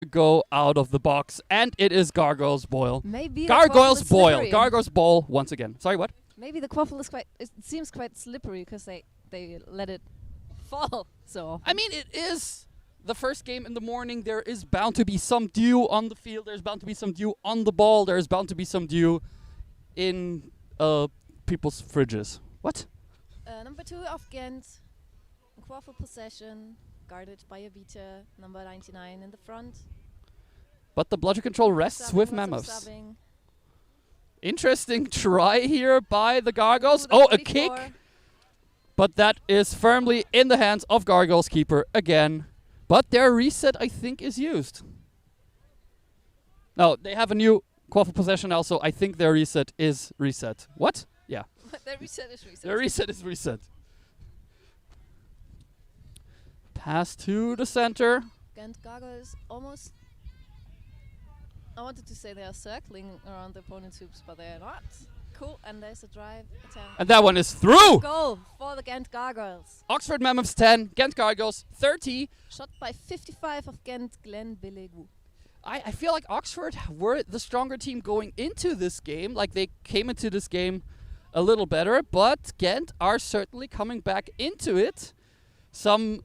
go out of the box, and it is Gargoyle's Boil. Maybe Gargoyle's Boil. slippery. Gargoyle's Bowl once again. Sorry, what? Maybe the quaffle is quite. It seems quite slippery because they let it fall. So I mean, it is the first game in the morning. There is bound to be some dew on the field. There's bound to be some dew on the ball. There's bound to be some dew in people's fridges. What? number 2 of Ghent, quaffle possession, guarded by a beater, number 99 in the front. But the bludger control rests with Mammoths. Interesting try here by the Gargoyles. Oh, a kick! But that is firmly in the hands of Gargoyle's keeper again. But their reset, I think, is used. No, they have a new quaffle possession now, so I think their reset is reset. What? Yeah. Their reset is reset. Their reset is reset. Pass to the center. Ghent Gargoyles almost. I wanted to say they are circling around the opponent's hoops, but they are not. Cool, and there's a drive attempt. And that one is through! Goal for the Ghent Gargoyles. Oxford Mammoths 10, Ghent Gargoyles 30. Shot by 55 of Ghent Glenn Billegu. I feel like Oxford were the stronger team going into this game. Like, they came into this game a little better, but Ghent are certainly coming back into it. Some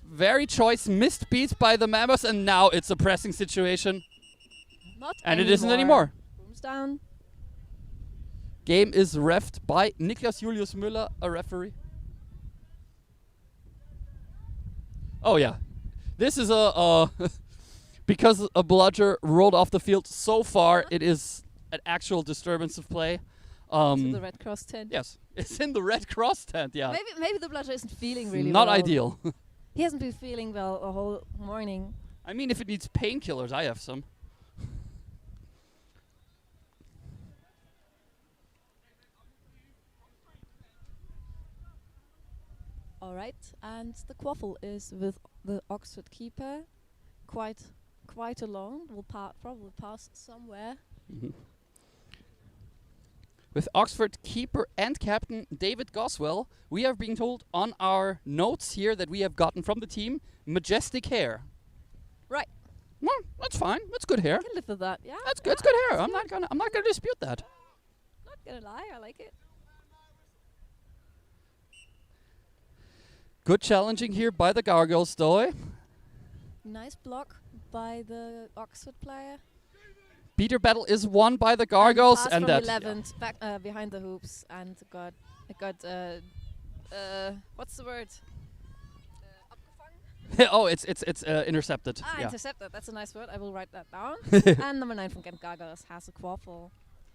very choice missed beats by the Mammoths, and now it's a pressing situation. Not And it isn't anymore. Rooms down. Game is reffed by Niklas Julius Müller, a referee. Oh yeah, this is a because a bludger rolled off the field so far. It is an actual disturbance of play. To the Red Cross tent. Yes, it's in the Red Cross tent. Yeah, Maybe the bludger isn't feeling really not well. ideal. He hasn't been feeling well the whole morning. I mean, if it needs painkillers, I have some. All right, and the quaffle is with the Oxford keeper, quite alone. Will probably pass somewhere. With Oxford keeper and captain David Goswell, we have been told on our notes here that we have gotten from the team majestic hair. Right. Well, that's fine. That's good hair. I can live with that. Yeah. That's good. It's good hair. I'm not gonna dispute that. Not gonna lie, I like it. Good challenging here by the Gargoyles, though. Nice block by the Oxford player. Beater battle is won by the Gargoyles, Pass and from that 11th back behind the hoops, and got what's the word? oh, it's intercepted. Ah, Yeah. intercepted. That's a nice word. I will write that down. And number 9 from Ghent Gargoyles has a quaffle.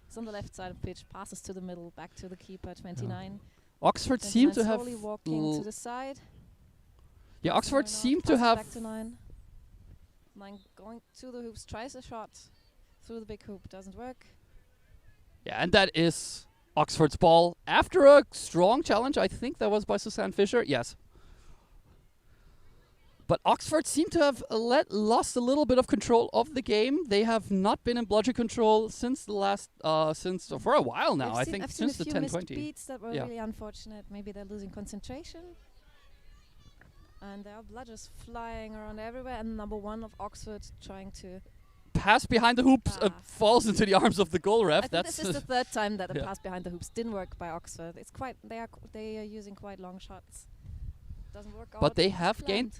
It's on the left side of the pitch. Passes to the middle, back to the keeper. 29. Oxford seem to have slowly walking to the side. yeah. Oxford Going off, seem to passes have back to 9. 9 going to the hoops, tries a shot through the big hoop, doesn't work. yeah, and that is Oxford's ball after a strong challenge. I think that was by Susanne Fischer. Yes. But Oxford seem to have lost a little bit of control of the game. They have not been in bludger control since the last for a while now. I think I've since the seen a few missed 10-20. beats that were Yeah. really unfortunate. Maybe they're losing concentration. And there are bludgers flying around everywhere. And number 1 of Oxford trying to. Pass behind the hoops falls into the arms of the goal ref. I think That's this is the third time that a yeah. pass behind the hoops didn't work by Oxford. It's quite they are using quite long shots. Doesn't work out. but they as have planned.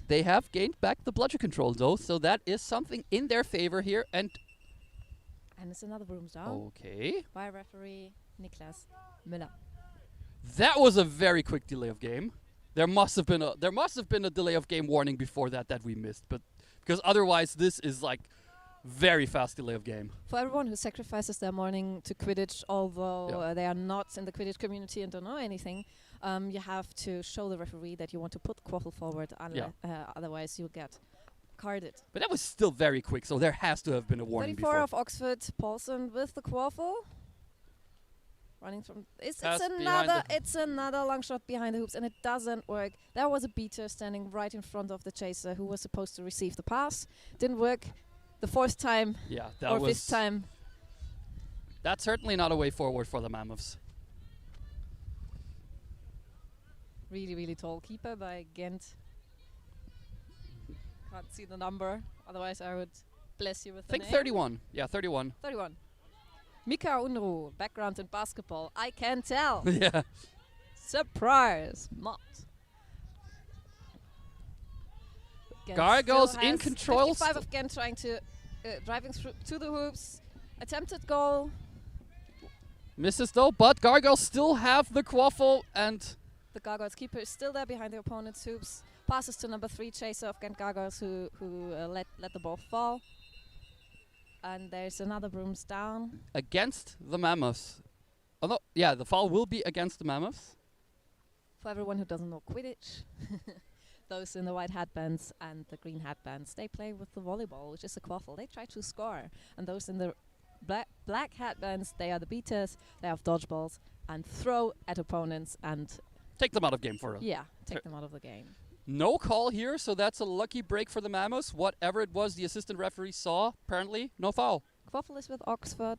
gained back the bludger control though, so that is something in their favor here. And it's another brooms down okay, by referee Niklas Müller. that was a very quick delay of game. There must have been a delay of game warning before that we missed, but because otherwise this is like very fast delay of game. For everyone who sacrifices their morning to Quidditch, although Yeah. they are not in the Quidditch community and don't know anything, you have to show the referee that you want to put quaffle forward, otherwise you'll get carded. But that was still very quick, so there has to have been a warning 34 before. of Oxford, Paulson with the quaffle. Running from it's Pass another long shot behind the hoops, and it doesn't work. There was a beater standing right in front of the chaser who was supposed to receive the pass. Didn't work. The 4th time Yeah, that or was 5th time. That's certainly not a way forward for the Mammoths. Really, really tall keeper by Ghent. Can't see the number, otherwise I would Bless you with I think the name. 31. Yeah, 31. 31. Mika Unruh, background in basketball. I can tell. Yeah. Surprise. Not. Gent Gargoyles still in has control. 55 of Gent trying to driving through to the hoops. Attempted goal. Misses though, but Gargoyles still have the quaffle and The Gargoyles keeper is still there behind the opponent's hoops. Passes to number 3 chaser of Gent Gargoyles who let the ball fall. And there's another brooms down. against the Mammoths. Oh no, yeah, the foul will be against the Mammoths. For everyone who doesn't know Quidditch, those in the white headbands and the green headbands, they play with the volleyball, which is a quaffle. They try to score. And those in the black headbands, they are the beaters. They have dodgeballs and throw at opponents and, Take them out of game for us. yeah, take them out of the game. No call here, so that's a lucky break for the Mammoths. Whatever it was the assistant referee saw, apparently, no foul. Quaffle is with Oxford.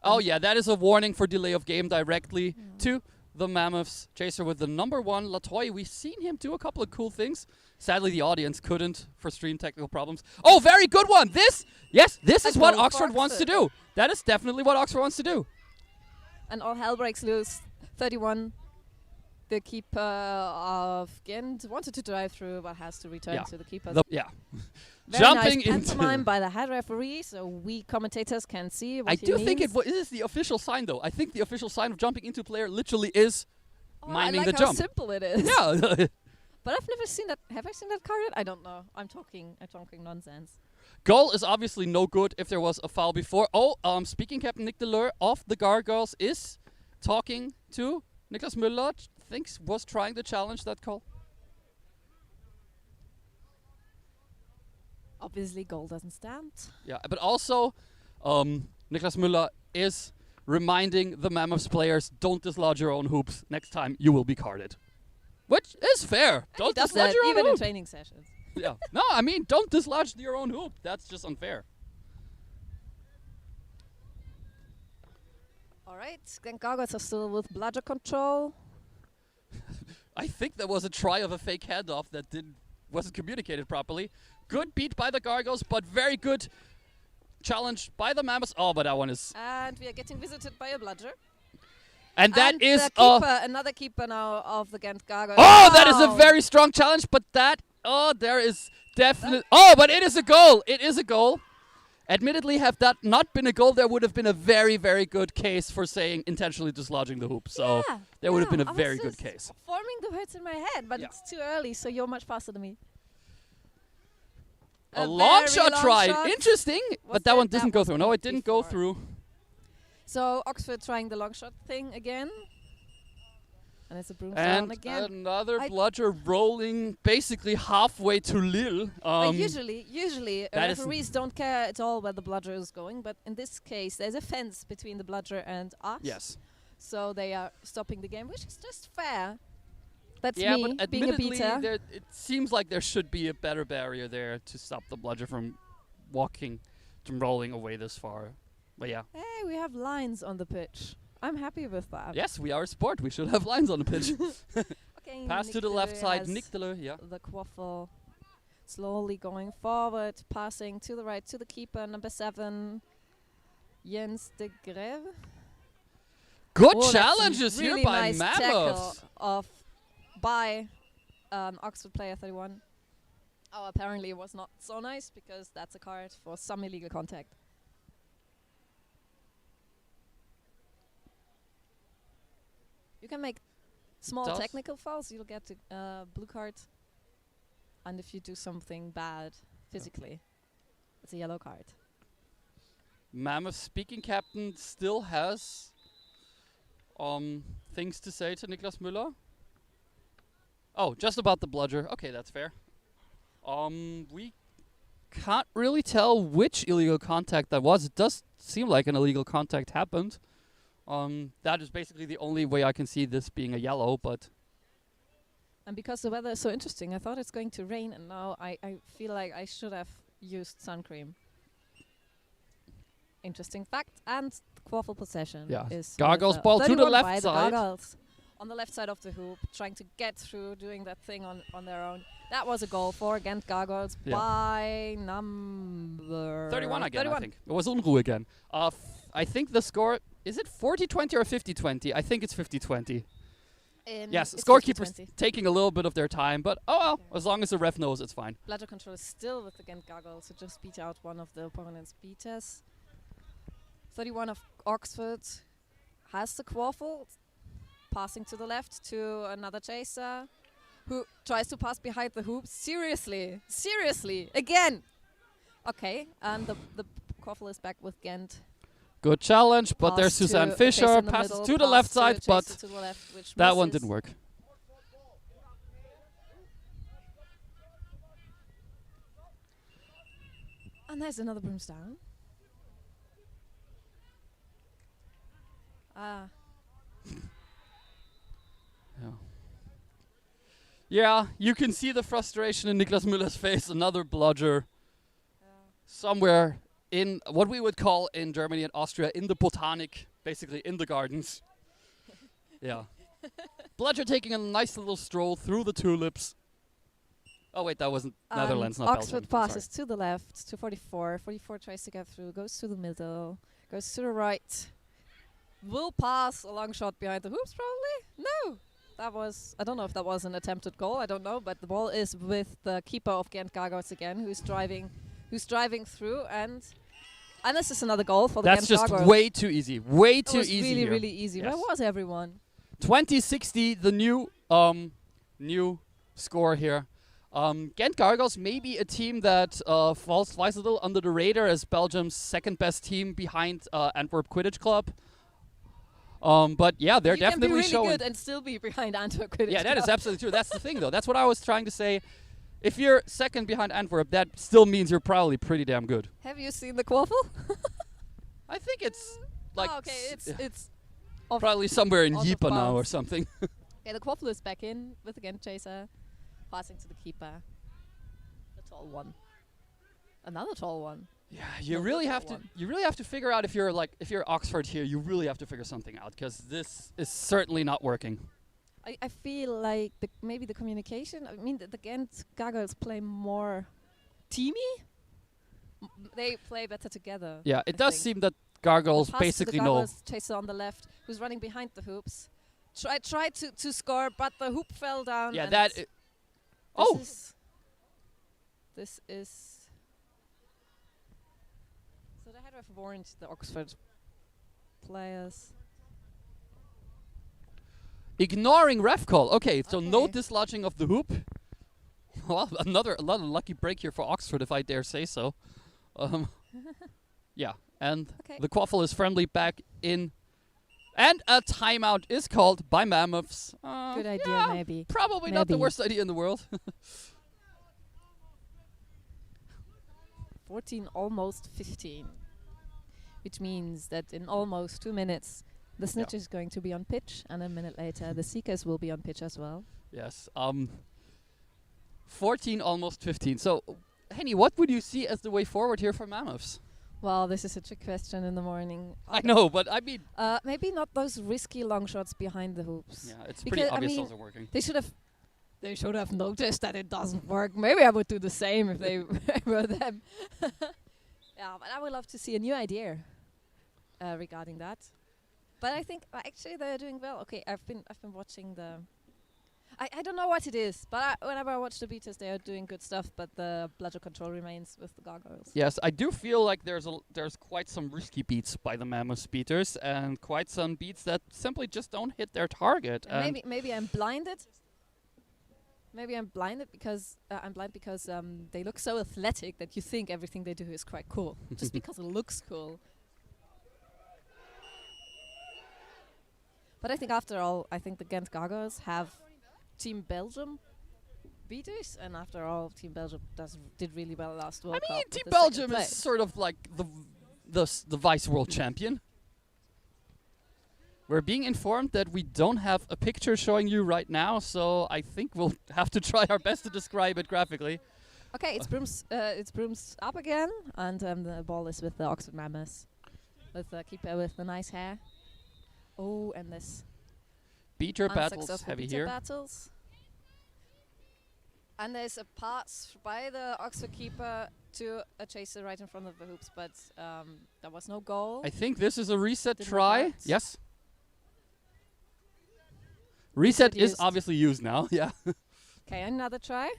Oh yeah, that is a warning for delay of game directly to the Mammoths. Chaser with the number 1, Latoy. We've seen him do a couple of cool things. Sadly, the audience couldn't for stream technical problems. Oh, very good one. This is what goal for Oxford wants to Oxford. do. That is definitely what Oxford wants to do. And all hell breaks loose. 31. The keeper of Gent wanted to drive through, but has to return Yeah. to the keeper. Yeah. Very Jumping nice into. pantomime by the head referee, so we commentators can see what I he do means. think it is the official sign, though. I think the official sign of jumping into player literally is miming I like the how jump. simple it is. Yeah. But I've never seen that. Have I seen that card yet? I don't know. I'm talking nonsense. Goal is obviously no good if there was a foul before. Oh, speaking captain Nick Deleur of the Gargoyles is talking to Niklas Müller. Thinks was trying to challenge that call. Obviously, goal doesn't stand. Yeah, but also Niklas Müller is reminding the Mammoths players, don't dislodge your own hoops. Next time you will be carded. Which is fair. He Don't does dislodge that your own even in hoop. training sessions. Yeah. No, I mean, don't dislodge your own hoop. That's just unfair. All right, then Gargoyles are still with bludger control. I think there was a try of a fake handoff that wasn't communicated properly. Good beat by the Gargoyles, but very good challenge by the Mammoths. Oh, but that one is... And we are getting visited by a bludger. And that and is the keeper, another keeper now of the Gent Gargoyles. Oh, that is a Wow. very strong challenge, but that... Oh, there is definitely... Oh, but it is a goal. It is a goal. Admittedly, have that not been a goal, there would have been a very, very good case for saying intentionally dislodging the hoop. So Yeah, there would have been I a was very good just case. Forming the words in my head, but Yeah. it's too early, so you're much faster than me. A long very shot long tried. shot. Interesting. Was But that one that didn't go was through. No, not it didn't go before. through. So Oxford trying the long shot thing again. And it's a broom down And again. another I- bludger rolling basically halfway to Lille. But usually that is- referees don't care at all where the bludger is going, but in this case there's a fence between the bludger and us. Yes. So they are stopping the game, which is just fair. That's Yeah, me but being a admittedly, beater. it seems like there should be a better barrier there to stop the bludger from rolling away this far. But yeah. Hey, we have lines on the pitch. I'm happy with that. Yes, we are a sport. We should have lines on the pitch. Okay, Pass Nick to the left Deleu side. has Nick Deleu, yeah. the quaffle slowly going forward, passing to the right to the keeper, number 7, Jens de Greve. Good Oh, that's a challenges really here by nice Mammoths. tackle by Oxford player 31. Oh, apparently it was not so nice because that's a card for some illegal contact. You can make small Does- technical fouls, you'll get a blue card. And if you do something bad physically, it's a yellow card. Mammoth speaking captain still has things to say to Niklas Müller. Oh, just about the bludger. Okay, that's fair. We can't really tell which illegal contact that was. It does seem like an illegal contact happened. That is basically the only way I can see this being a yellow, but... And because the weather is so interesting, I thought it's going to rain, and now I feel like I should have used sun cream. Interesting fact. And the quaffle possession Yeah. is Gargoyles with, ball to the 31 left by side. The Gargoyles on the left side of the hoop, trying to get through, doing that thing on their own. That was a goal for Ghent Gargoyles Yeah. by number 31 again, 31. I think. It was Unruh again. I think the score, is it 40-20 or 50-20? I think it's 50-20. Yes, It's scorekeepers 50-20. taking a little bit of their time, but oh well, Okay. as long as the ref knows, it's fine. Bludger Control is still with the Ghent Gargoyles, who just beat out one of the opponent's beaters. 31 of Oxford has the quaffle, passing to the left to another chaser, who tries to pass behind the hoop. Seriously, again. Okay, and the quaffle is back with Ghent. Good challenge, but Pass there's to Suzanne Chase Fischer, in the passes middle, to the pass left to side, but Chaser to the left, which that one misses. didn't work. And there's another brooms down. Ah, Yeah, you can see the frustration in Niklas Müller's face. Another bludger somewhere in what we would call in Germany and Austria in the Botanik, basically in the gardens. Yeah. Bludger taking a nice little stroll through the tulips. Oh wait, that wasn't Netherlands, not Oxford Belgium. passes to the left to 44. 44 tries to get through, goes to the middle, goes to the right. Will pass a long shot behind the hoops, probably? No. That was, I don't know if that was an attempted goal, I don't know, but the ball is with the keeper of Ghent Gargoyles again, who's driving through, and this is another goal for the That's Ghent just Gargoyles. way too easy. Way It too was easy really, here. really easy. Yes. Where was everyone? 2060, the new score here. Ghent Gargoyles may be a team that flies a little under the radar as Belgium's second best team behind Antwerp Quidditch Club. But yeah, they're You definitely can be really showing. good and still be behind Antwerp Quidditch. Yeah, that is Club. absolutely true. That's the thing, though. That's what I was trying to say. If you're second behind Antwerp, that still means you're probably pretty damn good. Have you seen the quaffle? I think it's like oh, okay, s- it's off. probably somewhere in out of Ypres now or bounds. something. Yeah, the quaffle is back in with the Ghent chaser, passing to the keeper. The tall one. Another tall one. Yeah, you No, really that's have not to. one. You really have to figure out if you're Oxford here. You really have to figure something out because this is certainly not working. I feel like maybe the communication. I mean, the Ghent Gargoyles play more teamy. They play better together. Yeah, it I does think. seem that Gargoyles The pass to basically the know. Gargoyles chaser on the left, who's running behind the hoops. Tried to score, but the hoop fell down. Yeah, and that. it's- Oh, This is. So they had to have warned the Oxford players. ignoring ref call. Okay, so no Okay. dislodging of the hoop. Well, another lucky break here for Oxford, if I dare say so. Yeah, and Okay. the quaffle is firmly back in, and a timeout is called by Mammoths. Good idea, yeah, maybe. probably not the Maybe. worst idea in the world. 14, almost 15. Which means that in almost 2 minutes, the snitch is going to be on pitch, and a minute later, the seekers will be on pitch as well. Yes. 14, almost 15. So, Henny, what would you see as the way forward here for Mammoths? Well, this is a trick question in the morning. I know, but I mean, Maybe not those risky long shots behind the hoops. yeah, it's pretty Because, I obvious mean, those are working. They should have noticed that it doesn't work. Maybe I would do the same if they were them. Yeah, but I would love to see a new idea regarding that. But I think actually they're doing well. Okay, I've been watching the. I don't know what it is, but whenever I watch the beaters, they are doing good stuff. But the bludger control remains with the Gargoyles. Yes, I do feel like there's quite some risky beats by the Mammoths beaters, and quite some beats that simply just don't hit their target. And Maybe I'm blinded. Maybe I'm blinded because they look so athletic that you think everything they do is quite cool, just because it looks cool. But I think after all, the Ghent Gargoyles have Team Belgium beaters, and after all, Team Belgium did really well last World Cup. I mean, with Team the Belgium second is place. sort of like the vice world champion. We're being informed that we don't have a picture showing you right now, so I think we'll have to try our best to describe it graphically. Okay, it's brooms up again, and the ball is with the Oxford Mammoths, with the keeper with the nice hair. Oh, and this Beater battles unsuccessful heavy beater here. battles. And there's a pass by the Oxford keeper to a chaser right in front of the hoops, but there was no goal. I think this is a reset Didn't try. work. Yes. Reset is used. obviously used now. Yeah. Okay, another try.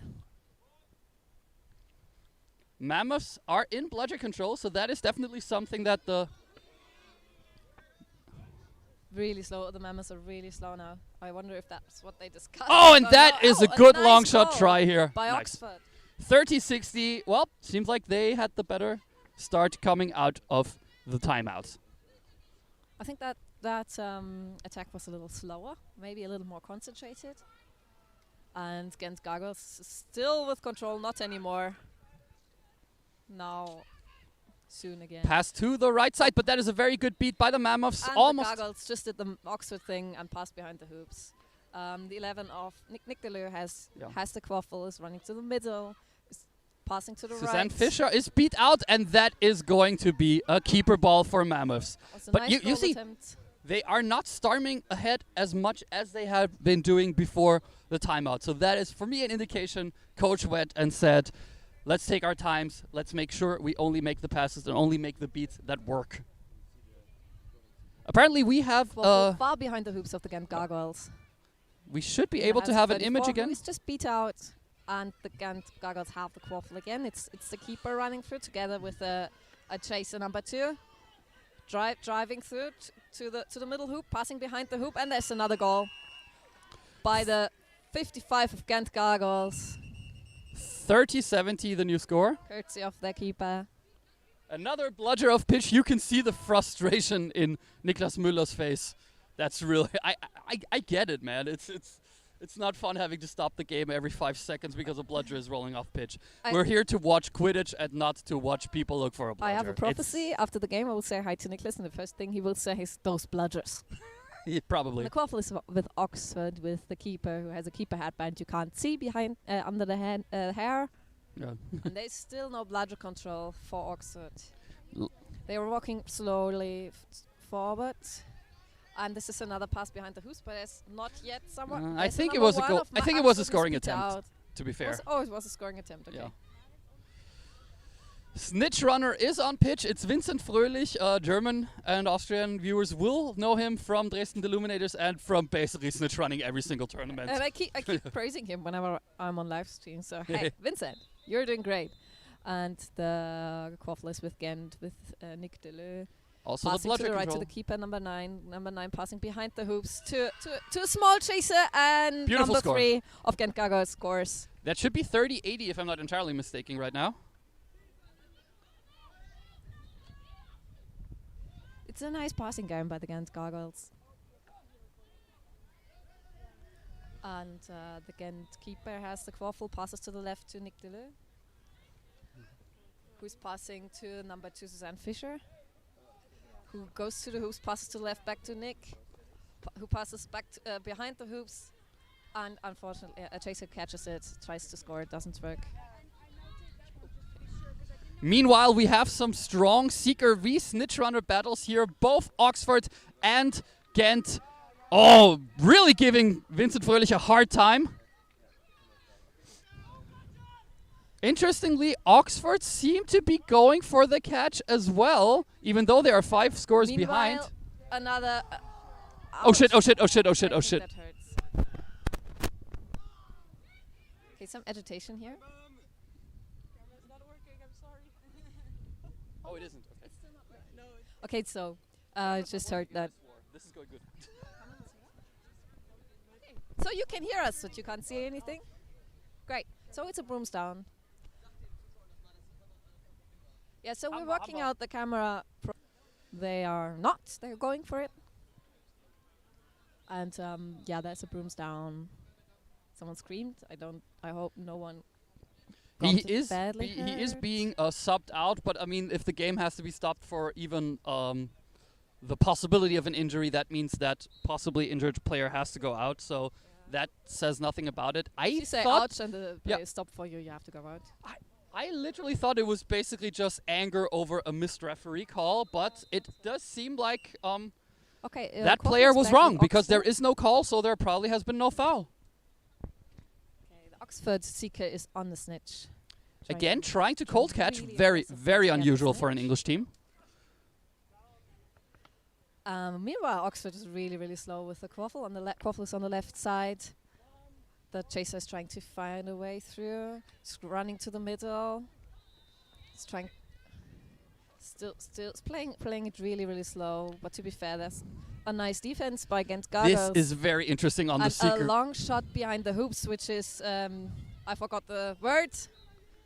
Mammoths are in bludger control, so that is definitely something that the Really slow. The Mammoths are really slow now. I wonder if that's what they discussed. Oh, and or that not. is Oh, a good nice long shot goal try here. by Nice. Oxford. 30-60. Well, seems like they had the better start coming out of the timeout. I think that attack was a little slower, maybe a little more concentrated. And Ghent Gargoyles still with control, not anymore. Now, soon again. Pass to the right side, but that is a very good beat by the Mammoths. And Almost. the Gargoyles just did the Oxford thing and passed behind the hoops. The 11 of Nick Deleu has the quaffle, is running to the middle, is passing to the Suzanne right. Fisher is beat out, and that is going to be a keeper ball for Mammoths. But Nice you goal see, attempt. they are not storming ahead as much as they have been doing before the timeout. So that is, for me, an indication. Coach went and said, let's take our times. Let's make sure we only make the passes and only make the beats that work. Apparently, we have... Far behind the hoops of the Ghent Gargoyles. we should be able to have an image again. He's just beat out, and the Ghent Gargoyles have the quaffle again. It's the keeper running through together with a chaser number 2. Driving through to the middle hoop, passing behind the hoop, and there's another goal by the 55 of Ghent Gargoyles. 30-70, the new score. Courtesy of their keeper. Another bludger of pitch. You can see the frustration in Niklas Müller's face. That's really... I get it, man. It's not fun having to stop the game every 5 seconds because a bludger is rolling off pitch. We're here to watch Quidditch and not to watch people look for a bludger. I have a prophecy. After the game, I will say hi to Niklas, and the first thing he will say is, those bludgers. Yeah, probably. The quaffle is with Oxford, with the keeper, who has a keeper headband you can't see behind under the hair. Yeah. And there's still no bludger control for Oxford. They are walking slowly forward. And this is another pass behind the hoops, but it's not yet someone. I think it was a goal. I think it was a scoring attempt. To be fair. It was a scoring attempt. Okay. Yeah. Snitch Runner is on pitch. It's Vincent Fröhlich. German and Austrian viewers will know him from Dresden Illuminators and from basically snitch running every single tournament. And I keep praising him whenever I'm on live stream. So hey, Vincent, you're doing great. And the quaffle is with Ghent, with Nick Deleu. Also passing the bludger to the right control. to the keeper, number 9. Number 9 passing behind the hoops to a small chaser, and Beautiful number score. 3 of Ghent Gargoyles scores. That should be 30-80 if I'm not entirely mistaken right now. It's a nice passing game by the Ghent Gargoyles. And the Ghent keeper has the quaffle, passes to the left to Nick Deleu, who's passing to number 2 Suzanne Fisher, who goes to the hoops, passes to the left, back to Nick, who passes back behind the hoops, and unfortunately a chaser catches it, tries to score, it doesn't work. Meanwhile, we have some strong Seeker v Snitch Runner battles here. Both Oxford and Ghent. Oh, really giving Vincent Fröhlich a hard time. Interestingly, Oxford seem to be going for the catch as well, even though they are 5 scores behind. Another... Oh shit, oh shit, oh shit, oh shit, oh shit. That hurts. Okay, some agitation here. Oh, it isn't. Okay. Okay, so I just heard that. This is going good. So you can hear us, but you can't see anything? Great. So it's a brooms down. Yeah, so we're working out the camera. They are not. They're going for it. And yeah, there's a brooms down. Someone screamed. I hope no one. He is being subbed out, but I mean, if the game has to be stopped for even the possibility of an injury, that means that possibly injured player has to go out. So that says nothing about it. If you say ouch and the play is stopped for you, you have to go out. I literally thought it was basically just anger over a missed referee call, but it does seem like that player was wrong because there is no call, so there probably has been no foul. Okay, the Oxford Seeker is on the snitch. Again, trying to cold catch. really Very, aggressive very to get the unusual for an snitch. English team. Meanwhile, Oxford is really, really slow with the Quaffle. Quaffle is on the left side. The chaser is trying to find a way through. It's running to the middle. It's trying. Still, it's playing it really, really slow. But to be fair, that's a nice defense by Ghent This Gargoyles. is very interesting on the And a Seeker. long shot behind the hoops, which is I forgot the word.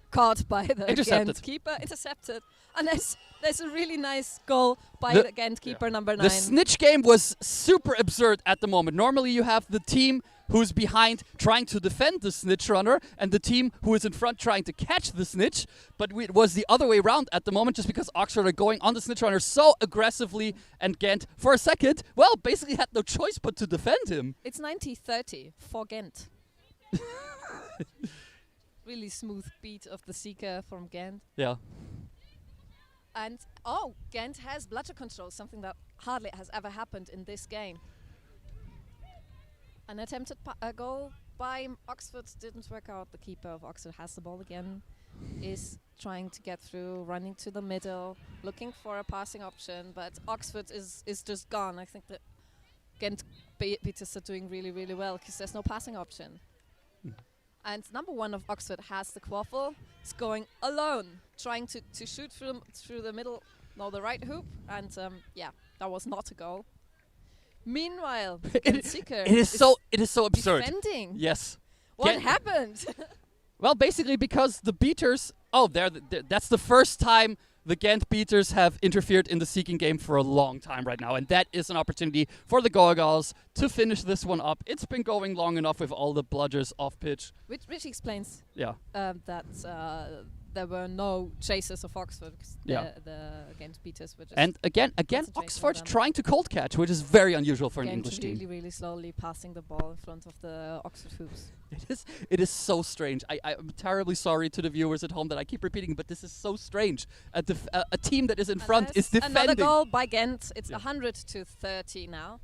Caught by the Intercepted. Ghent keeper, intercepted, and there's a really nice goal by The- the Ghent keeper number 9. The snitch game was super absurd at the moment. Normally you have the team who's behind trying to defend the snitch runner and the team who is in front trying to catch the snitch. But it was the other way around at the moment just because Oxford are going on the snitch runner so aggressively and Ghent, for a second, well, basically had no choice but to defend him. It's 90-30 for Ghent. Really smooth beat of the Seeker from Ghent. Yeah. And Ghent has bludger control, something that hardly has ever happened in this game. An attempted goal by Oxford didn't work out. The keeper of Oxford has the ball again, is trying to get through, running to the middle, looking for a passing option, but Oxford is just gone. I think that Ghent beaters are doing really, really well because there's no passing option. And number 1 of Oxford has the Quaffle. It's going alone, trying to shoot through the middle, no, the right hoop. And yeah, that was not a goal. Meanwhile, Ghent Seeker It is so absurd. defending. Yes. What Ghent- happened? Well, basically because the beaters. Oh, that's the first time the Ghent beaters have interfered in the seeking game for a long time right now, and that is an opportunity for the Gargoyles to finish this one up. It's been going long enough with all the bludgers off pitch. which explains Yeah. that there were no chasers of Oxford because Yeah. the Ghent beaters were just And again, concentrating on Oxford them. trying to cold catch, which is very unusual for an Ghent English really, team. really slowly passing the ball in front of the Oxford hoops. It is so strange. I'm terribly sorry to the viewers at home that I keep repeating, but this is so strange. A team that is in front is There's defending. another goal by Ghent. It's Yeah. 100-30 now.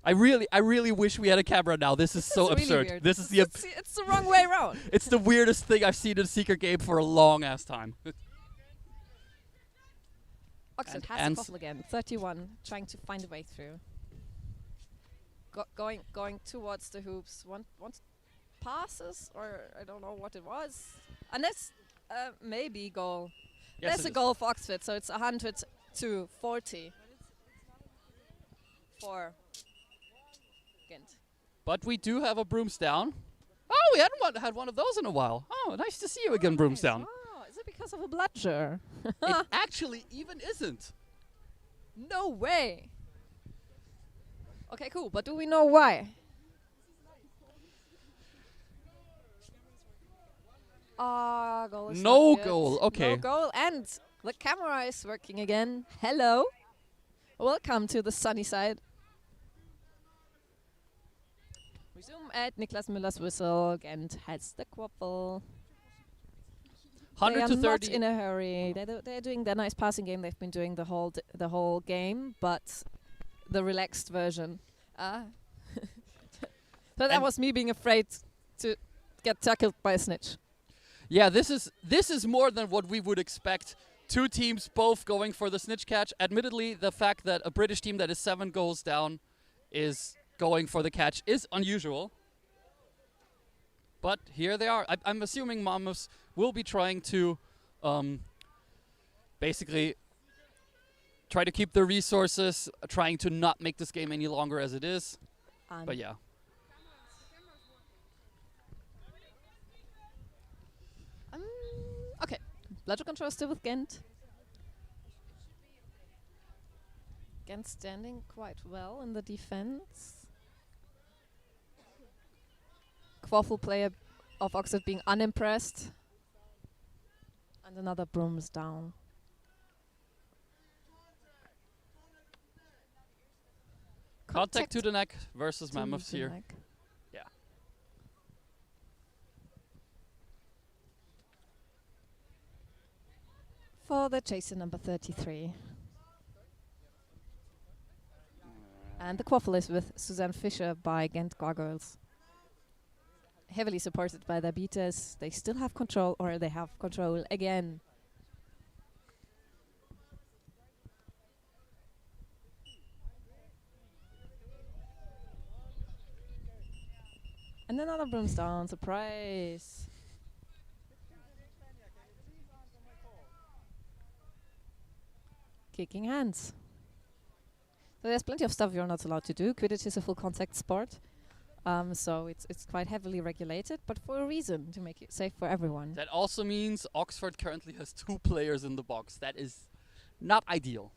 I really wish we had a camera now. This is so It's really absurd. weird. This is It's the wrong way around. it's the weirdest thing I've seen in a Seeker game for a long ass time. Oxford has and the Quaffle again. 31, trying to find a way through. Going towards the hoops. One passes, or I don't know what it was. And that's maybe goal. Yes, There's it a is. goal for Oxford, so it's 100-40 for Ghent. But we do have a Broomstown. Oh, we hadn't had one of those in a while. Oh, nice to see you again, Broomstown. Oh, is it because of a bludger? It actually even isn't. No way. Okay, cool. But do we know why? Goal is No not good. goal, okay. No goal, and the camera is working again. Hello. Welcome to the sunny side. We zoom at Niklas Müller's whistle. Ghent has the Quaffle. 100 they are to not 30. in a hurry. They're doing their nice passing game they've been doing the whole game, but the relaxed version. So that And- was me being afraid to get tackled by a snitch. Yeah, this is more than what we would expect. Two teams both going for the snitch catch. Admittedly, the fact that a British team that is 7 goals down is going for the catch is unusual. But here they are. I'm assuming Mammoths will be trying to basically try to keep their resources, trying to not make this game any longer as it is. But yeah. Okay, bludger control still with Ghent. Ghent standing quite well in the defense. Quaffle player of Oxford being unimpressed. And another Brooms down. Contact to the neck versus to Mammoths the here. neck. Yeah. For the chaser number 33. And the Quaffle is with Suzanne Fisher by Ghent Gargoyles. heavily supported by their beaters. They still have control, or they have control again. And another Brimstone, surprise. Kicking hands. So there's plenty of stuff you're not allowed to do. Quidditch is a full contact sport. So it's quite heavily regulated, but for a reason, to make it safe for everyone. That also means Oxford currently has 2 players in the box. That is not ideal.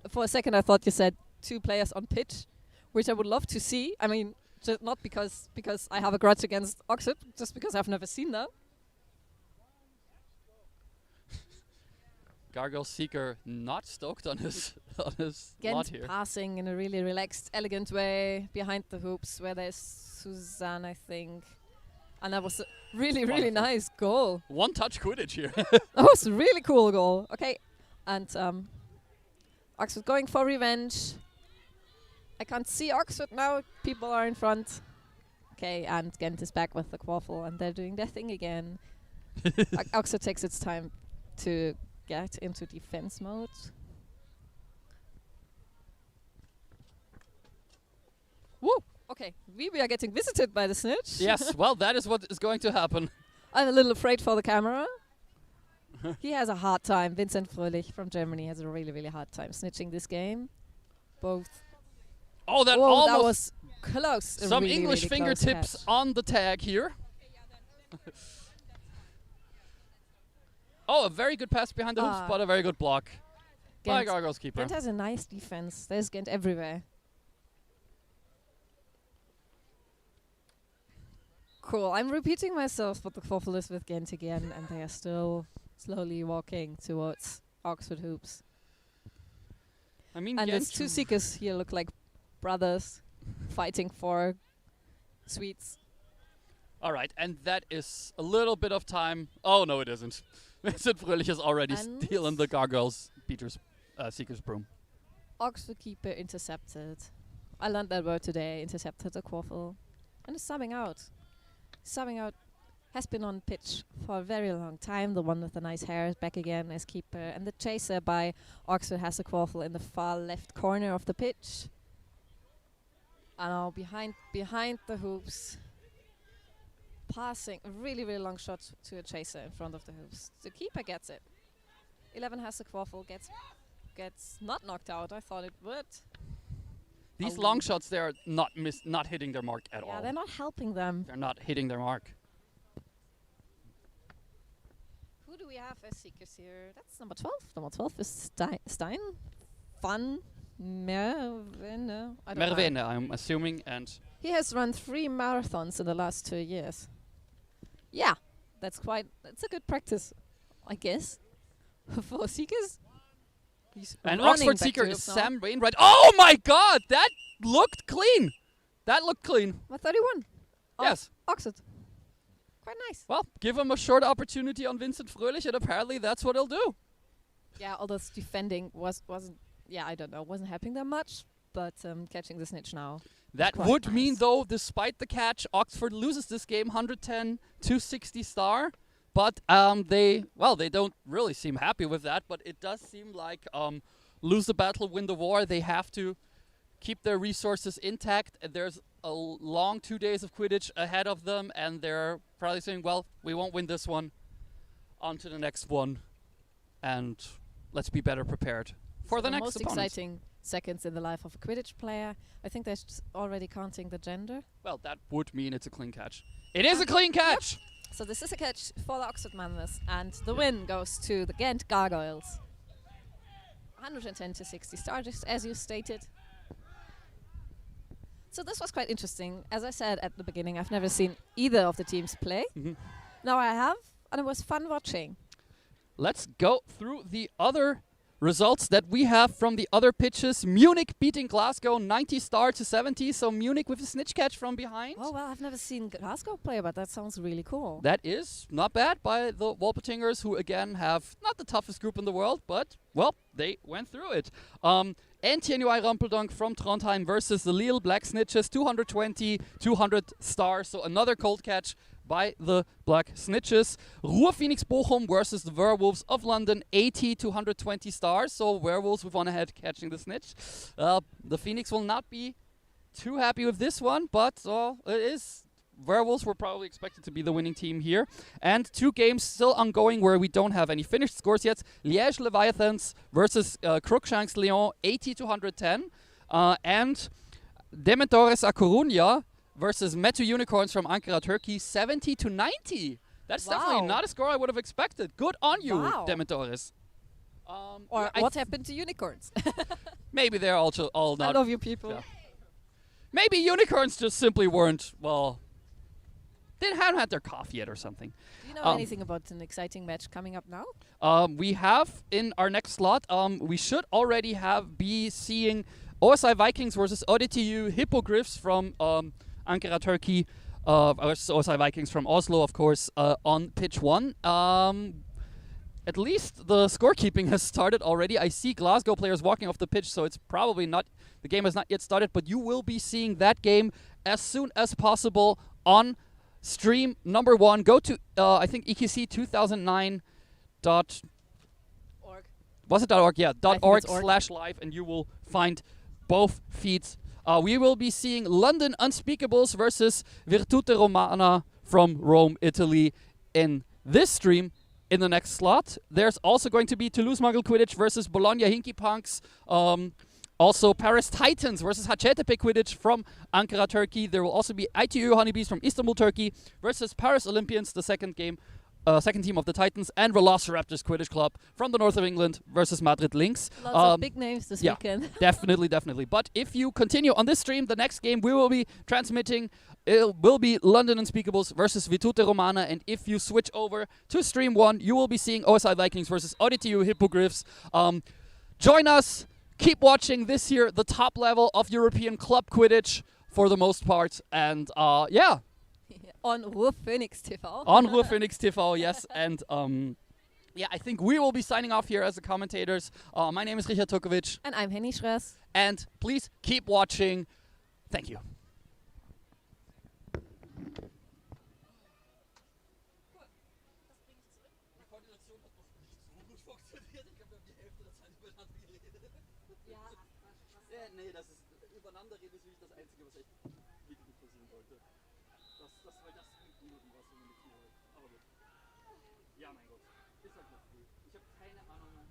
For a second I thought you said 2 players on pitch, which I would love to see. I mean, not because I have a grudge against Oxford, just because I've never seen that. Gargoyle Seeker not stoked on his lot Gent here. passing in a really relaxed, elegant way behind the hoops, where there's Suzanne, I think. And that was a really, really Wonderful. nice goal. One-touch Quidditch here. That was a really cool goal. Okay, and Oxford going for revenge. I can't see Oxford now. People are in front. Okay, and Gent is back with the quaffle, and they're doing their thing again. Oxford takes its time to get into defense mode. Woo! Okay, we are getting visited by the snitch. Yes, well, that is what is going to happen. I'm a little afraid for the camera. He has a hard time. Vincent Fröhlich from Germany has a really, really hard time snitching this game. Both. Oh, that Whoa, almost that was close. A some really, English really close fingertips catch. on the tag here. Oh, a very good pass behind the hoops, but a very good block by Gent, Gargoyle's keeper. Gent has a nice defense. There's Gent everywhere. Cool. I'm repeating myself, but the quaffle is with Gent again, and they are still slowly walking towards Oxford hoops. I mean, And Gent there's 2 seekers here look like brothers fighting for sweets. All right, and that is a little bit of time. Oh, no, it isn't. Vincent Fröhlich is already And stealing the Gargoyle's Seeker's broom. Oxford keeper intercepted. I learned that word today. Intercepted a quaffle. And is subbing out. Subbing out has been on pitch for a very long time. The one with the nice hair is back again as keeper. And the chaser by Oxford has a quaffle in the far left corner of the pitch. And now behind the hoops. Passing a really, really long shot to a chaser in front of the hoops. The keeper gets it. 11 has a quaffle, gets not knocked out. I thought it would. These long shots, they are not hitting their mark at Yeah, all. they're not helping them. They're not hitting their mark. Who do we have as seekers here? That's number 12. Number 12 is Stein van Merwene. I don't know. Merwene, I'm assuming, and He has run 3 marathons in the last 2 years. Yeah, that's a good practice, I guess, for seekers. He's and running Oxford back Seeker to is hoops now. Sam Wainwright. Oh my God, that looked clean. That looked clean. With 31. Yes. Oxford. Quite nice. Well, give him a short opportunity on Vincent Fröhlich, and apparently that's what he'll do. Yeah, although his defending wasn't. Yeah, I don't know, wasn't helping them much. But catching the snitch now. That Quite would mean, nice. though, despite the catch, Oxford loses this game 110-260 star. But they don't really seem happy with that. But it does seem like lose the battle, win the war. They have to keep their resources intact. And there's a long 2 days of Quidditch ahead of them. And they're probably saying, well, we won't win this one. On to the next one. And let's be better prepared for the next most opponent. exciting seconds in the life of a Quidditch player. I think they're already counting the gender. Well, that would mean it's a clean catch. It is a clean catch! So this is a catch for the Oxford Mammoths, and the win goes to the Ghent Gargoyles. 110-60 star, just as you stated. So this was quite interesting. As I said at the beginning, I've never seen either of the teams play. Mhm. Now I have, and it was fun watching. Let's go through the other results that we have from the other pitches. Munich beating Glasgow 90 to 70. So Munich with a snitch catch from behind. Oh, well, I've never seen Glasgow play, but that sounds really cool. That is not bad by the Wolpetingers, who again have not the toughest group in the world, but, well, they went through it. And TNUI Rumpeldunk from Trondheim versus the Lille Black Snitches, 220, 200 stars. So another cold catch by the Black Snitches. Ruhr Phoenix Bochum versus the Werewolves of London, 80 to 120 stars. So Werewolves with one ahead catching the snitch. The Phoenix will not be too happy with this one, but it is. Werewolves were probably expected to be the winning team here. And 2 games still ongoing where we don't have any finished scores yet. Liège Leviathans versus Cruikshanks Lyon, 80 to 110. And Dementores A Coruña versus Metu Unicorns from Ankara, Turkey, 70 to 90. That's definitely not a score I would have expected. Good on you, Dementores. Or what happened to unicorns? Maybe they're also all not. I love you people. Yeah. Maybe unicorns just simply weren't, well, they hadn't had their coffee yet or something. Do you know anything about an exciting match coming up now? We have in our next slot, we should already be seeing OSI Vikings versus ODTU Hippogriffs from Ankara, Turkey, versus OSI Vikings from Oslo, of course, on pitch 1. At least the scorekeeping has started already. I see Glasgow players walking off the pitch, so it's probably not, the game has not yet started, but you will be seeing that game as soon as possible on stream number 1. Go to, I think, EQC2009. Org. Was it .org? Yeah, .org org. /live, and you will find both feeds. We will be seeing London Unspeakables versus Virtute Romana from Rome, Italy in this stream. In the next slot, there's also going to be Toulouse Muggle Quidditch versus Bologna Hinky Punks. Also Paris Titans versus Hacettepe Quidditch from Ankara, Turkey. There will also be ITU Honeybees from Istanbul, Turkey versus Paris Olympians, the second team of the Titans, and Velociraptors Quidditch Club from the north of England versus Madrid Lynx. Lots of big names this weekend. Definitely. But if you continue on this stream, the next game we will be transmitting, it will be London Unspeakables versus Virtute Romana. And if you switch over to stream 1, you will be seeing OSI Vikings versus ODTU Hippogriffs. Join us. Keep watching this here, the top level of European club Quidditch for the most part. And yeah. On Ruhr Phoenix TV. On Ruhr Phoenix TV, yes. And yeah, I think we will be signing off here as the commentators. My name is Richard Tukovic. And I'm Henny Schress. And please keep watching. Thank you. Nee, das ist übereinander reden ist wirklich das Einzige, was echt wirklich nicht passieren wollte. Weil das bringt niemandem was, wenn man mit hier. Aber gut. Ja, mein Gott. Ist halt noch früh. Ich habe keine Ahnung. Ja.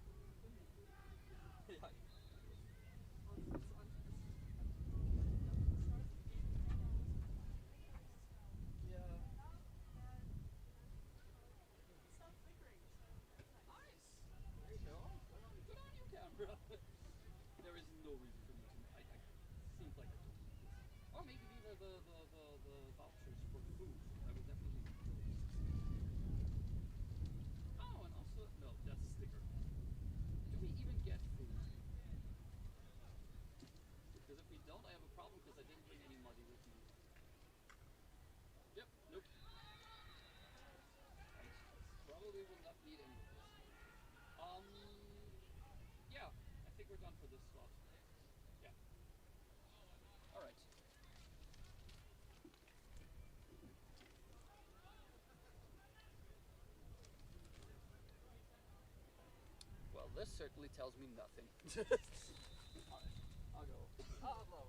There is no reason for me to. I seems like I don't need this. Or maybe these are the vouchers for food. I will definitely. Oh, and also no, that's a sticker. Do we even get food? Because if we don't, I have a problem because I didn't bring any money with me. Yep. Nope. I probably will not need any of this. Yeah, I think we're done for this slot. Yeah. All right. Well, this certainly tells me nothing. All right, I'll go.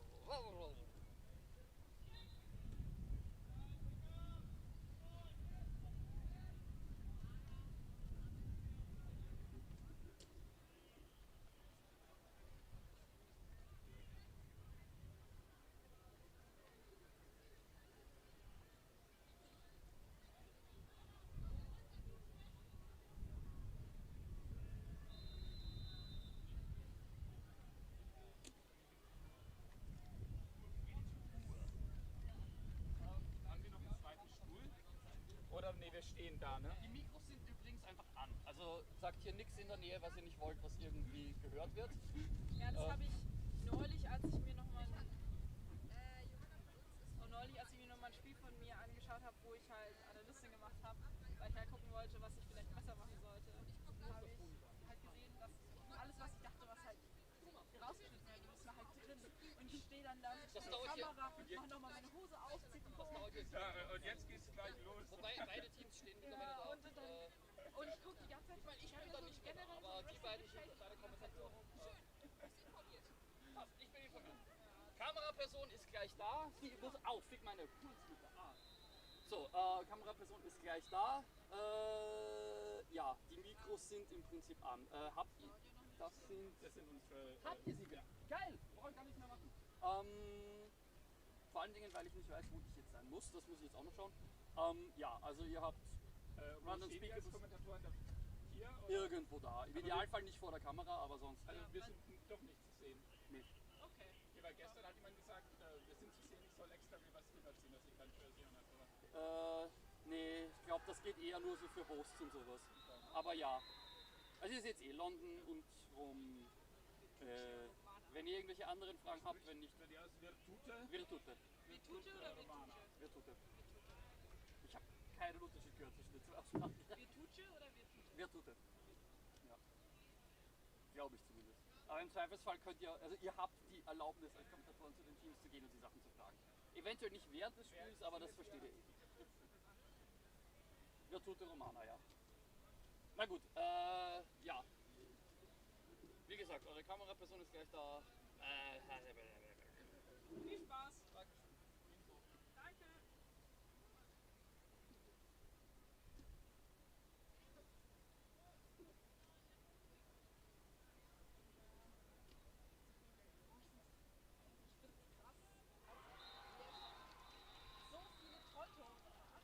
Oder nee, wir stehen da, ne? Die Mikros sind übrigens einfach an. Also sagt hier nichts in der Nähe, was ihr nicht wollt, was irgendwie gehört wird. Ja, das habe ich neulich, als ich mir nochmal ein Spiel von mir angeschaut habe, wo ich halt Analystin gemacht habe, weil ich halt gucken wollte, was ich vielleicht besser machen sollte. Habe ich halt gesehen, dass alles, was ich dachte, was halt rausgeschnitten werden muss, war halt drin. Und ich stehe dann da mit der Kamera, mache nochmal meine Hose auf, ziehe den Kopf. Ja, und jetzt geht's gleich los. Wobei beide Teams stehen mittlerweile da. Und ich gucke die ganze Zeit, weil ich habe ja so generell Aber die beiden sind deine Kommentatoren. Passt, ich bin informiert. Kameraperson ist gleich da. Sie muss auf, fick meine Pulsmütze. So, Kameraperson ist gleich da. Ja, die Mikros sind im Prinzip an. Habt ihr? Das sind unsere. Habt ihr sie? Ja. Geil, brauche ich gar nicht mehr machen. Vor allen Dingen, weil ich nicht weiß, wo ich jetzt sein muss. Das muss ich jetzt auch noch schauen. Ja, also ihr habt Random Speakers. Kommentatoren hier? Oder? Irgendwo da. Im Idealfall nicht vor der Kamera, aber sonst. Also wir sind doch nicht zu sehen. Nee. Okay. Ja, weil gestern hat jemand gesagt, wir sind zu sehen, ich soll extra mir was rüberziehen, dass ich kein Jersey habe. Nee, ich glaube, das geht eher nur so für Hosts und sowas. Aber ja. Also ihr seht eh London und Rom. Wenn ihr irgendwelche anderen Fragen habt, wenn nicht. Die aus Virtute? Virtute. Virtute oder Virtute? Virtute. Ich habe keinen Unterschied gehört zwischen den zwei Aussprachen. Virtute oder Virtute? Virtute. Ja. Glaube ich zumindest. Aber im Zweifelsfall könnt ihr, also ihr habt die Erlaubnis als Kommentatoren zu den Teams zu gehen und die Sachen zu fragen. Eventuell nicht während des Spiels, aber das versteht ihr. Virtute Romana, ja. Na gut, ja. Wie gesagt, eure Kameraperson ist gleich da. Viel Spaß. Danke. So viele Trolltore gemacht.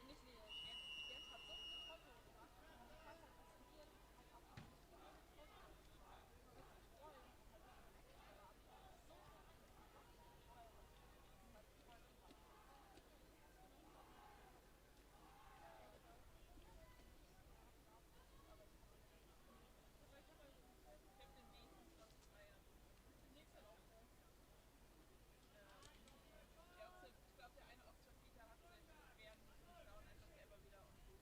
Nicht Leo, Gent hat so viele Trolltore gemacht. Und ich weiß halt, was wir halt auch haben. Ich glaube, der eine Offshore-Peter hat sich während des Down einfach selber wieder umgeholt.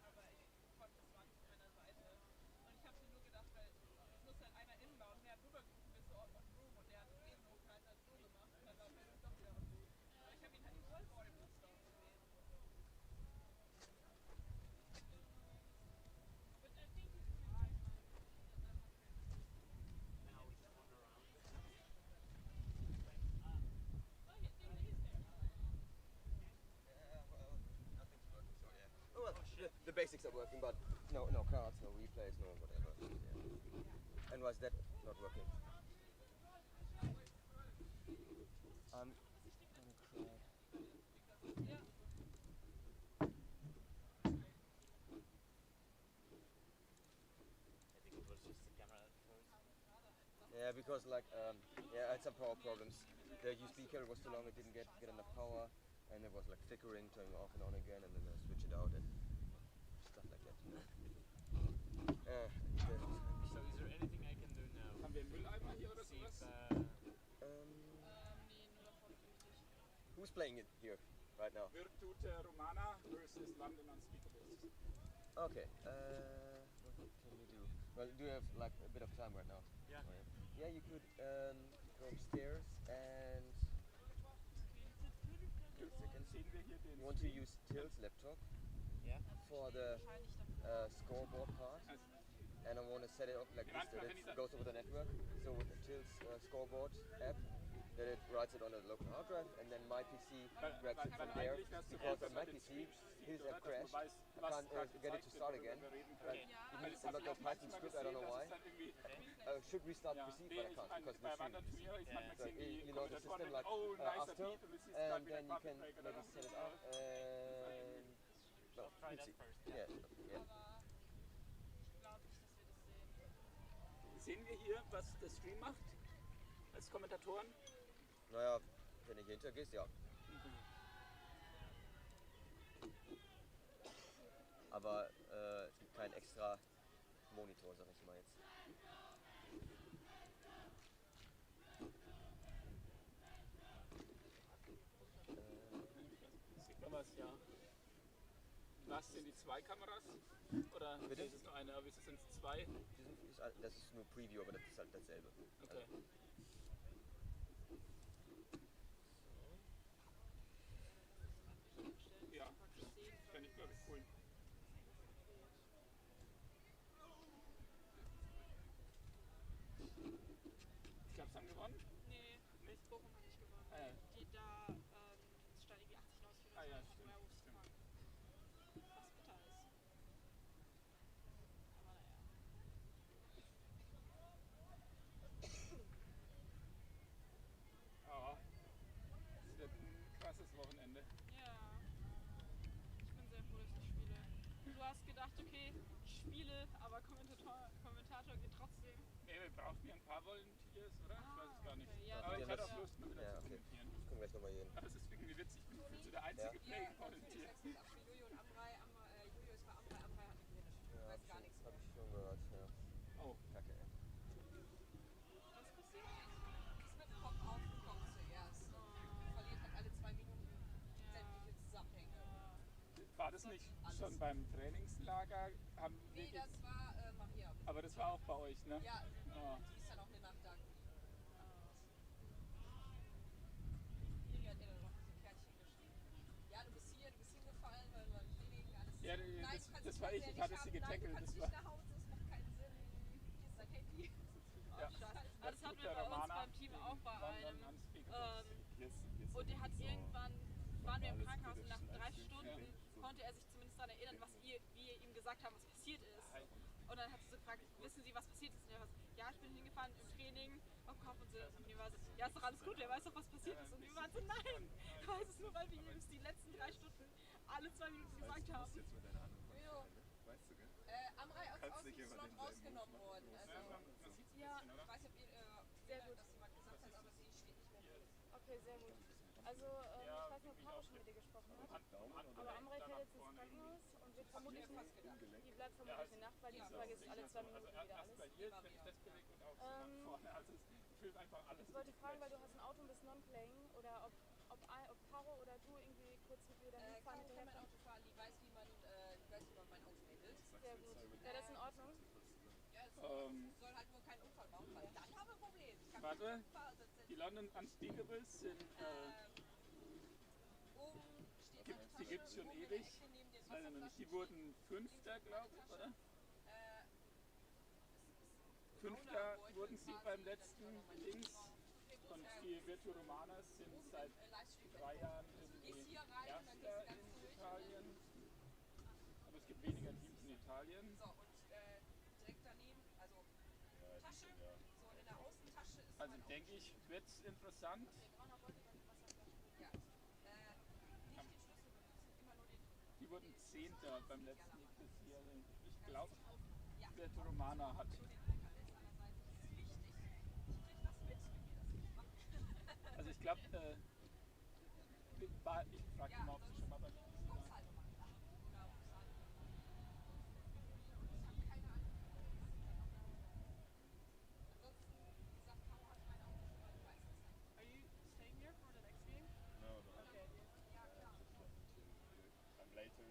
Aber ich konnte es war nicht von meiner Seite. Und ich habe mir nur gedacht, weil es muss halt einer inbauen. Der hat rübergerufen bis zur on room und der hat den Hochkreis halt so gemacht und dann war es doch wieder on room. Aber ich habe ihn halt im Vollball im Muster gesehen. But I think he's fine. Well, the basics are working, but no cards, no replays, no whatever. Yeah. And why is that not working? I'm gonna cry. I think it was just the camera at first. Yeah, because like I had some power problems. The USB cable was too long; it didn't get enough power, and it was like flickering, turning off and on again, and then I switch it out and stuff like that. So is there anything I can do now? Haben wir einen Mülleimer hier oder See sowas? if, Nee, nur davon finde ich. Who's playing it here right now? Virtute Romana versus London Unspeakables. Okay. What can we do? Well, do you have like a bit of time right now? yeah. Yeah, you could go upstairs and. Sehen wir hier den You want to use Till's laptop Yeah. for the scoreboard part, and I want to set it up like this that it goes over the network. So with Till's scoreboard app, that it writes it on a local hard drive, and then my PC grabs it from there. Because on my PC, his app crashed. I can't get it to start again. It needs a local Python script. I don't know why. I should restart the PC, but I can't because the stream. So you know the system like after, and then you can maybe set it up and. Well, Try we'll that see. first. Yeah, yeah. Ich glaube nicht, dass wir das sehen. Sehen wir hier, was der Stream macht? Als Kommentatoren? Naja, wenn du hier hinter gehst, ja. Aber extra Monitor, sag ich mal jetzt. Sieht man was, ja. Was sind die 2 Kameras? Oder Bitte? ist es nur eine? Aber wieso sind es 2? Das ist nur Preview, aber das ist halt dasselbe. Okay. Ja, fände ich glaube ich cool. Ich glaube, sie haben gewonnen. Nee, Nicht? Bochum hat nicht gewonnen. Ah, ja. Die da es stand irgendwie 80, 90 oder Ah, so, ja, hat stimmt, Werewolves stimmt. gefangen. Was bitter ist. Aber naja. Ja, es wird ein krasses Wochenende. Ja. Ich bin sehr froh, dass ich nicht spiele. Du hast gedacht, okay, ich spiele, aber Kommentator geht trotzdem. Nee, wir brauchen ja ein paar Volunteers, oder? Ich weiß es gar nicht. Okay, ja, Aber ich doch, hatte ja. auch Lust, mal wieder Ja, zu okay. kommentieren. Ich komme gleich nochmal hier hin. Aber es ist irgendwie witzig, ich bin so der einzige Ja. Playing Volunteer. Julio und Amrei, Julio ist bei Amrei hat nicht gewinnen. Ja, Weiß gar nichts hab mehr. ich schon gehört, ja. Oh, Kacke, ey. Was passiert? Ist mit dem Kopf aufgekommen zuerst. Verliert halt alle 2 Minuten sämtliche Zusammenhänge. war das nicht schon beim Trainingslager? Haben wir Nee, das war mal hier. aber das war auch bei euch, ne? Ja, Oh. die ist ja noch eine Nacht da gewesen. Hier hat er dann noch diese Kärtchen geschrieben. Ja, du bist hier, du bist hingefallen, weil du beim Training alles. Ja, Nein, du kannst das dich war ich, sehr ich hatte nicht sie haben. Nein, getackelt. du kannst Das nicht war, nach Hause, das macht keinen Sinn. Hier ist dein Handy. ja. Aber das hatten wir bei uns beim Team auch bei einem. Und der hat irgendwann, waren wir im Krankenhaus und nach 3 Stunden konnte er sich zumindest daran erinnern, wie wir ihm gesagt haben, was passiert ist. Und dann hat sie so gefragt, wissen Sie, was passiert ist? Und er war so, ja, ich bin hingefahren im Training am Kopf und so. Und wir waren so, ja, ist doch alles gut, wer weiß doch, was passiert ist. Und wir waren so, nein, ich weiß es nur, weil wir ihm die letzten 3 Stunden alle 2 Minuten gesagt haben. Amrei ist aus dem Slot rausgenommen worden. Also, Ja, ich weiß nicht, ob ihr Sehr gut. das jemand gesagt hat, aber sie steht nicht mehr drin. Okay, sehr gut. Also, ich weiß nicht, ob Caro schon mit dir gesprochen hat. Aber Amrei fährt jetzt ins Krankenhaus und wird vermutlich die bleibt vermutlich eine Nacht, weil die vergisst alle 2 Minuten wieder alles. erst bei ihr, wenn ich das bewege und auch so nach vorne. Also es fühlt einfach alles. Ich wollte fragen, weil du hast ein Auto und bist non-playing oder ob Caro oder du irgendwie kurz mit mir dahin fahren Caro kann mein hinterher. Auto fahren, die weiß, wie man mein Auto handelt. Sehr gut. Ja, das ist in Ordnung. Ja, es soll halt nur keinen Unfall bauen, weil dann haben wir ein Problem. Ich kann Warte, nicht Fahrersitz die London Unspeakables sind, oben steht Gibt- meine die Tasche, gibt's schon oben in der ewig. Ecke neben den weiß ich noch nicht, die Wasserflaschen wurden Fünfter, glaube ich, oder? Fünfter Paula wurden sie quasi, beim das letzten war noch mein Dings. Februar. Und die Virtu Romanas sind Oben seit im Livestream 3 Jahren gehst irgendwie hier rein und dann gehst Erster du ganz in durch. Italien. Aber es gibt weniger Teams in Italien. So, und direkt daneben, also Tasche, so und in der Außentasche ist Also mein denke ich, wird es interessant. Ja. Nicht den Schlüssel benutzen, immer nur den. Die wurden Zehnter beim letzten Ignis hier. Ich glaube, Virtu Romana hat. Also ich glaube, ich frage mal, ob sie schon mal bei mir waren. Are you staying here for the next game? No, no. Okay. I'm later.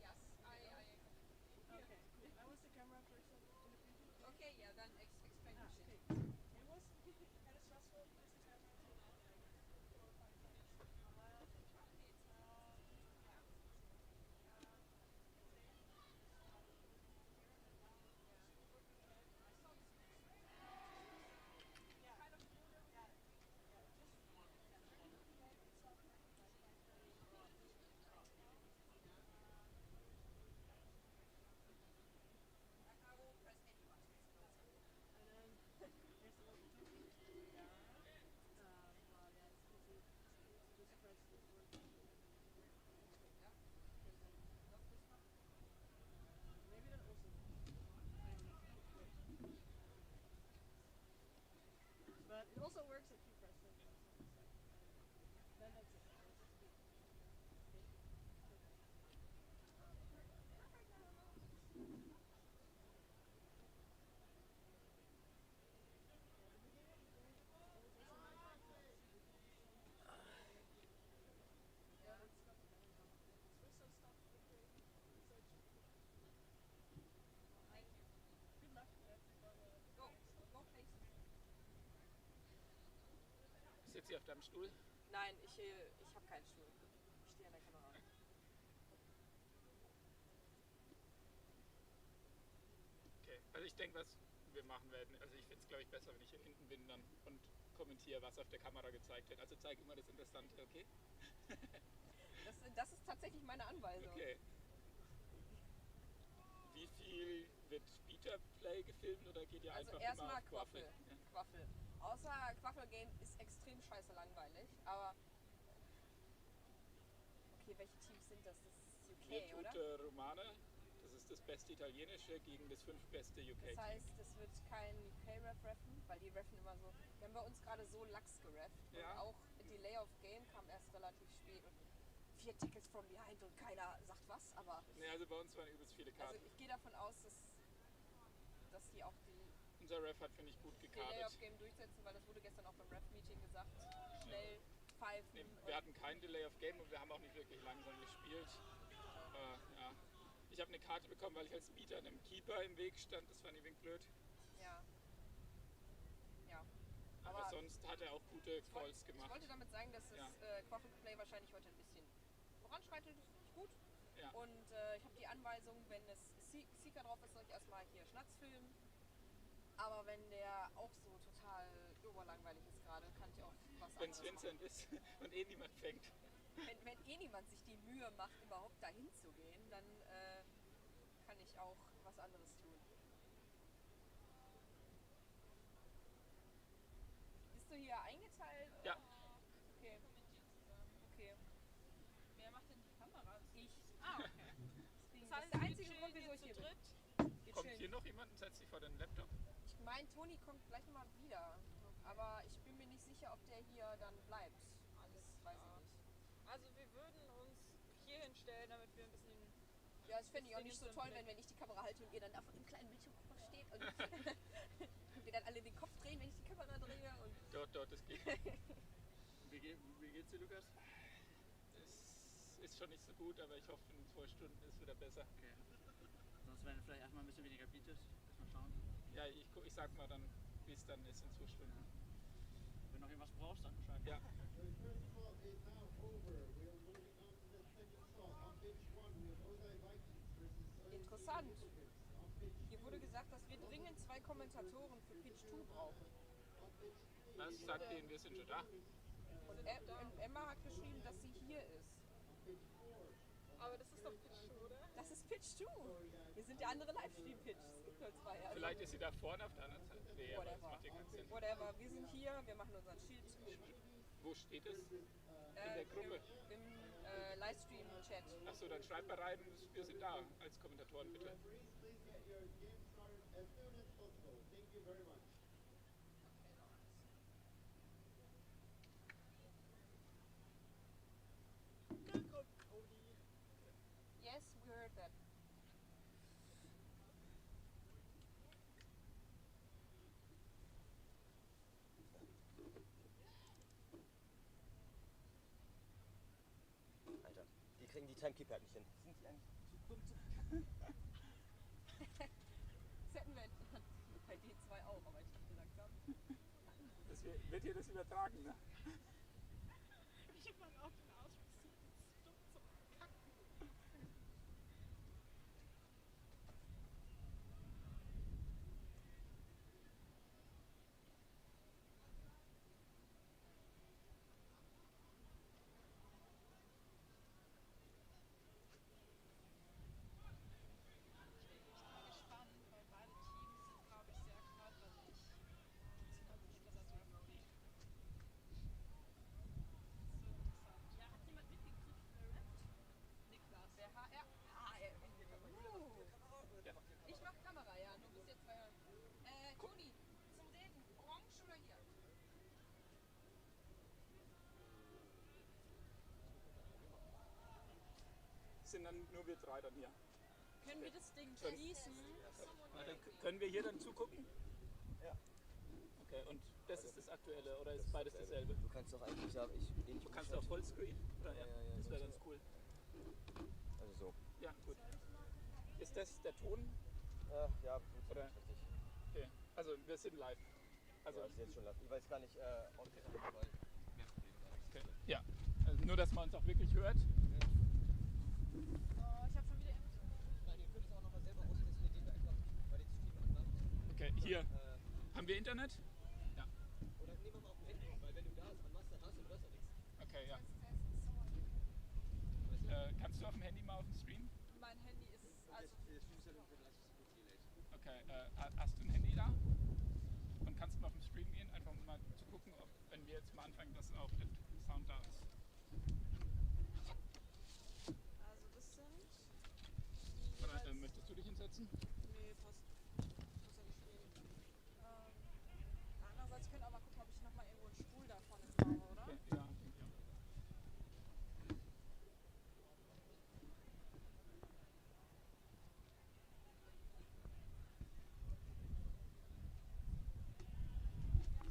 Yes, Okay. I was the camera person in the preview. okay, yeah, then explain the shit. It was kind of stressful Setzi auf deinem Stuhl. Nein, ich habe keinen Stuhl. Ich stehe an der Kamera. Okay, also ich denke, was wir machen werden, also ich finde es glaube ich besser, wenn ich hier hinten bin dann und kommentiere, was auf der Kamera gezeigt wird. Also zeige immer das Interessante, okay? Das ist tatsächlich meine Anweisung. Okay. Wie viel wird Speeder-Play gefilmt oder geht ihr Also einfach erstmal immer auf Quaffel. Ja. Quaffel. Außer Quaffel-Game ist extrem scheiße langweilig, aber okay, welche Teams sind das? Das ist UK, oder? Virtute Romane, das ist das beste Italienische gegen das 5. beste UK-Team. Das heißt, es wird kein UK-Ref reffen, weil die reffen immer so. Die haben bei uns gerade so lax gerefft. Ja. Und auch Delay of Game kam erst relativ spät. Und 4 Tickets from behind und keiner sagt was, aber. Ne, also bei uns waren übelst viele Also Karten. ich gehe davon aus, dass die auch Unser Ref hat, finde ich, gut Delay of gekartet. Game durchsetzen, weil das wurde gestern auch beim Ref-Meeting gesagt. Schnell pfeifen. Nee, wir hatten kein Delay of Game und wir haben auch nicht wirklich langsam gespielt. Ja. Ich habe eine Karte bekommen, weil ich als Speeder einem Keeper im Weg stand. Das fand ich ein wenig blöd. Ja. Ja. Aber sonst hat er auch gute Calls Ich gemacht. wollte damit sagen, dass das Ja. Quaffel-Play wahrscheinlich heute ein bisschen voranschreitet. Das finde ich gut. Ja. Und ich habe die Anweisung, wenn es Seeker drauf ist, soll ich erstmal hier Schnatz filmen. Aber wenn der auch so total überlangweilig ist gerade, kann ich auch was Wenn es anderes Vincent ist und eh niemand fängt. Wenn eh niemand sich die Mühe macht, überhaupt dahin zu gehen, dann kann ich auch was anderes tun. Bist du hier eingeteilt? Ja. Okay. Okay. Wer macht denn die Kameras? Ich. Ah, okay. Deswegen, Das das heißt, ist der wir einzige chillen Grund, wieso jetzt ich hier zu bin. dritt. Wir Kommt chillen. hier noch jemand und setzt sich vor den Laptop? Ich meine, Toni kommt gleich nochmal wieder. Aber ich bin mir nicht sicher, ob der hier dann bleibt. Das weiß ich nicht. Also wir würden uns hier hinstellen, damit wir ein bisschen... Ja, das fände ich auch nicht so Bisschen toll, Blick. wenn ich die Kamera halte und ihr dann auf dem kleinen Bildschirm steht und wir dann alle den Kopf drehen, wenn ich die Kamera drehe. Und Dort, das geht. Wie geht's dir, Lukas? Es ist schon nicht so gut, aber ich hoffe, in 2 Stunden ist es wieder besser. Okay. Sonst werden vielleicht erstmal ein bisschen weniger Beaches. Erstmal schauen. Ja, ich sag mal dann, wie es dann ist in 2 Stunden. Wenn du noch irgendwas brauchst, dann Bescheid. Ja. interessant. Hier wurde gesagt, dass wir dringend 2 Kommentatoren für Pitch 2 brauchen. Was sagt denen, wir sind schon da? Und Emma hat geschrieben, dass sie hier ist. Aber das ist doch Pitch, oder? Das ist Pitch 2. Wir sind der andere Livestream-Pitch. Es gibt nur 2. Also Vielleicht ist sie da vorne auf der anderen Seite. Nee, aber das whatever. macht ja keinen Sinn. Whatever. Wir sind hier, wir machen unseren Schild. Wo steht es? In der Gruppe? Im Livestream-Chat. Achso, dann schreibt mal rein, wir sind da als Kommentatoren bitte. Yes, we heard that. Alter, die kriegen die Timekeeper halt nicht hin. Sind die eigentlich zu dumm zu Das hätten wir bei D2 auch, aber ich dachte langsam. Das wird hier das übertragen, ne? Ich hab mal auch den Ausdruck, so dumm zum Kacken. Ich bin echt mal gespannt, weil beide Teams sind, glaube ich, sehr körperlich. Das ist mal gut, dass das Referee. So interessant. Ja, hat jemand mitgekriegt, wer rappt? Niklas. Der HR. Ich mach Kamera, ja. Du bist jetzt bei. Toni, zum Reden. Orange oder hier? Sind dann nur wir 3 dann hier. Können wir das Ding Können- schließen? Können wir hier dann zugucken? Ja. Okay, und das ist das Aktuelle oder ist beides dasselbe? Du kannst doch eigentlich sagen, Du kannst auch Vollscreen? Oder ja, Ja, das wäre so. ganz cool. Also so. Ja, gut. Ist das der Ton? Ja, Oder? richtig. Okay, also wir sind live. Also Also das ist jetzt schon live. Ich weiß gar nicht, ob weil wir Okay, ja. Also nur, dass man uns auch wirklich hört. Oh, ich habe schon wieder. Nein, ihr könnt es auch nochmal selber austesten, indem ihr einfach bei den Stream anmacht. Okay, hier. Haben wir Internet? Ja. Oder nehmen wir mal auf dem Handy, weil wenn du da anmachst, dann hast du das ja nichts. Okay, ja. Kannst du auf dem Handy mal auf den Stream? Mein Handy ist also. Der Stream ist ja ungefähr 30 Sekunden delayed. Okay, hast du ein Handy da? Und kannst du mal auf den Stream gehen, einfach um mal zu gucken, ob, wenn wir jetzt mal anfangen, dass auch der Sound da ist. Also das sind. Oder möchtest du dich hinsetzen? Nee, passt. Muss ja nicht stehen. Andererseits könnt ihr auch mal gucken, ob ich nochmal irgendwo einen Stuhl da vorne brauche, oder? Okay, ja, denke ich auch.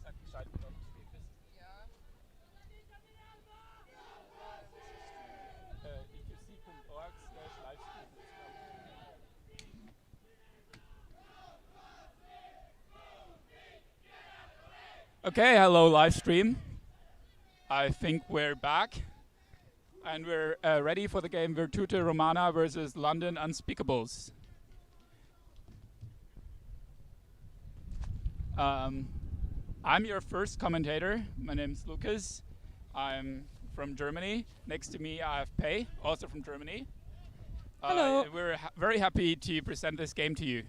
Sag Bescheid, wenn du auf dem Stream bist. Ja. epc.org/livestream. Okay, hello live stream. I think we're back and we're ready for the game Virtute Romana versus London Unspeakables. I'm your first commentator. My name's Lucas. I'm from Germany. Next to me I have Pei, also from Germany. Hello. We're very happy to present this game to you.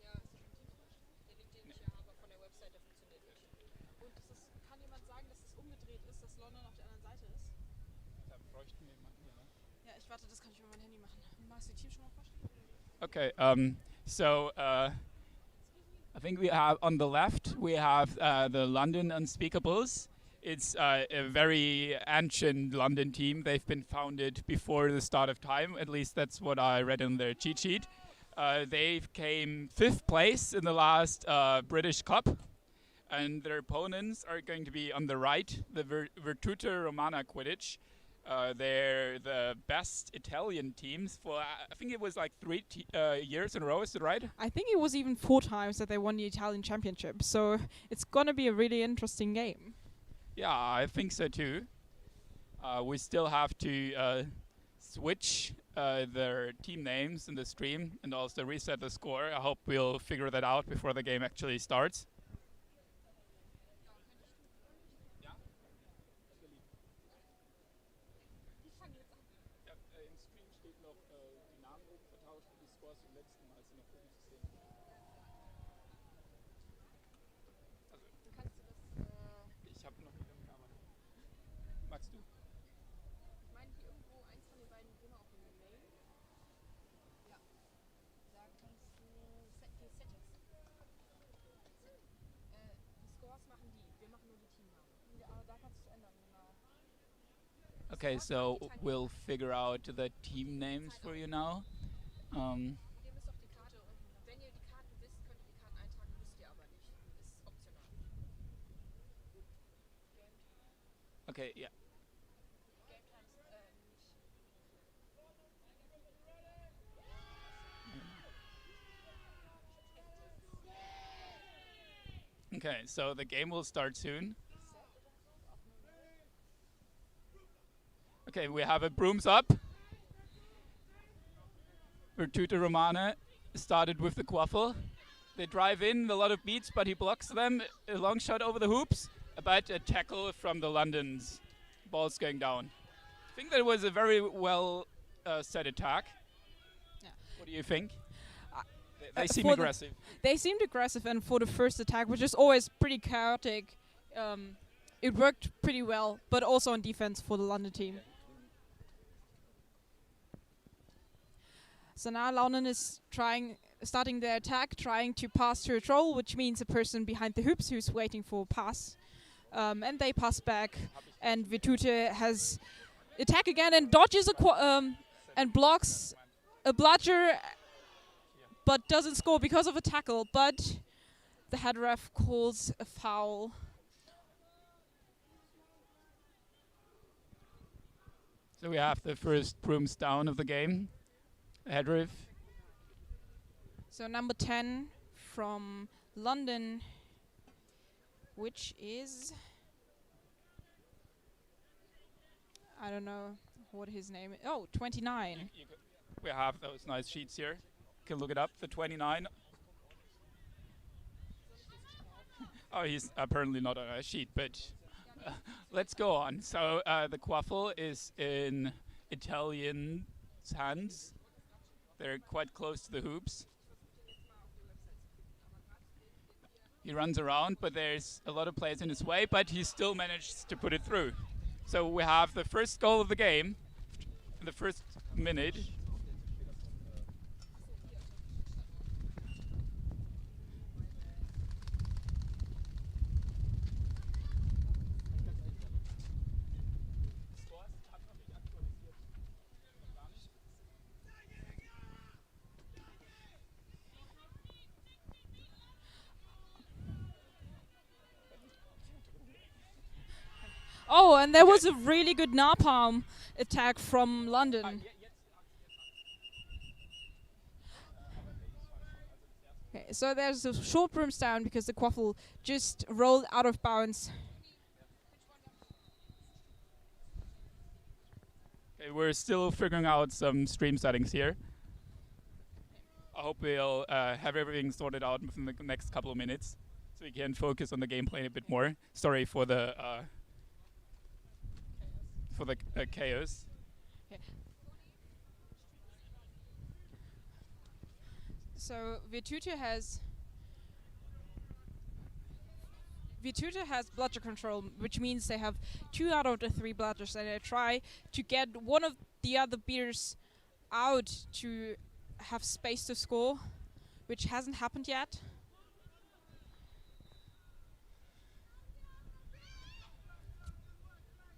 Ja, ist das ein Teamswitch? Der liegt, den ich hier habe, von der Website, der funktioniert nicht. Und das ist, kann jemand sagen, dass es umgedreht ist, dass London auf der anderen Seite ist? Da bräuchten wir jemanden hier, ne? Ja, ich warte, das kann ich über mein Handy machen. Magst du die Teams schon mal vorstellen? Okay, I think we have on the left we have the London Unspeakables. It's a very ancient London team. They've been founded before the start of time. At least that's what I read in their cheat sheet. They came 5th place in the last British Cup, and their opponents are going to be on the right, the Virtute Romana Quidditch. They're the best Italian teams for, I think it was like 3 years in a row, is it right? I think it was even 4 times that they won the Italian championship, so it's gonna be a really interesting game. Yeah, I think so too. We still have to switch their team names in the stream and also reset the score. I hope we'll figure that out before the game actually starts. Ich fange jetzt an. Ja, im Stream steht noch die Namen oben vertauscht und die Scores vom letzten Mal sind noch oben zu sehen. Also, Kannst du das, ich habe noch mit dem Kamera. Magst du? ich meine hier irgendwo eins von den beiden Würmer auf dem Mail? Ja. Da kannst du die Settings. Die Scores machen die. Wir machen nur die Teamnamen. Ja, aber da kannst du es ändern, genau. Okay, so we'll figure out the team names for you now. Ihr müsst auf die Karte unten. Wenn ihr die Karten wisst, könnt ihr die Karten eintragen, müsst ihr aber nicht. Ist optional. Okay, yeah. Game Times nicht. Okay, so the game will start soon. Okay, we have a brooms up. Virtute Romana started with the quaffle. They drive in a lot of beats, but he blocks them. A long shot over the hoops, but a tackle from the Londons. Ball's going down. I think that was a very well set attack. Yeah. What do you think? They seem for the- aggressive. They seemed aggressive, and for the first attack, which is always pretty chaotic, it worked pretty well, but also on defense for the London team. So now London is starting their attack, trying to pass to a troll, which means a person behind the hoops who's waiting for a pass. And they pass back, and Virtute has attack again and dodges and blocks a bludger, but doesn't score because of a tackle. But the head ref calls a foul. So we have the first brooms down of the game. Head ref. So number 10 from London, which is, I don't know what his name is. Oh, 29. We have those nice sheets here. You can look it up. The 29. Oh, he's apparently not on a sheet, but let's go on. So the quaffle is in Italian hands. They're quite close to the hoops. He runs around, but there's a lot of players in his way, but he still manages to put it through. So we have the first goal of the game in the first minute. Oh, and there was a really good napalm attack from London. Okay, so there's a short brooms down because the quaffle just rolled out of bounds. Okay, we're still figuring out some stream settings here. I hope we'll have everything sorted out within the next couple of minutes, so we can focus on the gameplay a bit more. Sorry for the chaos. So Virtute has bludger control, which means they have 2 out of the 3 bludgers, and they try to get one of the other beaters out to have space to score, which hasn't happened yet.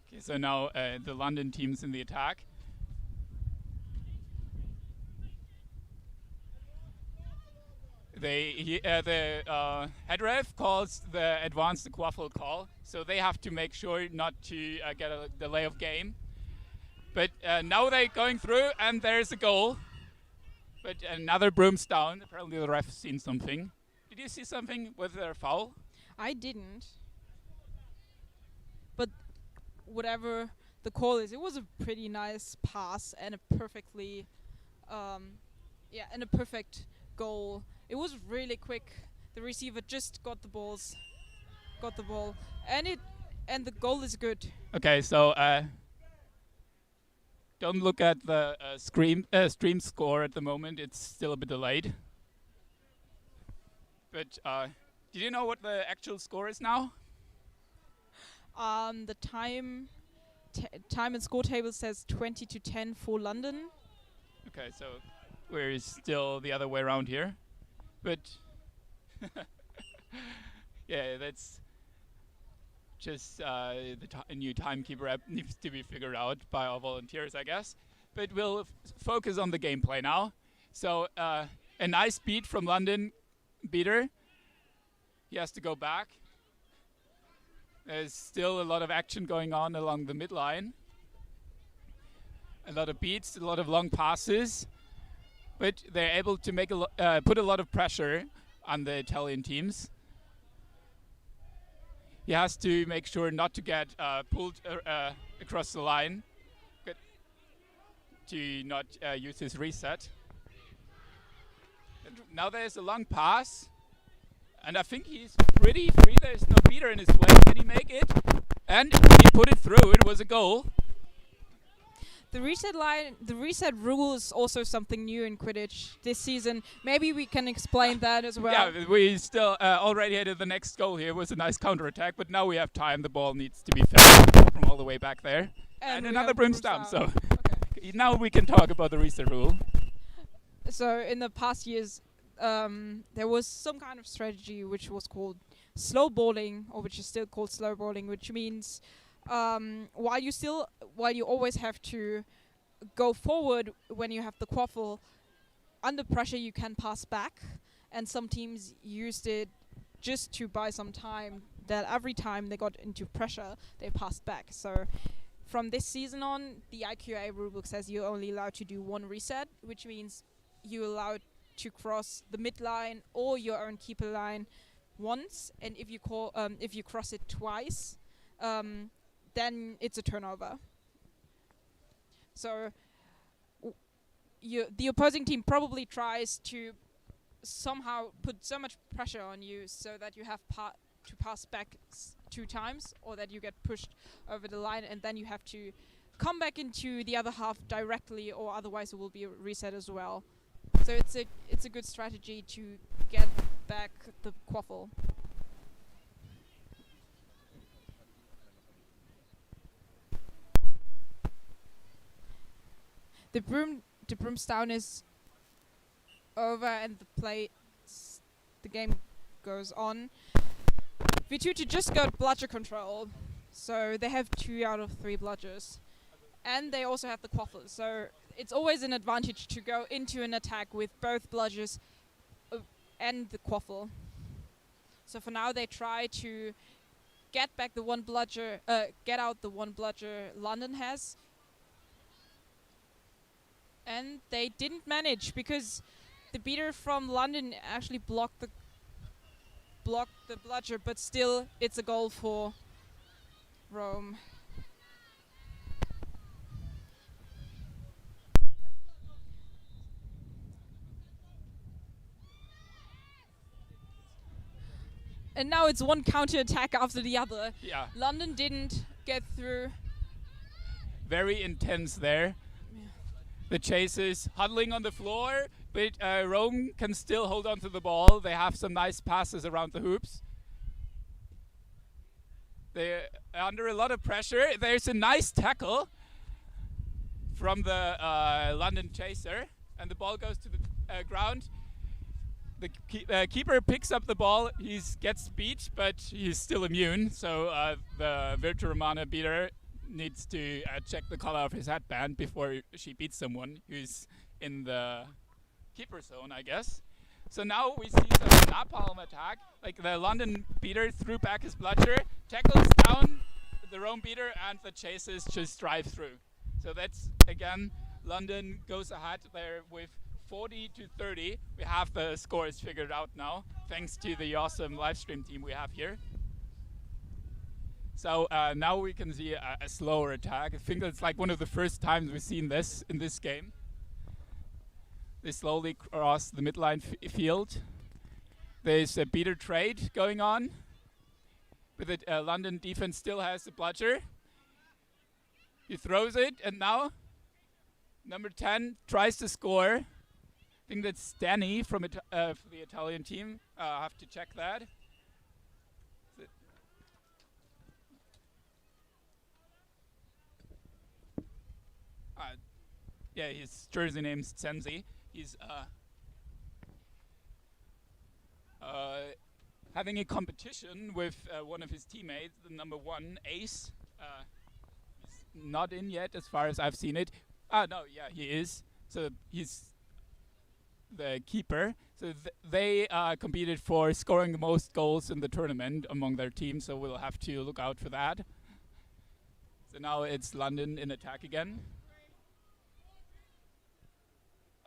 Okay, so now the London team's in the attack. The head ref calls the advanced quaffle call, so they have to make sure not to get a delay of game. But now they're going through, and there's a goal. But another broom's down. Apparently the ref's seen something. Did you see something with their foul? I didn't. But whatever the call is, it was a pretty nice pass and a perfectly, and a perfect goal. It was really quick. The receiver just got the ball, and the goal is good. Okay, so don't look at the stream score at the moment. It's still a bit delayed. But did you know what the actual score is now? The time and score table says 20-10 for London. Okay, so we're still the other way around here. But yeah, that's just the new timekeeper app needs to be figured out by our volunteers, I guess. But we'll focus on the gameplay now. So a nice beat from London beater. He has to go back. There's still a lot of action going on along the midline. A lot of beats, a lot of long passes. But they're able to make put a lot of pressure on the Italian teams. He has to make sure not to get pulled across the line, to not use his reset. And now there's a long pass, and I think he's pretty free. There's no beater in his way. Can he make it? And he put it through. It was a goal. The reset rule is also something new in Quidditch this season. Maybe we can explain that as well. Yeah, we still already had the next goal here. It was a nice counterattack, but now we have time. The ball needs to be fed from all the way back there. And another brimstone. So now we can talk about the reset rule. So in the past years, there was some kind of strategy which was called slow balling, or which is still called slow balling, which means while you always have to go forward when you have the quaffle, under pressure you can pass back, and some teams used it just to buy some time, that every time they got into pressure they passed back. So from this season on, the IQA rulebook says you're only allowed to do one reset, which means you allowed to cross the midline or your own keeper line once, and if you cross it twice, then it's a turnover. So the opposing team probably tries to somehow put so much pressure on you so that you have to pass back 2 times, or that you get pushed over the line, and then you have to come back into the other half directly, or otherwise it will be a reset as well. So it's a good strategy to get back the quaffle. The broom's down is over, and the game goes on. Vituti just got bludger control, so they have 2 out of 3 bludgers, and they also have the quaffle. So it's always an advantage to go into an attack with both bludgers and the quaffle. So for now, they try to get back the one bludger, get out the one bludger London has. And they didn't manage, because the beater from London actually blocked the bludger, but still it's a goal for Rome. And now it's one counter attack after the other. Yeah. London didn't get through. Very intense there. The chasers huddling on the floor, but Rome can still hold on to the ball. They have some nice passes around the hoops. They're under a lot of pressure. There's a nice tackle from the London chaser, and the ball goes to the ground. The keeper picks up the ball. He gets beat, but he's still immune. So the Virtua Romana beater needs to check the color of his headband before she beats someone who's in the keeper zone, I guess. So now we see some napalm attack. Like the London beater threw back his bludger, tackles down the Rome beater, and the chasers just drive through. So that's, again, London goes ahead there with 40-30. We have the scores figured out now, thanks to the awesome live stream team we have here. So now we can see a slower attack. I think it's like one of the first times we've seen this in this game. They slowly cross the midline field. There's a beater trade going on, but the London defense still has the bludger. He throws it, and now number 10 tries to score. I think that's Danny from the Italian team. I have to check that. Yeah, his jersey name's Senzi. He's having a competition with one of his teammates, the number 1 ace. He's not in yet, as far as I've seen it. No, yeah, he is. So he's the keeper. So they competed for scoring the most goals in the tournament among their teams, so we'll have to look out for that. So now it's London in attack again.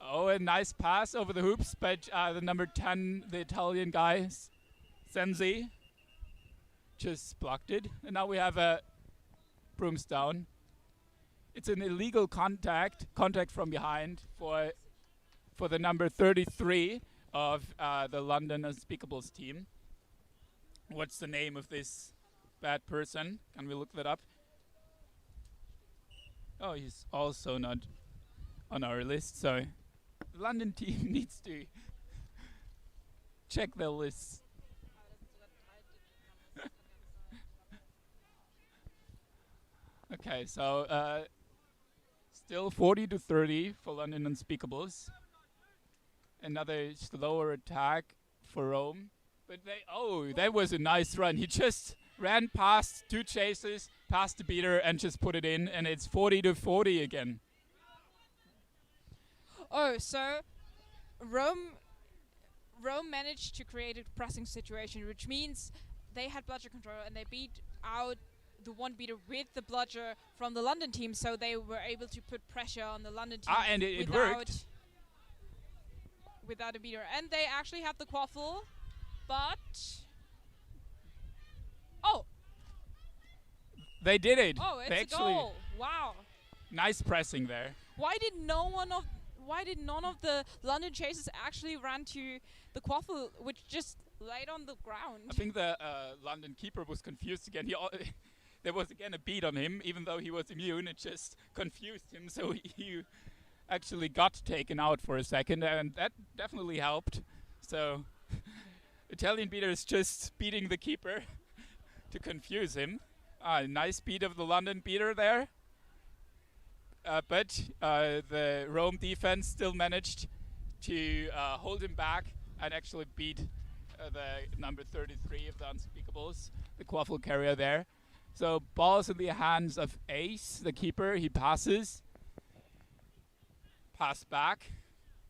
Oh, a nice pass over the hoops, but the number 10, the Italian guy, Senzi, just blocked it. And now we have a brooms down. It's an illegal contact from behind for the number 33 of the London Unspeakables team. What's the name of this bad person? Can we look that up? Oh, he's also not on our list, so the London team needs to check their lists. Okay, so still 40-30 for London Unspeakables. Another slower attack for Rome. But that was a nice run. He just ran past 2 chasers, past the beater, and just put it in, and it's 40-40 again. Oh, so Rome managed to create a pressing situation, which means they had bludger control and they beat out the one beater with the bludger from the London team, so they were able to put pressure on the London team. And it worked. without a beater. And they actually have the quaffle, but... Oh! They did it. Oh, They it's a goal! Wow! nice pressing there. Why did none of the London chasers actually run to the quaffle, which just laid on the ground? I think the London keeper was confused again. There was again a beat on him, even though he was immune. It just confused him, so he actually got taken out for a second, and that definitely helped. So Italian beater is just beating the keeper to confuse him. Nice beat of the London beater there. But the Rome defense still managed to hold him back and actually beat the number 33 of the Unspeakables, the quaffle carrier there. So ball's in the hands of Ace, the keeper. He passes. Pass back.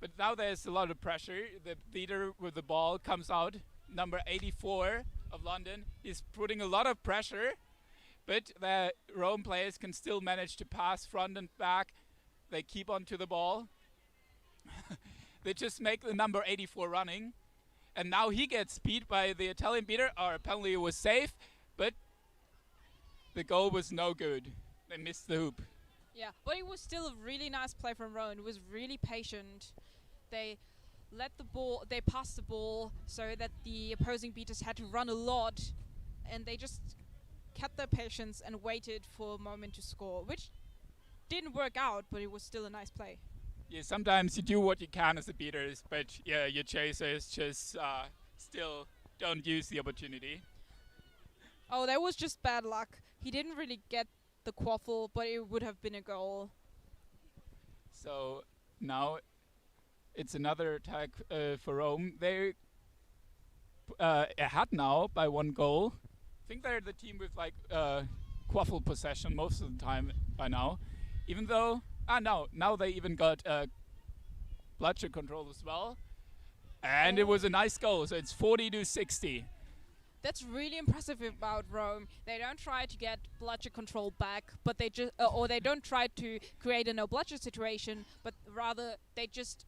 But now there's a lot of pressure. The leader with the ball comes out. Number 84 of London is putting a lot of pressure. But the Rome players can still manage to pass front and back. They keep on to the ball. They just make the number 84 running. And now he gets beat by the Italian beater. Or apparently it was safe. But the goal was no good. They missed the hoop. Yeah, but it was still a really nice play from Rowan. It was really patient. They passed the ball so that the opposing beaters had to run a lot. And they just kept their patience and waited for a moment to score, which didn't work out, but it was still a nice play. Yeah, sometimes you do what you can as a beaters, but yeah, your chasers just still don't use the opportunity. Oh, that was just bad luck. He didn't really get the quaffle, but it would have been a goal. So now it's another attack for Rome. They're ahead now by 1 goal. I think they're the team with like quaffle possession most of the time by now. Even though, now they even got bloodshed control as well. And it was a nice goal, so it's 40-60. That's really impressive about Rome. They don't try to get bloodshed control back, but they just, or they don't try to create a no bloodshed situation, but rather they just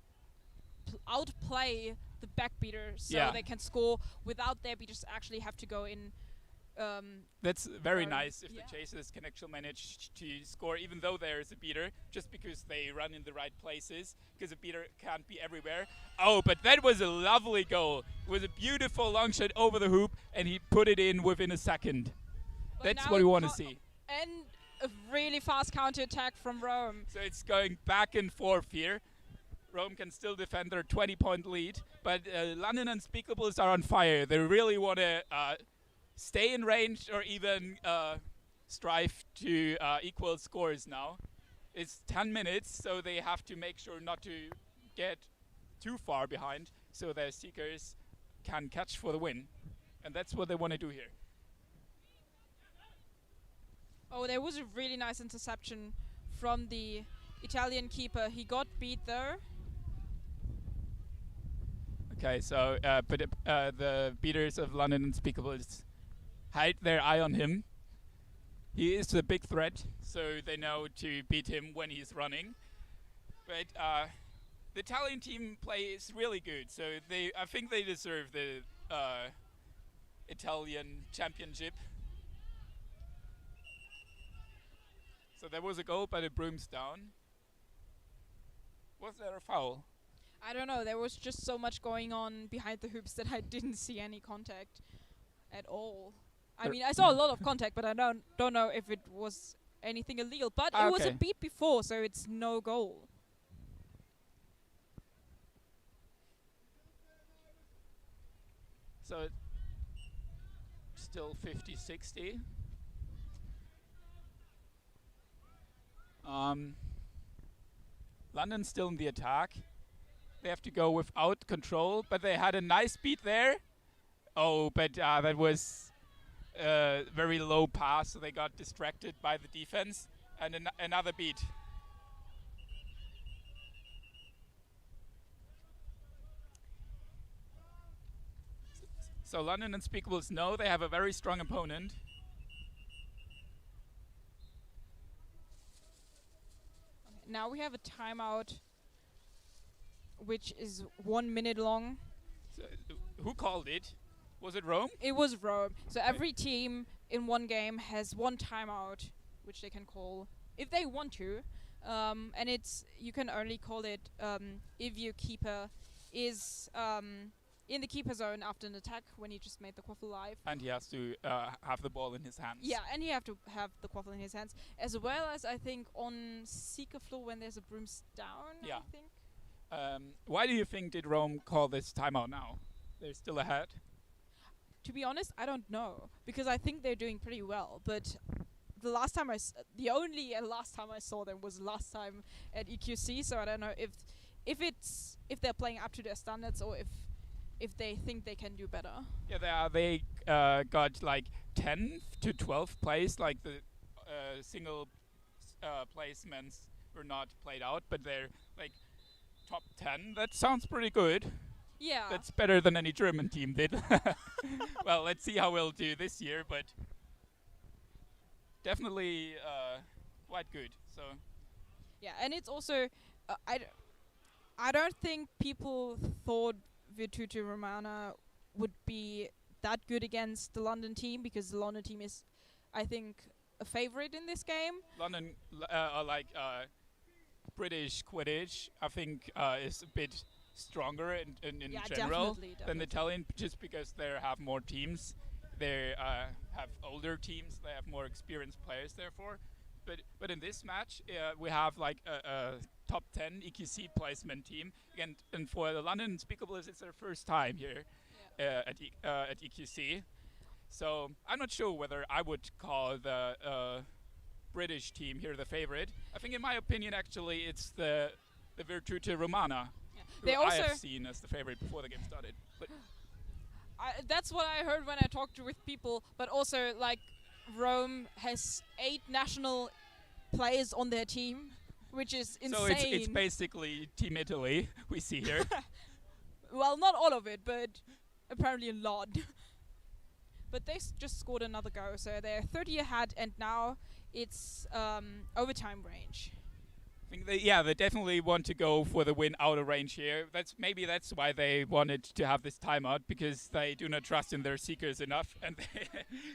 outplay the backbeater so they can score without their beaters actually have to go in. That's very nice if the chasers can actually manage to score, even though there is a beater, just because they run in the right places, because a beater can't be everywhere. Oh, but that was a lovely goal. It was a beautiful long shot over the hoop, and he put it in within a second. But that's what we want to see. And a really fast counter-attack from Rome. So it's going back and forth here. Rome can still defend their 20-point lead, but London Unspeakables are on fire. They really want to stay in range or even strive to equal scores now. It's 10 minutes, so they have to make sure not to get too far behind so their seekers can catch for the win. And that's what they want to do here. Oh, there was a really nice interception from the Italian keeper. He got beat there. Okay, so but the beaters of London Unspeakables hide their eye on him. He is a big threat, so they know to beat him when he's running. But the Italian team play is really good, so I think they deserve the Italian championship. So there was a goal, but it brooms down. Was there a foul? I don't know. There was just so much going on behind the hoops that I didn't see any contact at all. I mean, I saw a lot of contact, but I don't know if it was anything illegal. But it was a beat before, so it's no goal. So still 50-60. London's still in the attack. They have to go without control, but they had a nice beat there. Oh, but that was a very low pass, so they got distracted by the defense. And another beat. So London Unspeakables know they have a very strong opponent. Now we have a timeout which is 1 minute long. So, who called it? Was it Rome? It was Rome. So every team in one game has one timeout, which they can call if they want to, and you can only call it if your keeper is in the keeper zone after an attack when he just made the quaffle live. And he has to have the ball in his hands. Yeah, and you have to have the quaffle in his hands, as well as I think on Seeker floor when there's a brooms down. Yeah. I think. Why do you think did Rome call this timeout now? They're still ahead. To be honest, I don't know, because I think they're doing pretty well. But the last time last time I saw them was last time at EQC. So I don't know if they're playing up to their standards or if they think they can do better. Yeah, they got like 10th to 12th place. Like the single placements were not played out, but they're like top 10. That sounds pretty good. Yeah. That's better than any German team did. Well, let's see how we'll do this year, but definitely quite good. So. Yeah, and it's also I don't think people thought Virtute Romana would be that good against the London team, because the London team is, I think, a favorite in this game. London, like British Quidditch, I think is a bit stronger in general than the Italian, just because they have more teams. They have older teams. They have more experienced players, therefore. But in this match, we have like a top 10 EQC placement team. Again, and for the London Unspeakables, it's their first time here at EQC. So I'm not sure whether I would call the British team here the favorite. I think, in my opinion, actually, it's the Virtute Romana, who I have seen as the favorite before the game started. But that's what I heard when I talked with people. But also, like, Rome has 8 national players on their team, which is insane. So it's basically Team Italy we see here. Well, not all of it, but apparently a lot. But they just scored another goal, so they're 30 ahead, and now it's overtime range. I think they definitely want to go for the win out of range here. That's why they wanted to have this timeout, because they do not trust in their seekers enough, and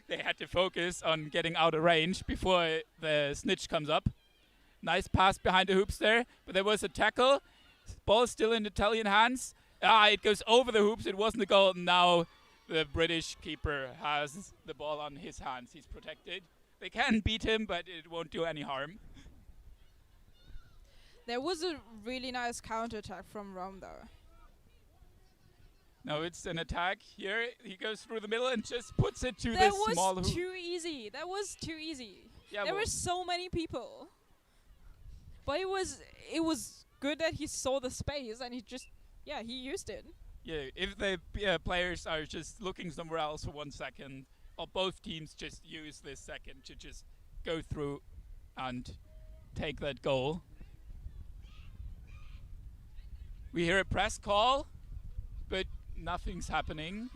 they had to focus on getting out of range before the snitch comes up. Nice pass behind the hoops there, but there was a tackle. Ball still in Italian hands. It goes over the hoops. It wasn't a goal. Now the British keeper has the ball on his hands. He's protected. They can beat him, but it won't do any harm. There was a really nice counterattack from Rome, though. No, it's an attack here. He goes through the middle and just puts it to the small hoop. That was too easy. That was too easy. Yeah, there were so many people. But it was good that he saw the space and he used it. Yeah, if the players are just looking somewhere else for 1 second, or both teams just use this second to just go through and take that goal. We hear a press call, but nothing's happening.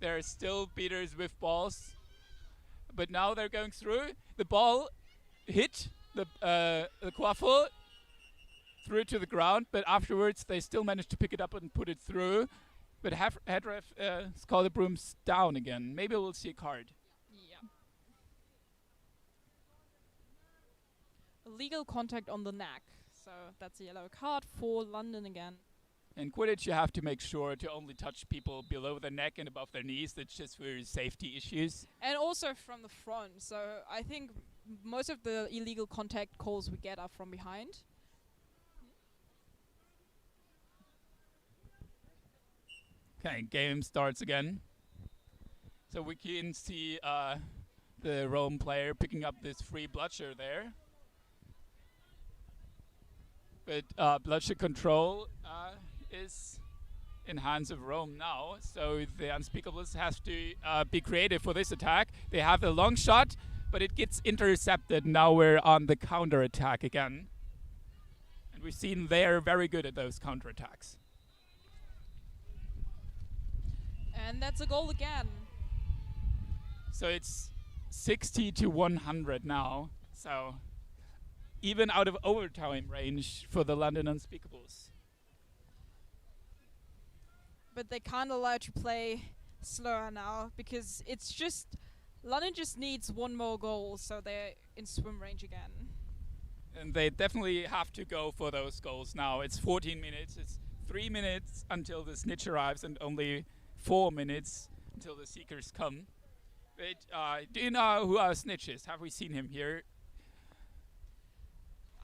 There are still beaters with balls, but now they're going through. The ball hit the quaffle, threw it to the ground, but afterwards they still managed to pick it up and put it through. But head ref called the brooms down again. Maybe we'll see a card. Yeah. Illegal contact on the neck. So that's a yellow card for London again. In Quidditch, you have to make sure to only touch people below their neck and above their knees. That's just for safety issues. And also from the front. So I think most of the illegal contact calls we get are from behind. Okay, game starts again. So we can see the Rome player picking up this free bloodsher there. But bloodsher control is in hands of Rome now. So the Unspeakables have to be creative for this attack. They have a long shot, but it gets intercepted. Now we're on the counter attack again. And we've seen they're very good at those counter attacks. And that's a goal again. So it's 60 to 100 now. So even out of overtime range for the London Unspeakables. but they can't allow to play slower now because it's just London just needs one more goal, so they're in swim range again. And they definitely have to go for those goals now. It's 14 minutes. It's 3 minutes until the snitch arrives and only 4 minutes until the seekers come. But do you know who our snitch is? Have we seen him here?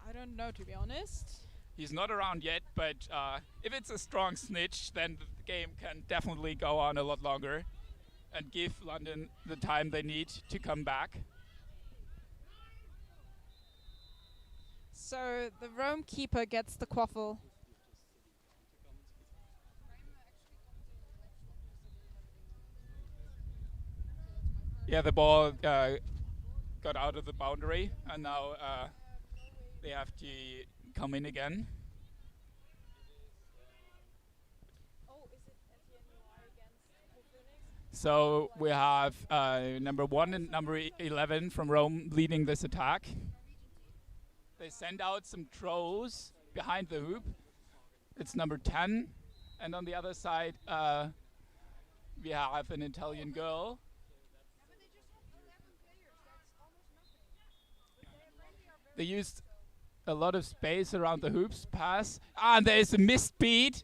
I don't know, to be honest. He's not around yet, but if it's a strong snitch, then the game can definitely go on a lot longer and give London the time they need to come back. So the Rome keeper gets the quaffle. Yeah, the ball got out of the boundary, and now they have to come in again. So we have number 1 and number 11 from Rome leading this attack. They send out some trolls behind the hoop. It's number 10, and on the other side we have an Italian girl. They used a lot of space around the hoops. Pass. And there's a missed beat.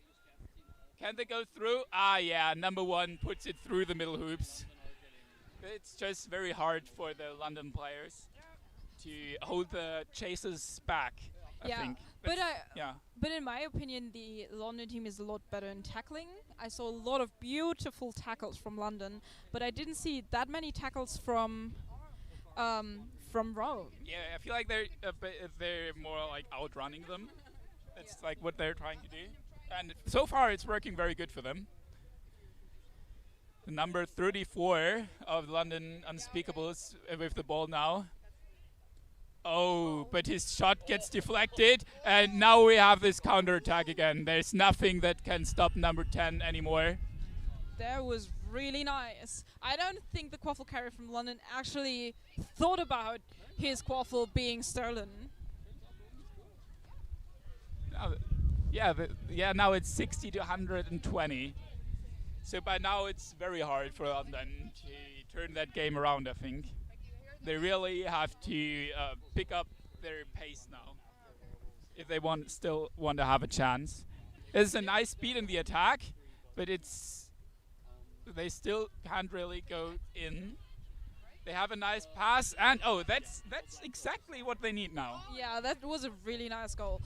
Can they go through? Yeah, number 1 puts it through the middle hoops. It's just very hard for the London players to hold the chasers back, I think. But in my opinion, the London team is a lot better in tackling. I saw a lot of beautiful tackles from London, but I didn't see that many tackles from Rome. Yeah, I feel like they're more like outrunning them. That's like what they're trying to do. And so far it's working very good for them. The number 34 of London Unspeakables with the ball now. Oh, but his shot gets deflected, and now we have this counter-attack again. There's nothing that can stop number 10 anymore. That was really nice. I don't think the quaffle carrier from London actually thought about his quaffle being stolen. Now it's 60 to 120. So by now it's very hard for London to turn that game around, I think. They really have to pick up their pace now if they still want to have a chance. There's a nice speed in the attack, but they still can't really go in. They have a nice pass, and that's exactly what they need now. Yeah, that was a really nice goal.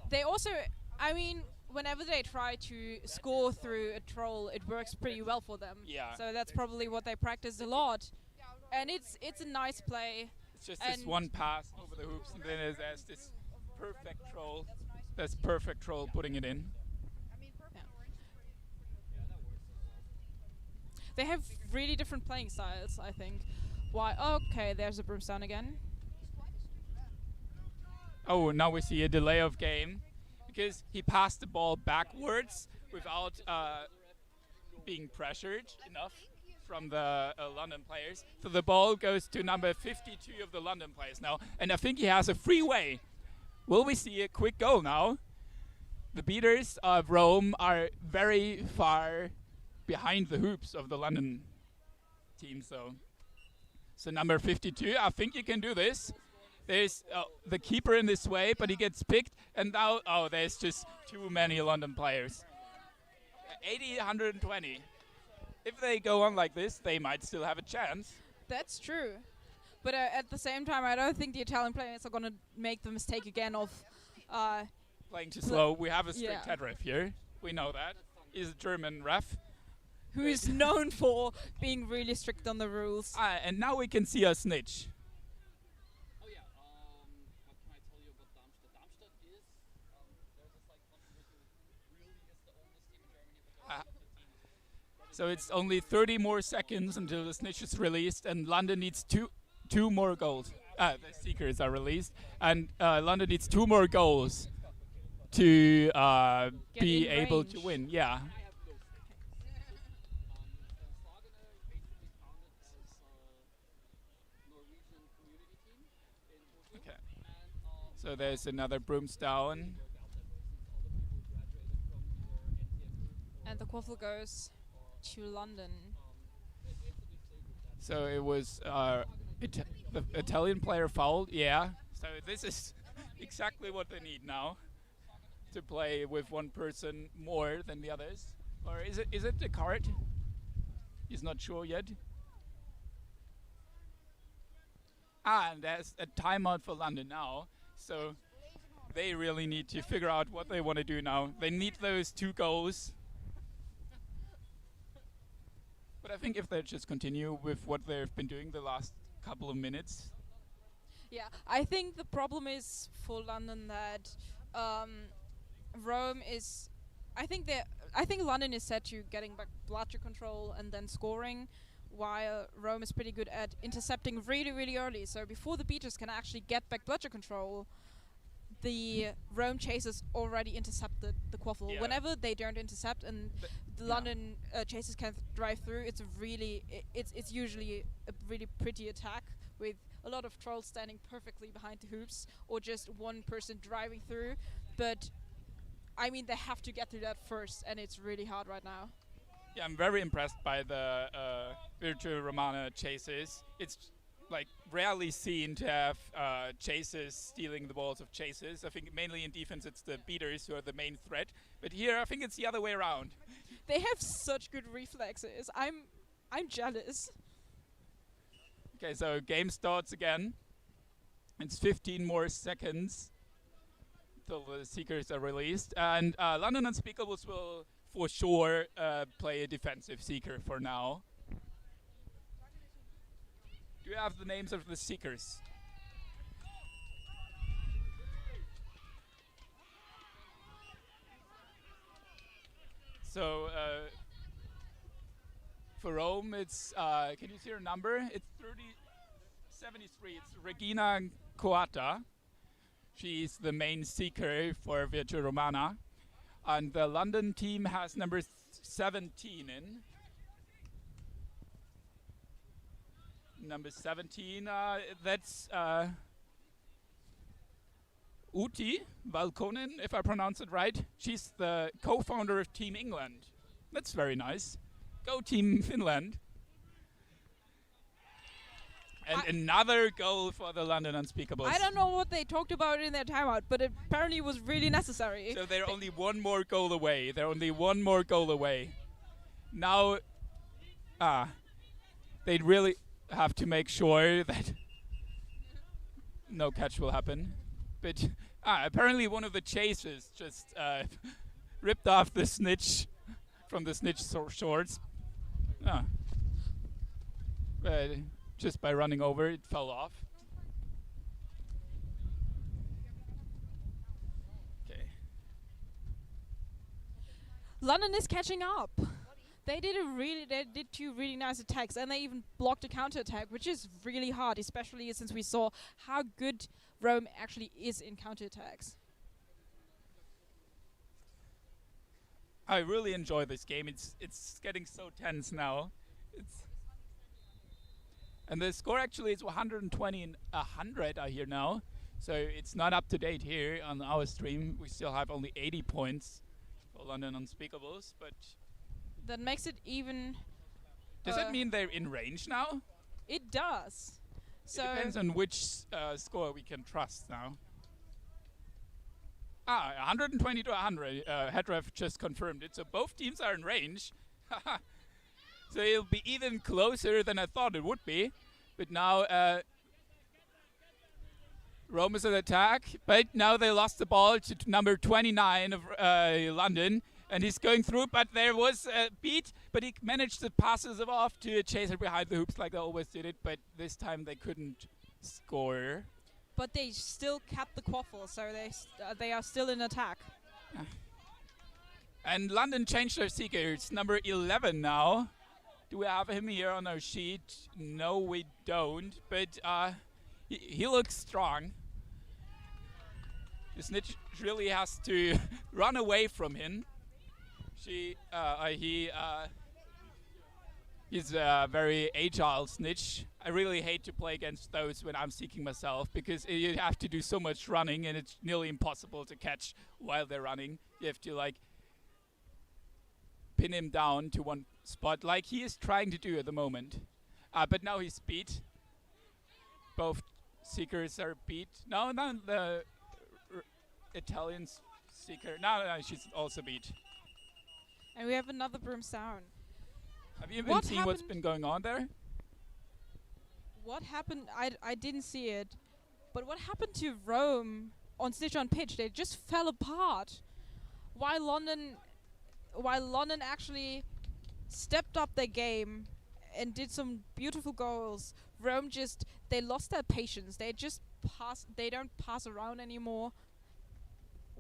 They also, I mean, whenever they try to score through a troll, it works pretty well for them. Yeah. So that's probably what they practice a lot. And it's a nice play. It's just this one pass over the hoops, and then there's this perfect troll. That's perfect troll putting it in. They have really different playing styles, I think. Okay, there's a Brimstone again. Oh, now we see a delay of game because he passed the ball backwards without being pressured enough from the London players. So the ball goes to number 52 of the London players now, and I think he has a freeway. Will we see a quick goal now? The beaters of Rome are very far behind the hoops of the London team, so number 52, I think you can do this. There's the keeper in this way, but he gets picked, and now there's just too many London players. 80, 120. If they go on like this, they might still have a chance. That's true. But at the same time, I don't think the Italian players are going to make the mistake again of playing too slow. We have a strict head ref here. We know that. He's a German ref. Who is known for being really strict on the rules. And now we can see a snitch. What can I tell you about Darmstadt? Darmstadt is, there's this like controversy, really is the oldest team in Germany. So it's only 30 more seconds until the snitch is released, and London needs two more goals. The seekers are released, and London needs 2 more goals to be able to win. Yeah. Okay. So there's another Broomstone. quaffle goes to London. So it was the Italian player fouled. Yeah. So this is exactly what they need now to play with one person more than the others. Or is it the card? He's not sure yet. And there's a timeout for London now. So they really need to figure out what they want to do now. They need those 2 goals. But I think if they just continue with what they've been doing the last couple of minutes. Yeah, I think the problem is for London that Rome is. I think London is set to getting back bloodshed control and then scoring, while Rome is pretty good at intercepting really, really early. So before the beaters can actually get back bloodshed control, the Rome chasers already intercepted the quaffle. Yeah. Whenever they don't intercept and the London chasers can drive through, it's it's usually a really pretty attack with a lot of trolls standing perfectly behind the hoops or just one person driving through. But I mean, they have to get through that first, and it's really hard right now. Yeah, I'm very impressed by the Virtua Romana chases. It's like rarely seen to have chasers stealing the balls of chasers. I think mainly in defense it's the beaters who are the main threat. But here I think it's the other way around. They have such good reflexes. I'm jealous. Okay, so game starts again. It's 15 more seconds till the Seekers are released. And London Unspeakables will for sure play a defensive Seeker for now. Do you have the names of the Seekers? So for Rome, it's can you see her number? It's 73. It's Regina Coata. She's the main Seeker for Virtua Romana, and the London team has number 17 in. Number 17, that's Uti Valkonen, if I pronounce it right. She's the co-founder of Team England. That's very nice. Go Team Finland. And another goal for the London Unspeakables. I don't know what they talked about in their timeout, but apparently it was really necessary. So they're only one more goal away. They're only one more goal away. Now, they'd really have to make sure that no catch will happen. But apparently one of the chasers just ripped off the snitch from the snitch shorts. Just by running over, it fell off. Okay. London is catching up. They did 2 really nice attacks, and they even blocked a counter attack, which is really hard, especially since we saw how good Rome actually is in counter attacks. I really enjoy this game. It's getting so tense now. And the score actually is 120 and 100 I hear now. So it's not up to date here on our stream. We still have only 80 points for London Unspeakables, but That makes it even. does that mean they're in range now? It does. So It depends on which score we can trust now. 120 to 100. Headref just confirmed it. So both teams are in range. So it'll be even closer than I thought it would be. But now Rome is at attack. But now they lost the ball to number 29 of London. And he's going through, but there was a beat. But he managed to pass it off to a chaser behind the hoops like they always did it. But this time they couldn't score. but they still kept the quaffle, so they are still in attack. And London changed their seeker. It's number 11 now. Do we have him here on our sheet? No, we don't. But he looks strong. The snitch really has to run away from him. He's a very agile snitch. I really hate to play against those when I'm seeking myself, because you have to do so much running and it's nearly impossible to catch while they're running. You have to pin him down to one spot, like he is trying to do at the moment. But now he's beat. Both Seekers are beat. No, the Italian Seeker. No, she's also beat. And we have another brooms down. Have you been What seeing what's happened? been going on there? What happened? I didn't see it. But what happened to Rome on Snitch on Pitch? They just fell apart. While London actually stepped up their game and did some beautiful goals, Rome they lost their patience. They don't pass around anymore.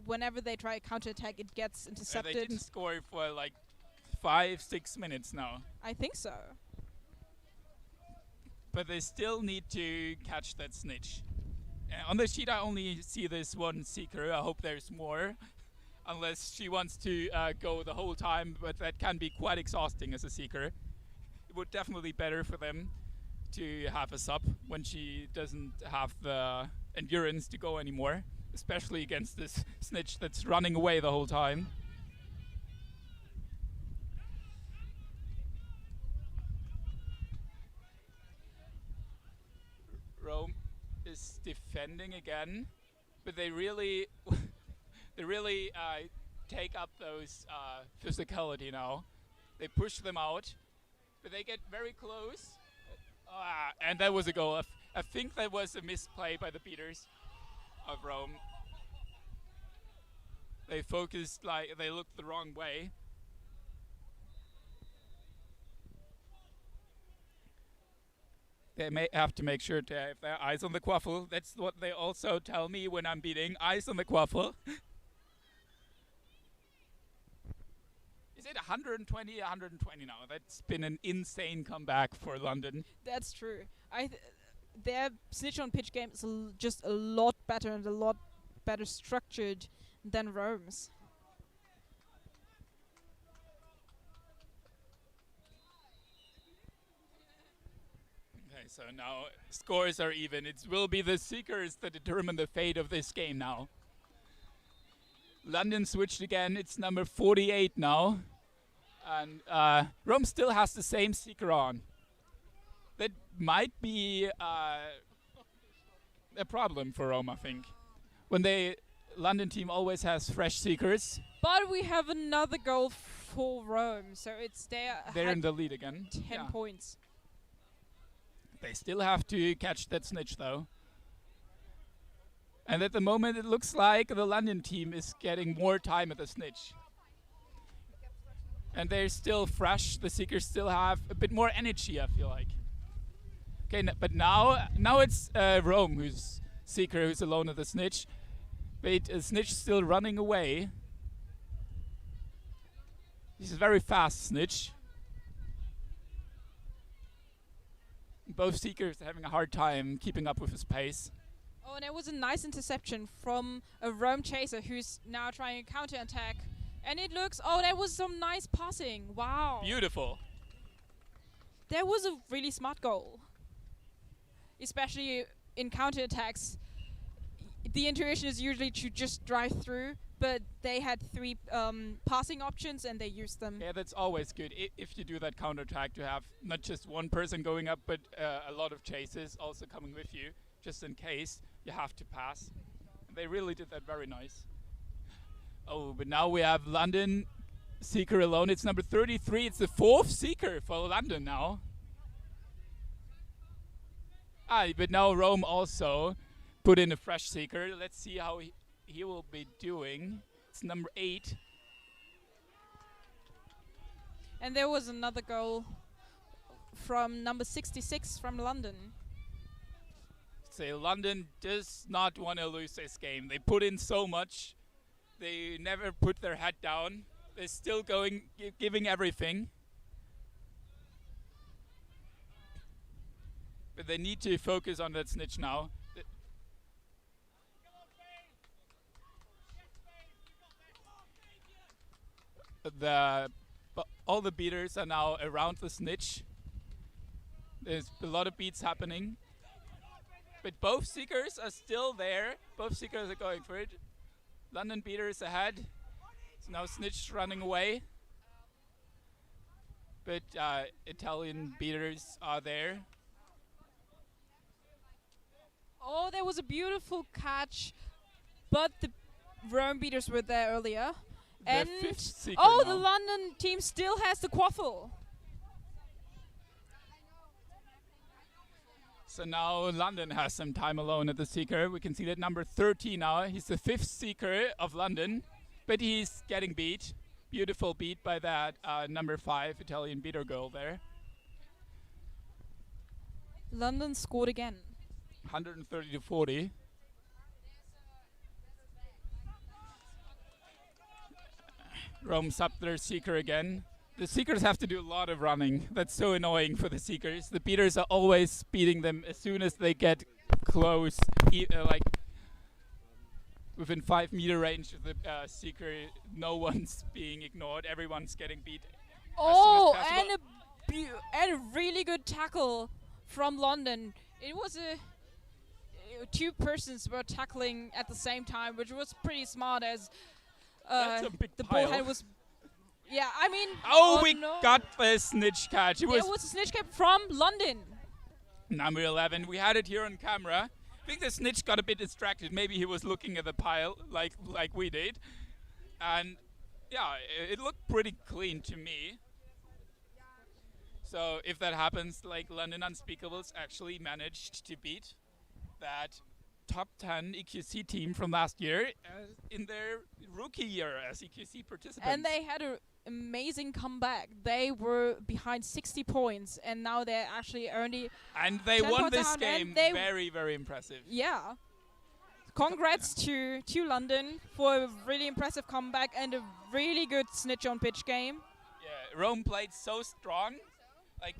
Whenever they try a counterattack, it gets They intercepted. didn't score for like 5-6 minutes now. I think so. But they still need to catch that snitch. On the sheet I only see this one Seeker. I hope there's more. Unless she wants to go the whole time, but that can be quite exhausting as a Seeker. It would definitely be better for them to have a sub when she doesn't have the endurance to go anymore. Especially against this snitch that's running away the whole time. Rome is defending again, but they really take up those physicality now. They push them out, but they get very close. And that was a goal. I think that was a misplay by the beaters of Rome. They focused they looked the wrong way. They may have to make sure to have their eyes on the quaffle. That's what they also tell me when I'm beating. Eyes on the quaffle. Is it 120, 120 now? That's been an insane comeback for London. That's true. Their Snitch on Pitch game is just a lot better and a lot better structured than Rome's. Okay, so now scores are even. It will be the Seekers that determine the fate of this game now. London switched again. It's number 48 now. And Rome still has the same Seeker on. That might be a problem for Rome, I think. When London team always has fresh Seekers. But we have another goal for Rome, so They're in the lead again. 10 points. They still have to catch that snitch though. And at the moment it looks like the London team is getting more time at the snitch. And they're still fresh. The Seekers still have a bit more energy, I feel like. Okay, but now it's Rome who's Seeker, who's alone at the snitch. But Snitch still running away. He's a very fast Snitch. Both Seekers having a hard time keeping up with his pace. Oh, and it was a nice interception from a Rome chaser who's now trying to counterattack. And it looks, that was some nice passing. Wow. Beautiful. That was a really smart goal. Especially in counterattacks. The intuition is usually to just drive through, but they had 3 passing options and they used them. Yeah, that's always good. If you do that counterattack, to have not just one person going up, but a lot of chases also coming with you, just in case you have to pass. They really did that very nice. Oh, but now we have London Seeker alone. It's number 33. It's the 4th Seeker for London now. But now Rome also put in a fresh Seeker. Let's see how he will be doing. It's number 8. And there was another goal from number 66 from London. Say London does not want to lose this game. They put in so much. They never put their head down. They're still going, giving everything. But they need to focus on that snitch now. All the beaters are now around the snitch. There's a lot of beats happening. But both Seekers are still there. Both Seekers are going for it. London beaters ahead. So now Snitch running away. but Italian beaters are there. Oh, there was a beautiful catch, but the Rome beaters were there earlier. The And fifth seeker oh, now. the London team still has the quaffle. So now London has some time alone at the seeker. We can see that number 30 now. He's the fifth seeker of London, but he's getting beat. Beautiful beat by that number 5 Italian beater girl there. London scored again. 130 to 40. Rome's up their seeker again. The seekers have to do a lot of running. That's so annoying for the seekers. The beaters are always beating them as soon as they get close, like within 5 meter range of the seeker. No one's being ignored. Everyone's getting beat. Oh, as soon as possible. and a really good tackle from London. It was two persons were tackling at the same time, which was pretty smart as That's a big the pile. bullhead was. Yeah, I mean. Oh, we no. got the snitch catch. It There was was a snitch cap from London. number 11. We had it here on camera. I think the snitch got a bit distracted. Maybe he was looking at the pile like we did. And yeah, it looked pretty clean to me. So if that happens, like London Unspeakables actually managed to beat that top 10 EQC team from last year in their rookie year as EQC participants. And they had an amazing comeback. They were behind 60 points, and now they're actually only. And they 10 won points this down, and game. they Very, very impressive. Yeah. Congrats to London for a really impressive comeback and a really good snitch on pitch game. Yeah, Rome played so strong. Like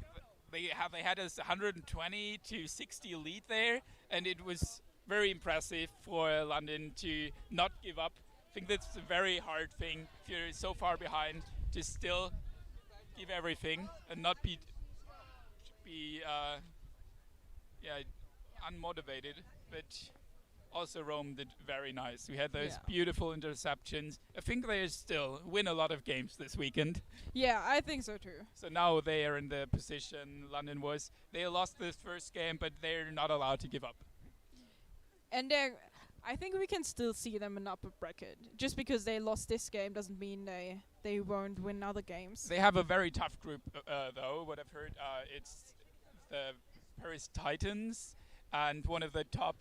they had a 120 to 60 lead there, and it was very impressive for London to not give up. I think that's a very hard thing if you're so far behind to still give everything and not be unmotivated. But also Rome did very nice. We had those beautiful interceptions. I think they still win a lot of games this weekend. Yeah, I think so too. So now they are in the position London was. They lost this first game, but they're not allowed to give up. And I think we can still see them in upper bracket. Just because they lost this game doesn't mean they won't win other games. They have a very tough group, though. What I've heard, it's the Paris Titans and one of the top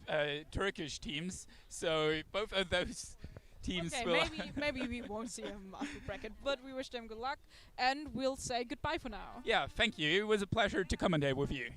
Turkish teams. So both of those teams Okay, will. maybe we won't see them upper bracket, but we wish them good luck, and we'll say goodbye for now. Yeah, thank you. It was a pleasure to commentate with you.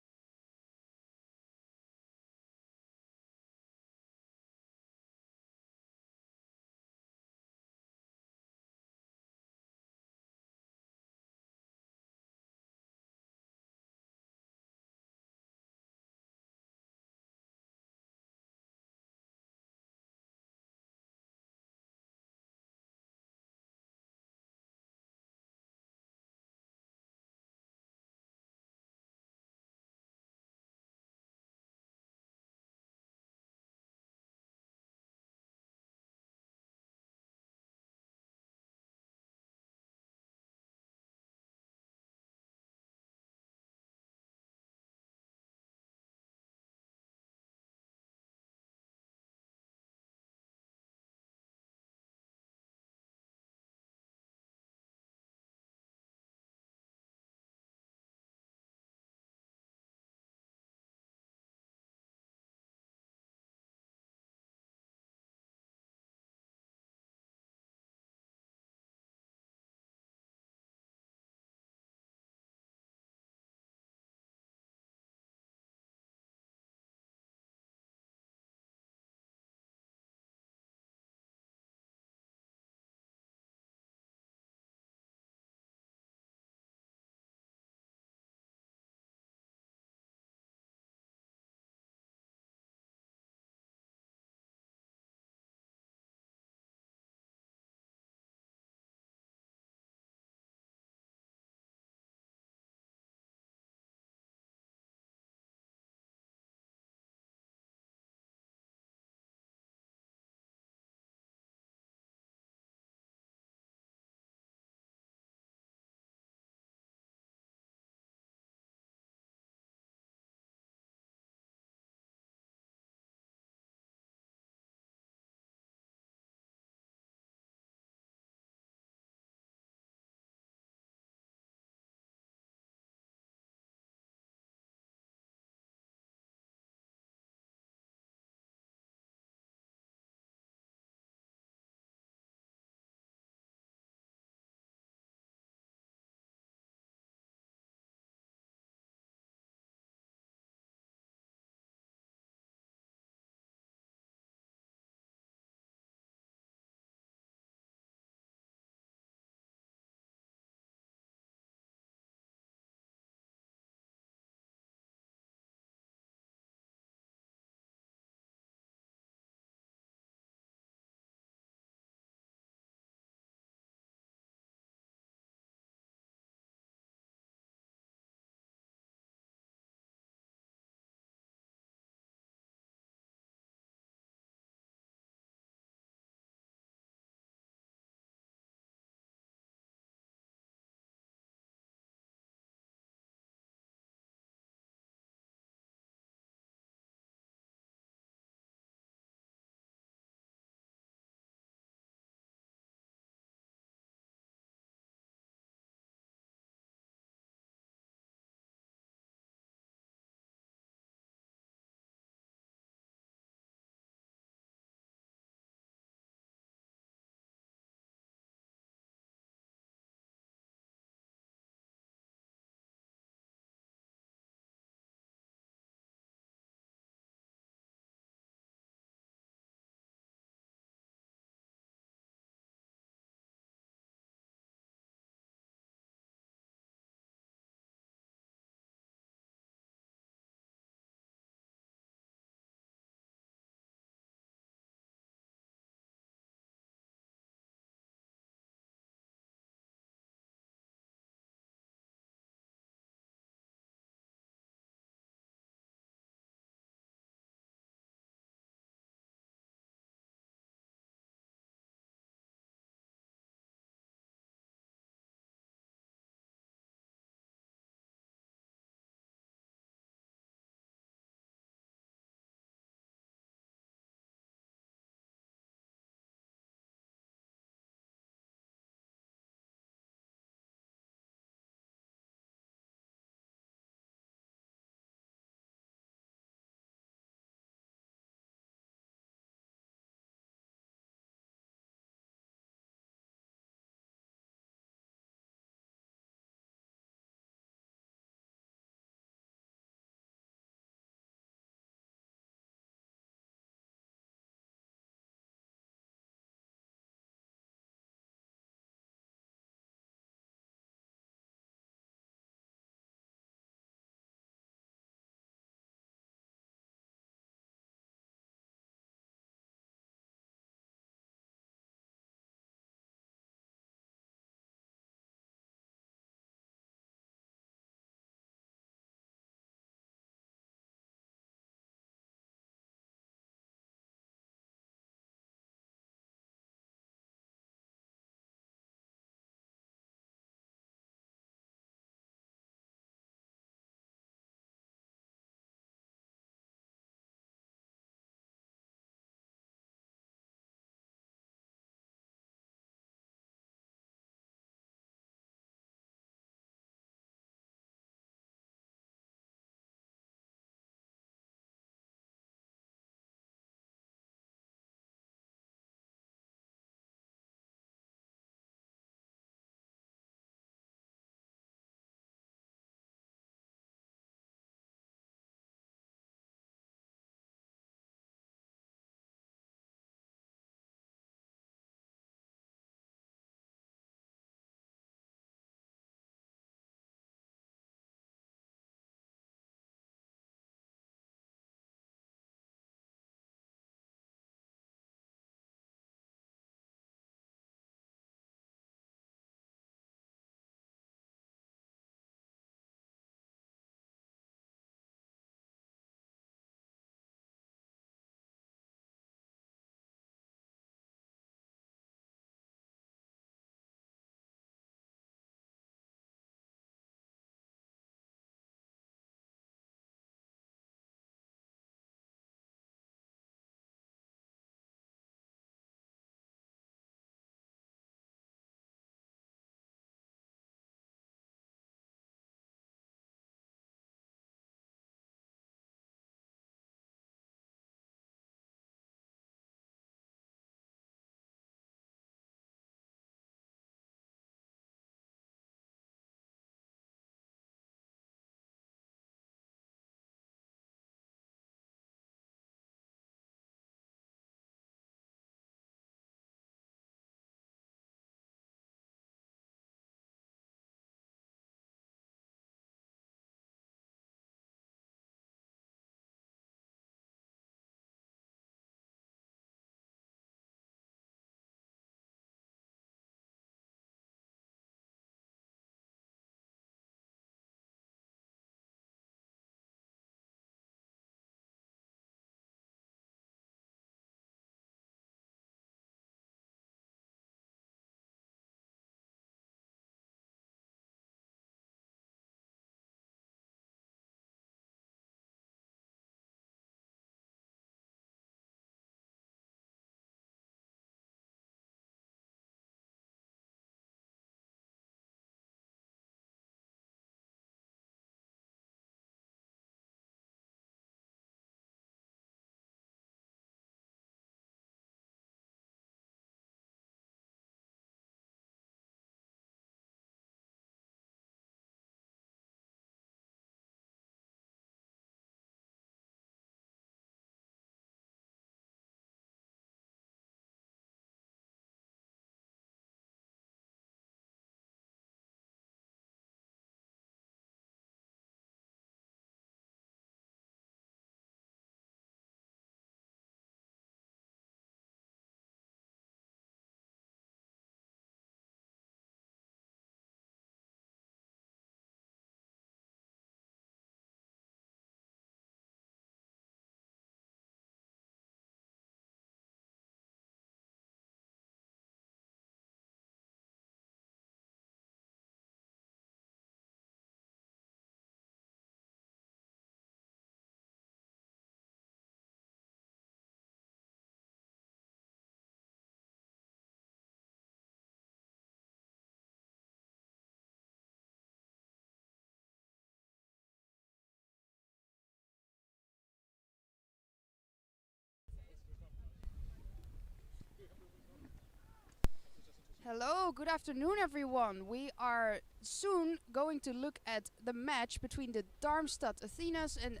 Hello, good afternoon, everyone. We are soon going to look at the match between the Darmstadt Athenas and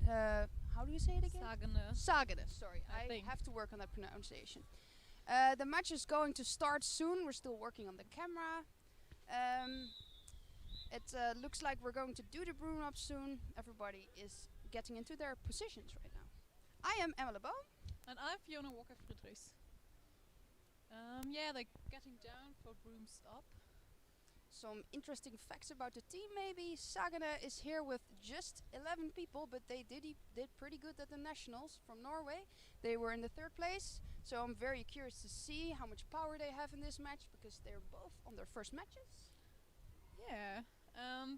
how do you say it again? Sagene. Sagene. Sorry, I I think. have to work on that pronunciation. The match is going to start soon. We're still working on the camera. It looks like we're going to do the broom up soon. Everybody is getting into their positions right now. I am Emma Lebo. And I'm Fiona Walker Friedrichs. Yeah, they're getting down for brooms up. Some interesting facts about the team maybe. Sagene is here with just 11 people, but they did pretty good at the Nationals from Norway. They were in the 3rd place, so I'm very curious to see how much power they have in this match, because they're both on their first matches. Yeah,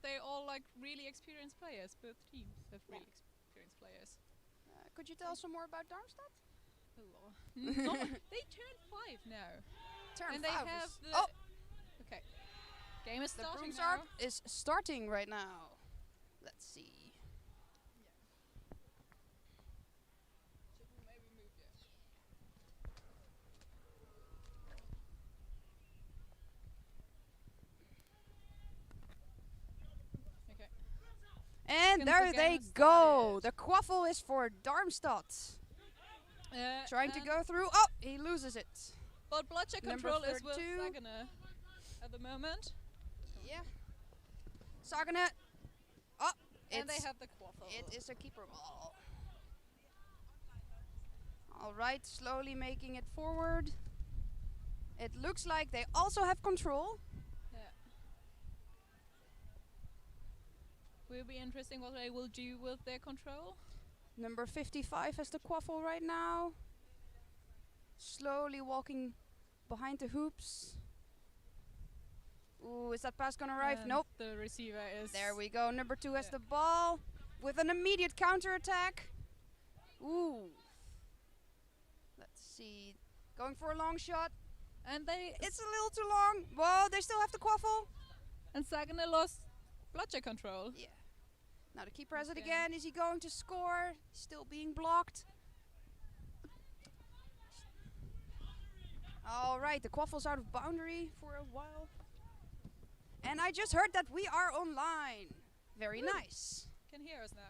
they're all like really experienced players. Both teams have really experienced players. Could you tell some more about Darmstadt? Oh, no, they turned 5 now. Turn And they five have is- the... oh, Okay. Game is the starting brooms now. arc is starting right now. Let's see. Should we maybe move there? Okay. And Seconds there the they game go. started. The quaffle is for Darmstadt. Trying to and go through. Oh, he loses it. But bloodshed Number control is with 32. Sagene at the moment. Yeah. Sagene. Oh, And they it's- have the quaffle. it is a keeper ball. All right, slowly making it forward. It looks like they also have control. Yeah. Will be interesting what they will do with their control. Number 55 has the quaffle right now. Slowly walking behind the hoops. Ooh, is that pass gonna arrive? And Nope. The receiver is... There we go. Number 2 has Yeah. the ball with an immediate counter attack. Ooh. Let's see. Going for a long shot. And they... It's a little too long. Whoa, they still have the quaffle. And Sagene lost bloodshed control. Yeah. Now the keeper has it Okay. again. Is he going to score? Still being blocked. All right, the quaffle's out of boundary for a while. And I just heard that we are online. Very nice. Can hear us now.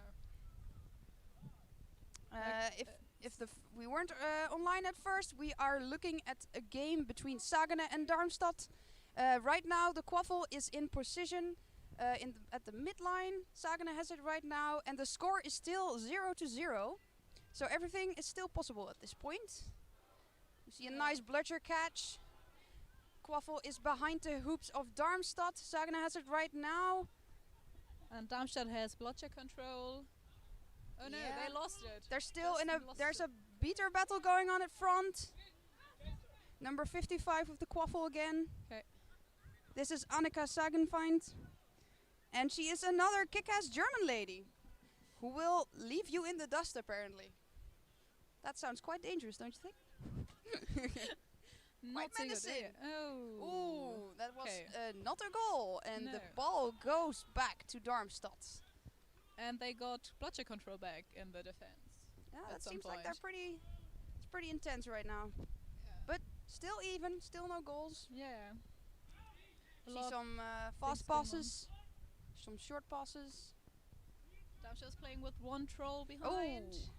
If we weren't online at first, we are looking at a game between Sagene and Darmstadt. Right now, the quaffle is in position at the midline. Sagene has it right now, and the score is still 0-0. So everything is still possible at this point. You see a nice bludger catch. Quaffle is behind the hoops of Darmstadt. Sagene has it right now. And Darmstadt has bloodshed control. Oh no, Yeah. they lost it. They're still in Just lost there's it. a beater battle going on at front. Number 55 with the quaffle again. 'Kay. This is Annika Sagenfeind. And she is another kick-ass German lady who will leave you in the dust apparently. That sounds quite dangerous, don't you think? Not so good, menacing. Oh. Ooh, that was Okay. not a goal. And the No. ball goes back to Darmstadt. And they got bloodshed control back in the defense. Yeah, At that some seems like they're point. it's pretty intense right now. But still even, still no goals. Yeah. A See lot some things fast going on. passes, some short passes. Darmstadt's playing with one troll behind. Oh,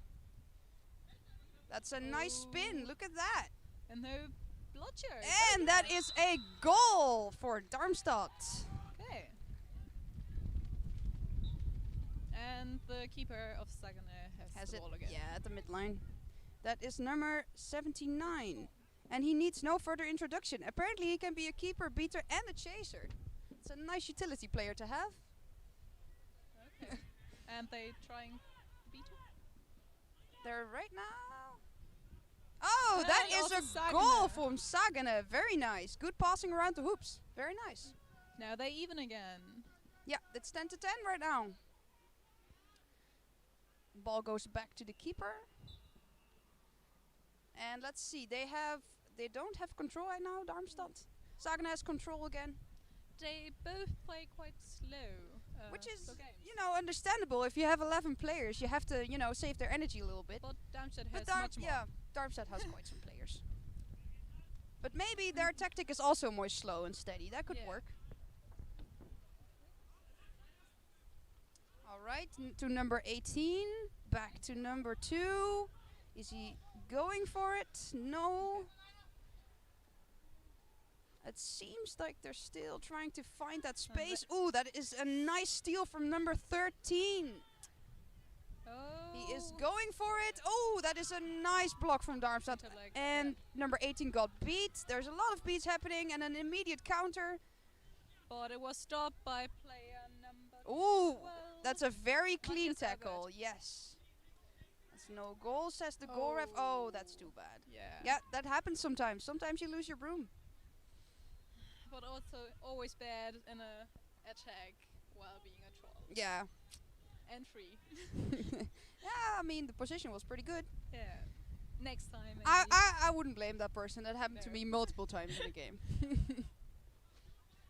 that's a nice spin. Oh. Look at that. And no bloodshed. And that is a goal for Darmstadt. Okay. And the keeper of Sagene has the it? ball again. Yeah, at the midline. That is number 79. And he needs no further introduction. Apparently he can be a keeper, beater and a chaser. It's a nice utility player to have. Okay. And they trying beat him? They're right now. Oh, And that is also a goal Sagene. from Sagene. Very nice. Good passing around the hoops. Very nice. Now they even again. Yeah, it's 10-10 right now. Ball goes back to the keeper. And let's see, they don't have control right now, Darmstadt. Sagene has control again. They both play quite slow. Which is, slow games. you know, understandable. If you have 11 players, you have to, you know, save their energy a little bit. But Darmstadt has But much more. yeah, Darmstadt has quite some players. But maybe their tactic is also more slow and steady. That could Yeah. work. All right, to number 18. Back to number 2. Is he going for it? No. It seems like they're still trying to find that space. Ooh, that is a nice steal from number 13. Oh. He is going for it. Oh, that is a nice block from Darmstadt. And number 18 got beat. There's a lot of beats happening and an immediate counter. But it was stopped by player number Ooh, 12. that's a very clean Matthias tackle. Albert. Yes. That's no goal, says the goal ref. Oh, that's too bad. Yeah. Yeah, that happens sometimes. Sometimes you lose your broom. But also always bad in a attack while being a troll. Yeah. And free. Yeah, I mean, the position was pretty good. Yeah. Next time. Maybe. I wouldn't blame that person. That happened to No. me multiple times in the game.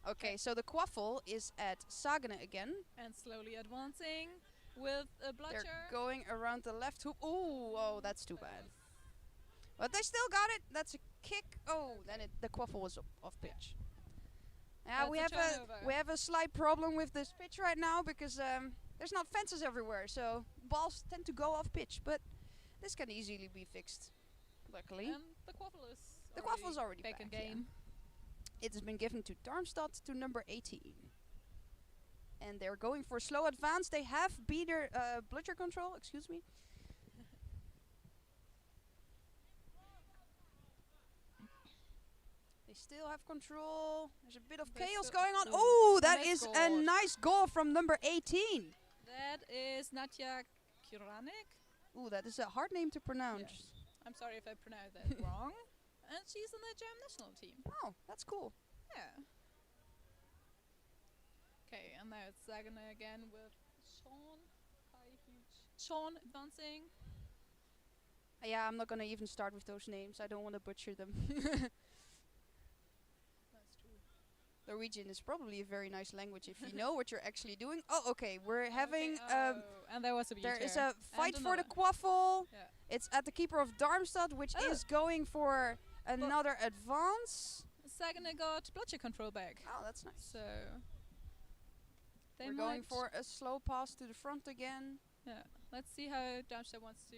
Okay, so the Quaffle is at Sagene again. And slowly advancing with a blotcher. They're going around the left hoop. Ooh, oh, that's too bad. But they still got it. That's a kick. Oh, then the Quaffle was off pitch. Yeah, That's a turnover. we have a slight problem with this pitch right now because there's not fences everywhere, so balls tend to go off pitch. But this can easily be fixed, luckily. And the Quaffle is Already back in yeah. game. It has been given to Darmstadt to number 18. And they're going for slow advance. They have beater blitzer control, excuse me. They still have control. There's a bit of They chaos still- going on. ooh, Oh, that nice is a goal. nice goal from number 18. That is Natya Kiranek. Ooh, that is a hard name to pronounce. Yes. I'm sorry if I pronounced that wrong. And she's in the German national team. Oh, that's cool. Yeah. Okay, and now it's Sagene again with Sean. Sean advancing. Yeah, I'm not gonna even start with those names. I don't want to butcher them. That's true. Norwegian is probably a very nice language if you know what you're actually doing. Oh, okay. We're having and there was a beater. there is a fight And for the another. Quaffle. Yeah. It's at the keeper of Darmstadt, which Oh. is going for another advance. Sagene got blotcher control back. Oh, that's nice. So they We're going might- for a slow pass to the front again. Yeah. Let's see how Darmstadt wants to.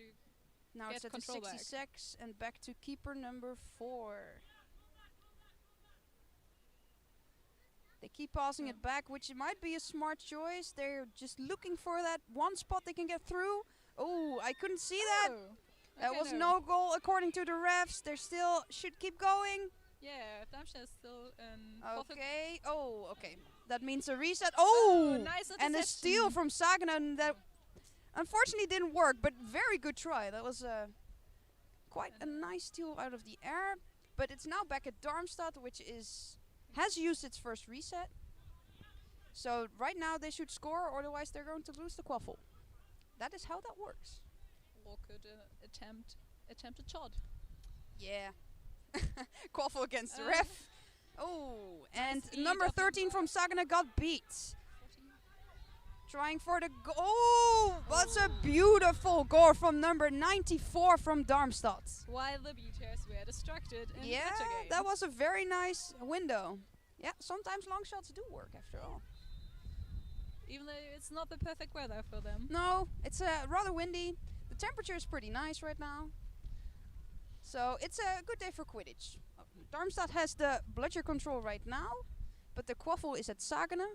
Now Get it's at the control back. 66 and back to keeper number 4. They keep passing it back, which might be a smart choice. They're just looking for that one spot they can get through. Oh, I couldn't see that. Oh. That Okay, was no goal according to the refs. They still should keep going. Yeah, Darmstadt is still in. Okay. Oh, okay. That means a reset. Oh, nice and a steal interception. from Sagenen that unfortunately didn't work, but very good try. That was quite a nice steal out of the air. But it's now back at Darmstadt, which has used its first reset. So right now they should score, otherwise they're going to lose the Quaffle. That is how that works. Or could attempt a shot. Yeah. Quaffle against the Uh, ref. Oh, and eat number of the 13 from Sagene got beat. Trying for the goal. Oh, that's a beautiful goal from number 94 from Darmstadt. While the beaters were distracted in Yeah, the game. that was a very nice window. Yeah, sometimes long shots do work after all. Even though it's not the perfect weather for them. No, it's rather windy. The temperature is pretty nice right now. So it's a good day for Quidditch. Darmstadt has the bludger control right now, but the Quaffle is at Sagene,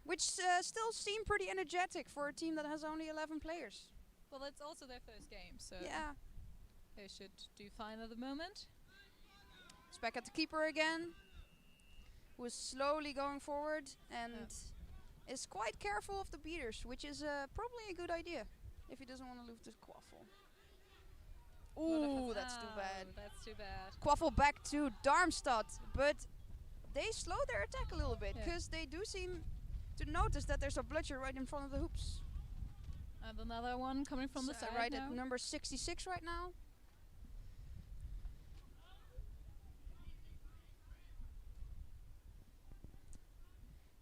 which still seem pretty energetic for a team that has only 11 players. Well, it's also their first game, so Yeah, they should do fine at the moment. it's back at the keeper again, who is slowly going forward and is quite careful of the beaters, which is probably a good idea if he doesn't want to lose the Quaffle. Ooh, that's too bad. That's too bad. Quaffle back to Darmstadt, but they slow their attack a little bit Yeah. because they do seem to notice that there's a bludger right in front of the hoops. And another one coming from the So side right now. at number 66 right now.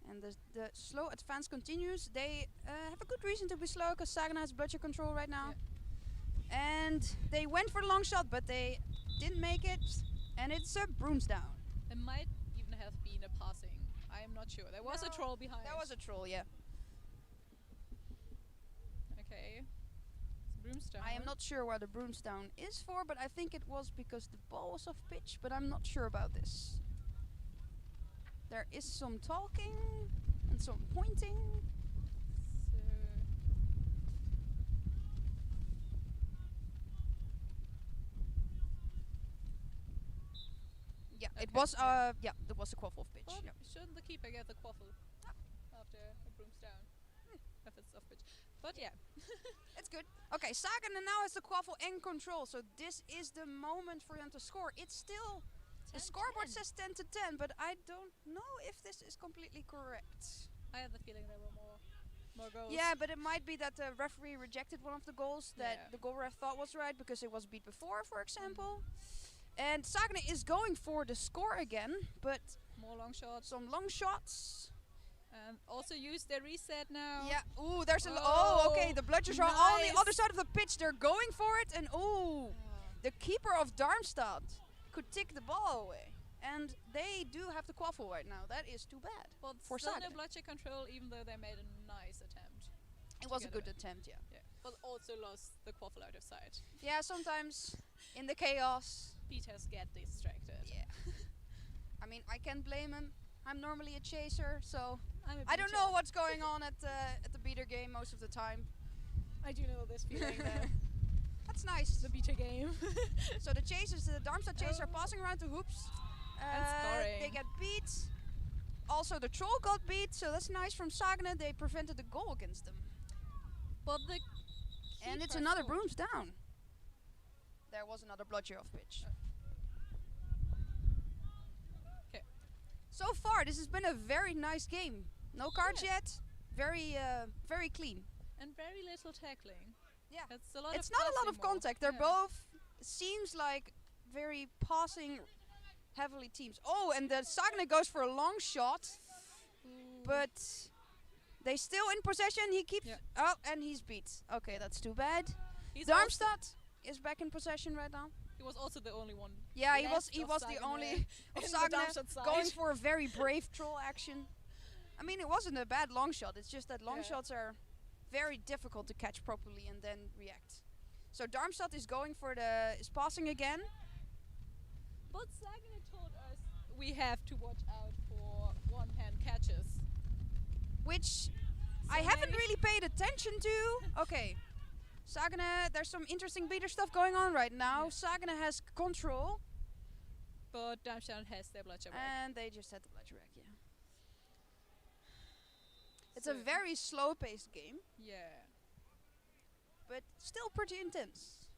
And the slow advance continues. They have a good reason to be slow because Sagene has bludger control right now. And they went for the long shot, but they didn't make it, and it's a brooms down. It might even have been a passing. I am not sure. There was a No, troll behind. That was a troll, yeah. Okay. It's Broomstone. I am not sure where the brooms down is for, but I think it was because the ball was off pitch, but I'm not sure about this. There is some talking and some pointing. So Yeah, it Okay, was yeah. there was a quaffle off pitch. But Yeah. shouldn't the keeper get the quaffle after a Broomstone? If it's off pitch. But yeah. It's good. Okay, Sagana now has the quaffle in control, so this is the moment for them to score. It's still the 10-10. scoreboard says 10 to 10, but I don't know if this is completely correct. I had the feeling there were more goals. Yeah, but it might be that the referee rejected one of the goals that Yeah. the goal ref thought was right because it was beat before, for example. And Sagana is going for the score again, but More long shots. some long shots. And also use their reset now. Yeah. Ooh, there's a okay. Oh, The bludgers are on the nice. other side of the pitch. They're going for it, and the keeper of Darmstadt could tick the ball away. And they do have the quaffle right now. That is too bad. But for still no Sagana. bloodshed control, even though they made a nice attempt. It was a Together. good attempt, yeah. Yeah. But also lost the quaffle out of sight. Yeah, sometimes in the chaos. Beaters get distracted. Yeah. I mean, I can't blame him. I'm normally a chaser, so I'm a I don't beater. know what's going on at the beater game most of the time. I do know this feeling though. That's nice. The beater game. So the chasers, the Darmstadt chasers, are passing around the hoops. And They scoring. get beat. Also, the troll got beat, so that's nice from Sagana. They prevented the goal against them. But the And it's keeper another scored. brooms down. There was another bloodshed off pitch. 'Kay. So far, this has been a very nice game. No cards Yeah. yet. Very clean. And very little tackling. Yeah. It's a lot It's of not a lot passing of more. contact. They're Yeah. both seems like very passing heavily teams. Oh, and the Sagana goes for a long shot, but they still in possession. He keeps and he's beat. Okay, that's too bad. He's Darmstadt is back in possession right now. he was also the only one. Yeah, he left was of the Sagana only of in the Sagana Darmstadt side. going for a very brave troll action. I mean, it wasn't a bad long shot. It's just that long Yeah. shots are very difficult to catch properly and then react. So Darmstadt is going for is passing again. But Sagana told us we have to watch out for one-hand catches. Which I haven't really paid attention to. Okay. Sagana, there's some interesting beater stuff going on right now. Yeah. Sagana has control, But Darmstadt has their bloodshed back. and they just had the bludger back, yeah. It's a So- very slow-paced game, Yeah. but still pretty intense.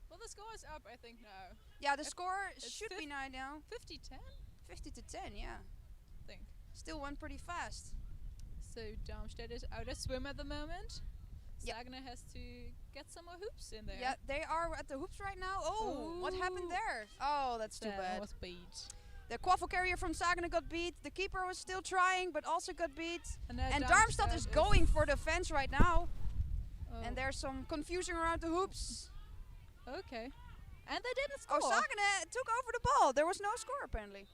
Well, the score is up, I think, now. Yeah, the It's score it's should be now 50-10, 50 to 10, yeah. I think. Still went pretty fast. So Darmstadt is out of swim at the moment. Yep. Sagana has to get some more hoops in there. Yeah, they are at the hoops right now. Oh, what happened Ooh. there? Oh, that's too That bad. was beat. The quaffle carrier from Sagana got beat. The keeper was still trying, but also got beat. now And Darmstadt is going for the fence right now. Oh, And there's some confusion around the hoops. okay. And they didn't score. Oh, Sagana took over the ball. There was no score, apparently.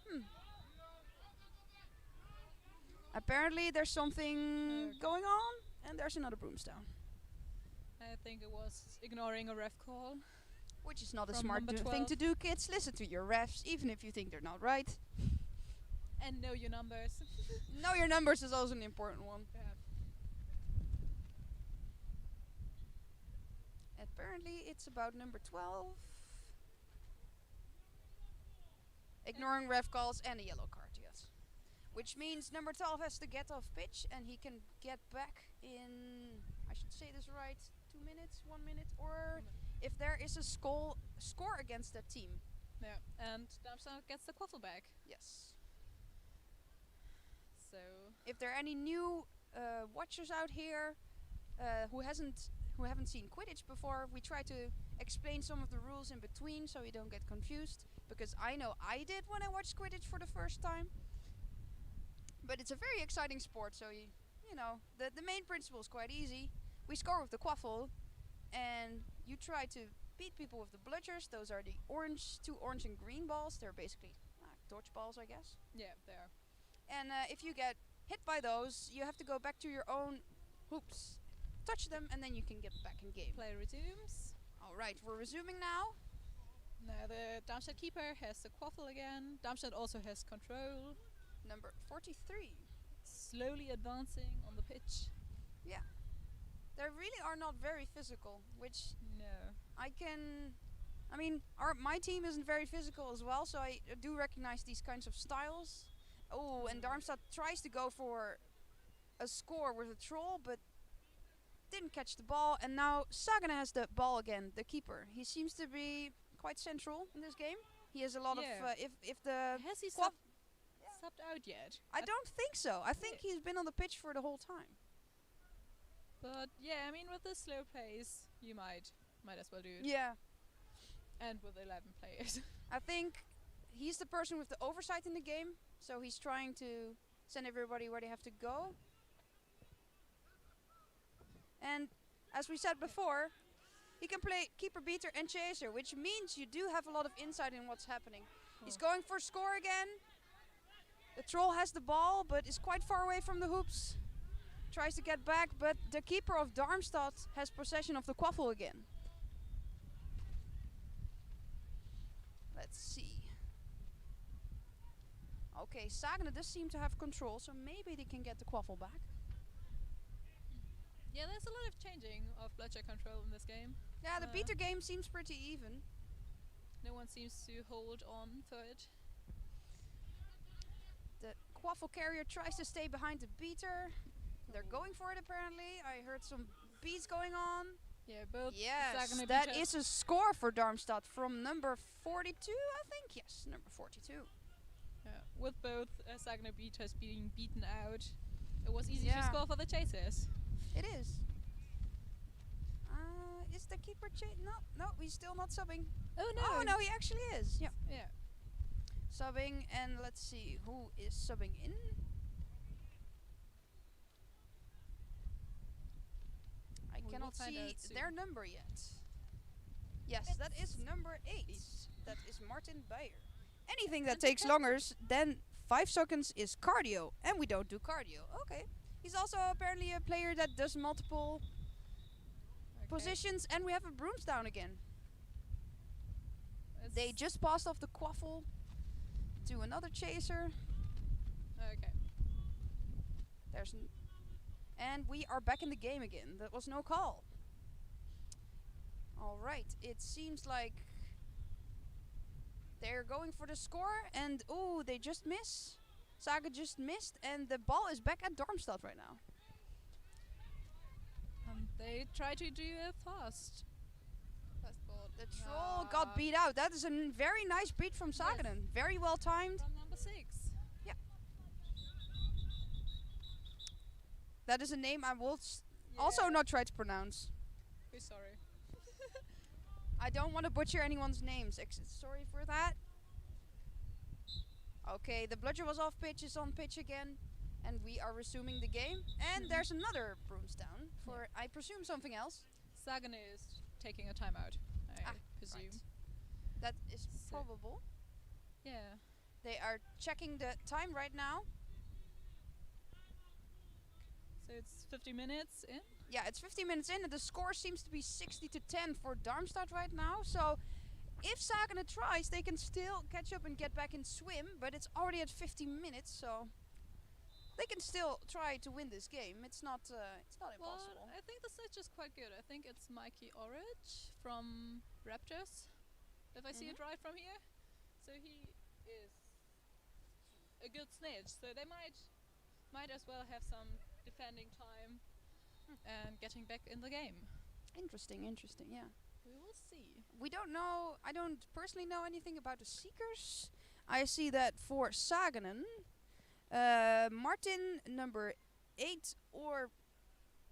Apparently, there's something Okay. going on, and there's another broomstone. I think it was ignoring a ref call. Which is not a From smart number thing 12. to do, kids. Listen to your refs, even if you think they're not right. And know your numbers. Know your numbers is also an important one. Yeah. Apparently, it's about number 12. Ignoring ref calls and a yellow card, yes. Which means number 12 has to get off pitch and he can get back in, I should say this right, 2 minutes, 1 minute, or if there is a score against that team. Yeah. And Darmstadt gets the quaffle back. Yes. So If there are any new watchers out here who haven't seen Quidditch before, we try to explain some of the rules in between so you don't get confused. Because I know I did when I watched Quidditch for the first time. But it's a very exciting sport, so you know, the main principle is quite easy. We score with the quaffle, and you try to beat people with the bludgers. Those are the two orange and green balls. They're basically dodge balls, I guess. Yeah, there. And if you get hit by those, you have to go back to your own hoops, touch them, and then you can get back in game. Play resumes. All right, we're resuming now. Now the Darmstadt keeper has the quaffle again. Darmstadt also has control. Number 43. Slowly advancing on the pitch. Yeah. They really are not very physical, which No. I mean, my team isn't very physical as well, so I do recognize these kinds of styles. Oh, and Darmstadt tries to go for a score with a troll, but didn't catch the ball. And now Sagana has the ball again, the keeper. He seems to be quite central in this game. He has a lot of, if the... Has he subbed out yet? I don't think so. I think he's been on the pitch for the whole time. But yeah, I mean, with the slow plays, you might as well do it. Yeah. And with 11 players. I think he's the person with the oversight in the game, so he's trying to send everybody where they have to go. And as we said before, he can play keeper, beater and chaser, which means you do have a lot of insight in what's happening. He's going for score again. The troll has the ball, but is quite far away from the hoops. Tries to get back, but the keeper of Darmstadt has possession of the quaffle again. Let's see. Okay, Sagana does seem to have control, so maybe they can get the quaffle back. Yeah, there's a lot of changing of bloodshed control in this game. Yeah, the beater game seems pretty even. No one seems to hold on for it. The quaffle carrier tries to stay behind the beater. They're going for it apparently. I heard some beats going on. Yeah, both. Yes, Sagana that beaters. is a score for Darmstadt from number 42, I think. Yes, number 42. Yeah, with both Sagana beaters being beaten out, it was easy to Yeah. score for the chasers. It is. Is the keeper No, he's still not subbing. Oh no! Oh no, he actually is. Yeah. Yeah. Subbing, and let's see who is subbing in. I We will cannot find see out soon. their number yet. Yes, that is number 8. That is Martin Beyer. Anything that takes longer than 5 seconds is cardio, and we don't do cardio. Okay. He's also apparently a player that does multiple positions, and we have a brooms down again. They just passed off the quaffle to another chaser. Okay. And we are back in the game again. That was no call. Alright, it seems like they're going for the score, and they just miss. Saga just missed, and the ball is back at Darmstadt right now. They try to do it fast. The troll got beat out. That is a very nice beat from Saganen. Very well timed. From number 6. Yeah. That is a name I will also not try to pronounce. We're sorry. I don't want to butcher anyone's names. Sorry for that. Okay, the bludger was off pitch, is on pitch again. And we are resuming the game. And there's another brooms down for, I presume, something else. Sagana is taking a timeout, I presume. Right. That is probable. Yeah. They are checking the time right now. So it's 50 minutes in? Yeah, it's 15 minutes in, and the score seems to be 60-10 for Darmstadt right now. So if Sagana tries, they can still catch up and get back in swim, but it's already at 50 minutes, so they can still try to win this game. It's not impossible. Well, I think the switch is quite good. I think it's Mikey Orridge from Raptors, if I see it right from here. So he is a good snitch. So they might as well have some defending time and getting back in the game. Interesting, yeah. We will see. We don't know, I don't personally know anything about the Seekers. I see that for Saganen, Martin number 8, or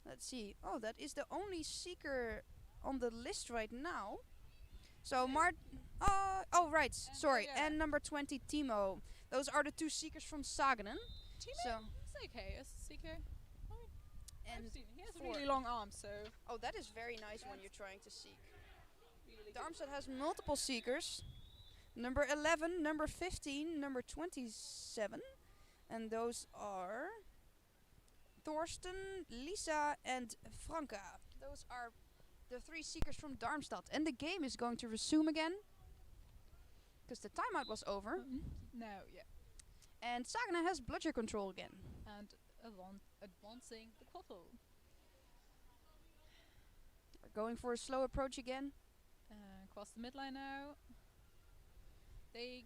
let's see, that is the only Seeker on the list right now. So right, sorry, and number 20 Timo. Those are the 2 Seekers from Saganen. Timo? So It's okay as a Seeker. and He has really long arms, so that is very nice when you're trying to seek. really Darmstadt has multiple seekers. Number 11, number 15, number 27. And those are Thorsten, Lisa, and Franka. Those are the 3 seekers from Darmstadt. And the game is going to resume again. Because the timeout was over. No, yeah. And Sagna has bludger control again. And advancing the quaffle. We're going for a slow approach again. Across the midline now. They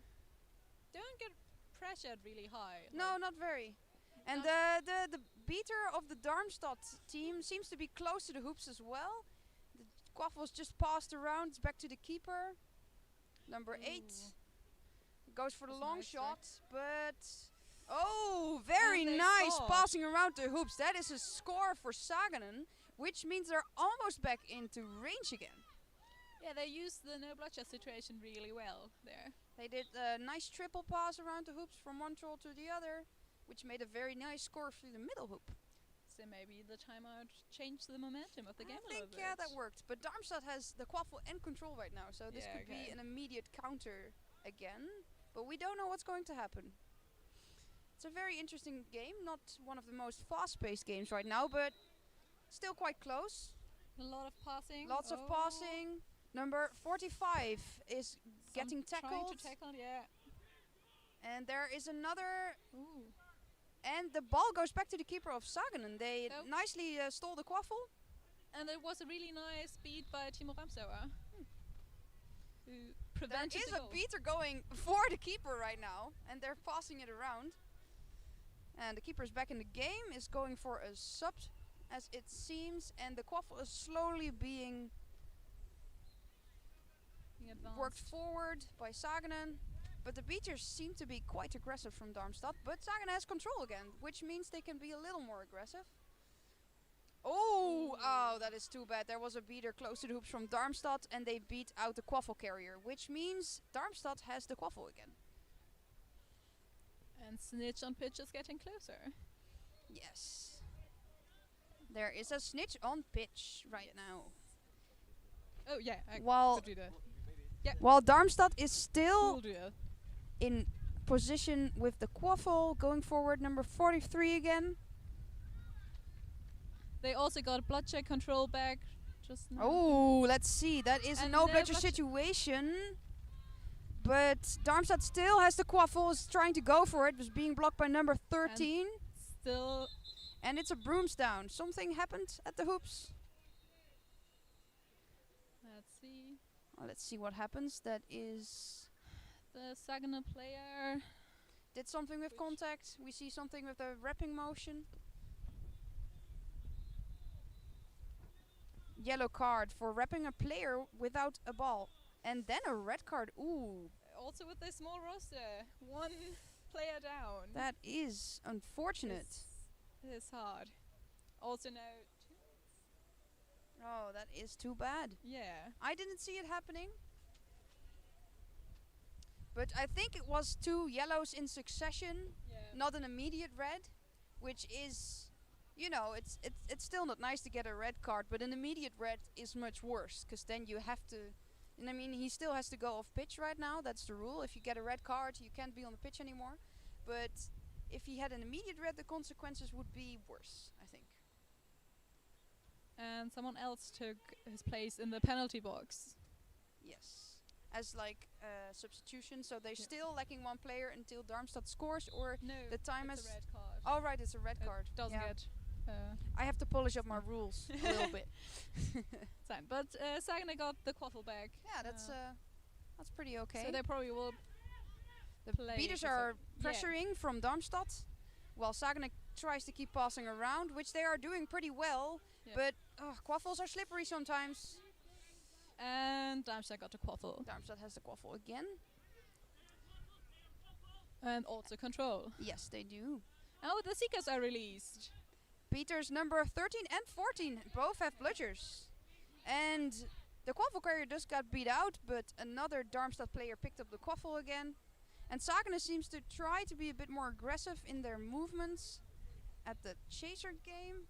don't get pressured really high. No, not very. And the beater of the Darmstadt team seems to be close to the hoops as well. The quaffle's just passed around. It's back to the keeper. Number 8 goes for the That's long nice shot, but very And they nice score. passing around the hoops. That is a score for Saganen, which means they're almost back into range again. Yeah, they used the no bloodshed situation really well there. They did a nice triple pass around the hoops from one troll to the other, which made a very nice score through the middle hoop. So maybe the timeout changed the momentum of the game a I little think, bit. yeah, that worked. But Darmstadt has the quaffle and control right now, so this Yeah, could be okay. an immediate counter again. But we don't know what's going to happen. It's a very interesting game, not one of the most fast-paced games right now, but still quite close. A lot of passing. Lots of passing. Number 45 is getting Trying tackled. to tackle, yeah. And there is another... Ooh. And the ball goes back to the keeper of Saganen. They So- nicely stole the quaffle. And it was a really nice beat by Timo Ramsauer. Who There prevented is the a goal. beater going for the keeper right now, and they're passing it around. And the keeper is back in the game, is going for a sub, as it seems, and the quaffle is slowly being worked forward by Saganen. But the beaters seem to be quite aggressive from Darmstadt, but Saganen has control again, which means they can be a little more aggressive. Oh, that is too bad. There was a beater close to the hoops from Darmstadt, and they beat out the quaffle carrier, which means Darmstadt has the quaffle again. And Snitch on pitch is getting closer. Yes. There is a snitch on pitch right now. Oh yeah, I While could do that. while Darmstadt is still We'll do that. in position with the quaffle, going forward, number 43 again. They also got bloodshed control back just now. Oh, let's see. That is a And no no bludger bloodshed. situation. But Darmstadt still has the quaffle, is trying to go for it, was being blocked by number 13. Still, And it's a brooms down. Something happened at the hoops. let's see. Let's see what happens. That is... The Sagana player. Did something with Which- contact. We see something with a wrapping motion. Yellow card for wrapping a player without a ball. And then a red card. Ooh, Also with their small roster. One player down. that is unfortunate. It's hard. Also no. Oh, that is too bad. Yeah. I didn't see it happening. But I think it was 2 yellows in succession, Yeah. not an immediate red, which is, you know, it's still not nice to get a red card, but an immediate red is much worse, because then you have to, and I mean, he still has to go off pitch right now, that's the rule. If you get a red card, you can't be on the pitch anymore. But if he had an immediate red, the consequences would be worse, I think. And someone else took his place in the penalty box. Yes. As like substitution, so they're still lacking 1 player until Darmstadt scores, or No, the time it's is... a red card. Oh right, it's a red It card. doesn't Yeah. get. I have to polish up my rules a little bit. Fine. But Sagana got the quaffle back. Yeah, that's pretty okay. So they probably will. The play beaters for are yeah. pressuring from Darmstadt, while Sagana tries to keep passing around, which they are doing pretty well. Yeah. But quaffles are slippery sometimes. And Darmstadt got the quaffle. Darmstadt has the quaffle again. And also control. Yes, they do. Oh, the Seekers are released. Peters number 13 and 14 both have bludgers. And the quaffle carrier just got beat out, but another Darmstadt player picked up the quaffle again. And Sagana seems to try to be a bit more aggressive in their movements at the chaser game,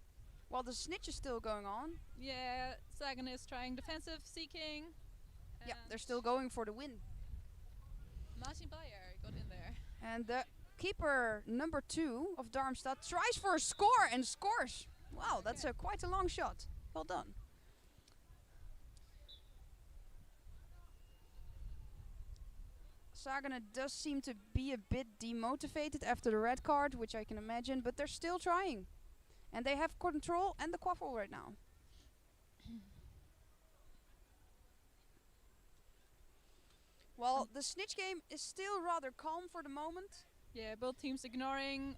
while the snitch is still going on. Yeah, Sagana is trying defensive seeking. Yeah, And they're still going for the win. Martin Bayer got in there. And the keeper number 2 of Darmstadt tries for a score and scores. Wow, that's quite a long shot. Well done. Sagene does seem to be a bit demotivated after the red card, which I can imagine, but they're still trying. And they have control and the quaffle right now. Well, the snitch game is still rather calm for the moment. Yeah, both teams ignoring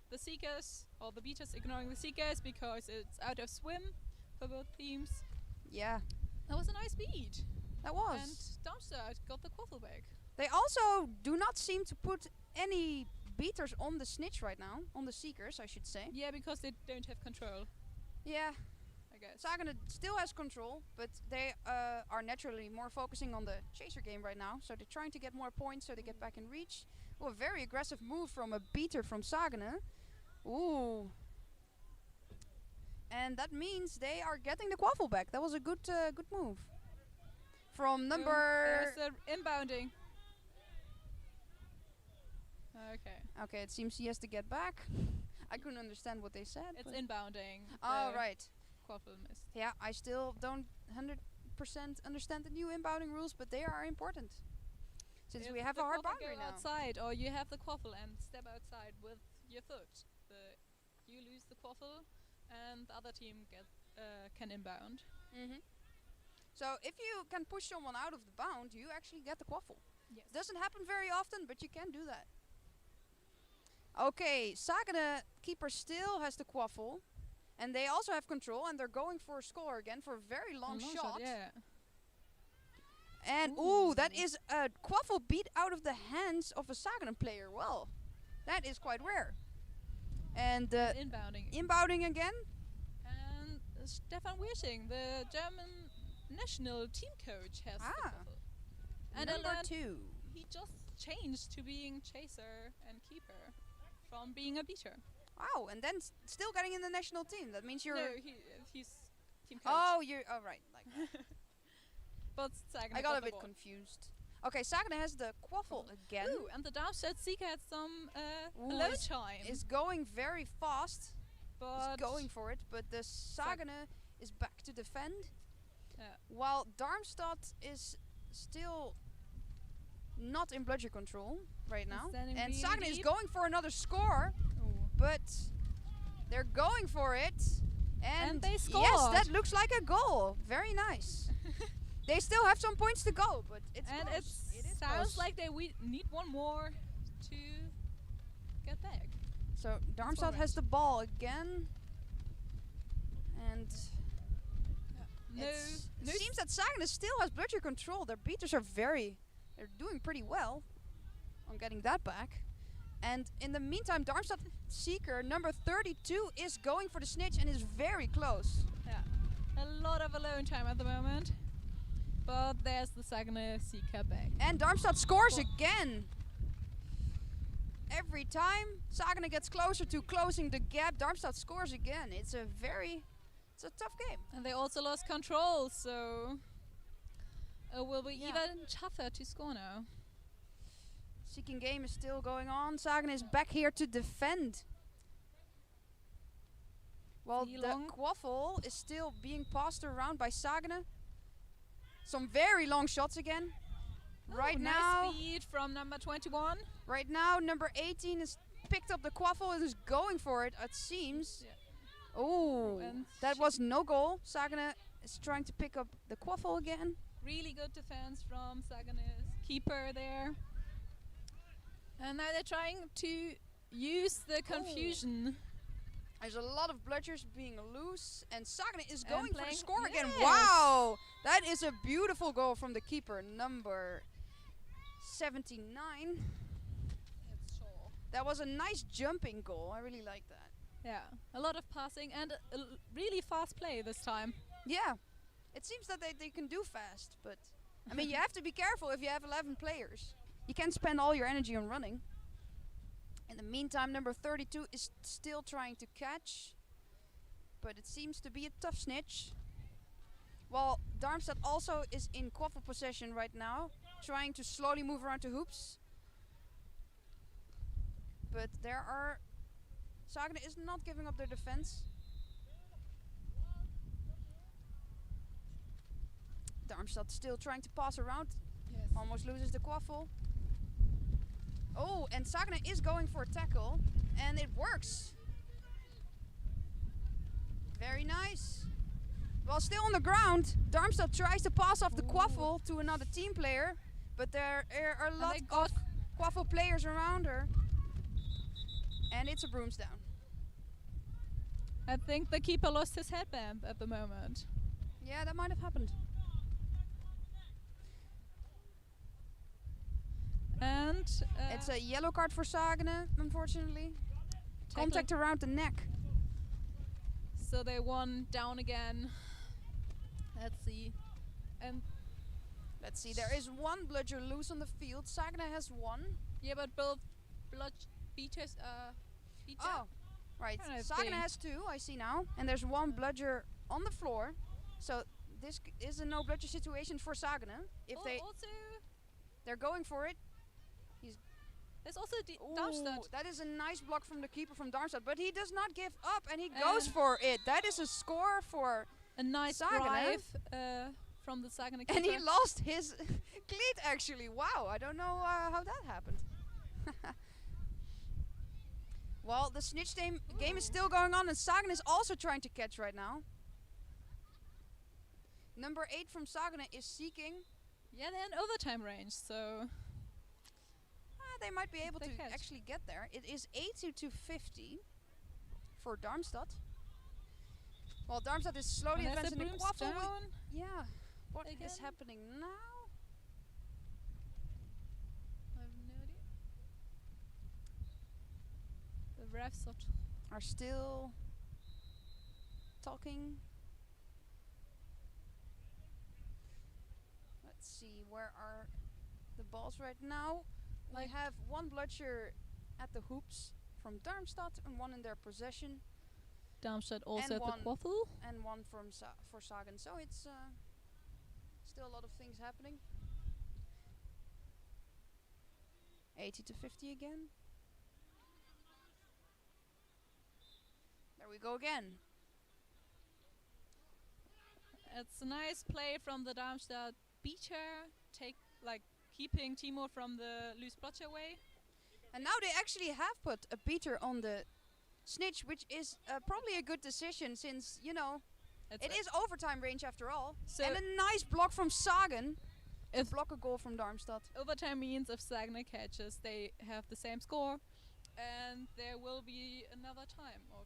the Seekers, or the beaters ignoring the Seekers because it's out of swim for both teams. Yeah, That was a nice beat. that was. And Darmstadt got the quaffle back. They also do not seem to put any beaters on the snitch right now, on the seekers, I should say. Yeah, because they don't have control, Yeah, I guess. Sagene still has control, but they are naturally more focusing on the chaser game right now. So they're trying to get more points so they get back in reach. Oh, a very aggressive move from a beater from Sagene. Ooh. And that means they are getting the quaffle back. That was a good good move. From number... There's the inbounding. Okay. Okay, it seems he has to get back. I couldn't understand what they said. It's but- inbounding. Oh, the right. Quaffle missed. Yeah, I still don't 100% understand the new inbounding rules, but they are important. Since If we have the a hard quaffle boundary go now. outside, or you have the quaffle and step outside with your foot, you lose the quaffle, and the other team can inbound. So if you can push someone out of the bound, you actually get the quaffle. Yes. Doesn't happen very often, but you can do that. Okay, Sagene keeper still has the quaffle, and they also have control, and they're going for a score again for a very long shot. Yeah. And ooh, that is a quaffle beat out of the hands of a Sagene player. Well, that is quite rare. And Inbounding. inbounding again. And Stefan Wierting, the German national team coach, has the Ah. quaffle. And Number Alan, 2. he just changed to being chaser and keeper from being a beater. Wow, and then still getting in the national team. That means you're... No, he's team coach. Oh, you're... Oh, right. Like that. But Sagene I got a the bit ball. confused. Okay, Sagene has the quaffle again. Ooh, and the Darmstadt Seeker had some Ooh, alone is- time. Is going very fast. but Is going for it, but the Sagene is back to defend. Yeah. While Darmstadt is still not in bludger control right now. standing And really Sagene is deep. going for another score, but they're going for it. And they yes, scored. that looks like a goal. Very nice. They still have some points to go, but it's and close. It is sounds close. like they need one more to get back. So Darmstadt has the ball again. And No, it seems that Sagene still has bludger control. Their beaters are they're doing pretty well on getting that back. And in the meantime, Darmstadt Seeker, number 32, is going for the snitch and is very close. a lot of alone time at the moment. But there's the Sagene Seeker back. And Darmstadt scores again. Every time Sagene gets closer to closing the gap, Darmstadt scores again. It's a tough game. And they also lost control, so it will be even tougher to score now. Seeking game is still going on. Sagene is back here to defend. While the long- quaffle is still being passed around by Sagene. Some very long shots again. Right nice now, speed from number 21. right now, number 18 has picked up the quaffle and is going for it. It seems. Yeah. Oh, And that was no goal. Sagene is trying to pick up the quaffle again. Really good defense from Sagene's keeper there. And now they're trying to use the confusion. There's a lot of bludgers being loose, and Sagene is And going for the playing- score again. yes. Wow, that is a beautiful goal from the keeper, number 79. That was a nice jumping goal. I really like that. Yeah, a lot of passing and really fast play this time. Yeah, it seems that they can do fast, but I mean, you have to be careful if you have 11 players. You can't spend all your energy on running. In the meantime, number 32 is still trying to catch, but it seems to be a tough snitch. While Darmstadt also is in quaffle possession right now, trying to slowly move around to hoops. But Sagene is not giving up their defense. Darmstadt still trying to pass around. Yes. Almost loses the quaffle. Oh, and Sagene is going for a tackle, and it works. Very nice. While still on the ground, Darmstadt tries to pass off the quaffle to another team player, but there are a lot of quaffle players around her. And it's a brooms down. I think the keeper lost his headband at the moment. Yeah, that might have happened. And It's a yellow card for Sagene, unfortunately. Contact around the neck. so they won down again. Let's see. And Let's see, there is one bludger loose on the field. Sagene has one. yeah, but both beaters beat Oh, up. right. Kind of Sagene thing. has two, I see now. And there's one bludger on the floor. So this is a no bludger situation for Sagene. If Also, they're going for it. there's also Ooh, Darmstadt. that is a nice block from the keeper from Darmstadt, but he does not give up and he goes for it. That is a score for, A nice Sagene. drive from the Sagene keeper. and he lost his cleat actually. Wow, I don't know how that happened. Well, the snitch game is still going on, and Sagene is also trying to catch right now. Number 8 from Sagene is seeking. Yeah, they're in overtime range, so They might be able They to catch. actually get there. It is 80 to 50 for Darmstadt. Well, Darmstadt is slowly and as the advancing the brooms quaffle. down, Yeah. What is again. happening now? I have no idea. The refs Are still talking. Let's see, where are the balls right now? We have one bludger at the hoops from Darmstadt and one in their possession, Darmstadt also And at the one. quaffle. and one from for Sagan. So it's still a lot of things happening. 80 to 50 again. There we go again. It's a nice play from the Darmstadt beater, keeping Timo from the loose blotcher away. And now they actually have put a beater on the snitch, which is probably a good decision since, you know, It's it is overtime range after all. So And a nice block from Sagan to if block a goal from Darmstadt. overtime means if Sagene catches, they have the same score, and there will be another time or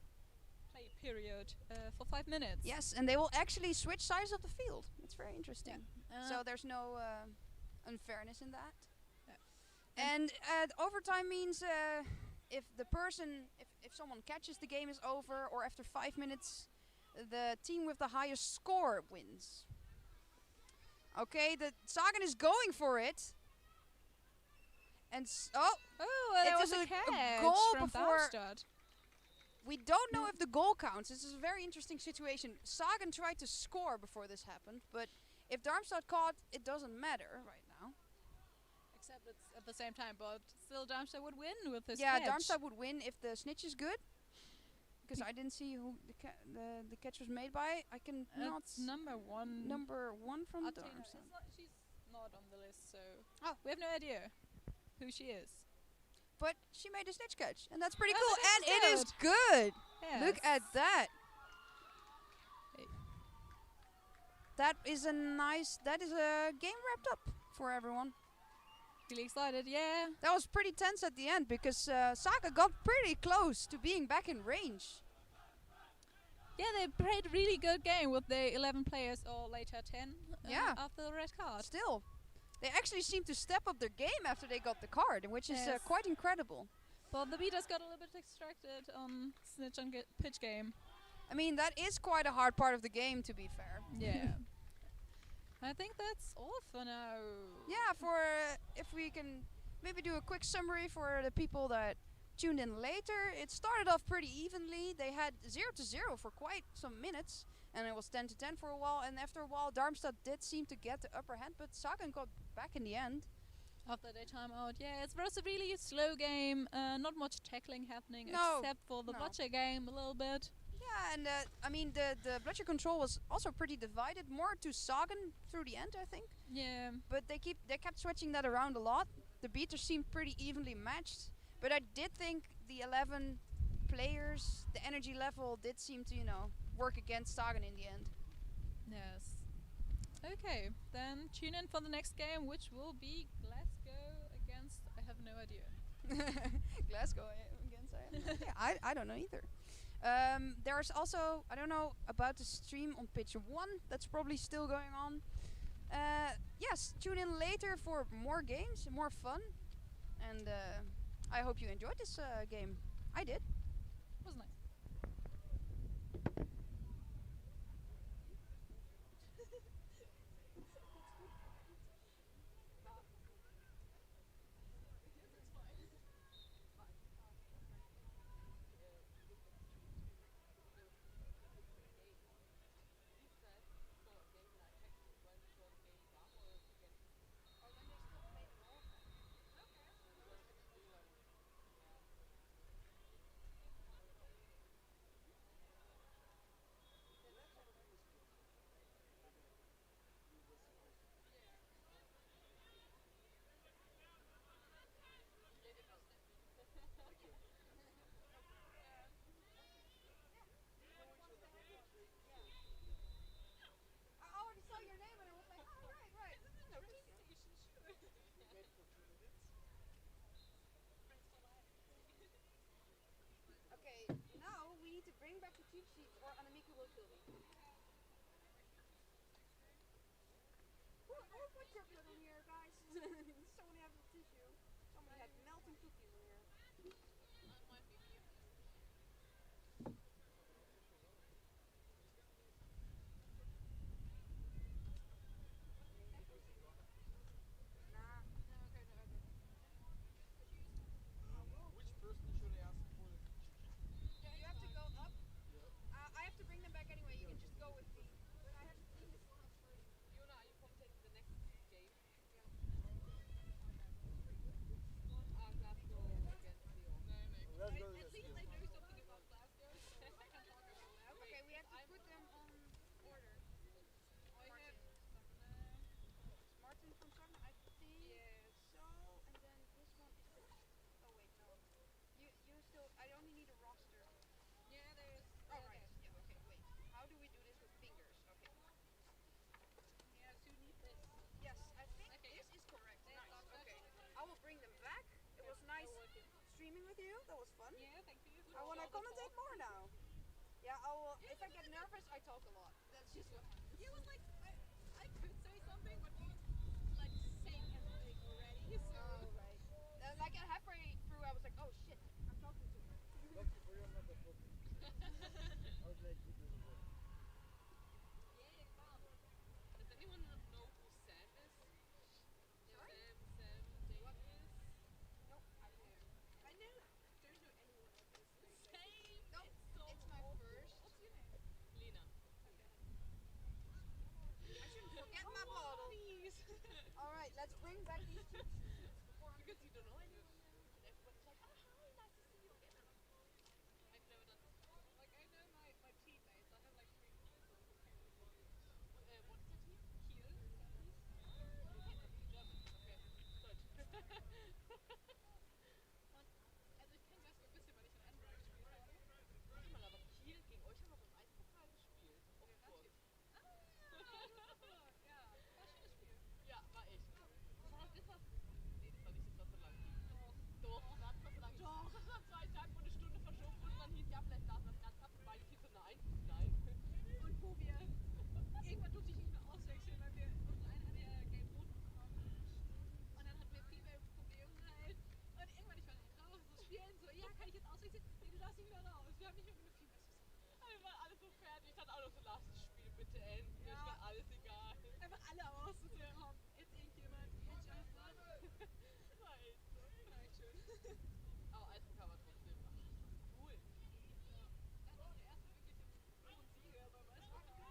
play period for 5 minutes. Yes, and they will actually switch sides of the field. It's very interesting. So there's no unfairness in that. Yeah. And overtime means if someone catches, the game is over, or after 5 minutes, the team with the highest score wins. Okay, the Sagan is going for it. And there it was is a a catch goal from before- Darmstadt. we don't know if the goal counts. This is a very interesting situation. Sagan tried to score before this happened, but if Darmstadt caught, it doesn't matter right now. Except it's at the same time, but still Darmstadt would win with this Yeah, catch. Darmstadt would win if the snitch is good. Because I didn't see who the catch was made by. I can not It's number 1. number 1 from Athena. Darmstadt. She's not on the list, so Oh. we have no idea who she is. But she made a snitch catch, and that's pretty Oh, cool. that And is it is good. Look Yes. at that. Hey. That is a game wrapped up for everyone. Really excited, yeah. That was pretty tense at the end because Saga got pretty close to being back in range. Yeah, they played a really good game with the 11 players, or later 10, Yeah. after the red card. Still, they actually seemed to step up their game after they got the card, which is Yes. quite incredible. But the beaters got a little bit distracted on snitch and pitch game. I mean, that is quite a hard part of the game, to be fair. Yeah. I think that's all for now. Yeah, if we can maybe do a quick summary for the people that tuned in later. It started off pretty evenly. They had 0-0 for quite some minutes. and it was 10-10 for a while. And after a while, Darmstadt did seem to get the upper hand, but Sagan got back in the end. After their timeout, yeah, it was a really slow game. Not much tackling happening No, except for the no. bloodshed game a little bit. Yeah, and I mean the bloodshed control was also pretty divided, more to Sagan through the end, I think. Yeah. But they kept switching that around a lot. The beaters seemed pretty evenly matched, but I did think the 11 players, the energy level did seem to work against Sagan in the end. Yes. Okay, then tune in for the next game, which will be Glasgow against. I have no idea. Glasgow against I don't know either. There's also, I don't know about the stream on pitch 1, that's probably still going on. Yes, tune in later for more games, more fun, and I hope you enjoyed this game. I did. It was nice. I already saw your name and I was like, oh, right. No, okay, now we need to bring back the cheat sheets or Annemieke will kill me. Who put chocolate on here, guys? Somebody has a tissue. Somebody had melting cookies on here. Nah. Which person should I ask for the You have to go up. I have to bring them back anyway. You can just go with me. But I have to clean this one up first. Fiona, are you commentating the next game? Glasgow against Lyon. Let's go to At this least game. they know something about Glasgow. I can talk about that. Okay, we have to put them on order. Martin from Sarna, I think. Yes. So, and then this one is the. Oh wait, no. You still. I only need a roster. Yeah, there's. Oh right. Yeah. Okay. Wait. How do we do this with fingers? Okay. Yeah, so you need this. Yes, I think Okay, this is correct. Yeah, Nice. sounds Okay. good. I will bring them back. It was nice streaming with you. That was fun. Yeah, thank you. I want to commentate more now. Yeah, I will. If I get nervous, I talk a lot. That's just what happens. He was like, I could say something, but he was like saying everything already. So. Oh right. Like halfway through, I was like, oh shit, I'm talking to her. Thank you for your number, Poppy. I was like, you do the work. Yeah, wow. Does anyone know who Sam is? Sorry? Sam Davis? Nope, I don't. I know. Don't know anyone of this name. Same. Nope, It's so it's my awful. first. What's your name? Lena. I shouldn't forget my bottle. Please. All right, let's bring back these two. Because you don't know anyone now. And everybody's like, oh, hi, nice to see you again. I've never done this. Like, I know my teammates. I have like 3 people who can What is your team? Kiel? Okay, German. Okay, Deutsch. Und, also ich kenne das so ein bisschen, weil ich in Android gespielt habe. Warte mal, aber Kiel gegen euch haben wir beim Eispokal gespielt. Auf Kurs. Ja, war ein schönes Spiel. Ja, war echt cool. Das war nee, das war nicht, das war zu lang. Doch, das war zu lang. Doch, das war 2 Tage, wo eine Stunde verschoben wurde und dann hieß, ja, vielleicht darf das ganz ab. Und beide Teams so, nein. Und wo wir, irgendwann durfte ich nicht mehr auswechseln, weil wir, irgendeiner hatte ja gelb-rot bekommen. Und dann hatten wir viel mehr Probleme halt. Und irgendwann, ich war nicht raus, so spielen, so, ja, kann ich jetzt auswechseln? Nee, du darfst nicht mehr raus. Wir haben nicht mehr genug viel mehr. Wir waren alle so fertig. Ich dachte auch noch so, lass das Spiel bitte enden. Ja. Ist mir alles egal. Einfach alle aus. Jetzt irgendjemand. Jetzt einfach. War echt so. War echt schön. Aber Eispokal war trotzdem. Ach, cool. Ja. Das war der erste wirkliche Sieger beim Eispokal.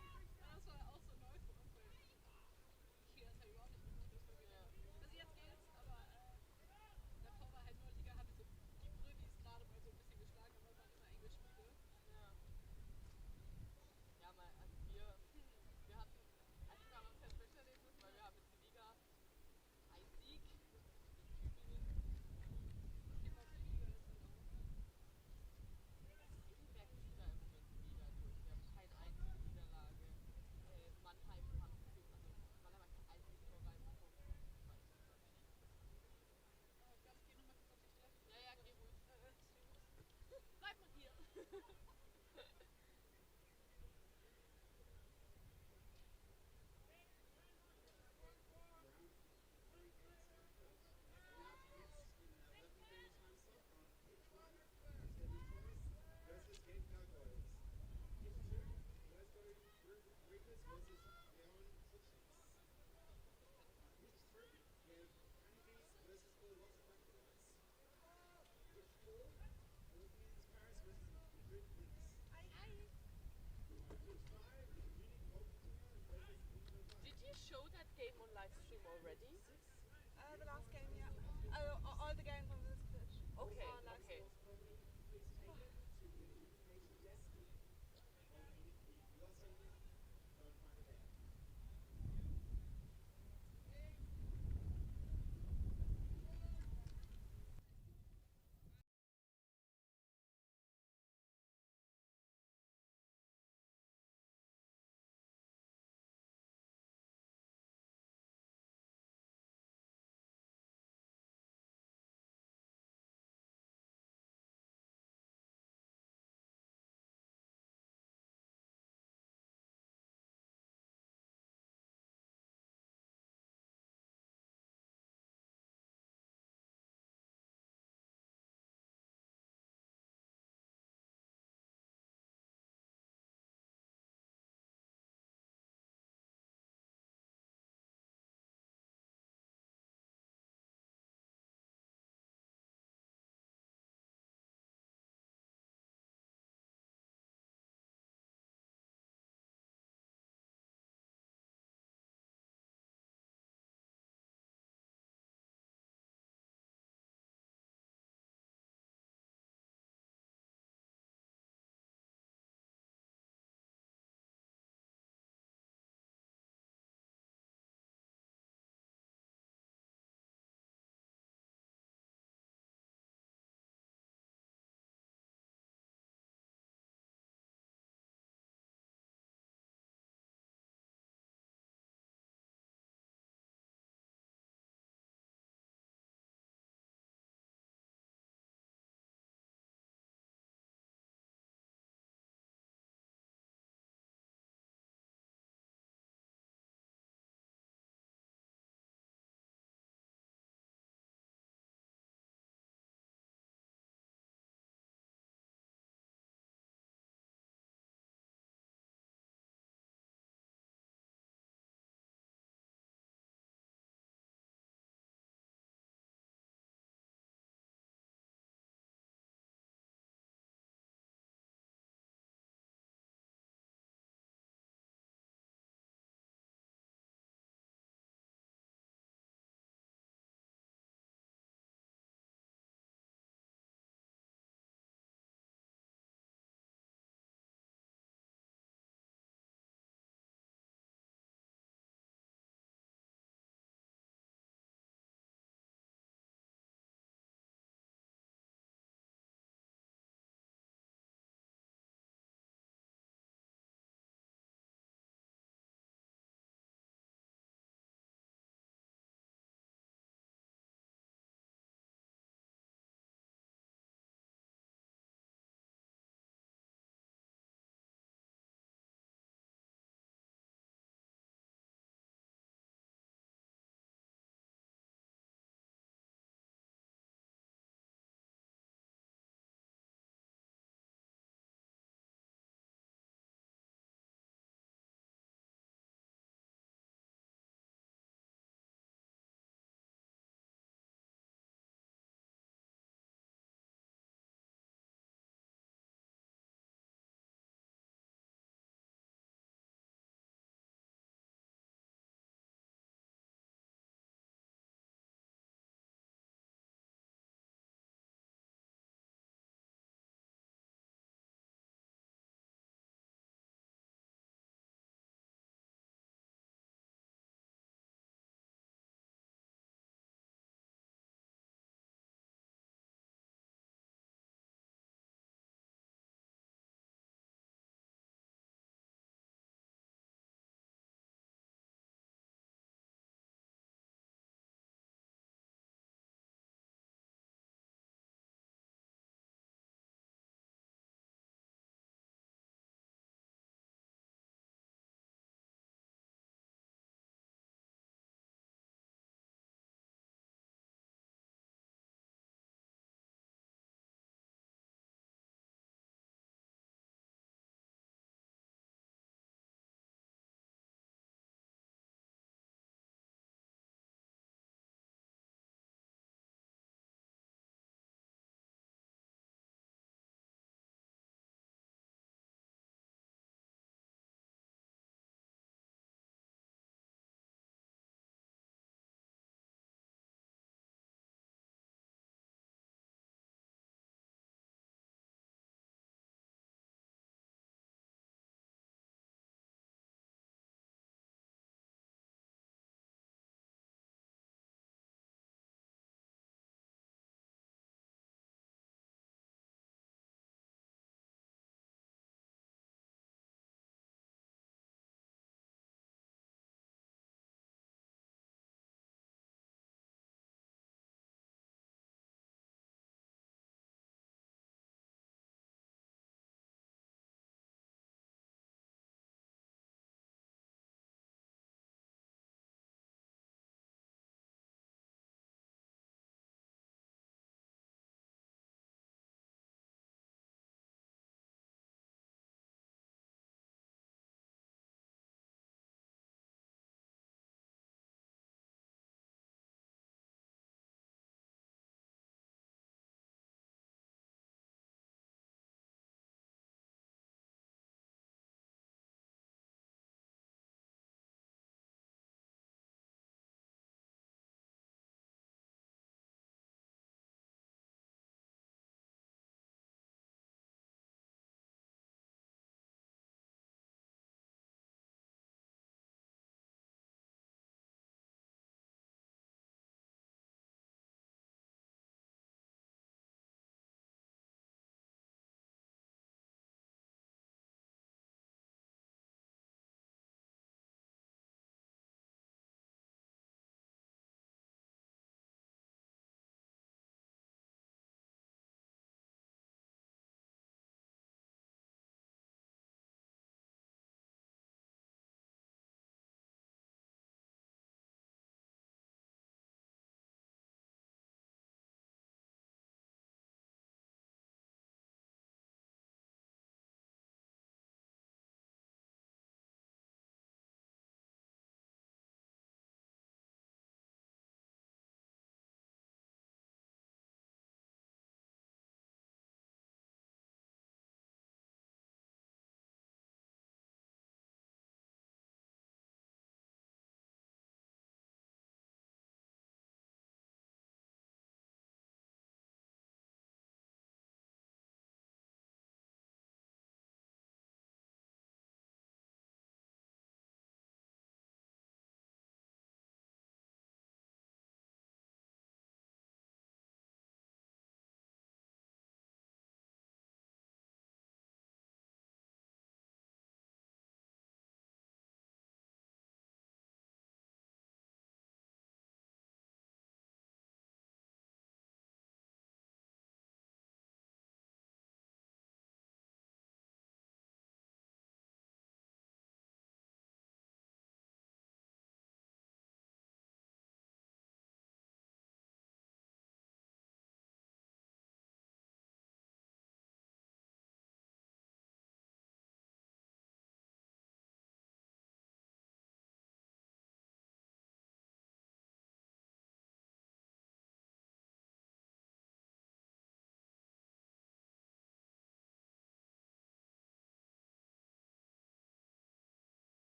already? The last game, yeah. All the games on this pitch. Okay, are live okay. streamed.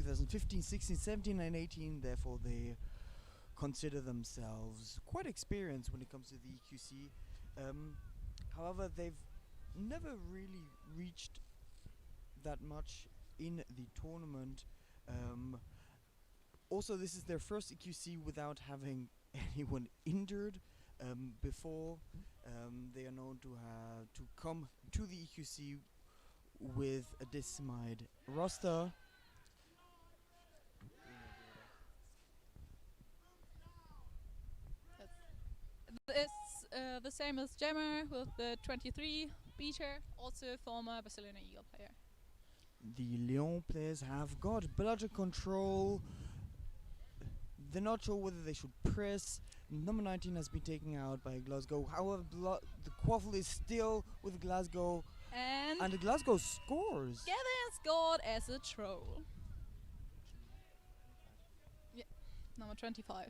2015, 16, 17, and 18. Therefore, they consider themselves quite experienced when it comes to the EQC. However, they've never really reached that much in the tournament. Also, this is their first EQC without having anyone injured. Before, they are known to come to the EQC with a decimated roster. It's the same as Gemma with the 23 beater, also former Barcelona Eagle player. The Lyon players have got bludger control. They're not sure whether they should press. Number 19 has been taken out by Glasgow. However, the Quaffle is still with Glasgow. And the Glasgow scores. Gavin scored as a troll. Yeah, number 25.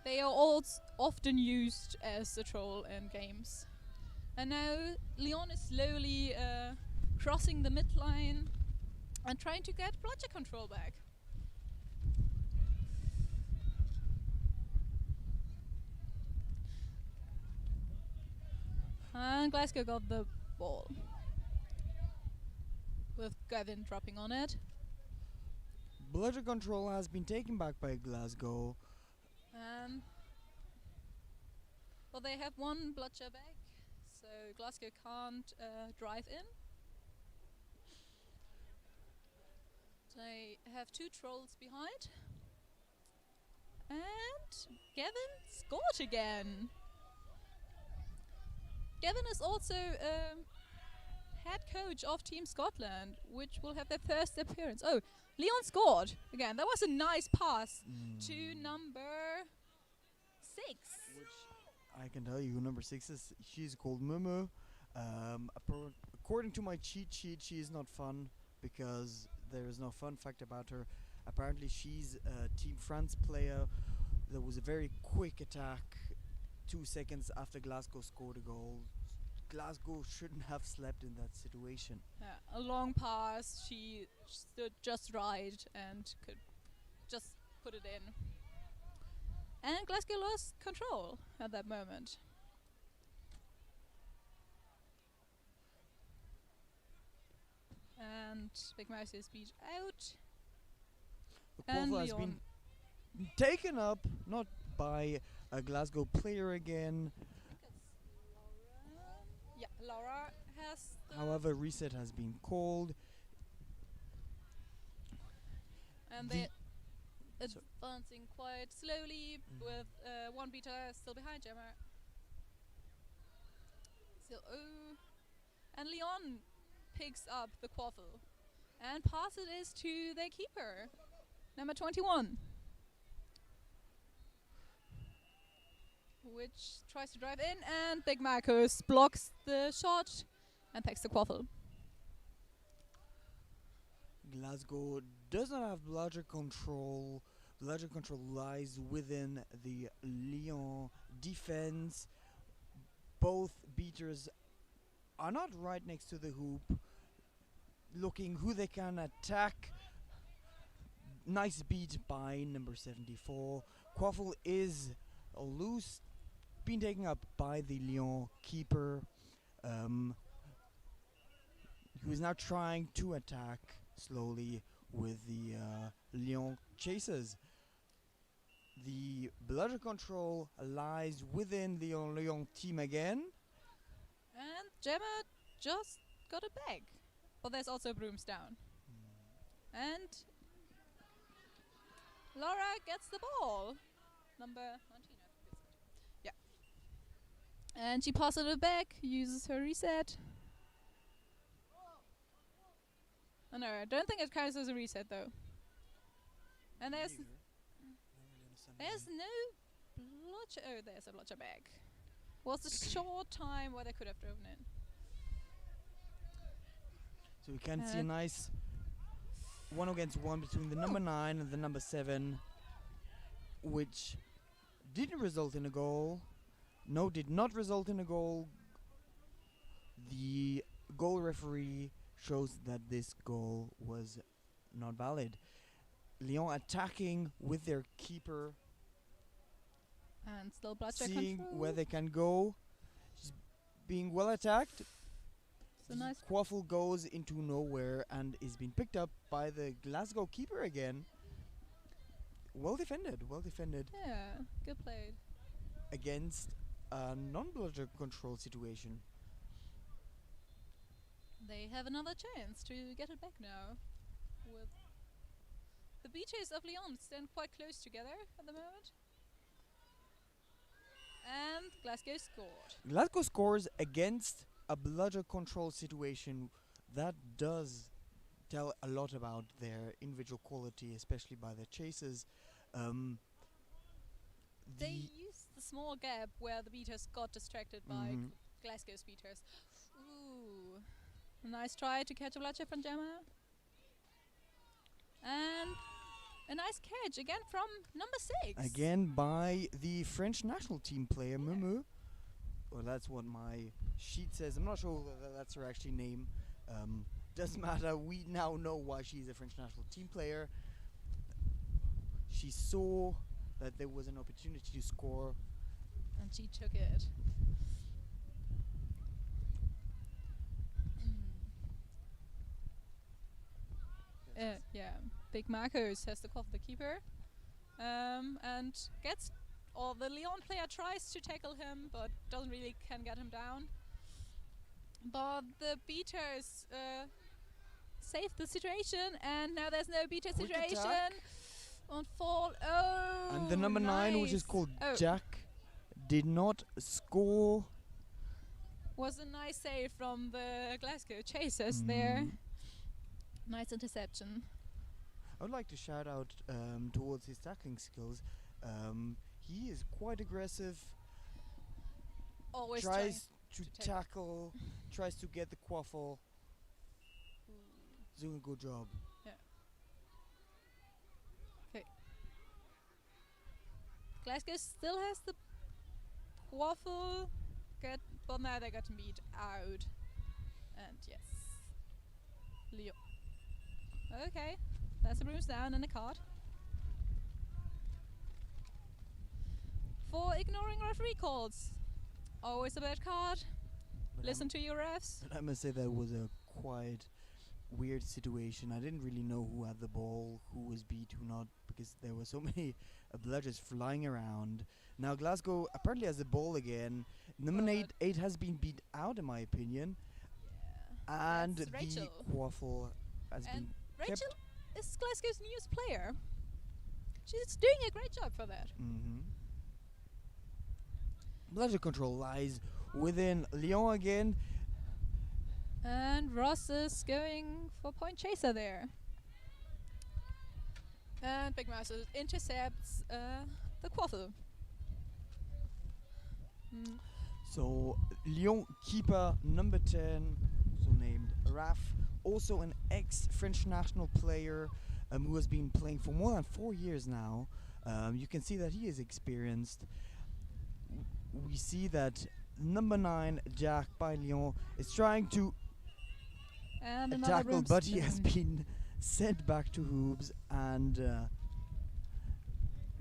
They are all often used as a troll in games. And now Leon is slowly crossing the midline and trying to get bludger control back. And Glasgow got the ball, with Gavin dropping on it. Bludger control has been taken back by Glasgow. Well, they have one bludger back, so Glasgow can't drive in. They have two trolls behind. And Gavin scored again. Gavin is also head coach of Team Scotland, which will have their first appearance. Oh, Leon scored again. That was a nice pass to number 6. Which I can tell you, number 6 is, she's called Mumu. According to my cheat sheet, she is not fun because there is no fun fact about her. Apparently, she's a Team France player. There was a very quick attack 2 seconds after Glasgow scored a goal. Glasgow shouldn't have slept in that situation. Yeah, a long pass. She stood just right and could just put it in. And Glasgow lost control at that moment. And Big Mouse is beat out. The And Quaffle has been taken up, not by a Glasgow player again. Yeah, Laura has. However, reset has been called. And they're advancing quite slowly with one beater still behind Gemma. So, and Leon picks up the Quaffle and passes it to their keeper, number 21. Which tries to drive in, and Big Marcus blocks the shot and takes the Quaffle. Glasgow does not have bludger control. Bludger control lies within the Lyon defense. Both beaters are not right next to the hoop, looking who they can attack. Nice beat by number 74. Quaffle is loose, been taken up by the Lyon keeper, who is now trying to attack slowly with the Lyon chasers. The bludger control lies within the Lyon team again. And Gemma just got a bag. But there's also brooms down. And Laura gets the ball. Number 19, I think it's it. Yeah. And she passes it back, uses her reset. Oh no, I don't think it counts as a reset though. And there's no blotcher. Oh, there's a blotcher bag. Was a short time where they could have driven in. So we can see a nice 1 against 1 between the number 9 and the number 7, which didn't result in a goal. No, did not result in a goal. The goal referee shows that this goal was not valid. Lyon attacking with their keeper, And still bloodshed seeing control. where they can go. She's being well attacked. It's a nice. Quaffle goes into nowhere and is being picked up by the Glasgow keeper again. Well defended, well defended Yeah, good played. against a non-bludger control situation. They have another chance to get it back now. With the Beaches of Lyon stand quite close together at the moment. And Glasgow scored. Glasgow scores against a bludger control situation. That does tell a lot about their individual quality, especially by their chases. They used the small gap where the beaters got distracted by Glasgow's beaters. Ooh. A nice try to catch a bloodshed from Gemma. And a nice catch again from number 6. Again by the French national team player, Mumu. Well, that's what my sheet says. I'm not sure whether that's her actual name. Doesn't matter. We now know why she's a French national team player. She saw that there was an opportunity to score. And she took it. Yeah, Big Marcos has the call for the keeper. And gets, or the Lyon player tries to tackle him, but doesn't really can get him down. But the beaters saved the situation, and now there's no beater Quick situation. attack. On fall. Oh, And the number 9, which is nice. called Oh, Jack, did not score. was a nice save from the Glasgow chasers there. Nice interception. I would like to shout out towards his tackling skills. He is quite aggressive. Always Tries to to tackle, tries to get the quaffle. Doing a good job. Yeah. Okay. Glasgow still has the waffle, but now they got beat out. And yes, Leo. Okay, that's a bruise down and a card. For ignoring referee calls. Always a bad card. But Listen to your refs. But I must say that was a quite weird situation. I didn't really know who had the ball, who was beat, who not, because there were so many bludgers flying around. Now Glasgow apparently has the ball again. Number But 8 has been beat out, in my opinion. Yeah. And That's the Rachel. quaffle has And been Rachel kept. is Glasgow's newest player. She's doing a great job for that. Bludger control lies within Lyon again. And Ross is going for point chaser there. And Big Mouse intercepts the quaffle. So Lyon keeper number 10, so named Raf, also an ex-French national player who has been playing for more than 4 years now. You can see that he is experienced. We see that number 9, Jack by Lyon, is trying to And another tackle, but he has broomstick. been sent back to hoops and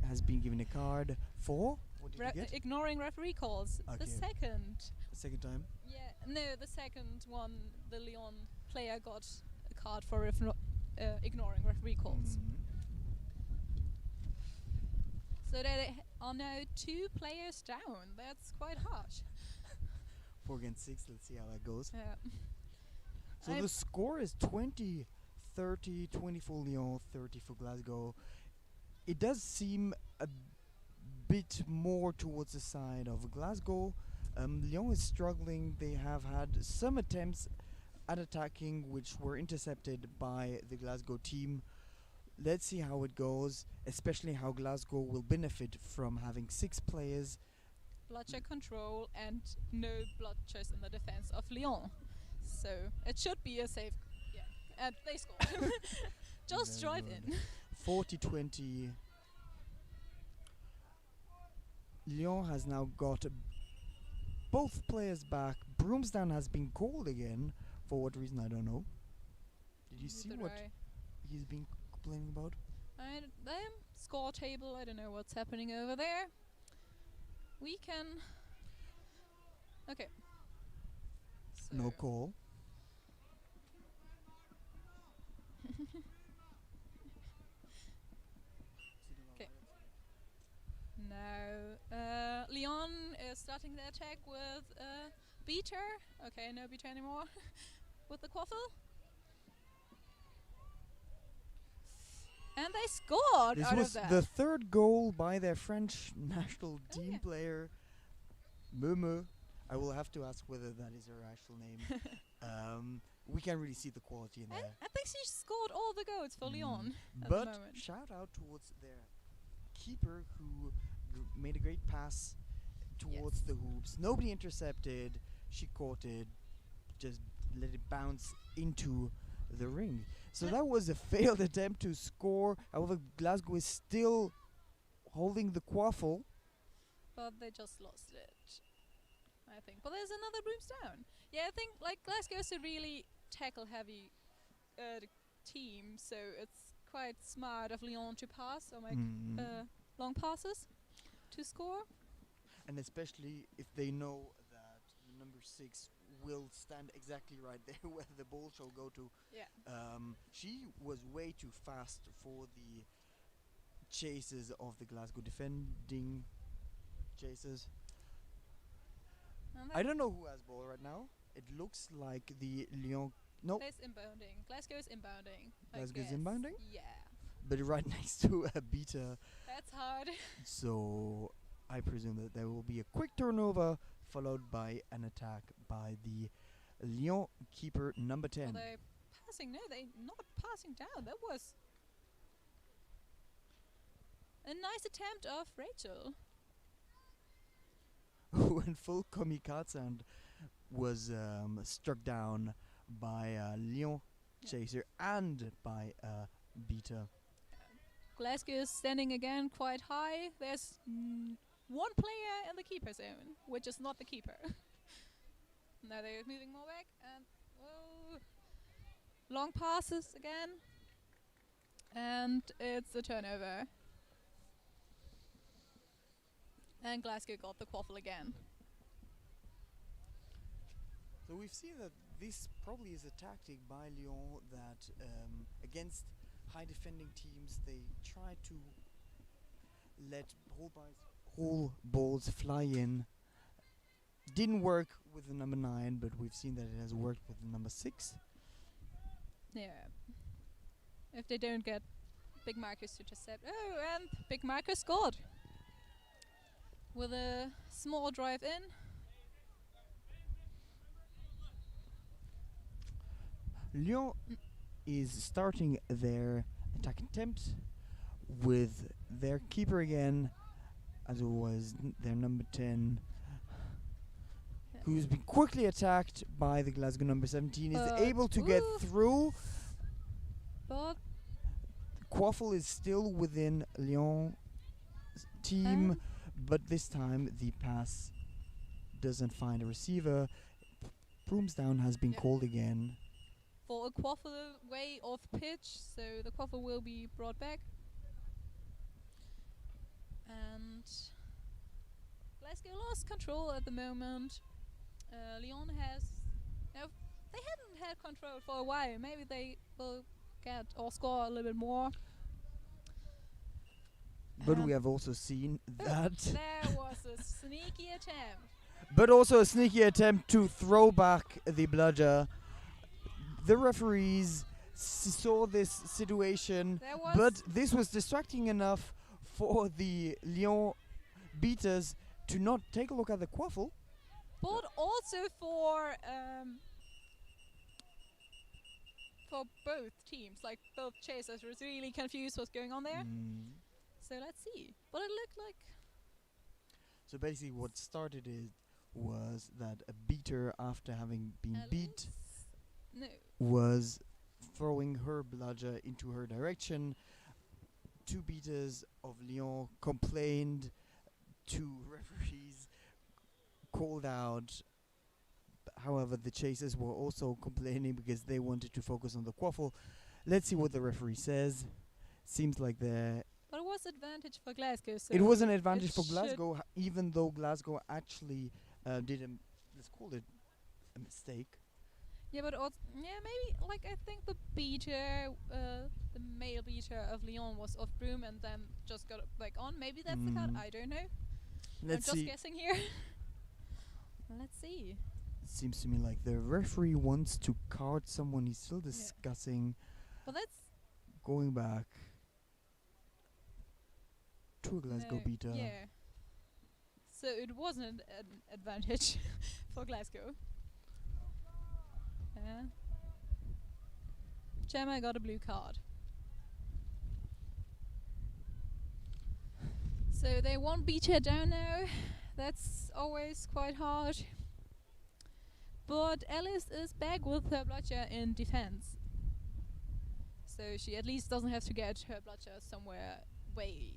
has been given a card for. What did he get? Ignoring referee calls. The Okay. second. Second time. Yeah, no, the second one, the Lyon player got a card for ignoring referee calls. So there are now 2 players down. That's quite harsh. 4 against 6. Let's see how that goes. Yeah. So the score is 20 for Lyon, 30 for Glasgow. It does seem a bit more towards the side of Glasgow. Lyon is struggling. They have had some attempts at attacking which were intercepted by the Glasgow team. Let's see how it goes, especially how Glasgow will benefit from having 6 players. Bloodshed control and no bloodshed in the defense of Lyon. So it should be a safe. Yeah, and they scored. Just Very drive good. in. 40-20. Lyon has now got both players back. Broomsdown has been called again. For what reason, I don't know. Did you see Neither what do I. he's been complaining about? Score table. I don't know what's happening over there. We can. Okay. No So- call. Now, Leon is starting the attack with Beater. Okay, no Beater anymore. With the quaffle. And they scored This out was of that. the third goal by their French national team yeah. player, Meme. I will have to ask whether that is her actual name. We can really see the quality in And there. I think she scored all the goals for Leon at the But moment. shout out towards their keeper who made a great pass towards the hoops. Nobody intercepted. She caught it, just let it bounce into the ring. So that was a failed attempt to score. However, Glasgow is still holding the quaffle. But they just lost it, I think. But there's another Broomstown. Yeah, I think like Glasgow's a really tackle-heavy team, so it's quite smart of Lyon to pass or make long passes to score. And especially if they know that the number 6 will stand exactly right there where the ball shall go to. Yeah. She was way too fast for the chases of the Glasgow defending chasers. And I don't know who has ball right now. It looks like the Lyon. No, there's inbounding. Glasgow's inbounding. I Glasgow's guess. inbounding? Yeah. but right next to a Beta. That's hard. So I presume that there will be a quick turnover followed by an attack by the Lyon keeper number 10. Are they passing? No, they're not passing down. That was a nice attempt of Rachel. Who in full kamikaze and was struck down by a Lyon chaser and by a Beta. Glasgow is standing again quite high. There's one player in the keeper zone, which is not the keeper. Now they're moving more back and long passes again. And it's a turnover. And Glasgow got the quaffle again. So we've seen that this probably is a tactic by Lyon that against high defending teams they try to let whole balls fly in. Didn't work with the number 9, but we've seen that it has worked with the number 6. Yeah. If they don't get Big Marcus to intercept. Oh, and Big Marcus scored. With a small drive in. Lyon is starting their attack attempt with their keeper again, as it was their number 10, who's been quickly attacked by the Glasgow number 17, is able to get through. But Quaffle is still within Lyon's team, but this time the pass doesn't find a receiver. Broomsdown has been called again. for a quaffle way off pitch, so the quaffle will be brought back. And Glasgow lost control at the moment. Lyon has... No, they hadn't had control for a while. Maybe they will get or score a little bit more. But we have also seen that. There was a sneaky attempt. But also a sneaky attempt to throw back the bludger. The referees saw this situation, but this was distracting enough for the Lyon beaters to not take a look at the quaffle. But also for both teams, like both chasers was really confused what's going on there. So let's see. But it looked like... So basically what started it was that a beater, after having been beat, was throwing her bludger into her direction. Two beaters of Lyon complained to referees, called out However, the chasers were also complaining because they wanted to focus on the quaffle. Let's see what the referee says. Seems like they're But it was advantage for Glasgow. So it was an it advantage for should- Glasgow, even though Glasgow actually did let's call it a mistake. Yeah, but also, yeah, maybe like I think the beater, the male beater of Lyon was off broom and then just got back on. Maybe that's the card. Mm. I don't know. Let's I'm just see. guessing here. Let's see. Seems to me like the referee wants to card someone. He's still discussing Well, that's going back to a Glasgow no, beater. Yeah. So it wasn't an advantage for Glasgow. Yeah. Gemma got a blue card. So they won't beat her down now. That's always quite hard. But Alice is back with her bludger in defense. So she at least doesn't have to get her bludger somewhere way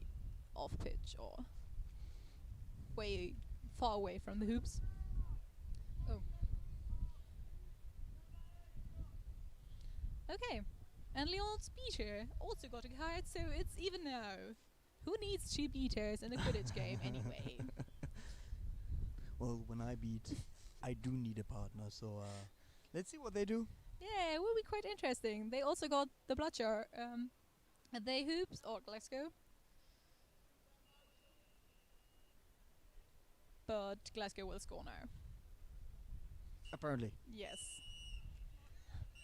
off pitch or way far away from the hoops. Oh. Okay. And Lyon's beater also got a card, so it's even now. Who needs 2 beaters in a Quidditch game anyway? Well, when I beat, I do need a partner. So let's see what they do. Yeah, it will be quite interesting. They also got the bludger. They hoops or Glasgow. But Glasgow will score now. Apparently, Yes.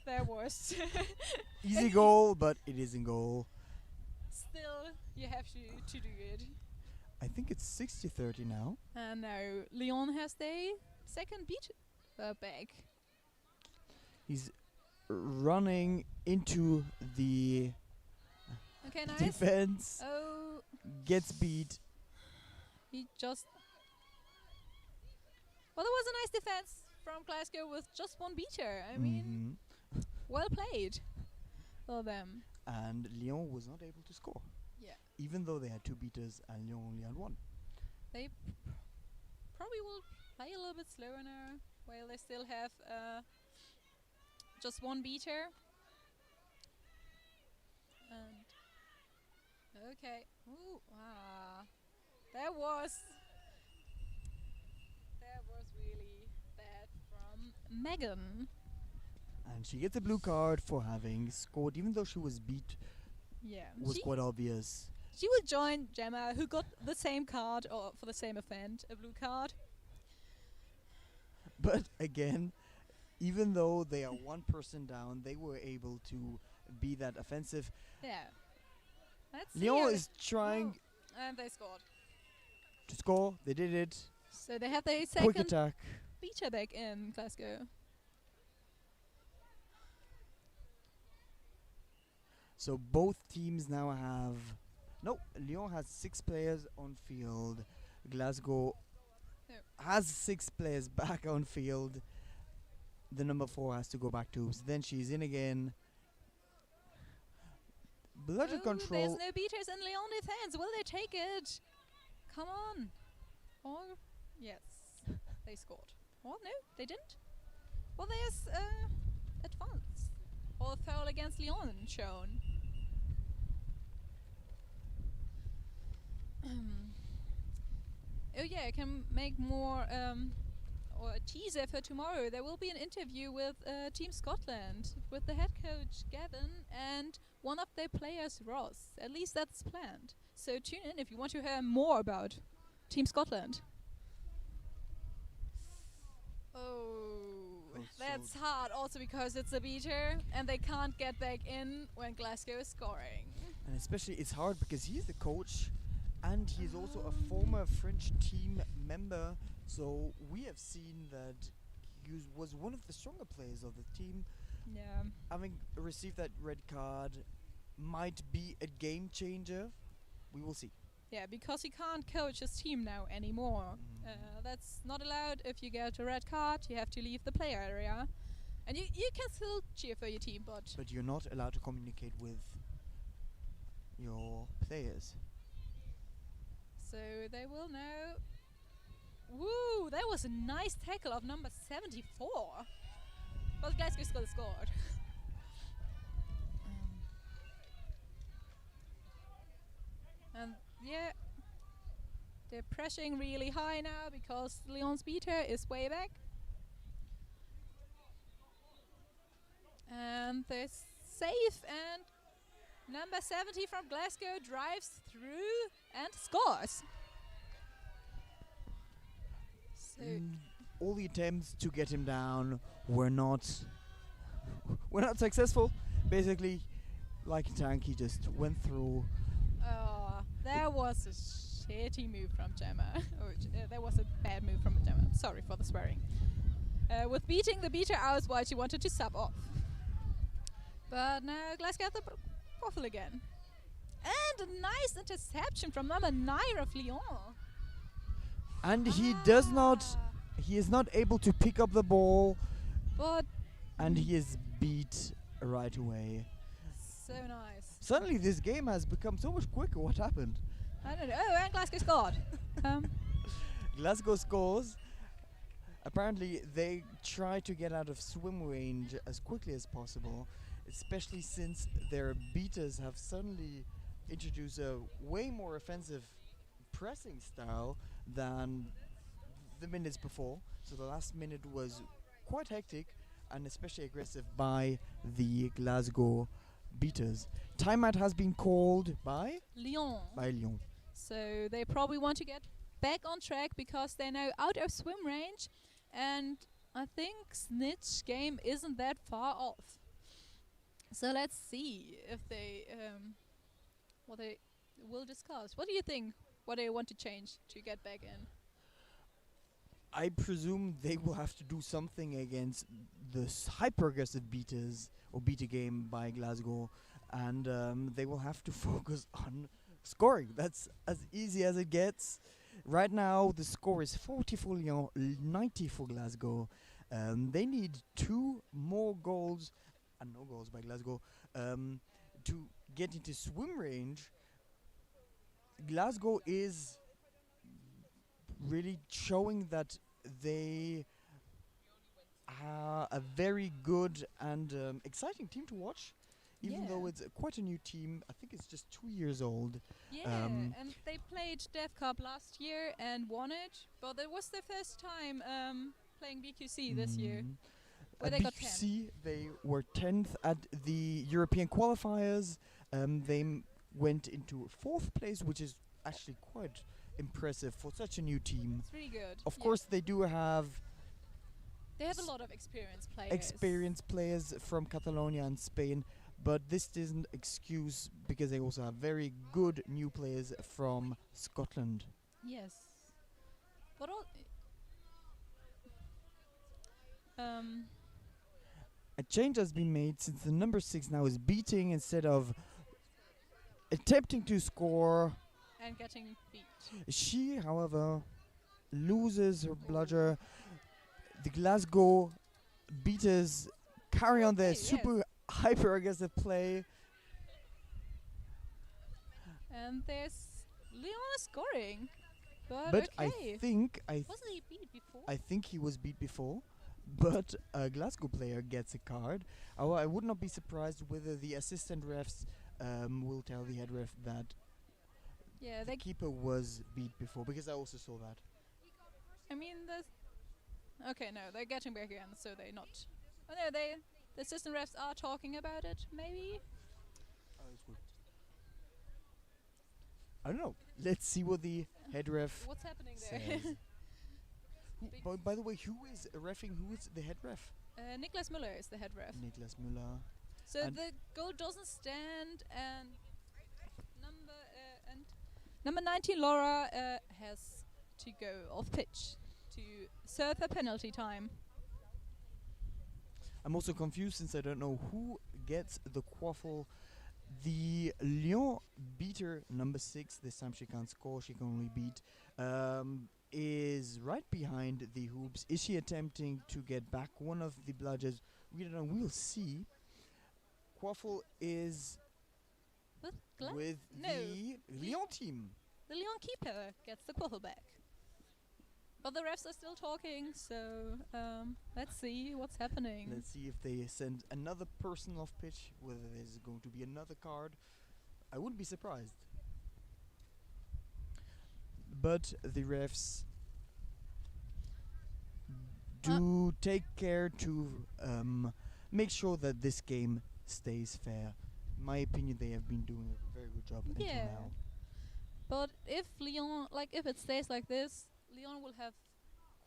Their worst. easy goal, but it is in goal. Still, you have to do it. I think it's 60-30 now. And now Lyon has their second beat back. He's running into the Okay, nice. defense. Oh, Gets beat. he just. Well, that was a nice defense from Glasgow with just 1 beater. I mean, well played for them. And Lyon was not able to score. Yeah. Even though they had 2 beaters and Lyon only had 1. They probably will play a little bit slower now, while they still have just 1 beater. And okay, ooh, that was really bad from Megan. And she gets a blue card for having scored, even though she was beat. Yeah, Was quite obvious. she will join Gemma, who got the same card or for the same event, a blue card. But again, even though they are 1 person down, they were able to be that offensive. Yeah. Let's see. Lyon is trying And they scored. to score. They did it. So they have their Quick second attack. beater back in Glasgow. So both teams now have. No, Lyon has 6 players on field. Glasgow has 6 players back on field. The number 4 has to go back to hoops. Then she's in again. Bludger There's control. no beaters in Lyon defense. Will they take it? Come on. Or yes, they scored. Or no, they didn't. Well, there's advance or foul against Lyon shown. Oh yeah, I can make more or a teaser for tomorrow. There will be an interview with Team Scotland with the head coach Gavin and one of their players Ross. At least that's planned. So tune in if you want to hear more about Team Scotland. Oh, that's hard also because it's a beater and they can't get back in when Glasgow is scoring. And especially it's hard because he's the coach and he's also a former French team member. So we have seen that he was one of the stronger players of the team. Yeah. Having received that red card might be a game changer. We will see. Yeah, because he can't coach his team now anymore. That's not allowed. If you get a red card, you have to leave the play area. And you can still cheer for your team, but But you're not allowed to communicate with your players. so they will now Woo! That was a nice tackle of number 74. But Glasgow still scored. And yeah, they're pressing really high now because Lyon's beater is way back. And they're safe, and number 70 from Glasgow drives through and scores. So All the attempts to get him down were not successful. Basically, like a tank, he just went through. that was a shitty move from Gemma. That was a bad move from Gemma. Sorry for the swearing. With beating the beater out while she wanted to sub off. But now Glasgow at the quaffle again. And a nice interception from number 9 of Lyon. And he is not able to pick up the ball, But and he is beat right away. so nice. Suddenly this game has become so much quicker. What happened? I don't know. Oh, and Glasgow scored. Glasgow scores. Apparently they try to get out of swim range as quickly as possible, especially since their beaters have suddenly introduced a way more offensive pressing style than the minutes before. So the last minute was quite hectic and especially aggressive by the Glasgow beaters. Timeout has been called by Lyon. Lyon. So they probably want to get back on track because they're now out of swim range, and I think Snitch game isn't that far off. So let's see if they what they will discuss. What do you think? What they want to change to get back in? I presume they will have to do something against the hyper-aggressive beaters or beater game by Glasgow, and they will have to focus on scoring. That's as easy as it gets. Right now, the score is 40 for Lyon, 90 for Glasgow. They need 2 more goals, and no goals by Glasgow, to get into swim range. Glasgow is really showing that they are a very good and exciting team to watch, even though it's quite a new team. I think it's just 2 years old. Yeah, and they played Dev Cup last year and won it, but it was their first time playing BQC this year. Where they got 10. BQC, they were 10th at the European qualifiers. They went into 4th place, which is actually quite impressive for such a new team. It's really good. Of course, they do have They have a lot of experienced players. experienced players from Catalonia and Spain, but this doesn't excuse because they also have very good new players from Scotland. Yes. But all A change has been made since the number 6 now is beating instead of attempting to score. and getting beat. She, however, loses her bludger. The Glasgow beaters carry on their Okay, super hyper aggressive play. And there's Leon scoring. But But I okay. think Wasn't he beat before? I think he was beat before, but a Glasgow player gets a card. I would not be surprised whether the assistant refs will tell the head ref that Yeah, the they keeper was beat before, because I also saw that. I mean, okay, no, they're getting back again, so they're not. Oh no, the assistant refs are talking about it, maybe. I don't know. Let's see what the head ref What's happening says. there? By the way, who is refing? Who is the head ref? Niklas Müller is the head ref. Niklas Müller. So And the goal doesn't stand, and number 19 Laura has to go off pitch to serve a penalty time. I'm also confused since I don't know who gets the quaffle. The Lyon beater, number 6, this time she can't score, she can only beat, is right behind the hoops. Is she attempting to get back one of the bludgers? We don't know, we'll see. Quaffle is with No, the Lyon team. the Lyon keeper gets the quaffle back. But the refs are still talking, so let's see what's happening. Let's see if they send another person off pitch, whether there's going to be another card. I wouldn't be surprised. But the refs do take care to make sure that this game stays fair. In my opinion, they have been doing a very good job until Yeah. now. But if Lyon, if it stays like this, Lyon will have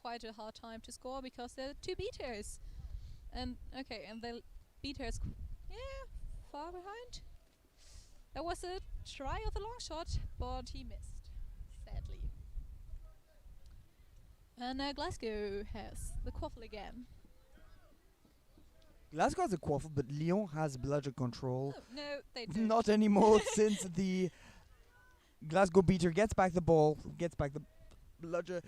quite a hard time to score because there are two beaters. And the beaters, far behind. There was a try of a long shot, but he missed, sadly. And Glasgow has the quaffle again. Glasgow has a quaffle, but Lyon has bludger control. Oh, no, they don't. Not anymore, since the Glasgow beater gets back the ball, gets back the bludger.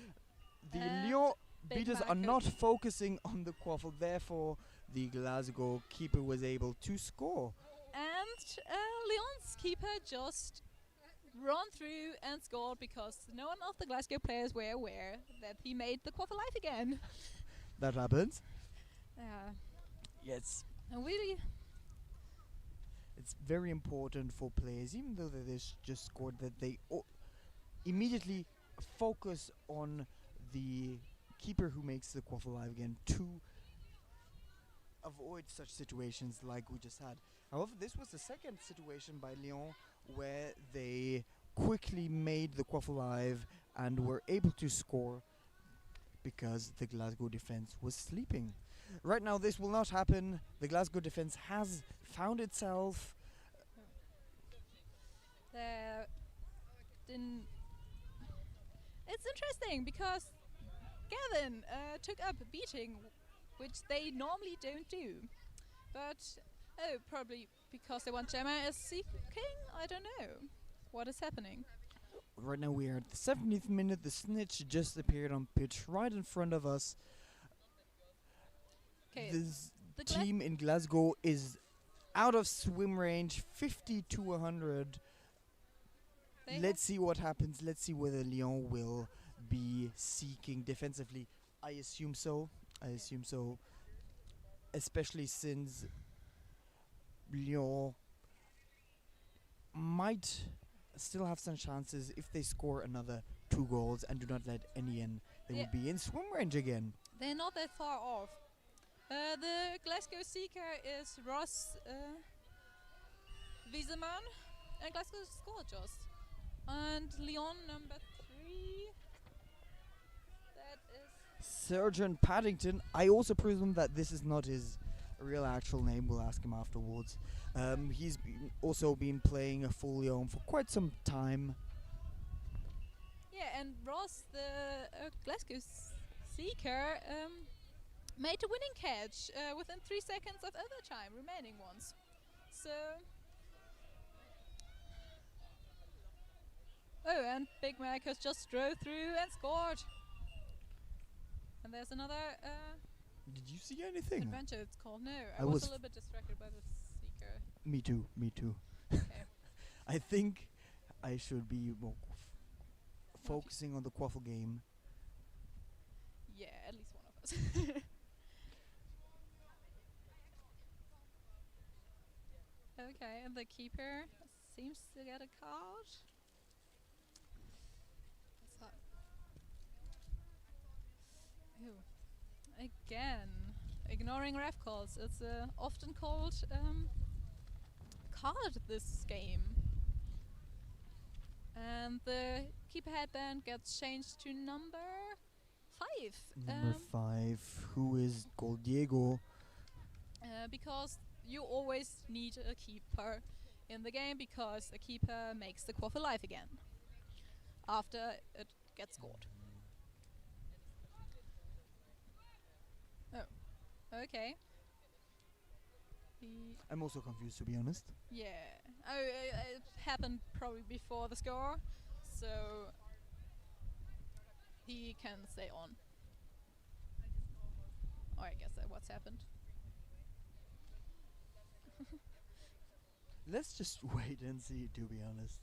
The And Lyon Big beaters are Marcus. not focusing on the quaffle, therefore the Glasgow keeper was able to score. And Lyon's keeper just run through and scored because none of the Glasgow players were aware that he made the quaffle live again. That happens. Yeah. Yes. And really, It's very important for players, even though they just scored, that they immediately focus on the keeper who makes the quaffle live again to avoid such situations like we just had. However, this was the second situation by Lyon where they quickly made the quaffle live and were able to score because the Glasgow defense was sleeping. Right now, this will not happen. The Glasgow defense has found itself. there didn't. It's interesting because Gavin took up beating, which they normally don't do. But, probably because they want Gemma as Sea King? I don't know. What is happening? Right now, we are at the 70th minute. The snitch just appeared on pitch right in front of us. Okay, This the Gla- team in Glasgow is out of swim range, 50 to 100. they Let's see what happens. Let's see whether Lyon will be seeking defensively. I assume so. Especially since Lyon might still have some chances if they score another 2 goals and do not let any in. They Yeah. will be in swim range again. They're not that far off. The Glasgow seeker is Ross Wiesemann, and Glasgow scored just. And Lyon number 3. That is Sergeant Paddington. I also presume that this is not his real actual name. We'll ask him afterwards. He's also been playing a full Lyon for quite some time. and Ross, the Glasgow seeker, made a winning catch within 3 seconds of overtime, remaining ones. So. Oh, and Big Marcus just drove through and scored. And there's another Did you see anything? adventure, it's called. No, I I was was a little bit distracted by the seeker. Me too. Okay. I think I should be more focusing on the quaffle game. Yeah, at least one of us. Okay, and the keeper seems to get a card. What's that? Ew. Again, ignoring ref calls. It's often called card this game. And the keeper headband gets changed to number 5. Number 5, who is called Diego. Because you always need a keeper in the game because a keeper makes the quaff alive again after it gets scored. Oh, okay. I'm also confused, to be honest. Yeah. Oh, it happened probably before the score, so he can stay on. Or I guess that's what's happened. Let's just wait and see, to be honest.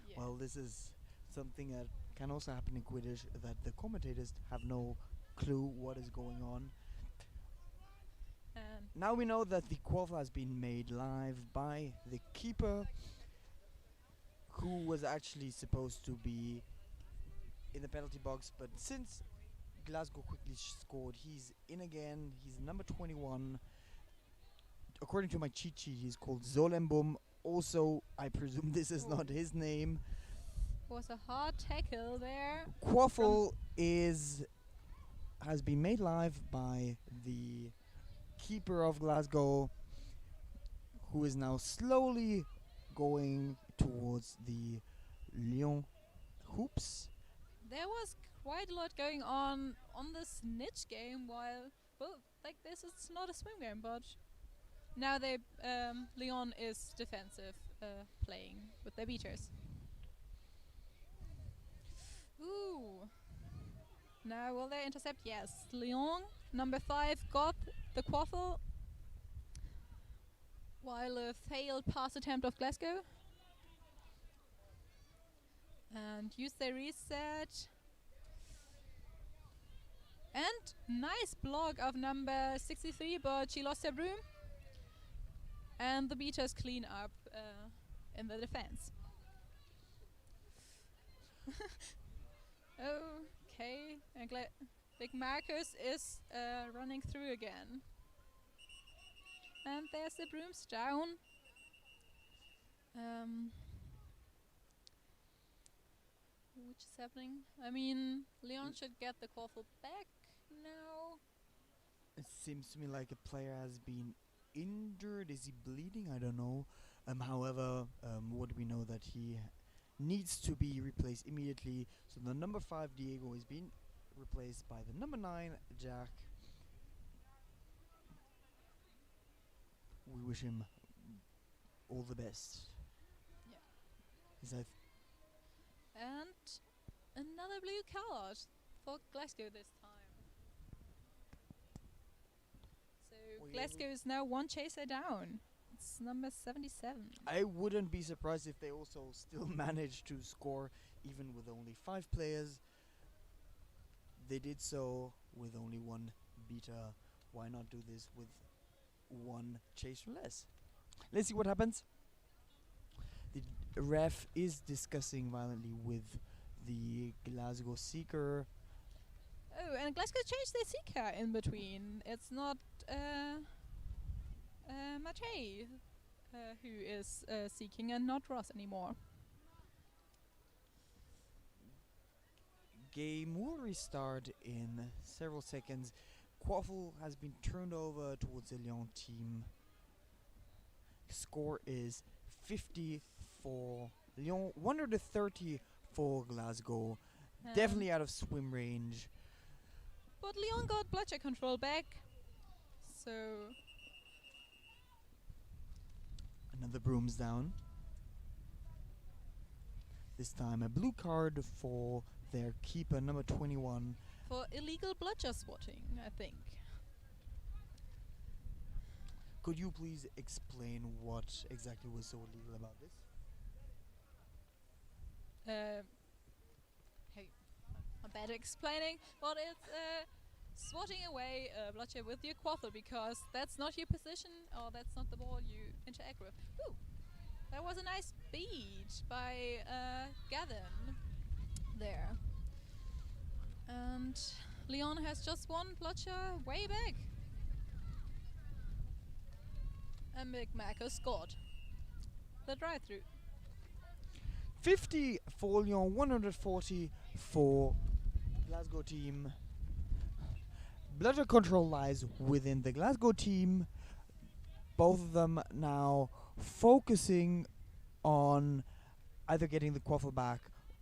Yeah. Well, this is something that can also happen in Quidditch that the commentators have no clue what is going on. And Now we know that the quaffle has been made live by the keeper, who was actually supposed to be in the penalty box, but since Glasgow quickly scored, he's in again. He's number 21. According to my cheat sheet, he's called Zolembum. Also, I presume this is not his name. was a hard tackle there. Quaffle has been made live by the keeper of Glasgow, who is now slowly going towards the Lyon hoops. There was quite a lot going on the snitch game, while like this is not a swim game, but now they Lyon is defensive, playing with their beaters. Ooh. Now will they intercept? Yes. Lyon, number 5, got the quaffle, while a failed pass attempt of Glasgow. And use their reset. And nice block of number 63, but she lost her broom. And the beaters clean up in the defense. Okay, and Big Marcus is running through again. And there's the brooms down. Which is happening? I mean, Leon should get the quaffle back now. It seems to me like a player has been injured. Is he bleeding? I don't know. However, what we know that he needs to be replaced immediately. So the number 5 Diego is being replaced by the number 9 Jack. We wish him all the best. Yeah. Is that And another blue card for Glasgow this time. So Glasgow is now one chaser down. It's number 77. I wouldn't be surprised if they also still manage to score even with only 5 players. They did so with only 1 beater. Why not do this with 1 chaser less? Let's see what happens. The ref is discussing violently with the Glasgow Seeker. Oh, and Glasgow changed their seeker in between. It's not Matej who is seeking, and not Ross anymore. Game will restart in several seconds. Quaffle has been turned over towards the Lyon team. Score is 50 for Lyon, 130 for Glasgow. Definitely out of swim range. But Lyon got bloodshed control back. So another broom's down. This time a blue card for their keeper, number 21. for illegal bloodshed swatting, I think. Could you please explain what exactly was so illegal about this? Hey, I'm bad at explaining, but it's swatting away bloodshed with your quaffle, because that's not your position, or that's not the ball you interact with. Ooh, that was a nice beat by Gavin there. And Leon has just one bloodshed way back. And McMacker scored the drive-through. 50 for Lyon, 140 for Glasgow team. Bloodshed control lies within the Glasgow team. Both of them now focusing on either getting the quaffle back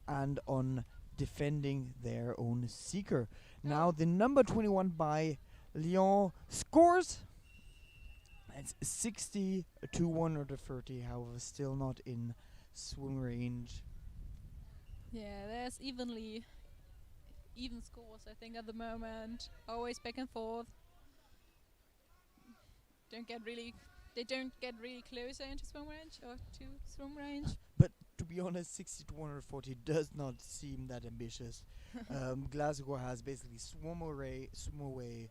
and on defending their own seeker. Now the number 21 by Lyon scores. It's 60 to 130, however, still not in swim range. Yeah, there's even scores, I think, at the moment. Always back and forth. They don't get really closer into swim range or to swim range. But to be honest, 60 to 140 does not seem that ambitious. Glasgow has basically swum away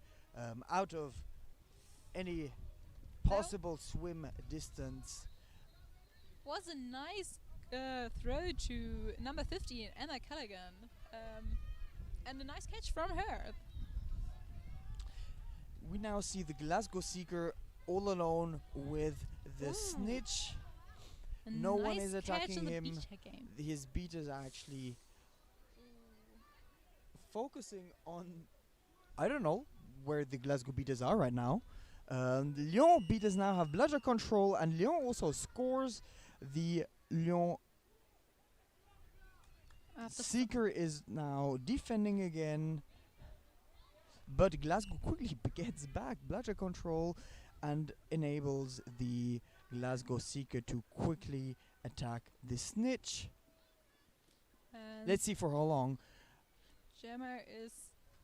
out of any possible swim distance. Was a nice throw to number 15, Emma Callaghan, and a nice catch from her. We now see the Glasgow Seeker all alone with the snitch. A No one nice is catch attacking in the him. beater game. His beaters are actually focusing on, I don't know where the Glasgow beaters are right now. The Lyon beaters now have bludger control, and Lyon also scores. The Lyon Seeker is now defending again, but Glasgow quickly gets back bludger control and enables the Glasgow Seeker to quickly attack the snitch. And Let's see for how long. Gemma is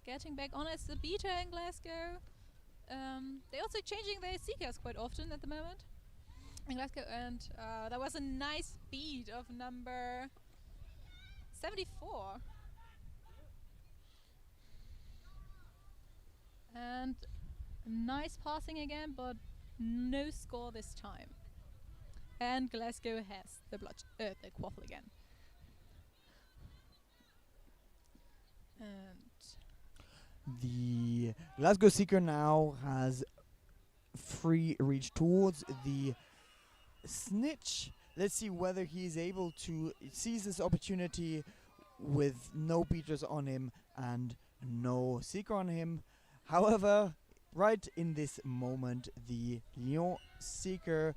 getting back on as the beater in Glasgow. They're also changing their seekers quite often at the moment in Glasgow, and there was a nice beat of number 74. And nice passing again, but no score this time. And Glasgow has the the quaffle again. And The Glasgow Seeker now has free reach towards the snitch. Let's see whether he's able to seize this opportunity with no beaters on him and no seeker on him. However, right in this moment, the Lyon Seeker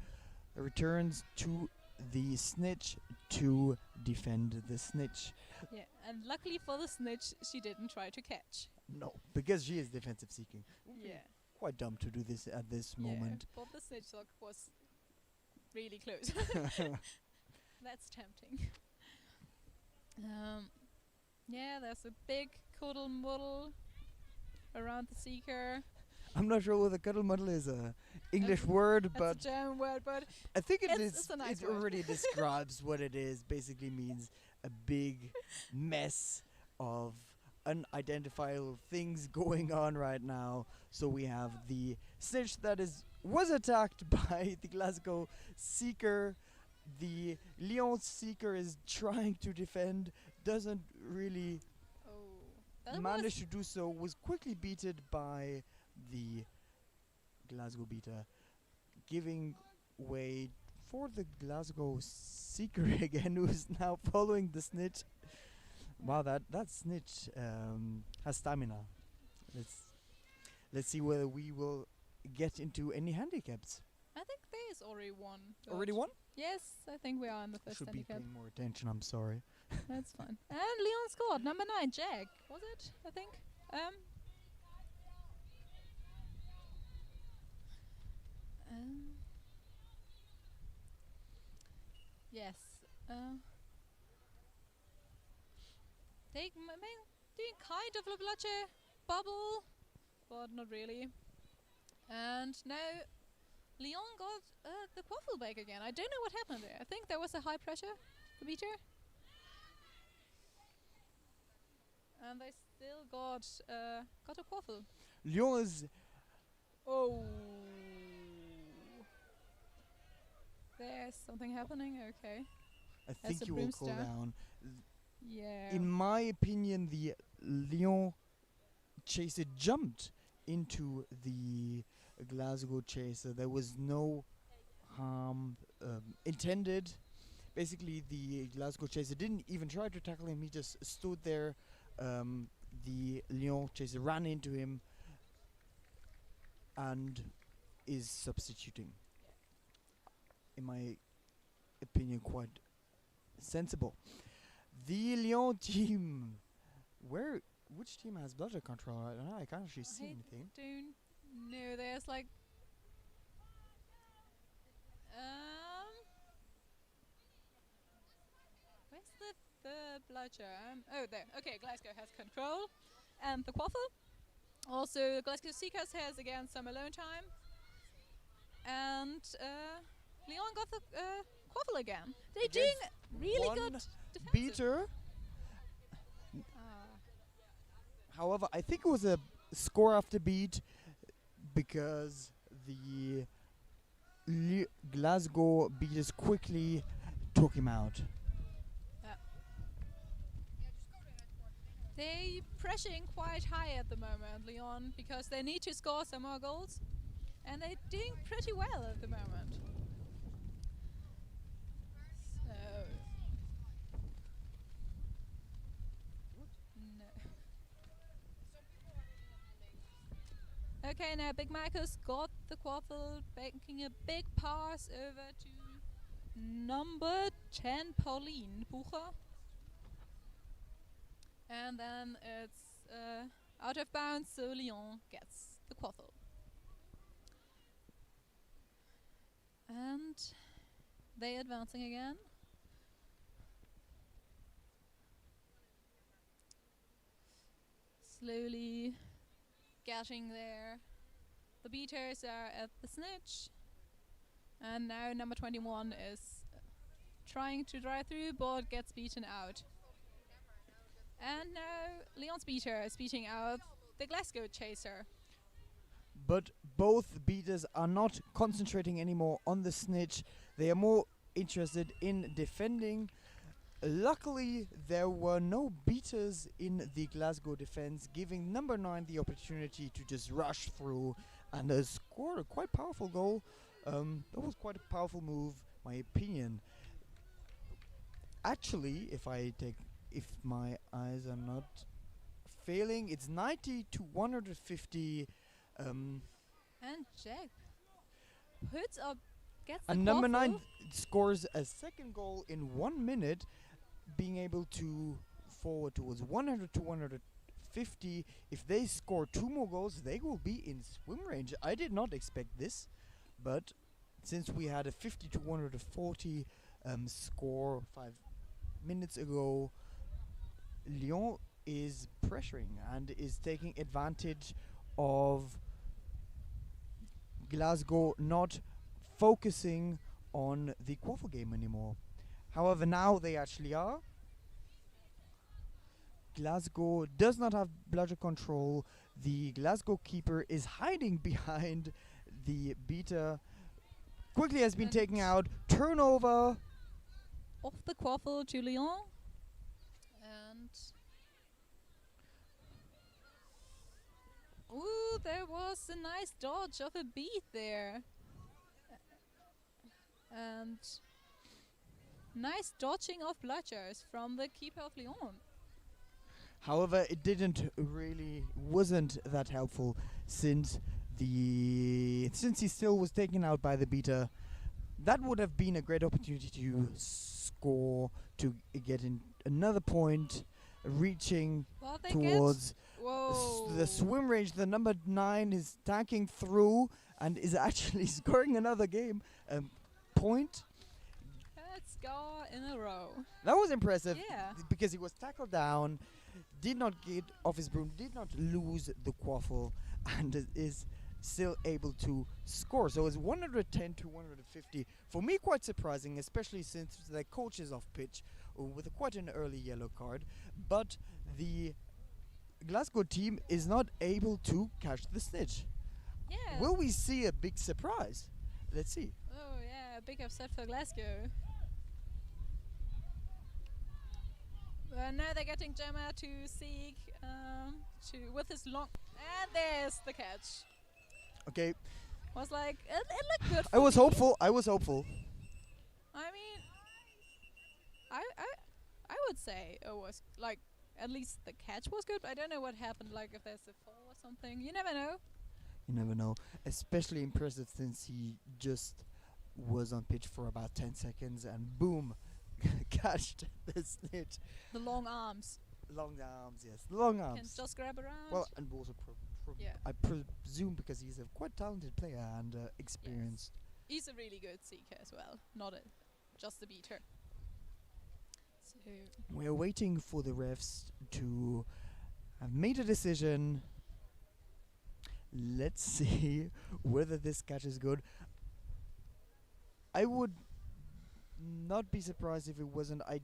returns to the snitch to defend the snitch. yeah, and luckily for the snitch, she didn't try to catch. No, because she is defensive seeking. Yeah. Quite dumb to do this at this moment. But the snitch lock was really close. That's tempting. Yeah, there's a big cuddle muddle around the seeker. I'm not sure what the cuddle muddle is a English word, That's but a German word, but I think it's a nice it word. already describes what it is. Basically means a big mess of unidentifiable things going on right now. So we have the snitch that was attacked by the Glasgow Seeker. The Lyon Seeker is trying to defend, doesn't really that manage to do so, was quickly beaten by the Glasgow Beater, giving way for the Glasgow Seeker again, who's now following the snitch. Wow, that snitch has stamina. Let's see whether we will get into any handicaps. I think there is already one. Already won? Yes, I think we are in the first Should be handicap. paying more attention. I'm sorry. That's fine. And Leon scored number 9, Jack. Was it? I think. Yes. They doing kind of a bludger bubble, but not really. And now Leon got the quaffle back again. I don't know what happened there. I think there was a high pressure, the meter. And they still got a quaffle. Lyon is. Oh. There's something happening. Okay. I That's think a you will cool broomstar. down. Yeah. In my opinion, the Lyon chaser jumped into the Glasgow chaser. There was no harm intended. Basically, the Glasgow chaser didn't even try to tackle him. He just stood there. The Lyon chaser ran into him and is substituting. In my opinion, quite sensible. The Lyon team, which team has bludger control? I don't know. I can't actually see anything. Don't know. There's like where's the bludger? Oh, there. Okay, Glasgow has control, and the quaffle. Also, Glasgow Seekers has again some alone time, and Leon got the Quaffle again. They're Against doing really one good defensive. beater. Ah. However, I think it was a score after beat because the Glasgow beaters quickly took him out. They're pressuring quite high at the moment, Lyon, because they need to score some more goals. And they're doing pretty well at the moment. So... No. Okay, now Big Marcus got the Quaffle, making a big pass over to number 10, Pauline Bucher. And then it's out of bounds, so Lyon gets the Quaffle. And they advancing again. Slowly getting there. The beaters are at the snitch. And now number 21 is trying to drive through, but gets beaten out. And now Leon's beater is beating out the Glasgow chaser. But both beaters are not concentrating anymore on the snitch. They are more interested in defending. Luckily, there were no beaters in the Glasgow defense, giving number 9 the opportunity to just rush through and score a quite powerful goal. That was quite a powerful move, my opinion. Actually, if my eyes are not failing, it's 90 to 150. And Jack puts up, gets the And number Quaffle. 9 scores a second goal in 1 minute, being able to forward towards 100 to 150. If they score 2 more goals, they will be in swim range. I did not expect this, but since we had a 50 to 140 score 5 minutes ago, Lyon is pressuring and is taking advantage of Glasgow not focusing on the Quaffle game anymore. However, now they actually are. Glasgow does not have bludger control. The Glasgow keeper is hiding behind the beater. Quickly has been taken out. Turnover. Off the Quaffle to Lyon. And... ooh, there was a nice dodge of a beat there. And nice dodging of bludgers from the keeper of Lyon. However, it wasn't that helpful since he still was taken out by the beater. That would have been a great opportunity to score, to get in another point, reaching Well, they towards whoa. the swim range. The number 9 is tanking through and is actually scoring another game point. Let's go in a row. That was impressive. Yeah. Because he was tackled down, did not get off his broom, did not lose the Quaffle, and is still able to score. So it's 110 to 150. For me, quite surprising, especially since the coach is off pitch with quite an early yellow card. But the Glasgow team is not able to catch the snitch. Yeah. Will we see a big surprise? Let's see. Oh yeah, big upset for Glasgow. Now they're getting Gemma to seek with his long, and there's the catch. Okay. Was like it looked good. I was hopeful. I I mean, I would say it was like at least the catch was good. But I don't know what happened. Like if there's a fall or something, you never know. You never know. Especially impressive since he just was on pitch for about 10 seconds and boom, catched the snitch. The long arms. Long arms, yes. Long arms. Can just grab around. Well, and also yeah. I presume because he's a quite talented player and experienced. Yes. He's a really good seeker as well, not just a beater. So we're waiting for the refs to have made a decision. Let's see whether this catch is good. I would not be surprised if it wasn't. I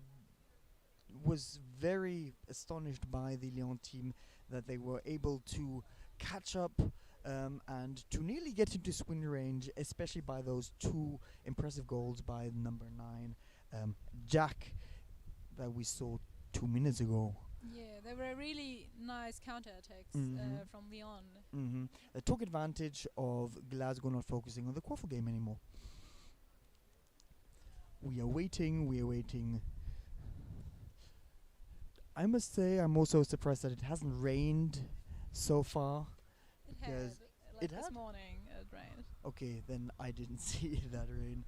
was very astonished by the Lyon team that they were able to catch up and to nearly get into swing range, especially by those two impressive goals by number 9, Jack, that we saw 2 minutes ago. Yeah, they were really nice counterattacks Mhm. from Lyon. They took advantage of Glasgow not focusing on the quaffle game anymore. We are waiting. I must say, I'm also surprised that it hasn't rained so far. It Because had, like it this had? morning, it rained. Okay, then I didn't see that rain.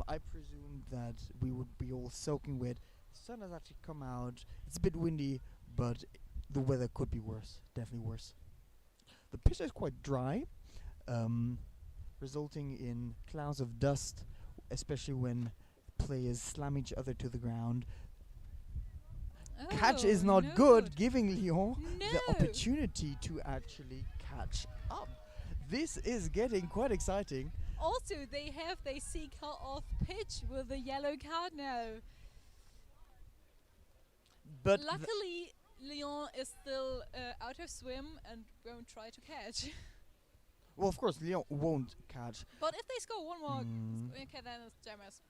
I presumed that we would be all soaking wet. The sun has actually come out. It's a bit windy, but the weather could be worse. Definitely worse. The pitch is quite dry, resulting in clouds of dust, especially when players slam each other to the ground. Catch is Oh, not no good, giving Lyon the No. opportunity to actually catch up. This is getting quite exciting. Also, they see cut off pitch with a yellow card now. But Luckily, Lyon is still out of swim and won't try to catch. well, of course, Lyon won't catch. But if they score one more, Mm. okay, then it's Gemma's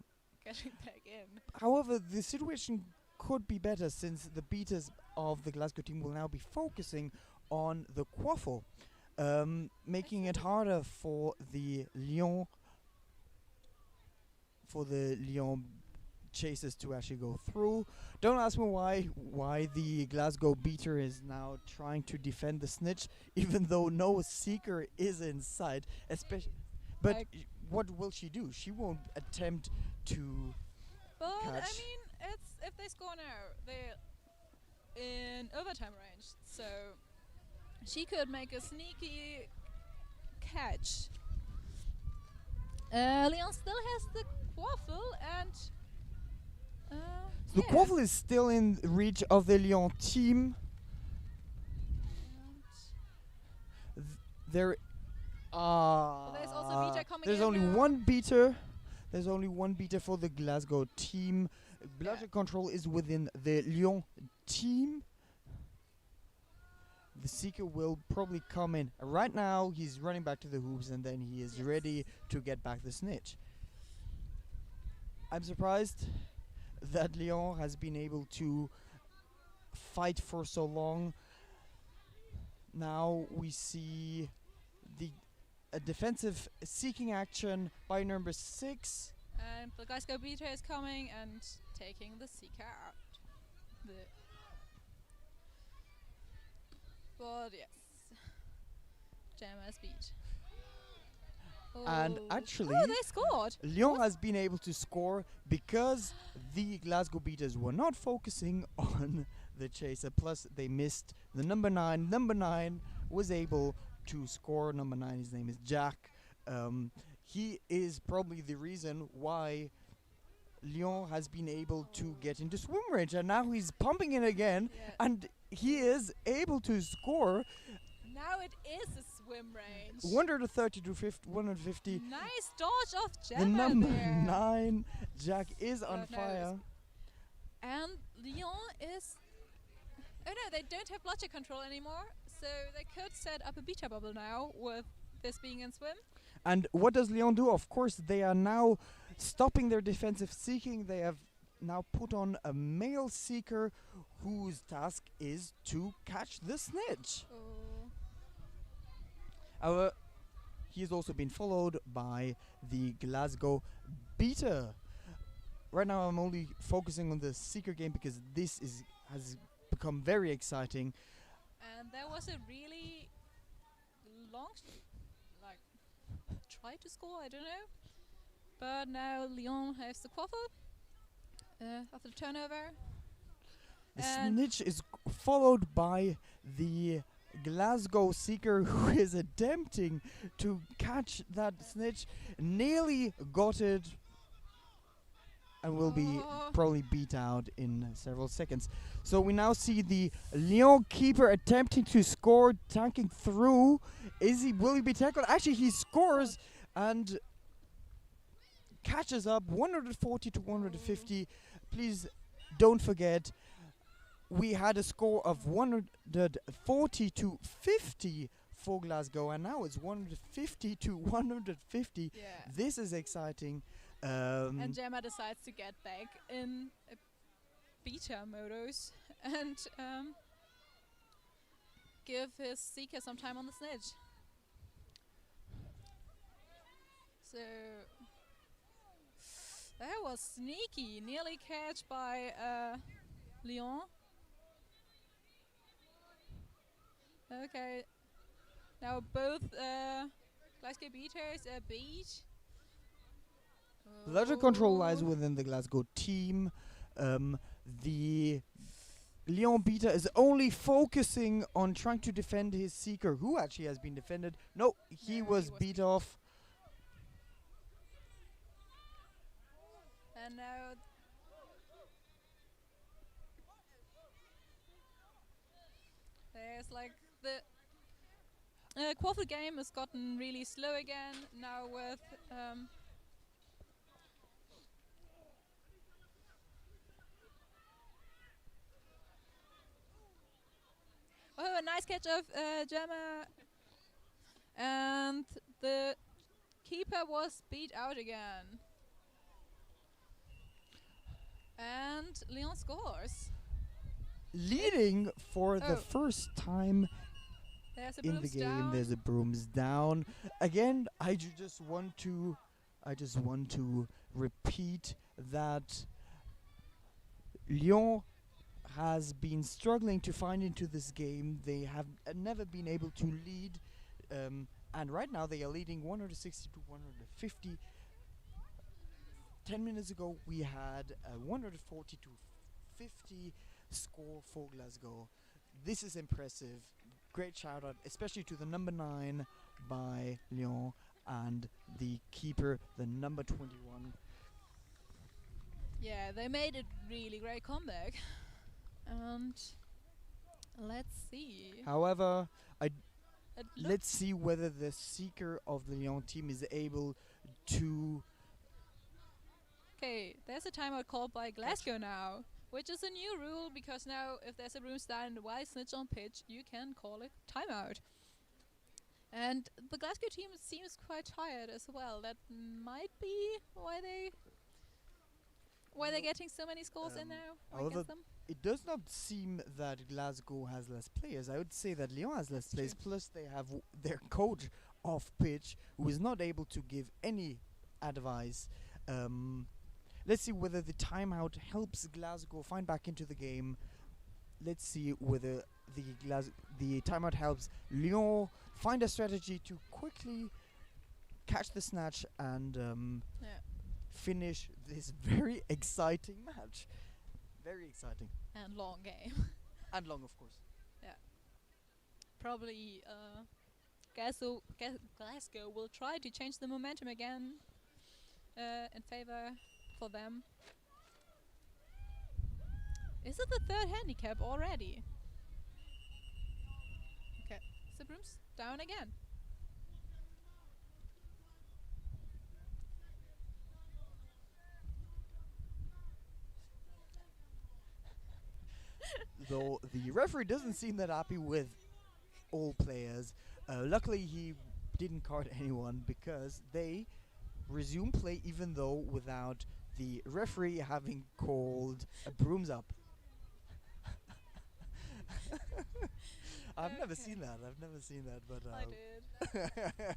getting back in. However, the situation could be better since the beaters of the Glasgow team will now be focusing on the quaffle, making it harder for the Lyon chasers to actually go through. Don't ask me why the Glasgow beater is now trying to defend the snitch, even though no seeker is in sight. But Like- what will she do? She won't attempt to But I catch. mean, it's if they score now, they're in overtime range, so she could make a sneaky catch. Leon still has the quaffle and The yeah. quaffle is still in reach of the Lyon team. There there's also beater coming there's in only now. one beater. There's only one beater for the Glasgow team. Bloodshed control is within the Lyon team. The seeker will probably come in right now. He's running back to the hoops and then he is ready to get back the snitch. I'm surprised that Lyon has been able to fight for so long. Now we see a defensive seeking action by number 6. And the Glasgow beater is coming and taking the seeker out. But yes, Gemma's beat. And Oh. actually, Oh, they scored! Lyon has been able to score because the Glasgow beaters were not focusing on the chaser. Plus, they missed the number 9. Number 9 was able to score. Number 9, his name is Jack. He is probably the reason why Lyon has been able to get into swim range. And now he's pumping it again. Yeah. And he is able to score Now it is a swim range. 130 to 150. Nice dodge of The Gemma number there. 9, Jack, is on No, it's fire. And Lyon is... Oh no, they don't have bloodshed control anymore, so they could set up a beater bubble now with this being in swim. And what does Lyon do? Of course, they are now stopping their defensive seeking. They have now put on a male seeker whose task is to catch the snitch. Oh. He has also been followed by the Glasgow beater. Right now I'm only focusing on the seeker game because this has become very exciting. And there was a really long, try to score, I don't know. But now Lyon has the quaffle after the turnover. The And snitch is followed by the Glasgow seeker who is attempting to catch that snitch. Nearly got it and will be Oh. probably beat out in several seconds. So we now see the Lyon keeper attempting to score, tanking through. Will he be tackled? Actually, he scores and catches up 140 to 150. Please don't forget, we had a score of 140 to 50 for Glasgow, and now it's 150 to 150. Yeah. This is exciting. And Gemma decides to get back in beta modus and give his Seeker some time on the snitch. So that was sneaky, nearly catch by Lyon. Okay, now both Glasgow beaters are beat. Bludger control lies within the Glasgow team. The Lyon Beta is only focusing on trying to defend his Seeker, who actually has been defended. No, he was beat off. And now there's like the Quaffle game has gotten really slow again now with oh, a nice catch of Gemma, and the keeper was beat out again. And Leon scores. Leading for the first time There's a in the brooms game. down. There's a brooms down. Again, I just want to repeat that Lyon has been struggling to find into this game. They have never been able to lead, and right now they are leading 160 to 150. 10 minutes ago we had a 140 to 50 score for Glasgow. This is impressive. Great shout out, especially to the number 9 by Lyon and the keeper, the number 21. Yeah, they made a really great comeback. And let's see. However, It let's see whether the Seeker of the Lyon team is able to... Okay, there's a timeout called by Glasgow now, which is a new rule because now if there's a broom down and a wild snitch on pitch, you can call it timeout. And the Glasgow team seems quite tired as well. That might be why they're getting so many scores in now however, against them. it does not seem that Glasgow has less players. I would say that Lyon has less players, plus they have their coach off pitch who is not able to give any advice. Let's see whether the timeout helps Glasgow find back into the game. Let's see whether the timeout helps Lyon find a strategy to quickly catch the snatch and finish this very exciting match. Very exciting. And long game. And long, of course. Yeah. Probably Glasgow will try to change the momentum again in favor for them. Is it the third handicap already? Okay, the broom's down again. Though the referee doesn't seem that happy with all players. Luckily, he didn't card anyone because they resume play even though without the referee having called a brooms up. I've never seen that. But I did. I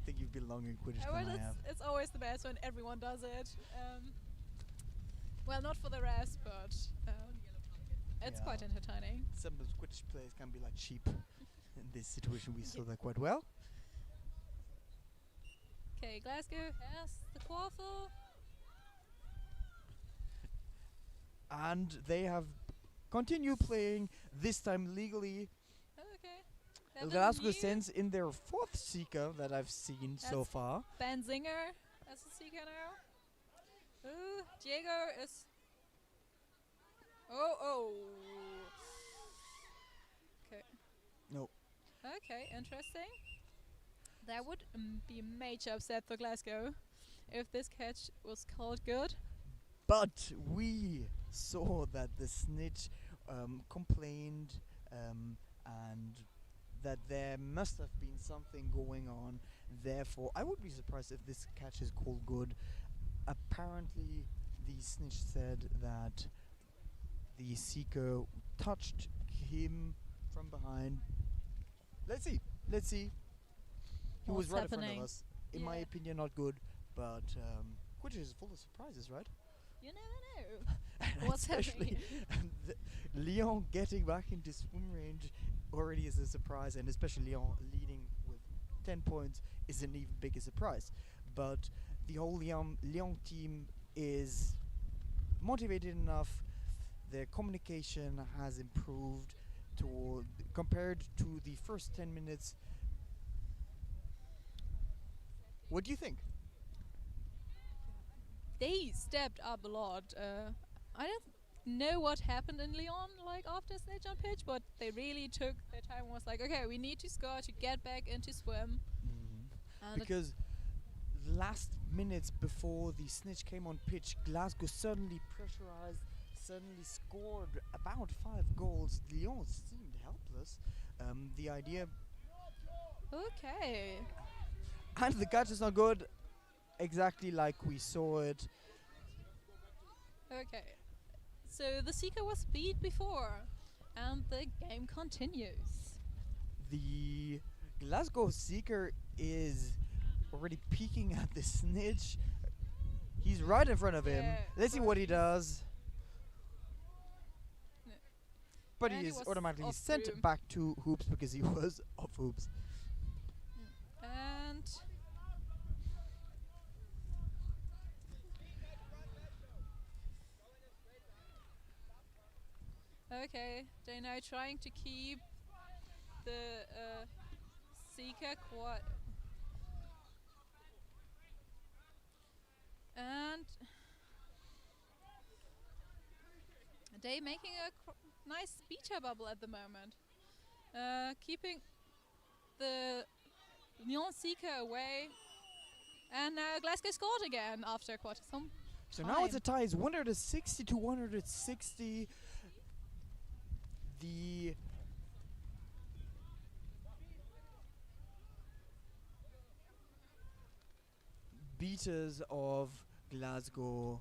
think you've been longer in Quidditch than I have. It's always the best when everyone does it. Well, not for the rest, but it's quite entertaining. Some of the Quidditch players can be like sheep. In this situation, we saw that quite well. Okay, Glasgow has the quaffle. And they have continued playing, this time legally. Okay. Glasgow sends in their 4th Seeker that I've seen so far. Ben Zinger as a Seeker now. Ooh, Diego is... Oh. Okay. No. Okay, interesting. That would be a major upset for Glasgow. if this catch was called good. But we saw that the snitch complained and that there must have been something going on. Therefore, I would be surprised if this catch is called good. Apparently, the snitch said that the seeker touched him from behind. Let's see. Let's see. He was What's right in front happening? of us. In my Yeah. opinion, not good. But Quidditch is full of surprises, right? You never know. What's Especially happening? Lyon getting back into swim range already is a surprise, and especially Lyon leading with 10 points is an even bigger surprise. But the whole Lyon team is motivated enough. Their communication has improved compared to the first 10 minutes. What do you think? They stepped up a lot. I don't know what happened in Lyon like after snitch on pitch, but they really took their time. Was like, okay, we need to score to get back into swim. And Because last minutes before the snitch came on pitch, Glasgow suddenly pressurized, suddenly scored about 5 goals. Lyon seemed helpless. The idea, okay. and the catch is not good, exactly like we saw it. Okay. So the Seeker was beat before, and the game continues. The Glasgow Seeker is already peeking at the snitch. He's right in front of him. Yeah, Let's see but what he does. No. But And he he is was automatically off sent through. back to hoops because he was off hoops. And okay, they're now trying to keep the Seeker quiet. And they making a nice beta bubble at the moment, keeping the Lyon Seeker away. And now Glasgow scored again after some So time. now it's a tie. It's 160 to 160. The beaters of Glasgow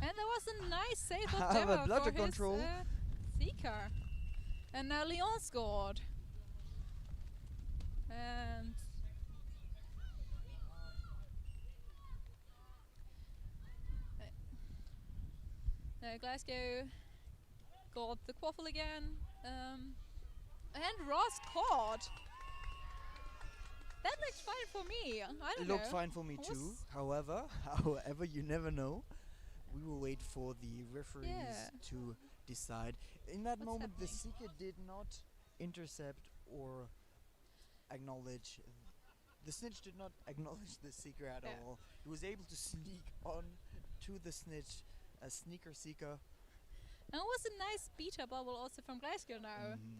And there was a nice save of have a Gemma bludger for his control. Seeker. And now Lyon scored. And Glasgow got the quaffle again. And Ross caught. That looked fine for me. I don't It know. looked fine for me I too. was- However, you never know. We will wait for the referees Yeah. to decide. In that What's moment, the happening? seeker did not intercept or acknowledge. The snitch did not acknowledge the seeker at Yeah. all. He was able to sneak on to the snitch, a sneaker seeker. And it was a nice beta bubble also from Glasgow now. Mhm.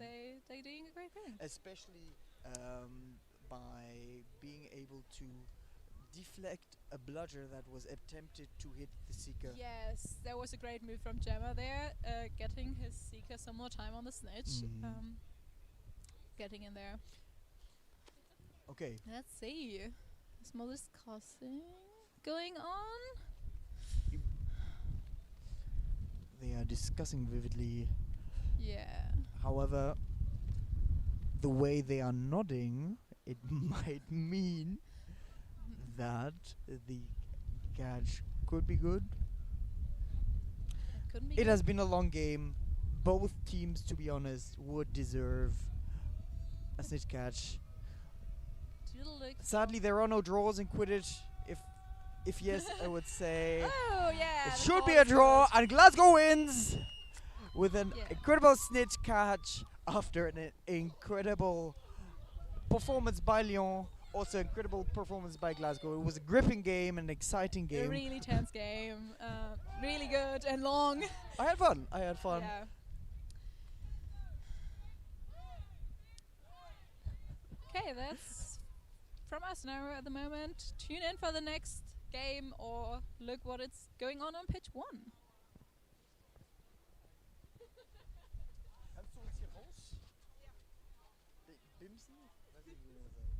They're doing a great thing. Especially by being able to deflect a bludger that was attempted to hit the seeker. Yes, that was a great move from Gemma there, getting his Seeker some more time on the snitch. Mhm. Getting in there. Okay, Let's see. Small discussing going on. they are discussing vividly. Yeah. However, the way they are nodding, it might mean that the catch could be good. Couldn't be It good. has been a long game. Both teams, to be honest, would deserve a snitch catch. Doodle-look. Sadly, there are no draws in Quidditch. If yes, I would say Oh yeah. it the should be ball a draw, good. and Glasgow wins with an Yeah. incredible snitch catch after an incredible performance by Lyon. Also, incredible performance by Glasgow. It was a gripping game, an exciting A game. really tense game. Really good and long. I had fun. I had fun. Yeah. Okay, that's from us now at the moment. Tune in for the next game or look what it's going on pitch 1. Kannst du uns hier raus? Ja. Bimsen? Weiß nicht, wie man das sagt.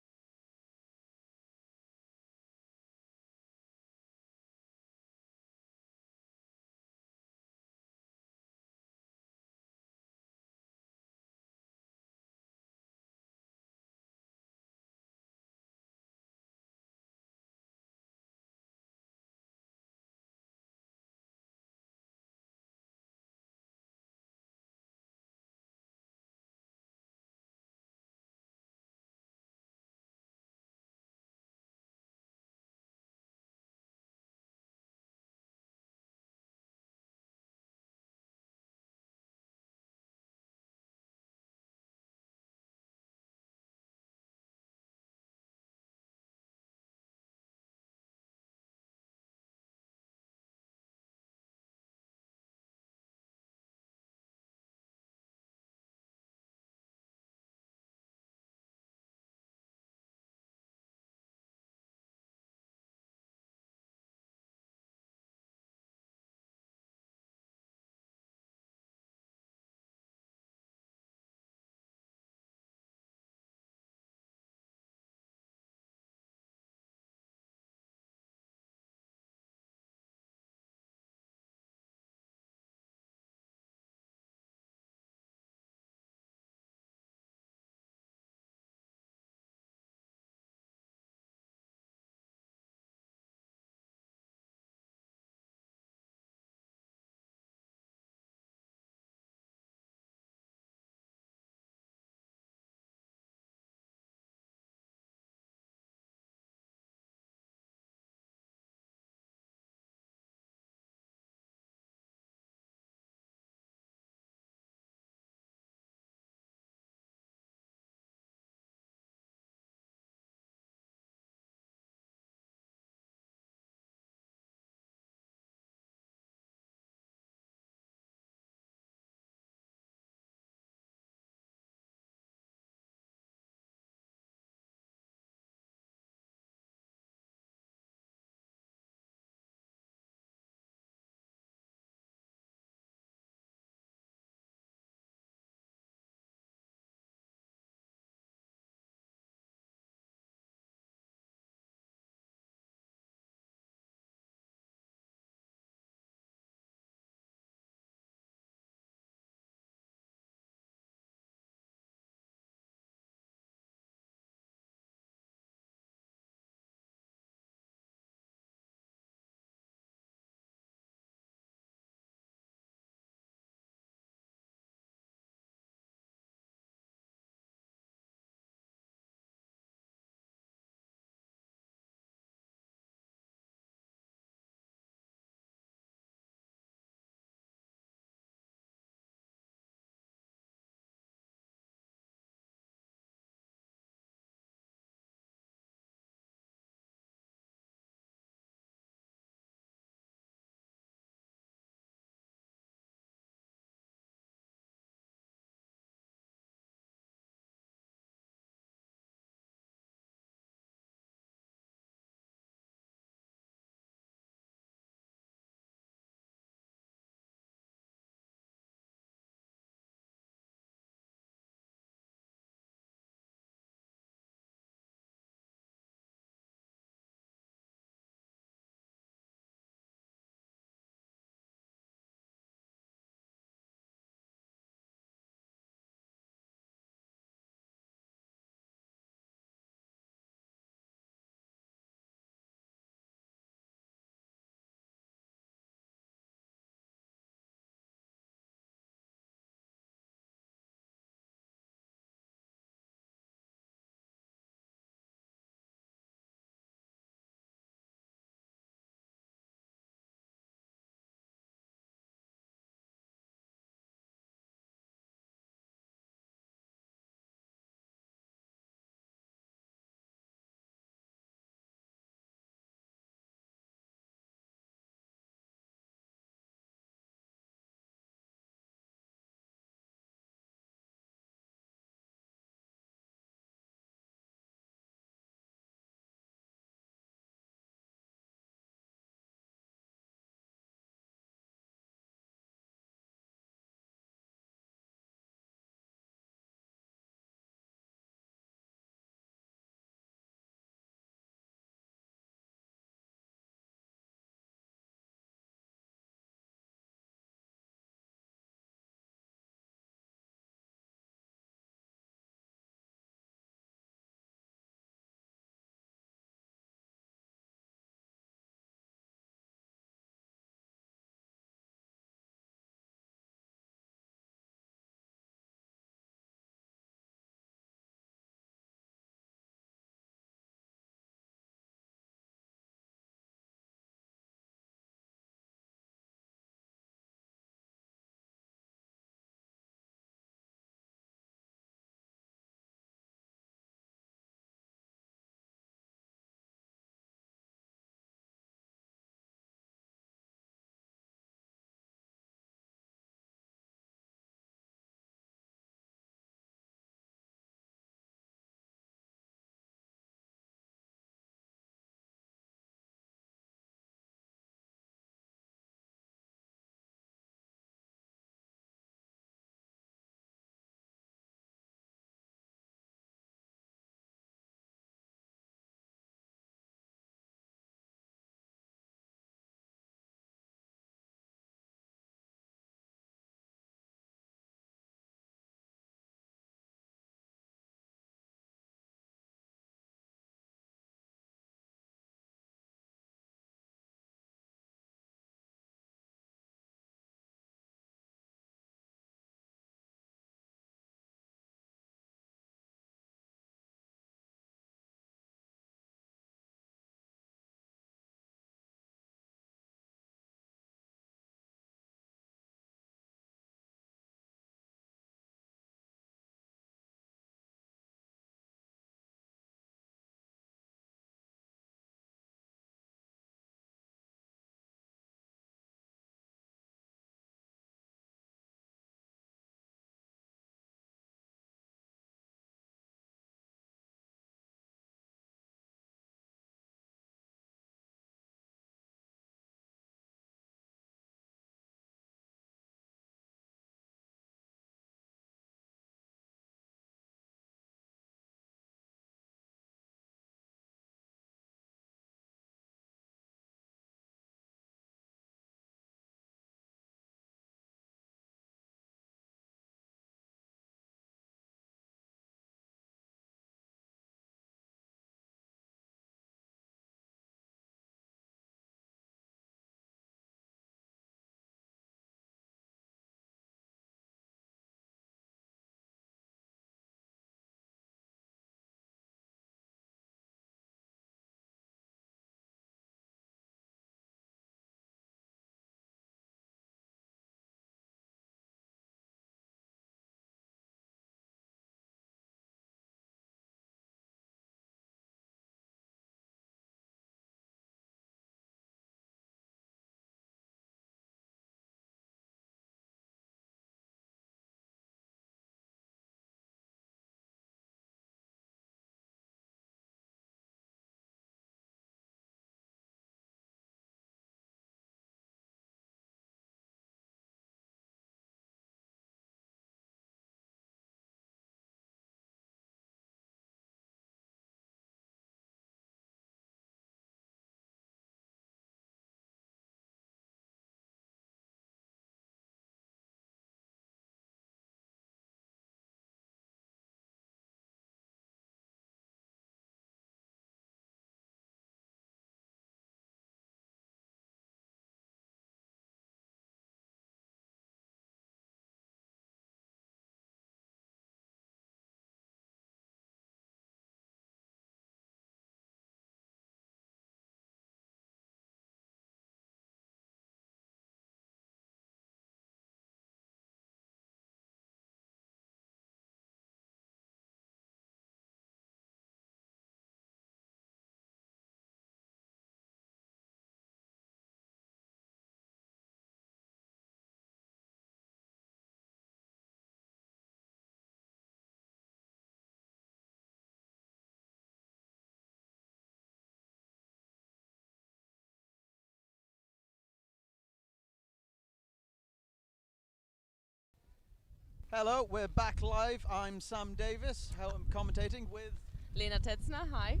Hello, we're back live. I'm Sam Davis. I'm commentating with. Lena Tetzner, hi.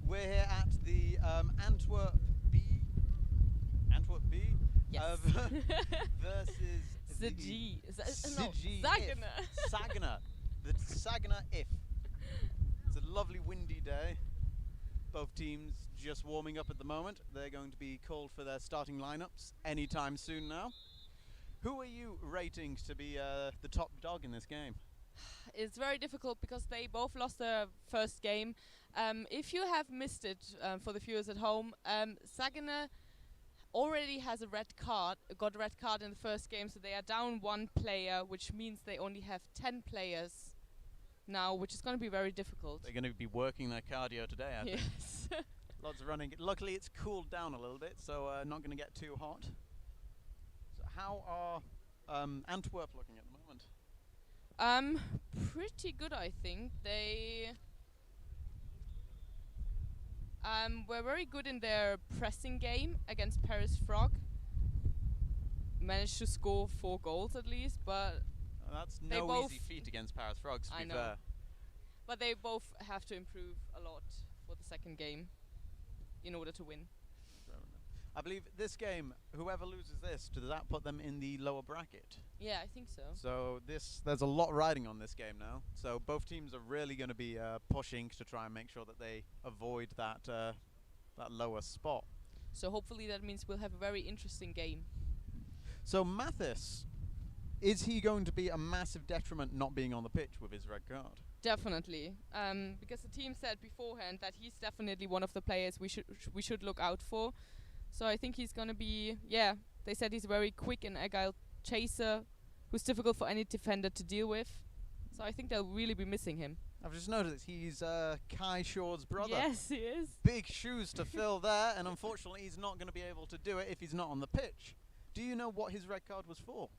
We're here at the Antwerp B. Yes. Versus The G. No, Sigi Sagene. Sagene. The Sagene If. It's a lovely windy day. Both teams just warming up at the moment. They're going to be called for their starting lineups anytime soon now. Who are you rating to be the top dog in this game? It's very difficult because they both lost their first game. If you have missed it, for the viewers at home, Sagene already has got a red card in the first game, so they are down one player, which means they only have 10 players now, which is going to be very difficult. They're going to be working their cardio today, I think. Yes. Lots of running. Luckily, it's cooled down a little bit, so not going to get too hot. So how are Antwerp looking at the moment? Pretty good, I think. They were very good in their pressing game against Paris Frog. Managed to score 4 goals at least, but that's they no both easy feat against Paris Frogs, to I be know. fair. But they both have to improve a lot for the second game in order to win. I believe this game, whoever loses this, does that put them in the lower bracket? Yeah, I think so. So there's a lot riding on this game now. So both teams are really going to be pushing to try and make sure that they avoid that lower spot. So hopefully that means we'll have a very interesting game. So Mathis, is he going to be a massive detriment not being on the pitch with his red card? Definitely, because the team said beforehand that he's definitely one of the players we should look out for. So I think he's gonna be, they said he's a very quick and agile chaser who's difficult for any defender to deal with. So I think they'll really be missing him. I've just noticed he's Kai Shaw's brother. Yes, he is. Big shoes to fill there, and unfortunately he's not going to be able to do it if he's not on the pitch. Do you know what his red card was for?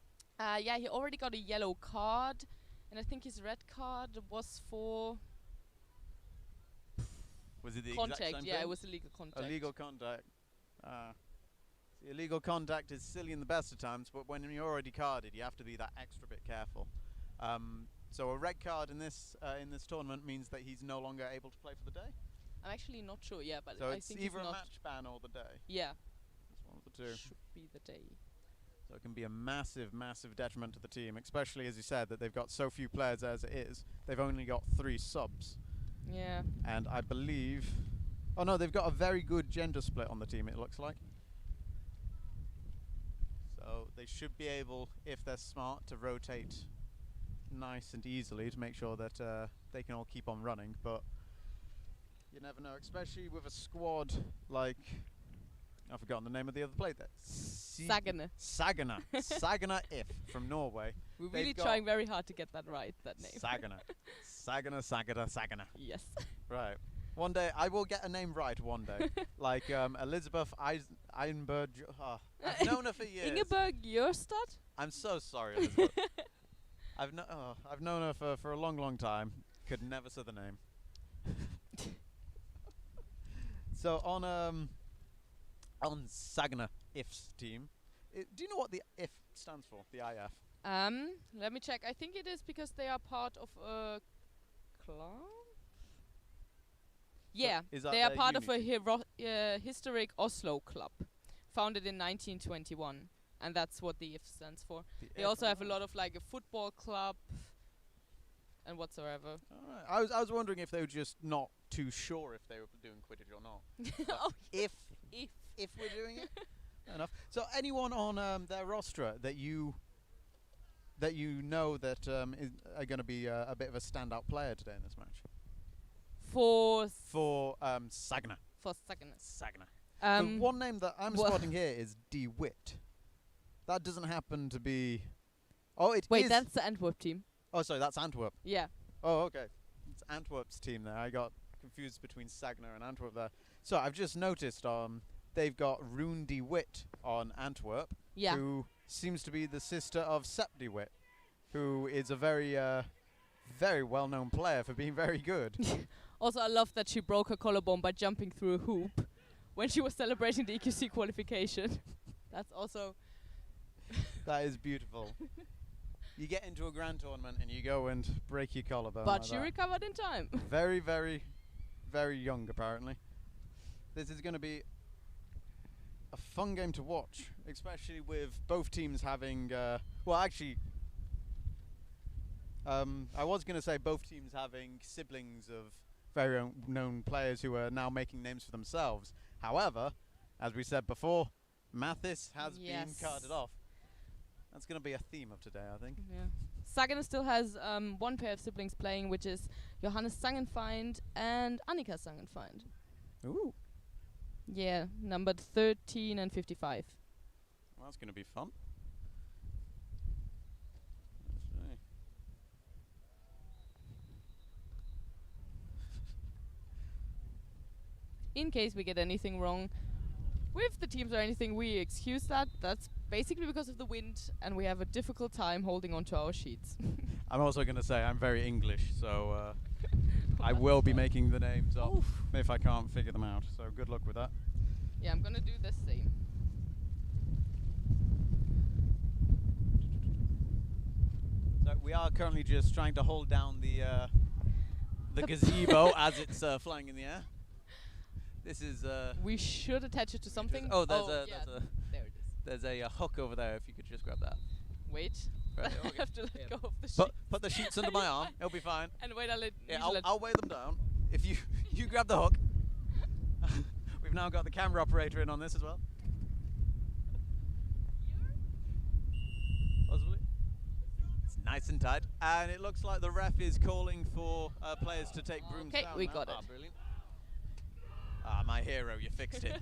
Yeah, he already got a yellow card, and I think his red card was for Was it the contact. exact same Yeah, thing? it was illegal contact. Illegal contact. See, illegal contact is silly in the best of times, but when you're already carded, you have to be that extra bit careful. So a red card in this tournament means that he's no longer able to play for the day. I'm actually not sure. Yeah, but So I it's think either it's a not. match ban or the day. Yeah. It's one of the two. Should be the day. So it can be a massive, massive detriment to the team, especially as you said that they've got so few players as it is. They've only got 3 subs. Yeah. And I believe, oh no, they've got a very good gender split on the team. It looks like. So they should be able, if they're smart, to rotate nice and easily to make sure that they can all keep on running. But you never know, especially with a squad like, I've forgotten the name of the other player there. Sagene. Sagene If from Norway. We're really trying very hard to get that right, that name. Sagene. Yes. Right. One day, I will get a name right one day. Like Elizabeth Einberg. I've known her for years. Ingeborg Jørstad? I'm so sorry, Elizabeth. I've known her for a long, long time. Could never say the name. So on Sagene If's team, do you know what the IF stands for? The IF. Let me check. I think it is because they are part of a club. Yeah, is that they are their part of unity? a historic Oslo club, founded in 1921, and that's what the IF stands for. They also have a lot of like a football club and whatsoever. Alright. I was wondering if they were just not too sure if they were doing Quidditch or not. Oh, if we're doing it, fair enough. So anyone on their roster that you know that are going to be a bit of a standout player today in this match? For Sagene. For Sagene. The one name that I'm spotting here is DeWitt. That doesn't happen to be. Oh, it Wait, is. that's the Antwerp team. Oh, sorry, that's Antwerp. Yeah. Oh, okay. It's Antwerp's team there. I got confused between Sagene and Antwerp there. So I've just noticed they've got Rune DeWitt on Antwerp, Yeah. who seems to be the sister of Sepp DeWitt, who is a very, very well-known player for being very good. Also, I love that she broke her collarbone by jumping through a hoop when she was celebrating the EQC qualification. That's also... That is beautiful. You get into a grand tournament and you go and break your collarbone. But like she that. recovered in time. Very, very, very young, apparently. This is going to be a fun game to watch, especially with both teams having. Well, actually, I was going to say both teams having siblings of very known players who are now making names for themselves. However, as we said before, Mathis has been carted off. That's going to be a theme of today, I think. Yeah. Sagana still has one pair of siblings playing, which is Johannes Sangenfeind and Annika Sangenfeind. Ooh. Yeah, numbered 13 and 55. Well, that's going to be fun. In case we get anything wrong with the teams or anything, we excuse that. That's basically because of the wind, and we have a difficult time holding on to our sheets. I'm also going to say I'm very English, so I will be making the names up if I can't figure them out. So good luck with that. Yeah, I'm going to do the same. So we are currently just trying to hold down the gazebo as it's flying in the air. This is. We should attach it to something. Oh, there it is. There's a hook over there. If you could just grab that. Wait. Right, I okay. have to let go of the sheets. Put the sheets under my arm. It'll be fine. And wait, I'll weigh them down. If you grab the hook. We've now got the camera operator in on this as well. Possibly. It's nice and tight. And it looks like the ref is calling for players to take brooms down. Okay, we got it. Brilliant. My hero, you fixed it.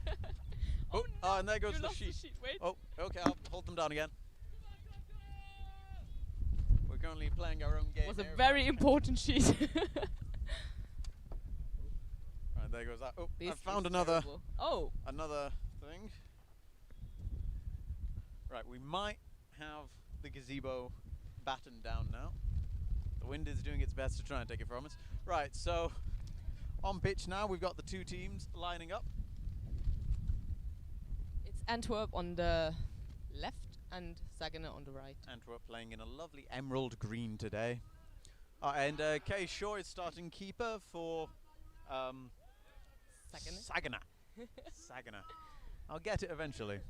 Oh, no, and there goes you the lost sheet. Wait. Oh, okay, I'll hold them down again. We're currently playing our own game. It was a very important sheet. Right, there goes that. Oh, I This found is another. terrible. Oh. Another thing. Right, we might have the gazebo battened down now. The wind is doing its best to try and take it from us. Right, so on pitch now, we've got the two teams lining up. It's Antwerp on the left and Sagana on the right. Antwerp playing in a lovely emerald green today. And Kay Shaw is starting keeper for Sagana. Sagana. I'll get it eventually.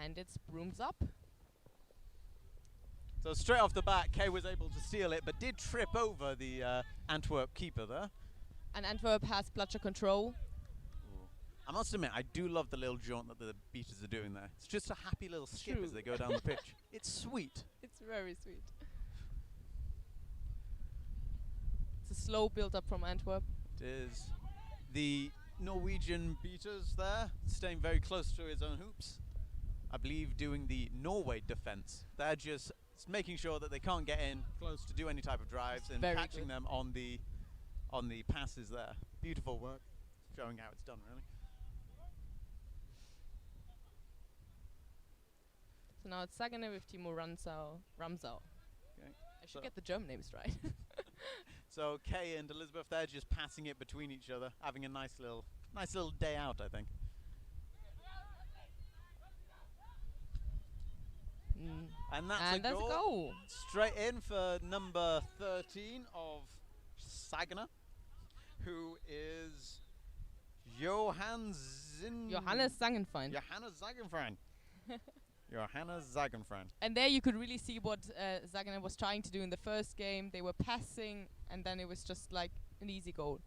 And it's brooms up. So straight off the bat, Kay was able to steal it, but did trip over the Antwerp keeper there. And Antwerp has bludger control. I must admit, I do love the little jaunt that the beaters are doing there. It's just a happy little skip True. as they go down the pitch. It's sweet. It's very sweet. It's a slow build-up from Antwerp. It is. The Norwegian beaters there, staying very close to his own hoops. I believe doing the Norway defense. They're just making sure that they can't get in close to do any type of drives and Very catching good. them on the passes there. Beautiful work, showing how it's done really. So now it's Sagana with Timo Ramsau. Okay. I should get the German names right. So Kay and Elizabeth, they're just passing it between each other, having a nice little day out, I think. And that's a goal. Straight in for number 13 of Sagana, who is Johannes Sangenfeind. Johannes Sangenfeind. Johannes Sangenfeind. And there you could really see what Sagana was trying to do in the first game. They were passing, and then it was just like an easy goal.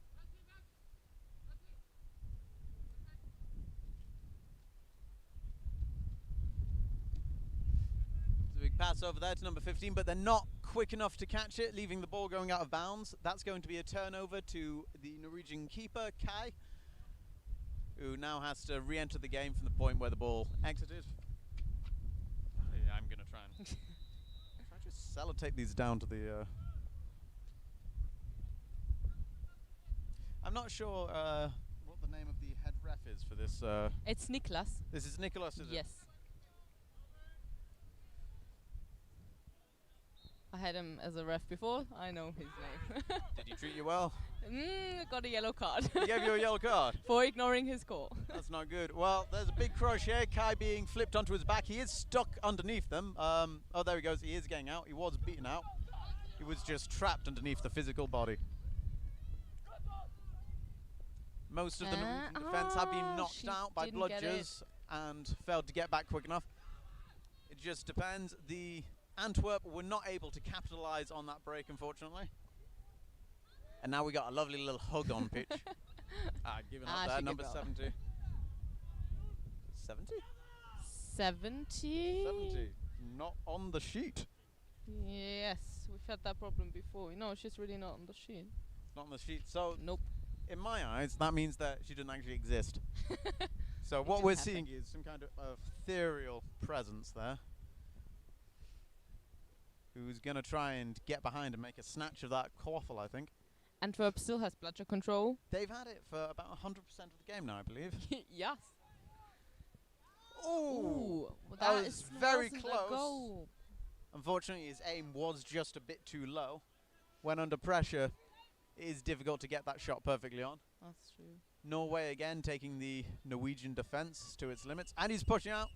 So big pass over there to number 15, but they're not quick enough to catch it, leaving the ball going out of bounds. That's going to be a turnover to the Norwegian keeper, Kai, who now has to re-enter the game from the point where the ball exited. I'm going to try and just sellotape these down to the... I'm not sure what the name of the head ref is for this. It's Niklas. This is Nicholas, is it? Yes. I had him as a ref before. I know his name. Did he treat you well? Got a yellow card. He gave you a yellow card? For ignoring his call. That's not good. Well, there's a big crush here. Kai being flipped onto his back. He is stuck underneath them. Oh, there he goes. He is getting out. He was beaten out. He was just trapped underneath the physical body. Most of the Norwegian defense have been knocked out by bludgers and failed to get back quick enough. It just depends. The Antwerp were not able to capitalize on that break, unfortunately. And now we got a lovely little hug on pitch. Giving up there, number 70. 70? 70? 70. Not on the sheet. Yes, we've had that problem before. No, she's really not on the sheet. Not on the sheet. So, nope. In my eyes, that means that she didn't actually exist. So what we're seeing is some kind of ethereal presence there, who's going to try and get behind and make a snatch of that quaffle, I think. Antwerp still has bludger control. They've had it for about 100% of the game now, I believe. Yes. Ooh, well that was very wasn't a close. goal. Unfortunately, his aim was just a bit too low. When under pressure, it is difficult to get that shot perfectly on. That's true. Norway again taking the Norwegian defense to its limits, and he's pushing out.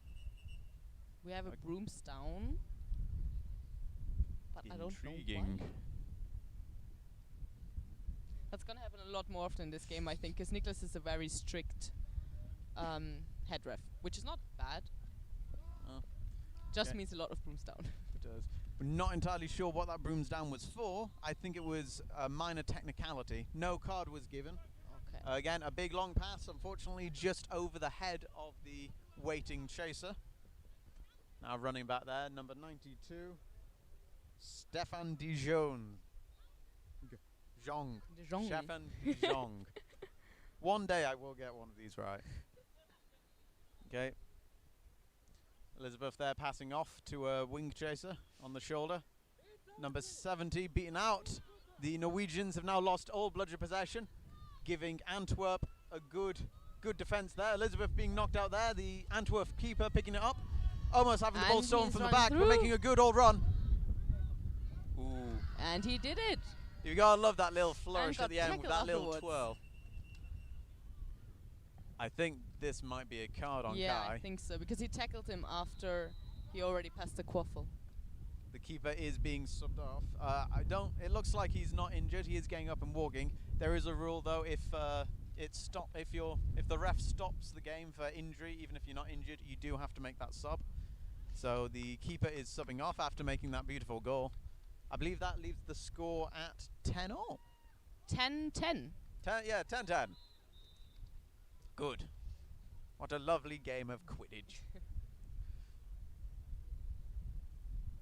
We have a broomstone, but I don't know why. That's gonna happen a lot more often in this game, I think, because Niklas is a very strict head ref, which is not bad. Just means a lot of broomstone. It does. We're not entirely sure what that broomstone was for. I think it was a minor technicality. No card was given. Okay. Again, a big long pass, unfortunately, just over the head of the waiting chaser. Now running back there, number 92, Stefan de Jong. Stefan de Jong. One day I will get one of these right. Okay. Elizabeth there passing off to a wing chaser on the shoulder. Number 70 beaten out. The Norwegians have now lost all bludger possession, giving Antwerp a good defense there. Elizabeth being knocked out there. The Antwerp keeper picking it up. Almost having the ball stolen from the back, but making a good all run. Ooh. And he did it. You gotta love that little flourish at the end with that little twirl. I think this might be a card on Kai. Yeah, I think so, because he tackled him after he already passed the quaffle. The keeper is being subbed off. It looks like he's not injured. He is getting up and walking. There is a rule though, if the ref stops the game for injury, even if you're not injured, you do have to make that sub. So the keeper is subbing off after making that beautiful goal. I believe that leaves the score at 10-all. 10-10. Yeah, 10-10. Good. What a lovely game of Quidditch.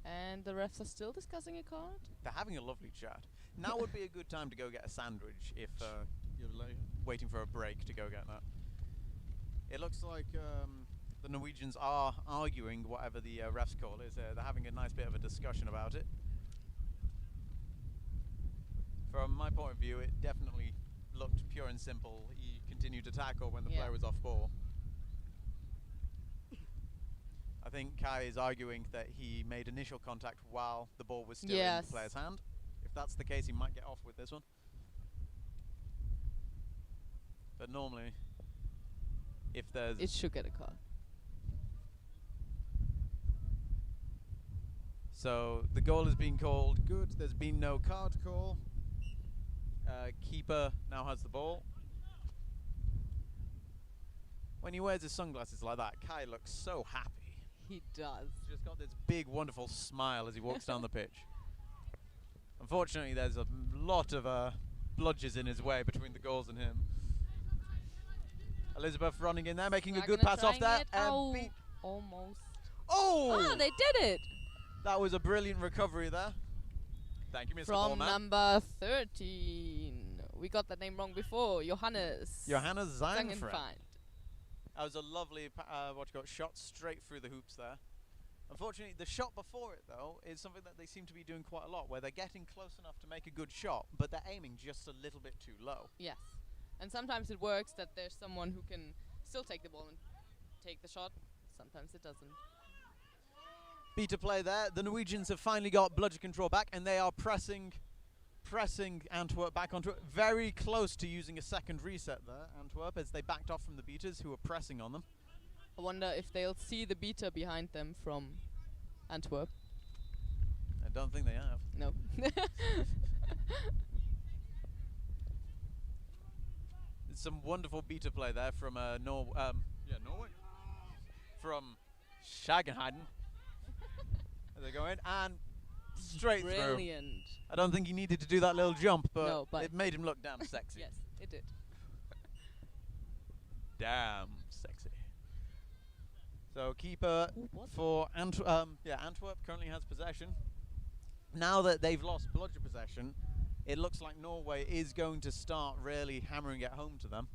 And the refs are still discussing a card? They're having a lovely chat. Now would be a good time to go get a sandwich if you're waiting for a break to go get that. It looks like the Norwegians are arguing whatever the refs call is. They're having a nice bit of a discussion about it. From my point of view, it definitely looked pure and simple. He continued to tackle when the player was off ball. I think Kai is arguing that he made initial contact while the ball was still in the player's hand. If that's the case, he might get off with this one. But normally, if there's... It should get a card. So the goal has been called good. There's been no card call. Keeper now has the ball. When he wears his sunglasses like that, Kai looks so happy. He does. He's just got this big, wonderful smile as he walks down the pitch. Unfortunately, there's a lot of bludgers in his way between the goals and him. Elizabeth running in there, making a good pass off there. And almost. Oh! They did it! That was a brilliant recovery there. Thank you, Mr. From Ballman. number 13. We got that name wrong before. Johannes. Johannes Zangenfriend. Zangenfriend. That was a lovely shot straight through the hoops there. Unfortunately, the shot before it, though, is something that they seem to be doing quite a lot, where they're getting close enough to make a good shot, but they're aiming just a little bit too low. Yes. And sometimes it works that there's someone who can still take the ball and take the shot. Sometimes it doesn't. Beta play there. The Norwegians have finally got bludger control back, and they are pressing Antwerp back onto it. Very close to using a second reset there, Antwerp, as they backed off from the beaters who were pressing on them. I wonder if they'll see the beta behind them from Antwerp. I don't think they have. No. There's some wonderful beta play there from Norway. From Schagenheiden. They go in and straight through. Brilliant. I don't think he needed to do that little jump, but, No, but it made him look damn sexy. Yes, it did. Damn sexy. So keeper for Antwerp currently has possession. Now that they've lost bludger possession, it looks like Norway is going to start really hammering it home to them.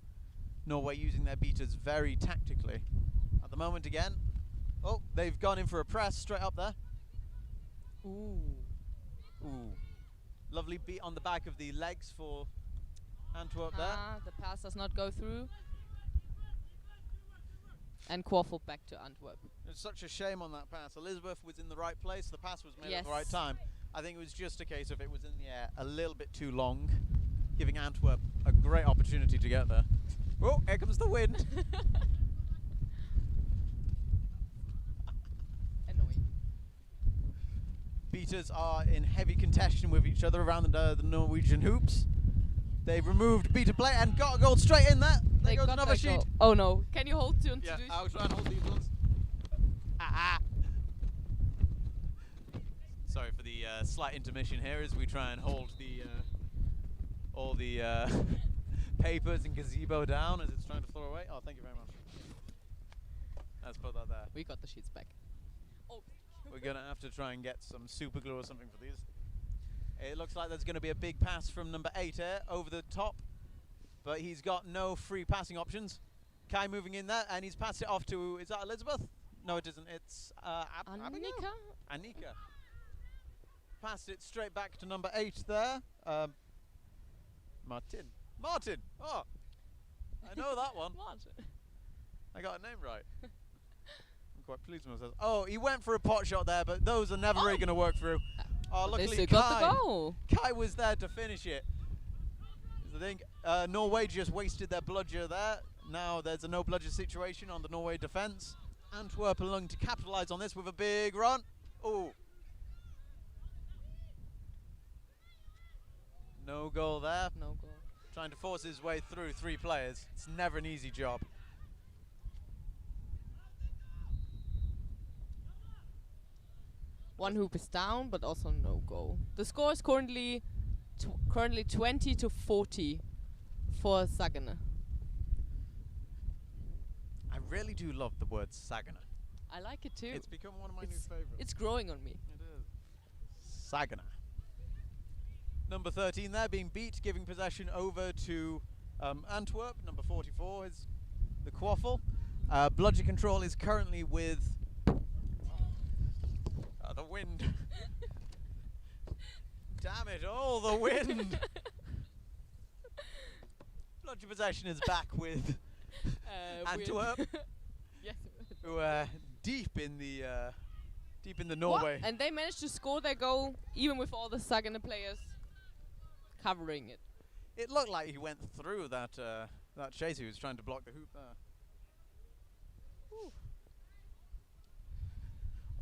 Norway using their beaters very tactically. At the moment again, oh, they've gone in for a press straight up there. Ooh. Ooh. Lovely beat on the back of the legs for Antwerp there. The pass does not go through. And Quaffle back to Antwerp. It's such a shame on that pass. Elizabeth was in the right place. The pass was made at Yes. the right time. I think it was just a case of it was in the air a little bit too long, giving Antwerp a great opportunity to get there. Oh, here comes the wind. Annoying. Beaters are in heavy contention with each other around the Norwegian hoops. They've removed beater play and got a goal straight in there. There goes got another that sheet. goal. Oh no. Can you hold to Yeah, do I'll try and hold these ones. Sorry for the slight intermission here as we try and hold the all the papers and gazebo down as it's trying to throw away. Oh, thank you very much. Let's put that there. We got the sheets back. Oh. We're going to have to try and get some super glue or something for these. It looks like there's going to be a big pass from number 8 here over the top, but he's got no free passing options. Kai moving in there, and he's passed it off to, is that Elizabeth? No, it isn't. It's Abigail? Annika. Passed it straight back to number 8 there. Martin. Oh, I know that one. Martin. I got a name right. I'm quite pleased with myself. Oh, he went for a pot shot there, but those are never really going to work through. Oh, But they luckily still got the goal. Kai was there to finish it. I think Norway just wasted their bludger there. Now there's a no bludger situation on the Norway defence. Antwerp are looking to capitalise on this with a big run. Oh. No goal there. No goal. Trying to force his way through 3 players. It's never an easy job. One hoop is down, but also no goal. The score is currently 20 to 40 for Sagene. I really do love the word Sagene. I like it too. It's become one of my new favourites. It's growing on me. It is. Sagene. Number 13 there being beat, giving possession over to Antwerp. Number 44 is the Quaffle. Bludger control is currently with the wind. Damn it, all the wind. Bludger possession is back with Antwerp, Yes. who are deep in the Norway. And they managed to score their goal even with all the Sagene players covering it. It looked like he went through that chase. He was trying to block the hoop there. Oh,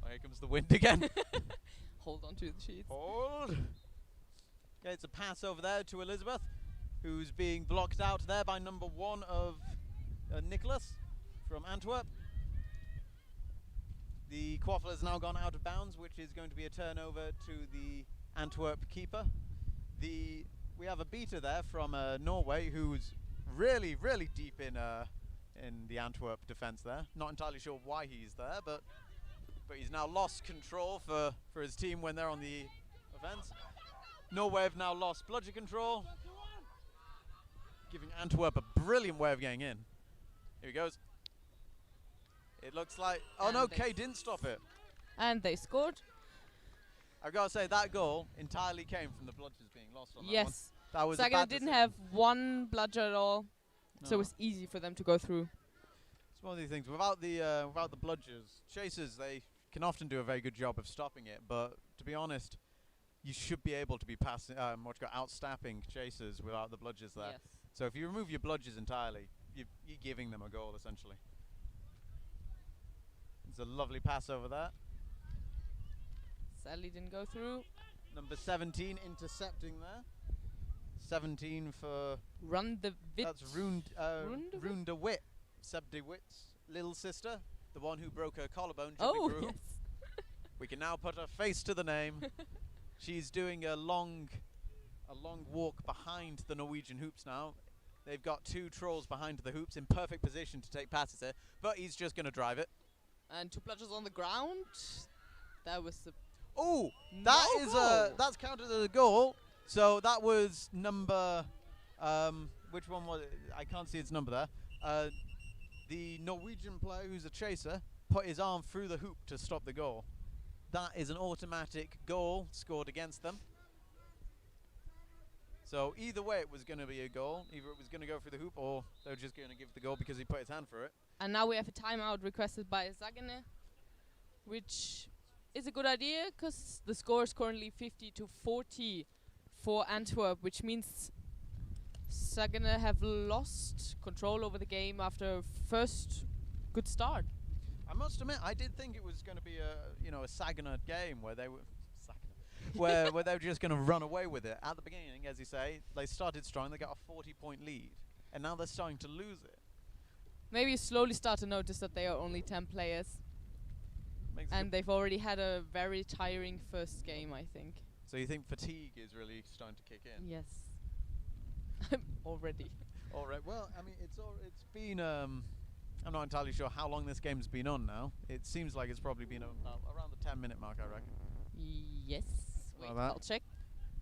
here comes the wind again. Hold on to the sheets. Hold. Okay, it's a pass over there to Elizabeth, who's being blocked out there by number 1 of Nicholas from Antwerp. The Quaffle has now gone out of bounds, which is going to be a turnover to the Antwerp keeper. We have a beater there from Norway, who's really deep in the Antwerp defence there. Not entirely sure why he's there, but he's now lost control for his team when they're on the offence. Norway have now lost bludger control, giving Antwerp a brilliant way of getting in. Here he goes. It looks like, oh no, Kay didn't stop it. And they scored. I've got to say, that goal entirely came from the bludgers being lost on that one. Yes. That was a Sagene bad didn't decision. have one bludger at all, so No. it was easy for them to go through. It's one of these things. Without the bludgers, chasers, they can often do a very good job of stopping it, but to be honest, you should be able to be passing, outstapping chasers without the bludgers there. Yes. So if you remove your bludgers entirely, you're giving them a goal essentially. It's a lovely pass over there. Sadly didn't go through. Number 17 intercepting there. 17 for Run the Wit. that's Rune de Wit, Seb de Wit's little sister, the one who broke her collarbone. Oh, Julie Brew. yes. We can now put a face to the name. She's doing a long walk behind the Norwegian hoops now. They've got 2 trolls behind the hoops in perfect position to take passes here, but he's just going to drive it. And 2 bludgers on the ground. That was the Oh, goal. that's counted as a goal. So that was number, which one was it? I can't see its number there. The Norwegian player who's a chaser put his arm through the hoop to stop the goal. That is an automatic goal scored against them. So either way it was going to be a goal. Either it was going to go through the hoop or they were just going to give the goal because he put his hand through it. And now we have a timeout requested by Sagene, which is a good idea because the score is currently 50-40 for Antwerp, which means Sagene have lost control over the game after first good start. I must admit, I did think it was going to be a Saginaw game where they were where they were just going to run away with it. At the beginning, as you say, they started strong. They got a 40-point lead, and now they're starting to lose it. Maybe you slowly start to notice that they are only 10 players, and they've already had a very tiring first game, I think. So you think fatigue is really starting to kick in? Yes. Already. All right. Well, I mean, it's been. I'm not entirely sure how long this game's been on now. It seems like it's probably been around the 10-minute mark, I reckon. Yes. Wait, Like that. I'll check.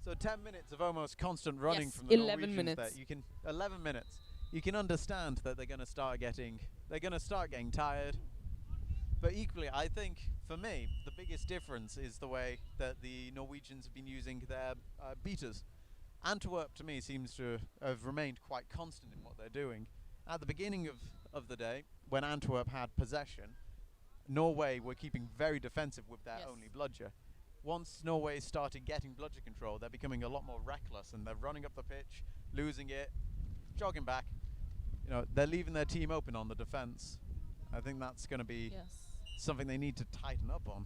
So 10 minutes of almost constant running Yes, from the 11 Norwegians minutes. there. You can 11 minutes. You can understand that they're going to start getting tired. But equally, I think for me, the biggest difference is the way that the Norwegians have been using their beaters. Antwerp, to me, seems to have remained quite constant in what they're doing. At the beginning of the day, when Antwerp had possession, Norway were keeping very defensive with their only bludger. Once Norway started getting bludger control, they're becoming a lot more reckless, and they're running up the pitch, losing it, jogging back. You know, they're leaving their team open on the defense. I think that's going to be something they need to tighten up on.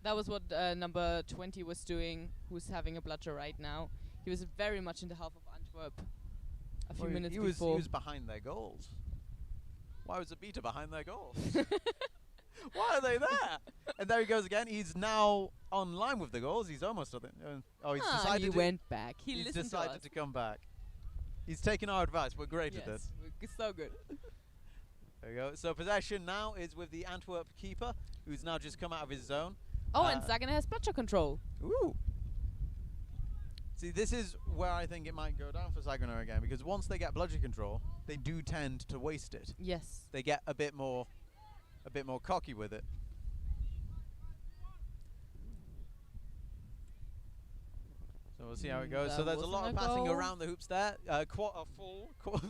That was what number 20 was doing, who's having a bludger right now. He was very much in the half of Antwerp a few minutes before. He was behind their goals. Why was the beater behind their goals? Why are they there? And there he goes again. He's now on line with the goals. He's almost at the. He's decided. He went back. He's decided to come back. He's taken our advice. We're great at this. We're so good. There you go. So possession now is with the Antwerp keeper, who's now just come out of his zone. Oh, and Sagene has bludger control. Ooh. See, this is where I think it might go down for Saginaw again, because once they get bludger control, they do tend to waste it. Yes. They get a bit more cocky with it. So we'll see how it goes. So there's a lot of passing around the hoops there. Quarter full. Quarter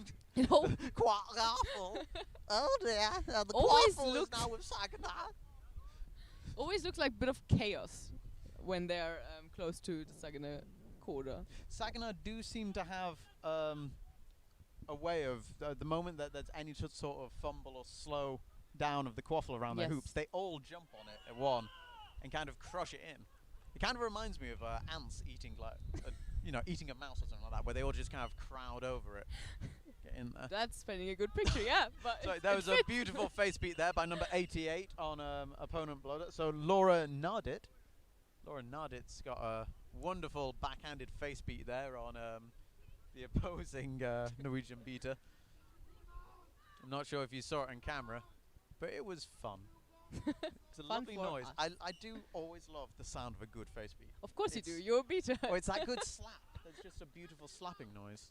full. Oh dear. The quarter full is now with Saginaw. Always looks like a bit of chaos when they're close to the Saginaw quarter. Saginaw do seem to have a way of the moment that there's any sort of fumble or slow down of the quaffle around their hoops, they all jump on it at one and kind of crush it in. It kind of reminds me of ants eating eating a mouse or something like that, where they all just kind of crowd over it. Get in there. That's painting a good picture, yeah. But so there was a beautiful face beat there by number 88 on opponent bludder. So Laura Nardit. Laura Nardit's got a wonderful backhanded face beat there on the opposing Norwegian beater. I'm not sure if you saw it on camera, but it was fun. It's a lovely noise. I do always love the sound of a good face beat. Of course you do. You're a beater. Oh, it's that good slap. It's just a beautiful slapping noise.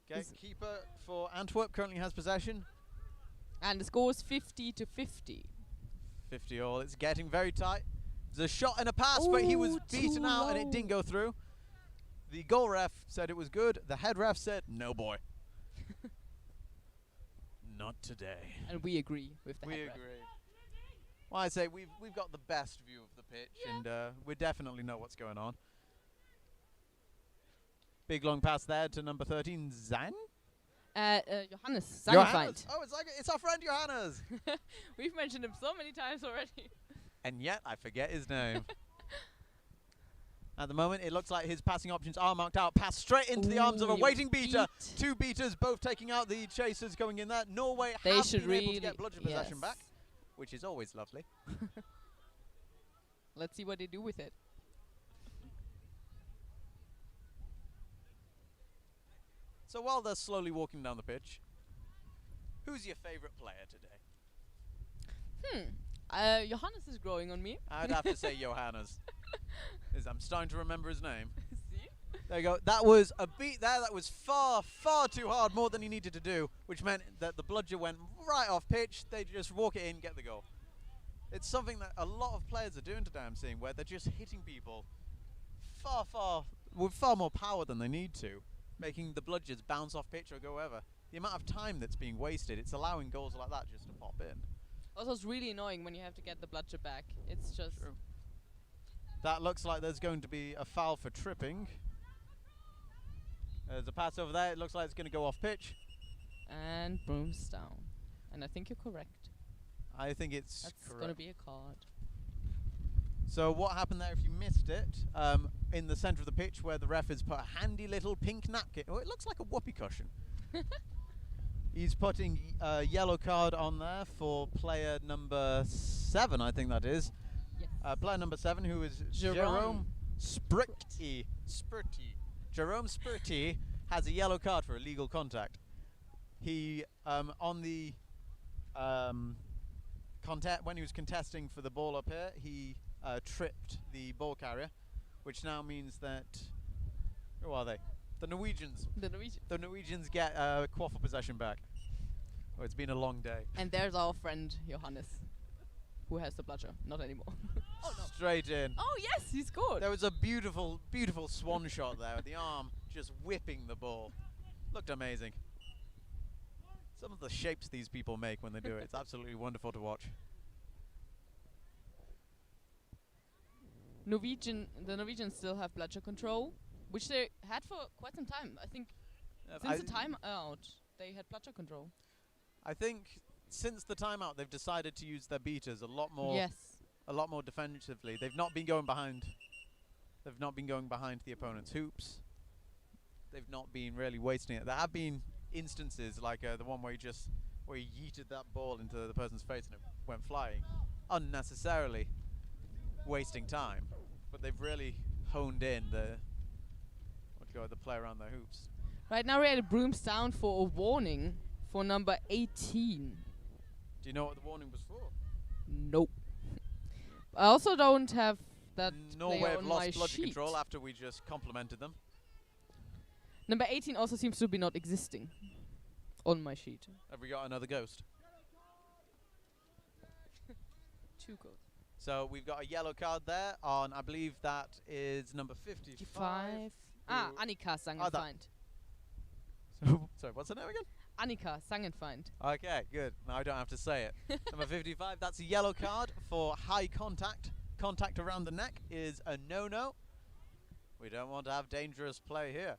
Okay, keeper for Antwerp currently has possession. And the score is 50-50. 50 all. It's getting very tight. There's a shot and a pass, but he was beaten out and it didn't go through. The goal ref said it was good. The head ref said, no, boy. Not today. And we agree with the head ref. We agree. Well, I say we've got the best view of the pitch, and we definitely know what's going on. Big long pass there to number 13, Zan. Johannes. Johannes. Oh, it's our friend Johannes. We've mentioned him so many times already. And yet I forget his name. At the moment, it looks like his passing options are marked out. Pass straight into the arms of a waiting beater. Two beaters both taking out the chasers going in there. Norway have been able to get bludgeon possession back, which is always lovely. Let's see what they do with it. So while they're slowly walking down the pitch, who's your favourite player today? Johannes is growing on me. I'd have to say Johannes. I'm starting to remember his name. See? There you go. That was a beat there that was far, far too hard, more than he needed to do, which meant that the bludger went right off pitch. They just walk it in, get the goal. It's something that a lot of players are doing today, I'm seeing, where they're just hitting people with far more power than they need to, making the bludgers bounce off pitch or go wherever. The amount of time that's being wasted, it's allowing goals like that just to pop in. Also, it's really annoying when you have to get the bludger back. It's just... True. That looks like there's going to be a foul for tripping. There's a pass over there. It looks like it's going to go off pitch. And Broom's down. And I think you're correct. I think it's That's going to be a card. So what happened there, if you missed it, in the centre of the pitch where the ref has put a handy little pink napkin. Oh, it looks like a whoopee cushion. He's putting a yellow card on there for player number 7, I think that is. Yes. Player number 7, who is Jerome Spurty. Jerome Spurty has a yellow card for illegal contact. He, on the when he was contesting for the ball up here, he tripped the ball carrier, which now means that... Who are they? The Norwegians. The Norwegians get quaffle possession back. Oh, it's been a long day. And there's our friend Johannes, who has the bludger. Not anymore. Oh, no. Straight in. Oh, yes, he scored. There was a beautiful, beautiful swan shot there with the arm just whipping the ball. Looked amazing. Some of the shapes these people make when they do it, it's absolutely wonderful to watch. The Norwegians still have bludger control, which they had for quite some time. I think since the timeout, they had bludger control. I think since the timeout, they've decided to use their beaters a lot more. Yes. A lot more defensively. They've not been going behind. They've not been going behind the opponent's hoops. They've not been really wasting it. There have been instances like the one where he yeeted that ball into the person's face and it went flying, unnecessarily wasting time. But they've really honed in the play around their hoops. Right now we're at a Broom's down for a warning for number 18. Do you know what the warning was for? Nope. I also don't have that Norway player have on lost my bludger sheet. control after we just complimented them. Number 18 also seems to be not existing on my sheet. Have we got another ghost? 2 ghosts. So we've got a yellow card there on, I believe that is number 55. Annika Sangenfeind. Sorry, what's her name again? Annika Sangenfeind. Okay, good. Now I don't have to say it. Number 55, that's a yellow card for high contact. Contact around the neck is a no-no. We don't want to have dangerous play here.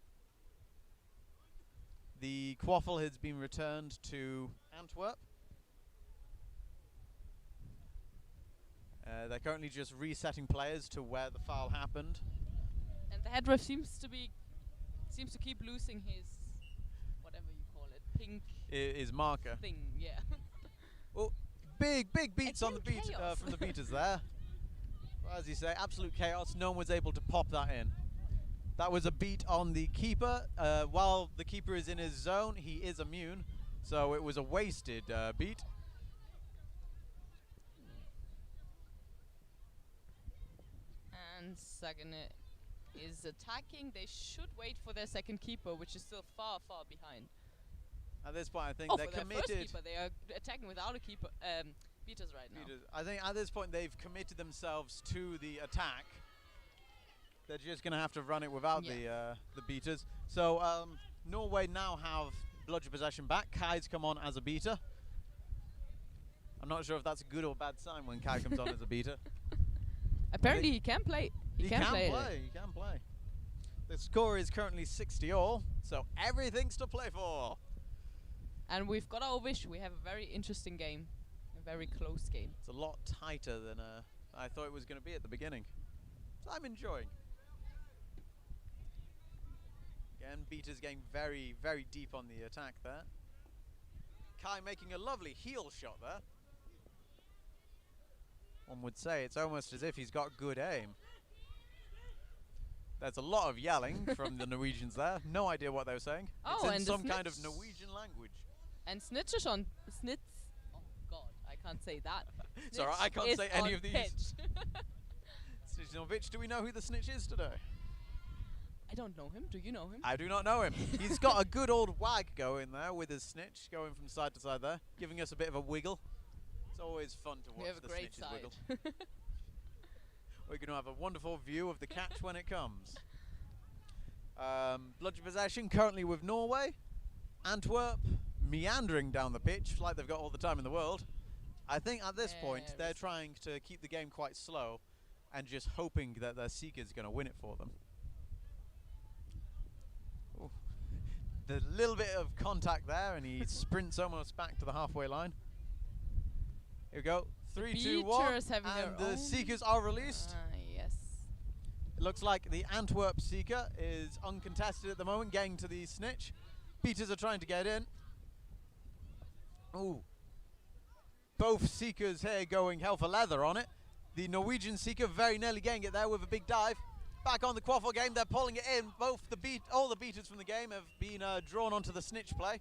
The quaffle has been returned to Antwerp. They're currently just resetting players to where the foul happened. And the head ref seems to keep losing his, whatever you call it, pink His marker. thing, yeah. Well, big beats on the Again, beat chaos. from the beaters there. Well, as you say, absolute chaos. No one was able to pop that in. That was a beat on the keeper. While the keeper is in his zone, he is immune. So it was a wasted beat. And Sagene is attacking. They should wait for their second keeper, which is still far, far behind. At this point, I think Oh, they're for their committed. first keeper, they are attacking without a keeper. Beaters right now. I think at this point they've committed themselves to the attack. They're just going to have to run it without the beaters. So Norway now have bludger possession back. Kai's come on as a beater. I'm not sure if that's a good or bad sign when Kai comes on as a beater. Apparently he can play. He can play. He can play. The score is currently 60-all, so everything's to play for. And we've got our wish. We have a very interesting game. A very close game. It's a lot tighter than I thought it was going to be at the beginning. So I'm enjoying. Again, beaters getting very, very deep on the attack there. Kai making a lovely heel shot there. One would say it's almost as if he's got good aim. There's a lot of yelling from the Norwegians there. No idea what they were saying. Oh, it's in and some kind of Norwegian language. And Snitch is on Snitz. Oh God, I can't say that. Sorry, I can't Snitch say is any on of these. pitch. Snitch, do we know who the Snitch is today? I don't know him. Do you know him? I do not know him. He's got a good old wag going there with his Snitch, going from side to side there, giving us a bit of a wiggle. It's always fun to watch the Snitches wiggle. We're going to have a wonderful view of the catch when it comes. Bludgeon possession currently with Norway. Antwerp meandering down the pitch like they've got all the time in the world. I think at this point they're trying to keep the game quite slow and just hoping that their Seeker's going to win it for them. Ooh. The little bit of contact there, and he sprints almost back to the halfway line. Here we go. 3, 2, 1, and the Seekers are released. Yes. It looks like the Antwerp Seeker is uncontested at the moment, getting to the Snitch. Beaters are trying to get in. Ooh. Both Seekers here going hell for leather on it. The Norwegian Seeker very nearly getting it there with a big dive. Back on the quaffle game, they're pulling it in. All the beaters from the game have been drawn onto the Snitch play.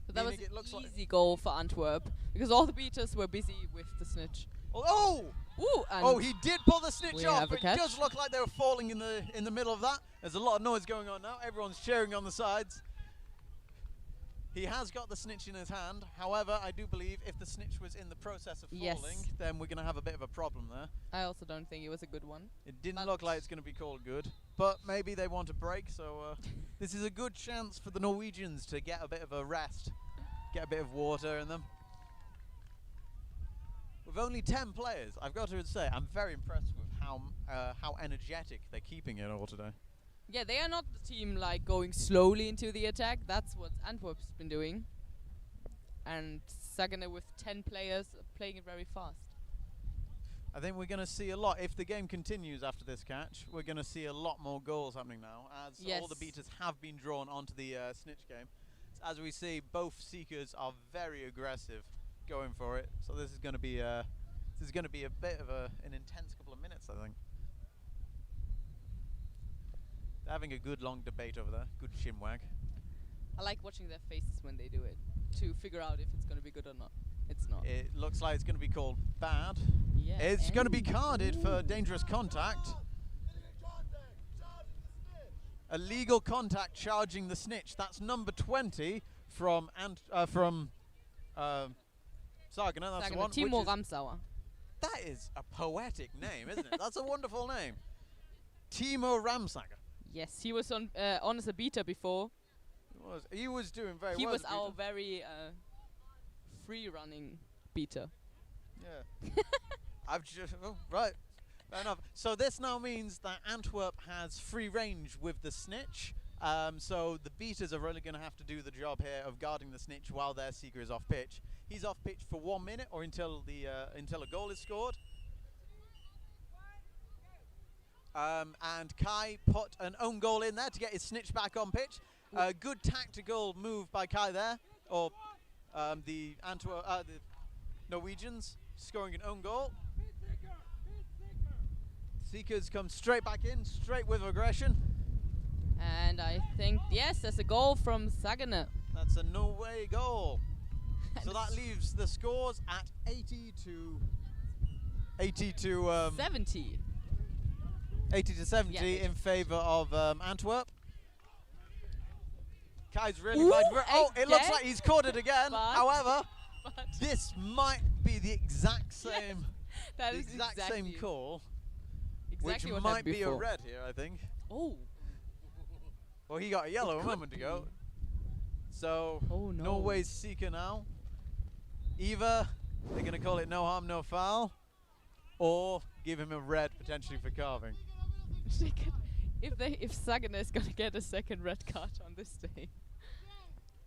But that was an easy goal for Antwerp because all the beaters were busy with the Snitch. Oh! Ooh, Oh, he did pull the Snitch we off, have a but it catch. does look like they were falling in the middle of that. There's a lot of noise going on now. Everyone's cheering on the sides. He has got the Snitch in his hand. However, I do believe if the Snitch was in the process of falling, then we're going to have a bit of a problem there. I also don't think it was a good one. It didn't look like it's going to be called good, but maybe they want a break, so this is a good chance for the Norwegians to get a bit of a rest, get a bit of water in them. With only 10 players, I've got to say, I'm very impressed with how energetic they're keeping it all today. Yeah, they are not the team like going slowly into the attack. That's what Antwerp's been doing. And Sagene with 10 players playing it very fast. I think we're going to see a lot. If the game continues after this catch, we're going to see a lot more goals happening now, as all the beaters have been drawn onto the Snitch game. So as we see, both Seekers are very aggressive, going for it. So this is going to be a bit of an intense couple of minutes, I think. They're having a good long debate over there. Good chin wag. I like watching their faces when they do it to figure out if it's going to be good or not. It's not. It looks like it's going to be called bad. Yeah, it's going to be carded for dangerous contact. Illegal contact charging the Snitch. That's number 20 from Sagene. That's the one. Timo Ramsauer. That is a poetic name, isn't it? That's a wonderful name. Timo Ramsager. Yes, he was on as a beater before. He was doing very well. He was our very free-running beater. Yeah. I've just right. Fair enough. So this now means that Antwerp has free range with the Snitch. So the beaters are really going to have to do the job here of guarding the Snitch while their Seeker is off pitch. He's off pitch for 1 minute or until a goal is scored. And Kai put an own goal in there to get his Snitch back on pitch. Good tactical move by Kai there, or the Norwegians scoring an own goal. Seekers come straight back in, straight with aggression. And I think, yes, there's a goal from Sagene. That's a Norway goal. So that leaves the scores at 80 to 70. 80 to 70 in favour of Antwerp. Kai's really fighting for it. Oh, it looks like he's caught it again. However, this might be the exact same, same call, exactly which might be a red here, I think. Oh. Well, he got a yellow a moment ago. So no. Norway's Seeker now Either they're going to call it no harm, no foul, or give him a red potentially for carving. If Sagana is gonna get a second red card on this day,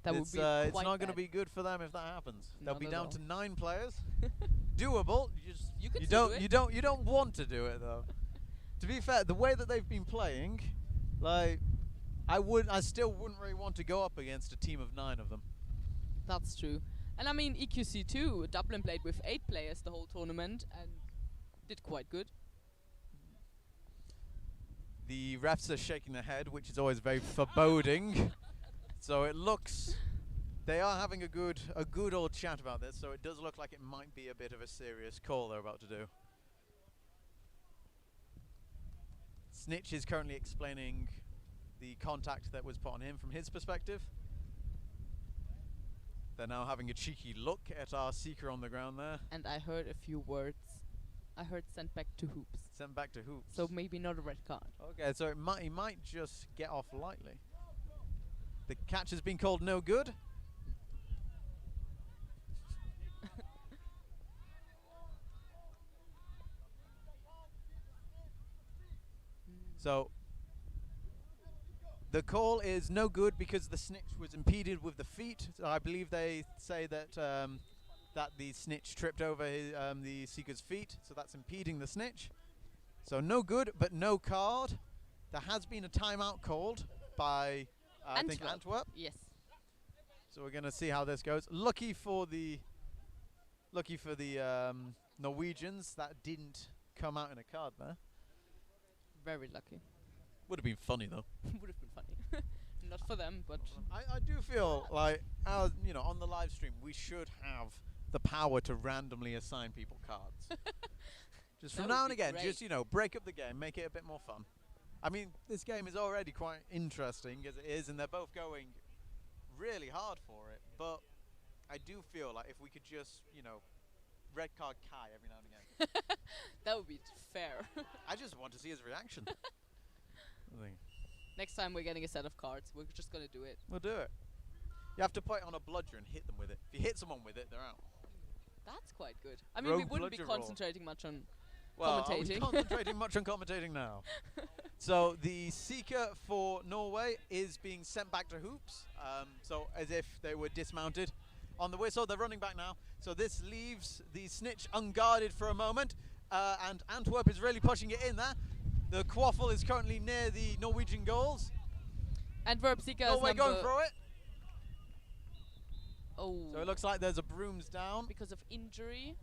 that would be It's quite not going to bad. be good for them if that happens. They'll Not be at down all. to 9 players. Doable. You could You still don't. do You it. don't. You don't want to do it though. To be fair, the way that they've been playing, like, I still wouldn't really want to go up against a team of 9 of them. That's true. And I mean, EQC too. Dublin played with 8 players the whole tournament and did quite good. The refs are shaking their head, which is always very foreboding. So it looks they are having a good old chat about this. So it does look like it might be a bit of a serious call they're about to do. Snitch is currently explaining the contact that was put on him from his perspective. They're now having a cheeky look at our seeker on the ground there. And I heard a few words. I heard sent back to hoops. Sent back to hoops. So maybe not a red card. Okay, so he might just get off lightly. The catch has been called no good. So the call is no good because the snitch was impeded with the feet. So I believe they say that that the snitch tripped over the seeker's feet, so that's impeding the snitch. So no good, but no card. There has been a timeout called by I think Antwerp. Yes. So we're gonna see how this goes. Lucky for the Norwegians, that didn't come out in a card there. Very lucky. Would have been funny though. Would have been funny. Not for them, but I do feel like on the live stream we should have the power to randomly assign people cards. Just from That now would and be again, great. just break up the game, make it a bit more fun. I mean, this game is already quite interesting as it is, and they're both going really hard for it. But I do feel like if we could just, red card Kai every now and again. that would be fair. I just want to see his reaction. I think Next time we're getting a set of cards, we're just gonna do it. we'll do it. You have to put it on a bludger and hit them with it. If you hit someone with it, they're out. That's quite good. I mean, we Rogue wouldn't be bludger roll. concentrating much on Well, are we commentating. concentrating much on commentating now? So the seeker for Norway is being sent back to hoops. So as if they were dismounted on the whistle. They're running back now. So this leaves the snitch unguarded for a moment. And Antwerp is really pushing it in there. The quaffle is currently near the Norwegian goals. Antwerp Sika is Norway going number- for it. Oh. So it looks like there's a brooms down. Because of injury.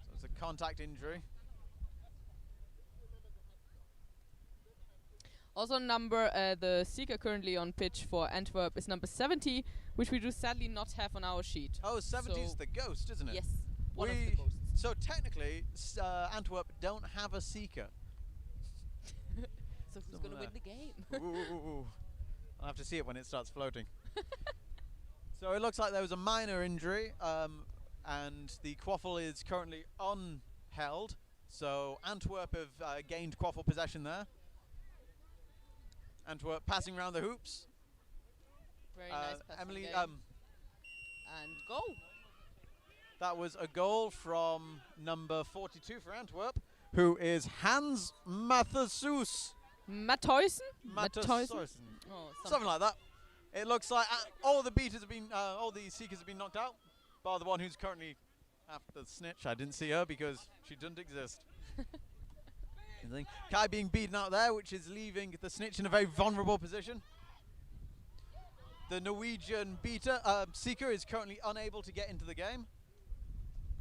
So it's a contact injury. Also the seeker currently on pitch for Antwerp is number 70, which we do sadly not have on our sheet. Oh, 70 is So the ghost, isn't it? Yes, one of the ghosts. So technically, Antwerp don't have a seeker. So who's Something gonna win like the game? Ooh. I'll have to see it when it starts floating. So it looks like there was a minor injury, and the quaffle is currently unheld. So Antwerp have gained quaffle possession there. Antwerp passing around the hoops. Very nice pass from Emily, Game. And go. that was a goal from number 42 for Antwerp, who is Hans Matthäus. Matthäusen? Matthäusen. Oh, Something like that. It looks like all the beaters have been, all the seekers have been knocked out, bar the one who's currently after the snitch. I didn't see her because she doesn't exist. Kai being beaten out there, which is leaving the snitch in a very vulnerable position. The Norwegian seeker is currently unable to get into the game.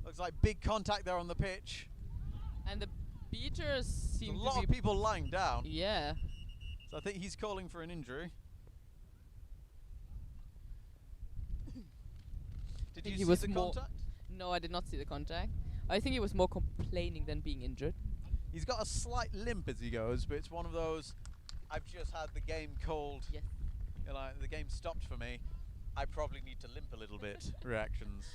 Looks like big contact there on the pitch. And the beaters seem There's a lot to of be people lying down. Yeah. So I think he's calling for an injury. Did think you he see was the more- contact? No, I did not see the contact. I think he was more complaining than being injured. He's got a slight limp as he goes, but it's one of those, I've just had the game called. Yes. The game stopped for me. I probably need to limp a little bit. Reactions.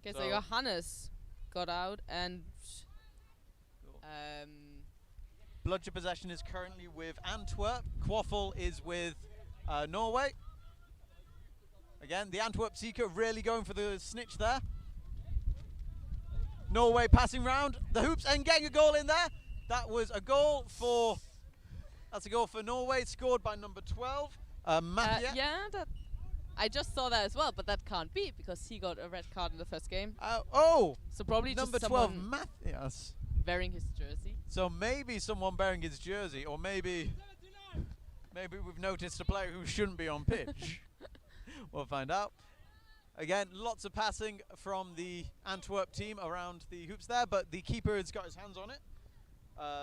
Okay, so Johannes got out and Bludger possession is currently with Antwerp. Quaffle is with Norway. Again, the Antwerp seeker really going for the snitch there. Norway passing round the hoops and getting a goal in there. That was a goal for. That's a goal for Norway, scored by number 12, Mathieu. Yeah, I just saw that as well, but that can't be because he got a red card in the first game. Oh, so probably number just 12, someone Mathias. wearing his jersey. So maybe someone bearing his jersey, or maybe we've noticed a player who shouldn't be on pitch. We'll find out. Again, lots of passing from the Antwerp team around the hoops there, but the keeper has got his hands on it.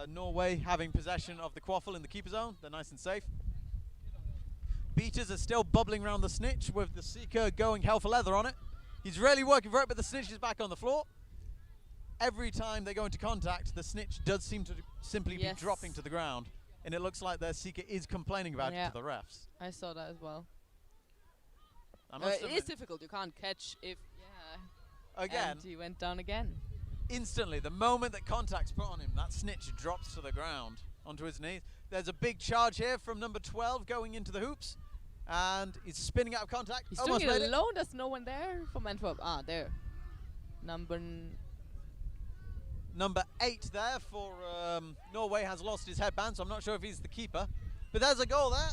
Norway having possession of the quaffle in the keeper zone. They're nice and safe. Beaters are still bubbling around the snitch with the seeker going hell for leather on it. He's really working for it, but the snitch is back on the floor. Every time they go into contact, the snitch does seem to simply be dropping to the ground. And it looks like their seeker is complaining about it to the refs. I saw that as well. It is difficult. You can't catch if... Again. And he went down again. Instantly, the moment that contact's put on him, that snitch drops to the ground onto his knees. There's a big charge here from number 12 going into the hoops. And he's spinning out of contact. He's Almost doing made it alone. There's no one there from Antwerp. Ah, there. Number 8 there for Norway has lost his headband, so I'm not sure if he's the keeper. But there's a goal there.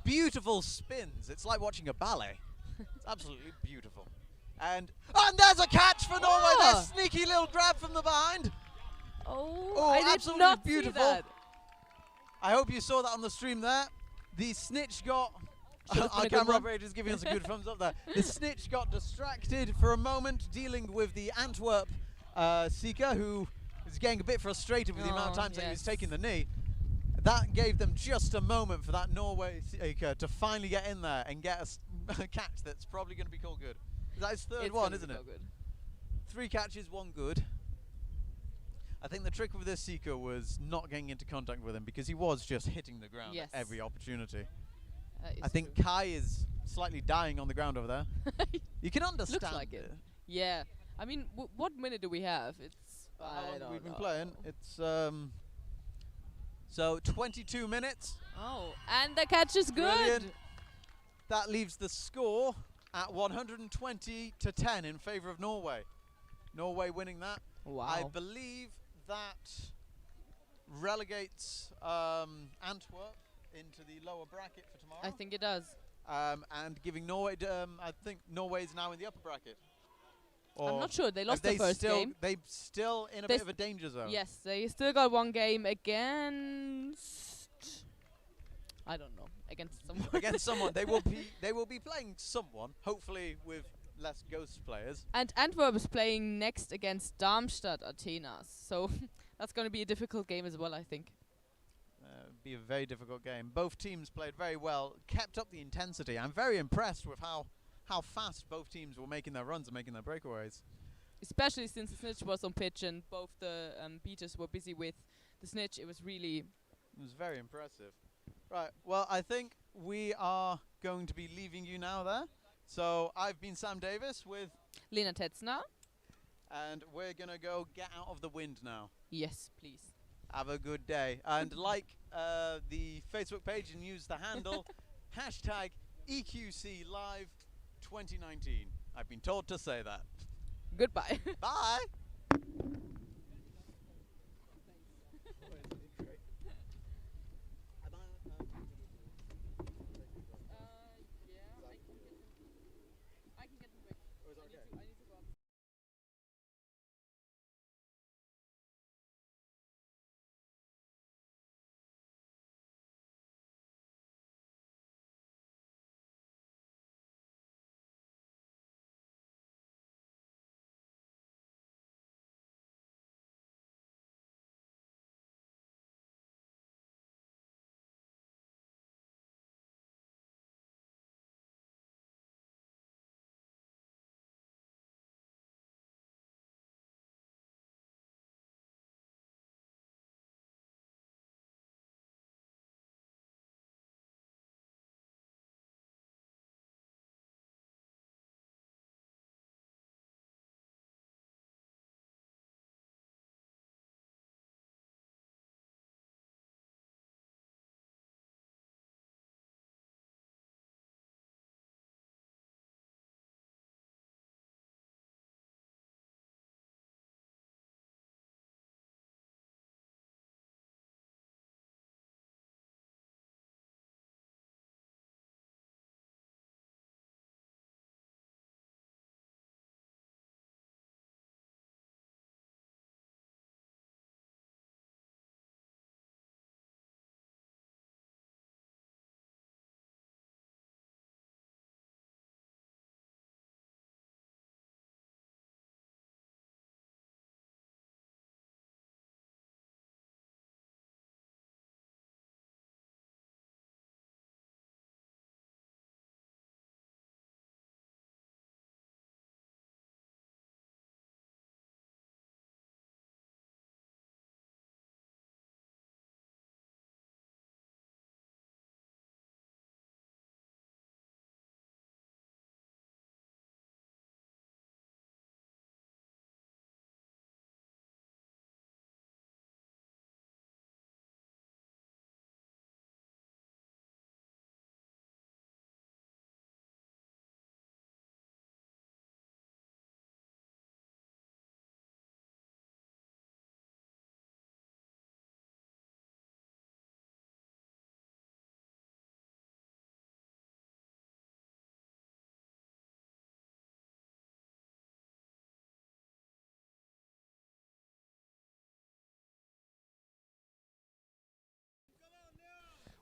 Beautiful spins. It's like watching a ballet. It's absolutely beautiful. And there's a catch for Norway. There's sneaky little grab from the behind. I did absolutely not beautiful. see that. I hope you saw that on the stream there. The snitch got... Our camera operator is giving us a good thumbs up there. The snitch got distracted for a moment dealing with the Antwerp seeker, who was getting a bit frustrated with the amount of times that he was taking the knee. That gave them just a moment for that Norway seeker to finally get in there and get a catch that's probably going to be called good. That is third one, isn't it? Good. 3 catches, 1 good. I think the trick with this seeker was not getting into contact with him because he was just hitting the ground at every opportunity. I think Kai is slightly dying on the ground over there. You can understand. Looks like it. Yeah. I mean, what minute do we have? It's how long we've been playing? It's so 22 minutes. Oh, and the catch is good. Brilliant. That leaves the score at 120 to 10 in favour of Norway. Norway winning that. Wow. I believe that relegates Antwerp into the lower bracket for tomorrow. I think it does. And giving Norway, I think Norway is now in the upper bracket. I'm not sure. They lost the first game. They're still in a bit of a danger zone. Yes, they still got 1 game against... I don't know. Against someone. Against someone. They will be playing someone, hopefully with less ghost players. And Antwerp is playing next against Darmstadt Athenas. So that's going to be a difficult game as well, I think. Be a very difficult game. Both teams played very well, kept up the intensity. I'm very impressed with how fast both teams were making their runs and making their breakaways. Especially since the snitch was on pitch and both the beaters were busy with the snitch. It was very impressive. Right, well, I think we are going to be leaving you now there. So I've been Sam Davis with Lena Tetzner. And we're going to go get out of the wind now. Yes, please. Have a good day. And like the Facebook page and use the handle hashtag EQC Live 2019. I've been told to say that. Goodbye. Bye.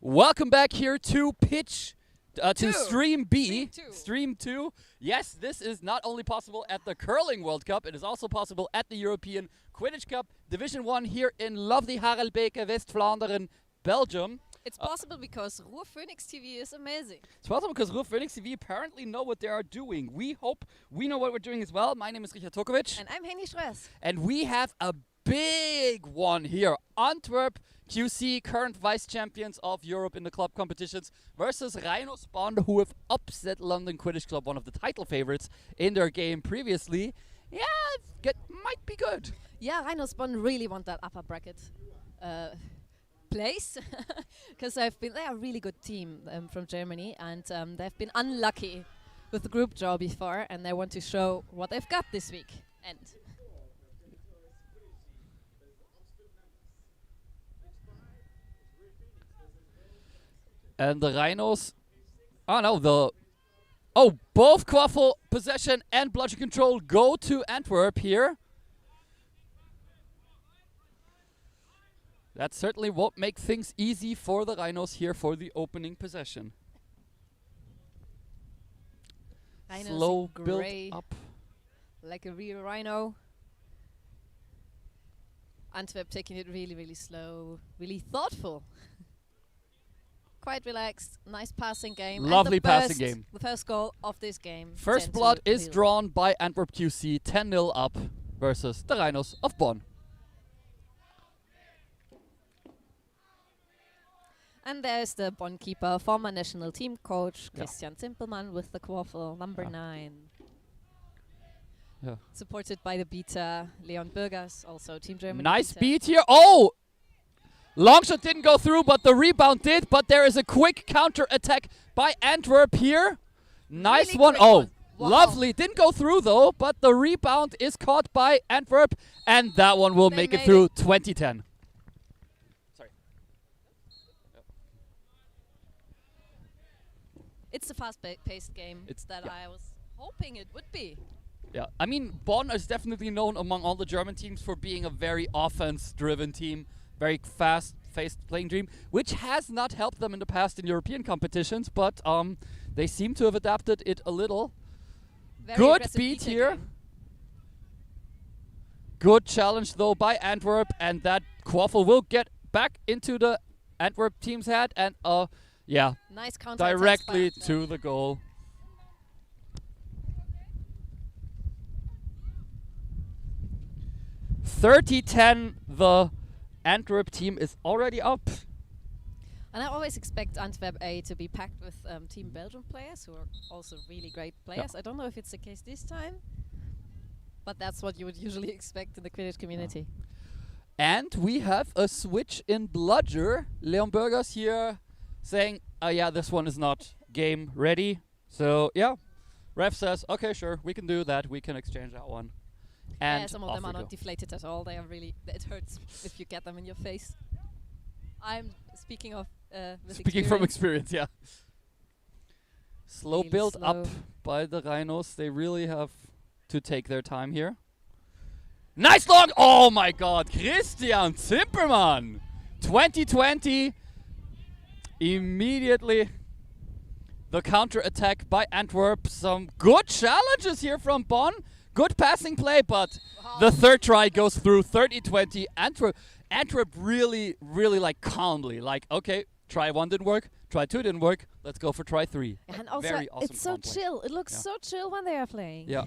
Welcome back here to pitch to Two. Stream B. Stream two. Stream 2. Yes, this is not only possible at the Curling World Cup, it is also possible at the European Quidditch Cup Division 1 here in lovely Harelbeke, West-Vlaanderen, Belgium. It's possible because Ruhr Phoenix TV is amazing. It's possible because Ruhr Phoenix TV apparently know what they are doing. We hope we know what we're doing as well. My name is Richard Tokovic. And I'm Henny Stress. And we have a big one here. Antwerp QC, current vice champions of Europe in the club competitions, versus Rhinos Bonn, who have upset London Quidditch Club, one of the title favorites, in their game previously. Yeah, might be good. Yeah, Rhinos Bonn really want that upper bracket place because they are a really good team from Germany, and they've been unlucky with the group draw before, and they want to show what they've got this week. And the Rhinos, both Quaffle possession and bludgeon control go to Antwerp here. That certainly won't make things easy for the Rhinos here for the opening possession. Rhinos Slow in build grey, up. like a real Rhino. Antwerp taking it really, really slow, really thoughtful. Quite relaxed, nice passing game. Lovely and the passing first- game. The first goal of this game. First 10 blood to is 0. drawn by Antwerp QC, 10-0 up versus the Rhinos of Bonn. And there's the Bonn keeper, former national team coach, Yeah. Christian Zimpelmann with the Quaffle, number Yeah. 9. Yeah. Supported by the beater, Leon Burgers, also Team Germany. Nice beater. beat here. Oh! Long shot didn't go through, but the rebound did. But there is a quick counter attack by Antwerp here. Nice Really one. quick Oh, one. Wow. lovely. Didn't go through though, but the rebound is caught by Antwerp. And that one will They make it made through it. 2010. Sorry. It's a fast-paced game that yeah. I was hoping it would be. Yeah, I mean, Bonn is definitely known among all the German teams for being a very offense-driven team, very fast-paced playing team, which has not helped them in the past in European competitions, but they seem to have adapted it a little. Very Good aggressive beat beater here. game. Good challenge, though, by Antwerp, and that Quaffle will get back into the Antwerp team's head, and Nice counter directly to the goal. .30-10, the Antwerp team is already up. And I always expect Antwerp A to be packed with Team Belgium players who are also really great players. I don't know if it's the case this time, but that's what you would usually expect in the Quidditch community. And we have a switch in bludger. Leon Burgers here saying, this one is not game ready. So, ref says, okay, sure, we can do that. We can exchange that one. And some of off them we are go. not deflated at all. They are really, it hurts if you get them in your face. I'm speaking of with Speaking from experience. experience, yeah. Slow Really build up slow. by the Rhinos. They really have to take their time here. Nice long! Oh my god, Christian Zimpermann! 2020. Immediately the counter attack by Antwerp. Some good challenges here from Bonn. Good passing play, but the third try goes through. 30-20. Antwerp really, really like calmly. Like, okay, try 1 didn't work. Try 2 didn't work. Let's go for try 3. And Like, also, very awesome it's so calm play. chill. It looks Yeah. so chill when they are playing. Yeah.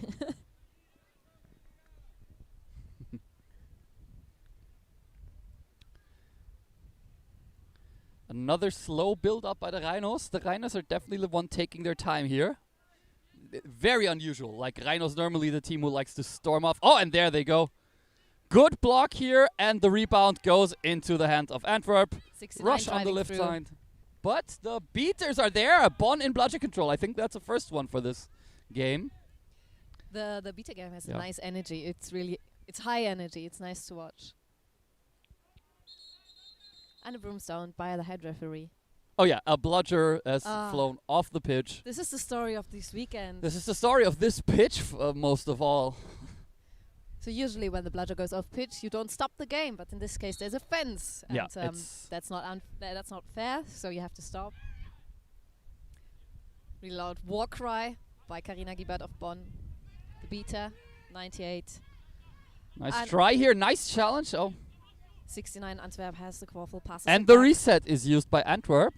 Another slow build up by the Rhinos. The Rhinos are definitely the one taking their time here. Very unusual. Like, Rhinos normally the team who likes to storm off. Oh, and there they go. Good block here, and the rebound goes into the hand of Antwerp. 69 Rush on the driving left through. side. But the beaters are there. Bonn in bludgeon control. I think that's the first one for this game. The beta game has Yeah. a nice energy. It's high energy. It's nice to watch. And a broomstone by the head referee. Oh yeah, a bludger has Ah. flown off the pitch. This is the story of this weekend. This is the story of this pitch most of all. So usually when the bludger goes off pitch, you don't stop the game, but in this case there's a fence, and Yeah, it's that's not fair. So you have to stop. Really loud war cry by Karina Gibert of Bonn, the beater, 98. nice And try here. Nice challenge. Oh, 69 Antwerp has the quaffle passes. and it the back. reset is used by Antwerp.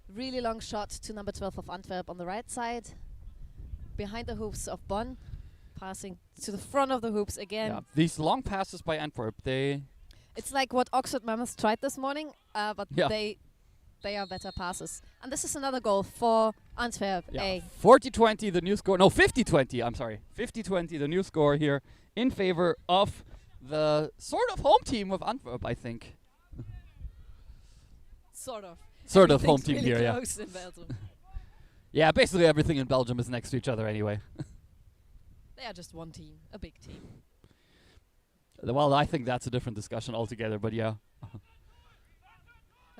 Really long shot to number 12 of Antwerp on the right side. Behind the hoops of Bonn. Passing to the front of the hoops again. Yeah, these long passes by Antwerp, It's like what Oxford Mammoth tried this morning, but Yeah. they are better passes. And this is another goal for Antwerp. yeah, 40-20 the new score. No, 50-20, I'm sorry. 50-20 the new score here in favor of the sort of home team of Antwerp, I think. Sort of. Sort of home Everything's team really here, yeah. close in Belgium. Yeah, basically everything in Belgium is next to each other anyway. They are just one team, a big team. Well, I think that's a different discussion altogether, but yeah.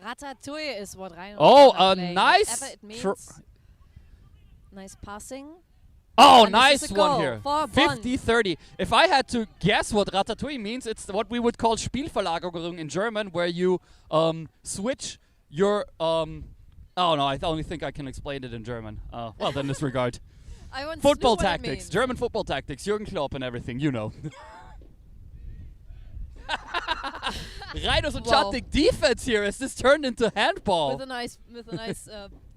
Ratatouille is what Rhino Oh, are a playing, nice whatever it tr- means. Nice passing. Oh, And this nice is a one goal here. for Bonn. 50-30. If I had to guess what Ratatouille means, it's what we would call Spielverlagerung in German, where you switch your... oh no, I only think I can explain it in German. Well, then disregard. I once Football knew what it tactics, means. German football tactics, Jürgen Klopp and everything, you know. Rhinos and Wow. Chantic defense here as this turned into handball. With a nice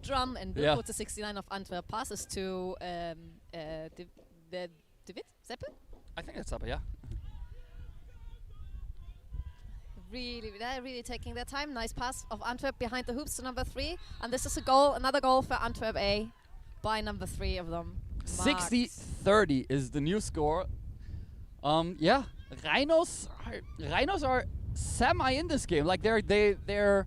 drum, and Yeah. with the 69 of Antwerp passes to David Seppel. I think that's up, yeah. They're really taking their time. Nice pass of Antwerp behind the hoops to number 3, and this is a goal, another goal for Antwerp A by number 3 of them. 60-30 is the new score. Yeah, Rhinos are semi in this game. Like they're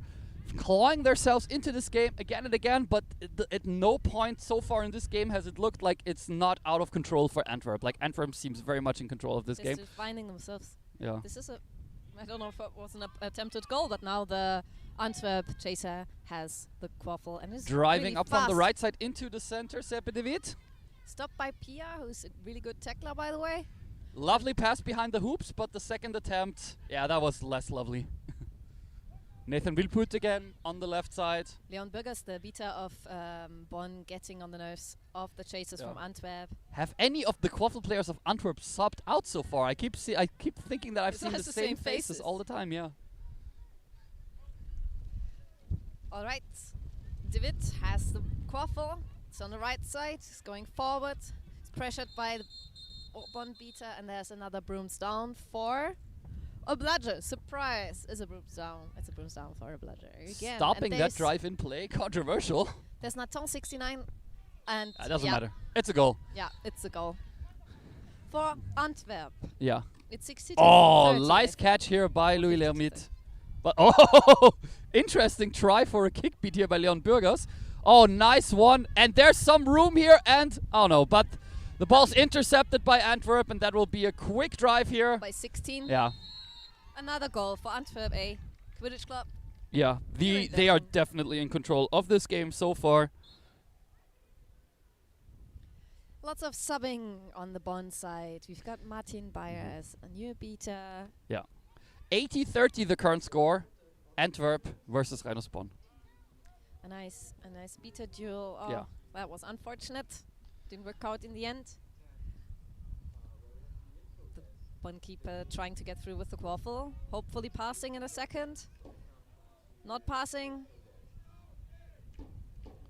clawing themselves into this game again and again, but at no point so far in this game has it looked like it's not out of control for Antwerp. Like Antwerp seems very much in control of this They're game. still finding themselves. Yeah. This is I don't know if it was an attempted goal, but now the Antwerp chaser has the quaffle and is Driving really up fast. from the right side into the center, Seppe de Wit. Stopped by Pia, who's a really good tackler, by the way. Lovely pass behind the hoops, but the second attempt, yeah, that was less lovely. Nathan Wilput again on the left side. Leon Burgers, the beater of Bonn, getting on the nerves of the chasers from Antwerp. Have any of the quaffle players of Antwerp subbed out so far? I keep thinking that I've It's seen the always the same same faces faces. all the time. Yeah. All right, David has the quaffle. It's on the right side. He's going forward. He's pressured by the Bonn beater, and there's another brooms down for a bludger. Surprise! It's a brooms down. It's a brooms down for a bludger again. Stopping And that drive in play, controversial. There's Nathan 69, and It doesn't yeah, matter. It's a goal. Yeah, it's a goal for Antwerp. Yeah. It's 60. Oh, nice catch here by Louis Lermit. But interesting try for a kick beat here by Leon Burgers. Oh, nice one. And there's some room here, and oh no, but the ball's intercepted by Antwerp, and that will be a quick drive here. By 16. Yeah. Another goal for Antwerp A. Quidditch Club. Yeah, they are definitely in control of this game so far. Lots of subbing on the Bonn side. We've got Martin Bayer as a new beater. Yeah. 80-30 the current score. Antwerp versus Rhinos Bonn. A nice beater duel. Oh, Yeah. that was unfortunate. Didn't work out in the end. The Bonn keeper trying to get through with the quaffle. Hopefully passing in a second. Not passing.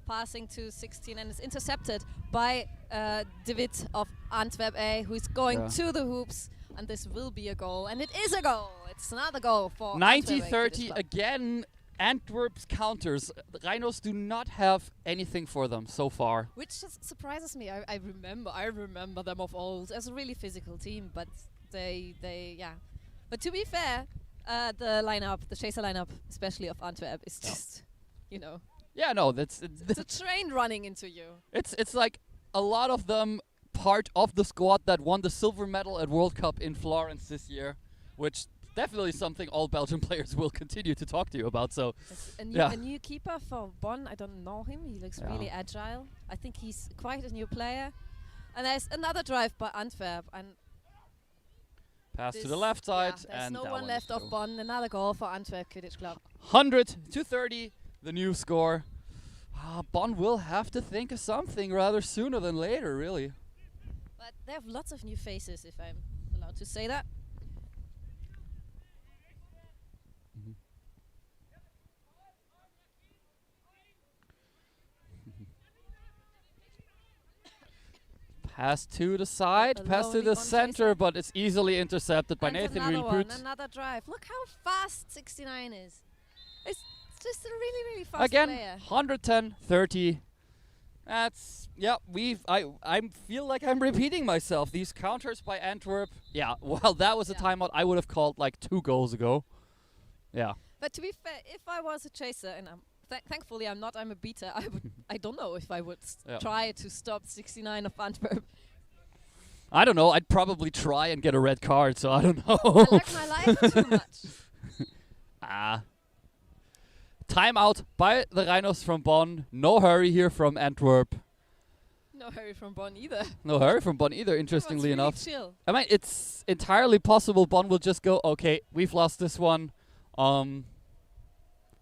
Passing to 16, and it's intercepted by David of Antwerp A, who's going to the hoops, and this will be a goal, and it is a goal. It's another goal for 90-30 again. Antwerp's counters. The Rhinos do not have anything for them so far. Which just surprises me. I remember them of old as a really physical team, but they yeah. But to be fair, the chaser lineup, especially of Antwerp, is just, you know. Yeah, no, it's a train running into you. It's like a lot of them part of the squad that won the silver medal at World Cup in Florence this year, which definitely something all Belgian players will continue to talk to you about. So, A new keeper for Bonn. I don't know him. He looks really agile. I think he's quite a new player. And there's another drive by Antwerp, and Pass to This- the left side, yeah, there's and no that one is left through. of Bonn. Another goal for Antwerp Quidditch Club. 100 to 30, the new score. Bonn will have to think of something rather sooner than later, really. But they have lots of new faces, if I'm allowed to say that. Pass to the side, pass to lonely the Bonn center, chaser. but it's easily intercepted by And Nathan another one, Rielbrut. another drive. Look how fast 69 is. It's just a really, really fast Again, player. 110, 30. That's I feel like I'm repeating myself. These counters by Antwerp. Yeah, well, that was a timeout I would have called like 2 goals ago. Yeah. But to be fair, if I was a chaser, and thankfully I'm not, I'm a beater, I don't know if I would Yeah. try to stop 69 of Antwerp. I don't know. I'd probably try and get a red card, so I don't know. I like my life too much. Timeout by the Rhinos from Bonn. No hurry here from Antwerp. No hurry from Bonn either. No hurry from Bonn either, interestingly really enough. chill. I mean, it's entirely possible Bonn will just go, okay, we've lost this one.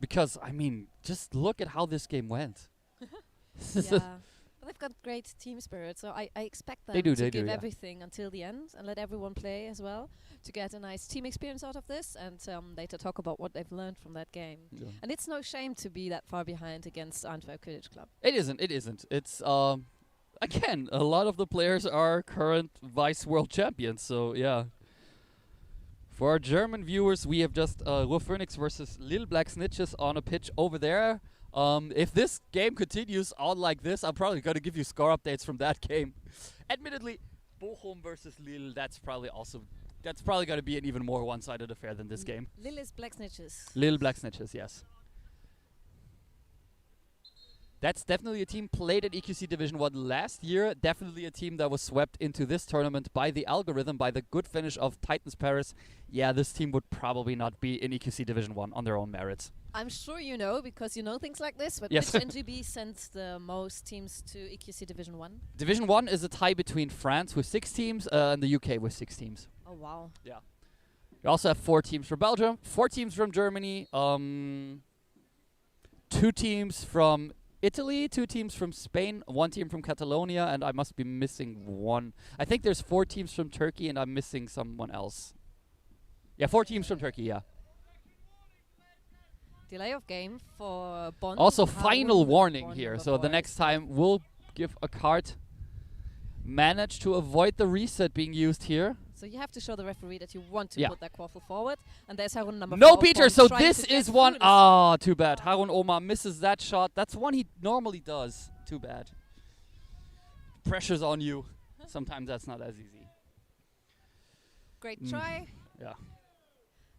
Because, I mean, just look at how this game went. Yeah. But they've got great team spirit, so I expect them They do, to give yeah. everything until the end and let everyone play as well to get a nice team experience out of this and later talk about what they've learned from that game. Yeah. And it's no shame to be that far behind against Antwerp Quidditch Club. It isn't. It's, again, a lot of the players are current vice world champions, so yeah. For our German viewers, we have just Ruhr Phoenix versus Lille Black Snitches on a pitch over there. If this game continues on like this, I'm probably going to give you score updates from that game. Admittedly, Bochum versus Lille, that's probably going to be an even more one-sided affair than this game. Lille is Black Snitches. Lille Black Snitches, yes. That's definitely a team played at EQC Division 1 last year. Definitely a team that was swept into this tournament by the algorithm, by the good finish of Titans Paris. Yeah, this team would probably not be in EQC Division 1 on their own merits. I'm sure you know because you know things like this, but Yes. which NGB sends the most teams to EQC Division 1? Division 1 is a tie between France with 6 teams and the UK with 6 teams. Oh, wow. Yeah. You also have 4 teams from Belgium, 4 teams from Germany, 2 teams from Italy, 2 teams from Spain, 1 team from Catalonia, and I must be missing 1. I think there's 4 teams from Turkey, and I'm missing someone else. Yeah, 4 teams from Turkey, yeah. Delay of game for Bonn. Also, Harun final warning Bonn here. number So the 4. next time we'll give a card. Manage to avoid the reset being used here. So you have to show the referee that you want to Yeah. put that quaffle forward. And there's Harun number 4. No beater, Bonn so trying this to get is one. through this. Ah, too bad. Harun Omar misses that shot. That's one he normally does. Too bad. Pressure's on you. Sometimes that's not as easy. Great try. Yeah.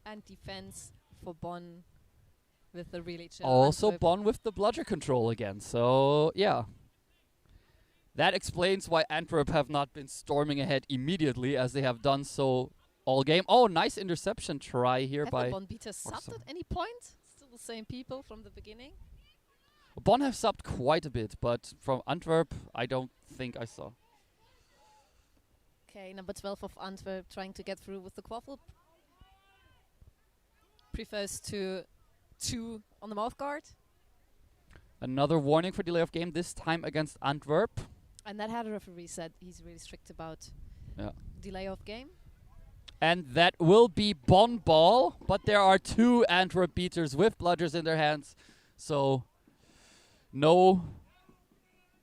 And defense for Bonn with the really chill. Also Antwerp. Bonn with the bludger control again. So, yeah. That explains why Antwerp have not been storming ahead immediately as they have done so all game. Oh, nice interception try here Have by the Bonn beaters subbed Oxford. at any point? Still the same people from the beginning? Bonn have subbed quite a bit, but from Antwerp, I don't think I saw. Okay, number 12 of Antwerp trying to get through with the quaffle. Prefers to 2 on the mouth guard. Another warning for delay of game, this time against Antwerp. And that had a referee said he's really strict about Yeah. delay of game. And that will be Bonn ball, but there are 2 Antwerp beaters with bludgers in their hands. So, no,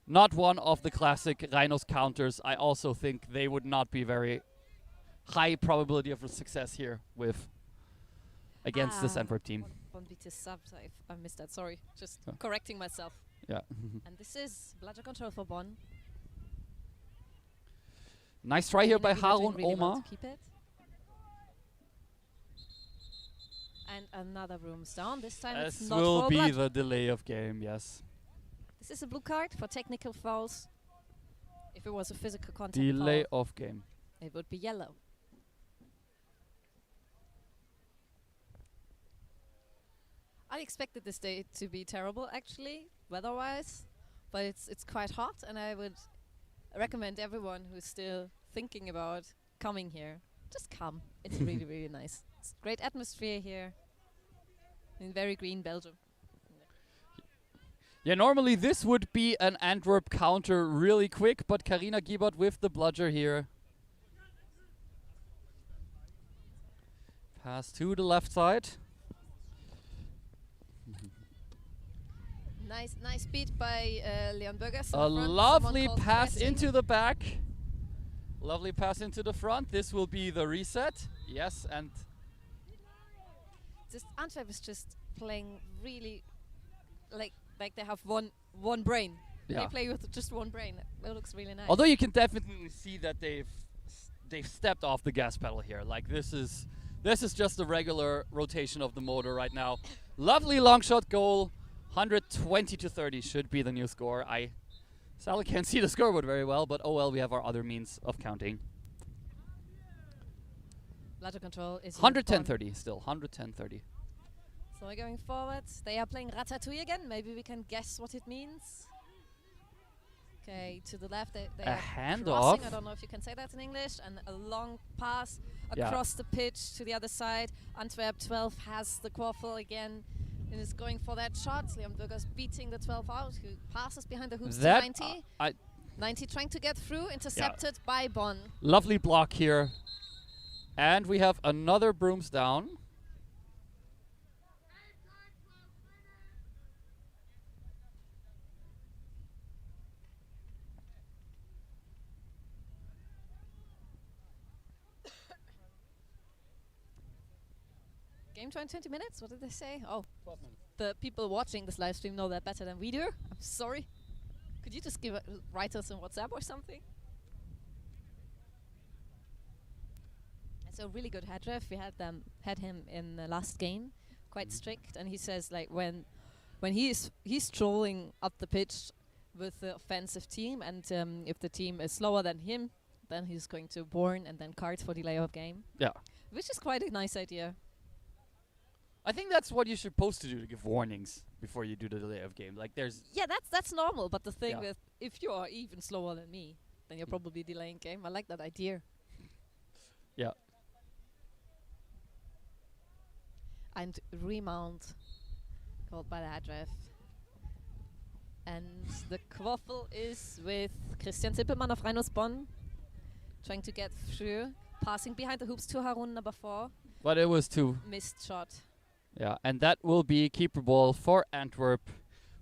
not one of the classic Rhinos counters. I also think they would not be very high probability of success here with against this Antwerp team. Bonn beaters subs. I missed that. Sorry. Just Yeah. correcting myself. Yeah. And this is bludger control for Bonn. Nice try here by Maybe they're doing Harun really well Omar. to keep it. And another room's down. This time it's This not will for be blood. the delay of game, yes. This is a blue card for technical fouls. If it was a physical contact Delay foul, of game. it would be yellow. I expected this day to be terrible, actually, weather-wise, but it's quite hot, and I would recommend everyone who's still thinking about coming here just come. It's really, really nice. It's great atmosphere here in very green Belgium. Yeah, normally this would be an Antwerp counter really quick, but Karina Giebert with the bludger here. Pass to the left side. Nice beat by Leon Burgers. A lovely pass into the back. Lovely pass into the front. This will be the reset. Yes, and just Antwerp is just playing really like they have one brain. Yeah. They play with just one brain. It looks really nice. although you can definitely see that they've stepped off the gas pedal here. Like this is just a regular rotation of the motor right now. Lovely long shot goal. 120-30 should be the new score. I sadly can't see the scoreboard very well, but oh well, we have our other means of counting. Bludger control is 110-30 still. 110-30. So we're going forward. They are playing Ratatouille again. Maybe we can guess what it means. Okay, to the left they A are handoff. crossing. I don't know if you can say that in English. And a long pass Yeah. across the pitch to the other side. Antwerp 12 has the quaffle again and is going for that shot. Leon Burgers beating the 12 out, who passes behind the hoops to That 90. I 90 trying to get through, intercepted by Bonn. lovely block here. And we have another brooms down. Game time 20 minutes? What did they say? Oh, the people watching this live stream know that better than we do. I'm sorry. Could you just write us on WhatsApp or something? It's a really good head ref. We had him in the last game, quite strict, and he says like when he's strolling up the pitch with the offensive team, and if the team is slower than him, then he's going to warn and then card for delay of game. Yeah. Which is quite a nice idea. I think that's what you're supposed to do, to give warnings before you do the delay of game. Like there's Yeah, that's normal, but the thing Yeah. with if you are even slower than me, then you're probably delaying game. I like that idea. yeah. And remount called by the head ref. And the quaffle is with Christian Zippelmann of Rheinus Bonn, trying to get through, passing behind the hoops to Harun, number 4. But it was too. Missed shot. Yeah, and that will be keeper ball for Antwerp,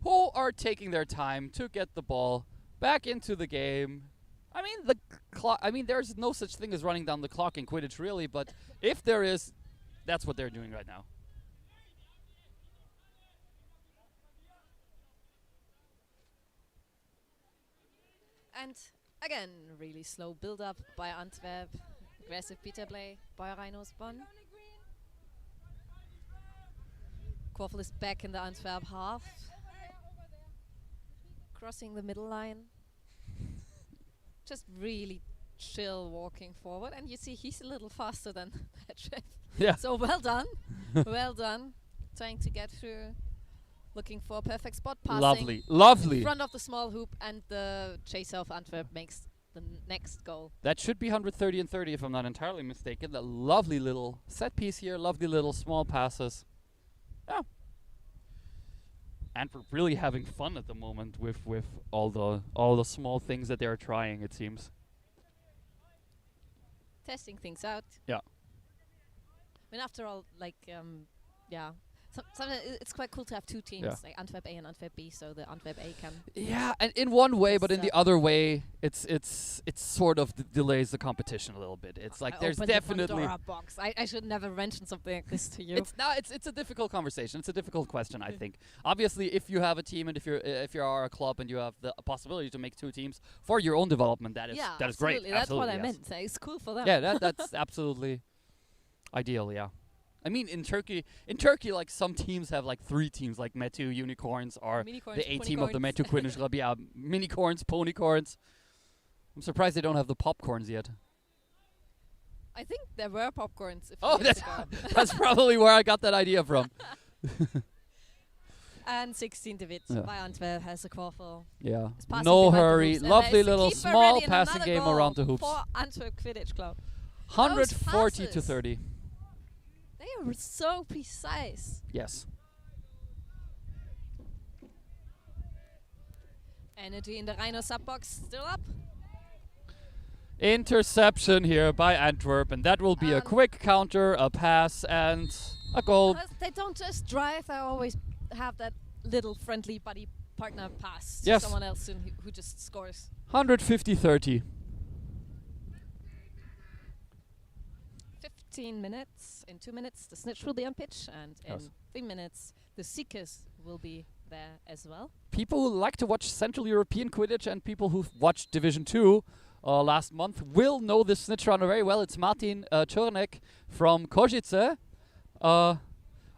who are taking their time to get the ball back into the game. I mean, the clock. I mean, there's no such thing as running down the clock in Quidditch, really. But if there is, that's what they're doing right now. And again, really slow build-up by Antwerp. Aggressive Peter play by Rheinus Bonn. Quaffle is back in the Antwerp half. Crossing the middle line. Just really chill walking forward. And you see he's a little faster than Patrick. Yeah. So well done. Well done. Trying to get through. Looking for a perfect spot passing. Lovely, lovely. In front of the small hoop, and the chaser of Antwerp makes the next goal. That should be 130-30 if I'm not entirely mistaken. The lovely little set piece here, lovely little small passes. Yeah. Antwerp really having fun at the moment with all the small things that they're trying, it seems. Testing things out. Yeah. I mean, after all, like, yeah. Sometimes it's quite cool to have two teams, Yeah. like Antwerp A and Antwerp B, so the Antwerp A can. Yeah, and in one way, but in the Yes, other way, it's sort of delays the competition a little bit. It's like I there's opened the definitely. Pandora box. I should never mention something like this to you. It's a difficult conversation. It's a difficult question, I think. Obviously, if you have a team and if you are a club and you have the possibility to make two teams for your own development, that is yeah, that is great. absolutely. That's what I Absolutely, meant. It's cool for them. Yeah, that's absolutely ideal. Yeah. I mean, in Turkey, like some teams have like 3 teams, like Metu Unicorns are Minicorns, the A team of the ponycorns. Metu Quidditch Club. Yeah, Minicorns, Ponycorns. I'm surprised they don't have the popcorns yet. I think there were popcorns. Oh, years that's, ago. that's probably where I got that idea from. And 16 David Yeah. by Antwerp has a quaffle. Yeah. It's passing No behind the hurry. hoops, and Lovely there's the little keeper small ready and passing another game goal around the hoops. for Antwerp Quidditch Club. 140 to passes. 30. They are so precise. Yes. Energy in the Rhino subbox still up. Interception here by Antwerp, and that will be a quick counter, a pass, and a goal. They don't just drive, they always have that little friendly buddy partner pass to Yes. someone else who just scores. 150-30. 15 minutes. In 2 minutes, the Snitch will be on pitch, and Yes. in 3 minutes, the Seekers will be there as well. People who like to watch Central European Quidditch and people who've watched Division 2 last month will know this snitch runner very well. It's Martin Czernek from Košice.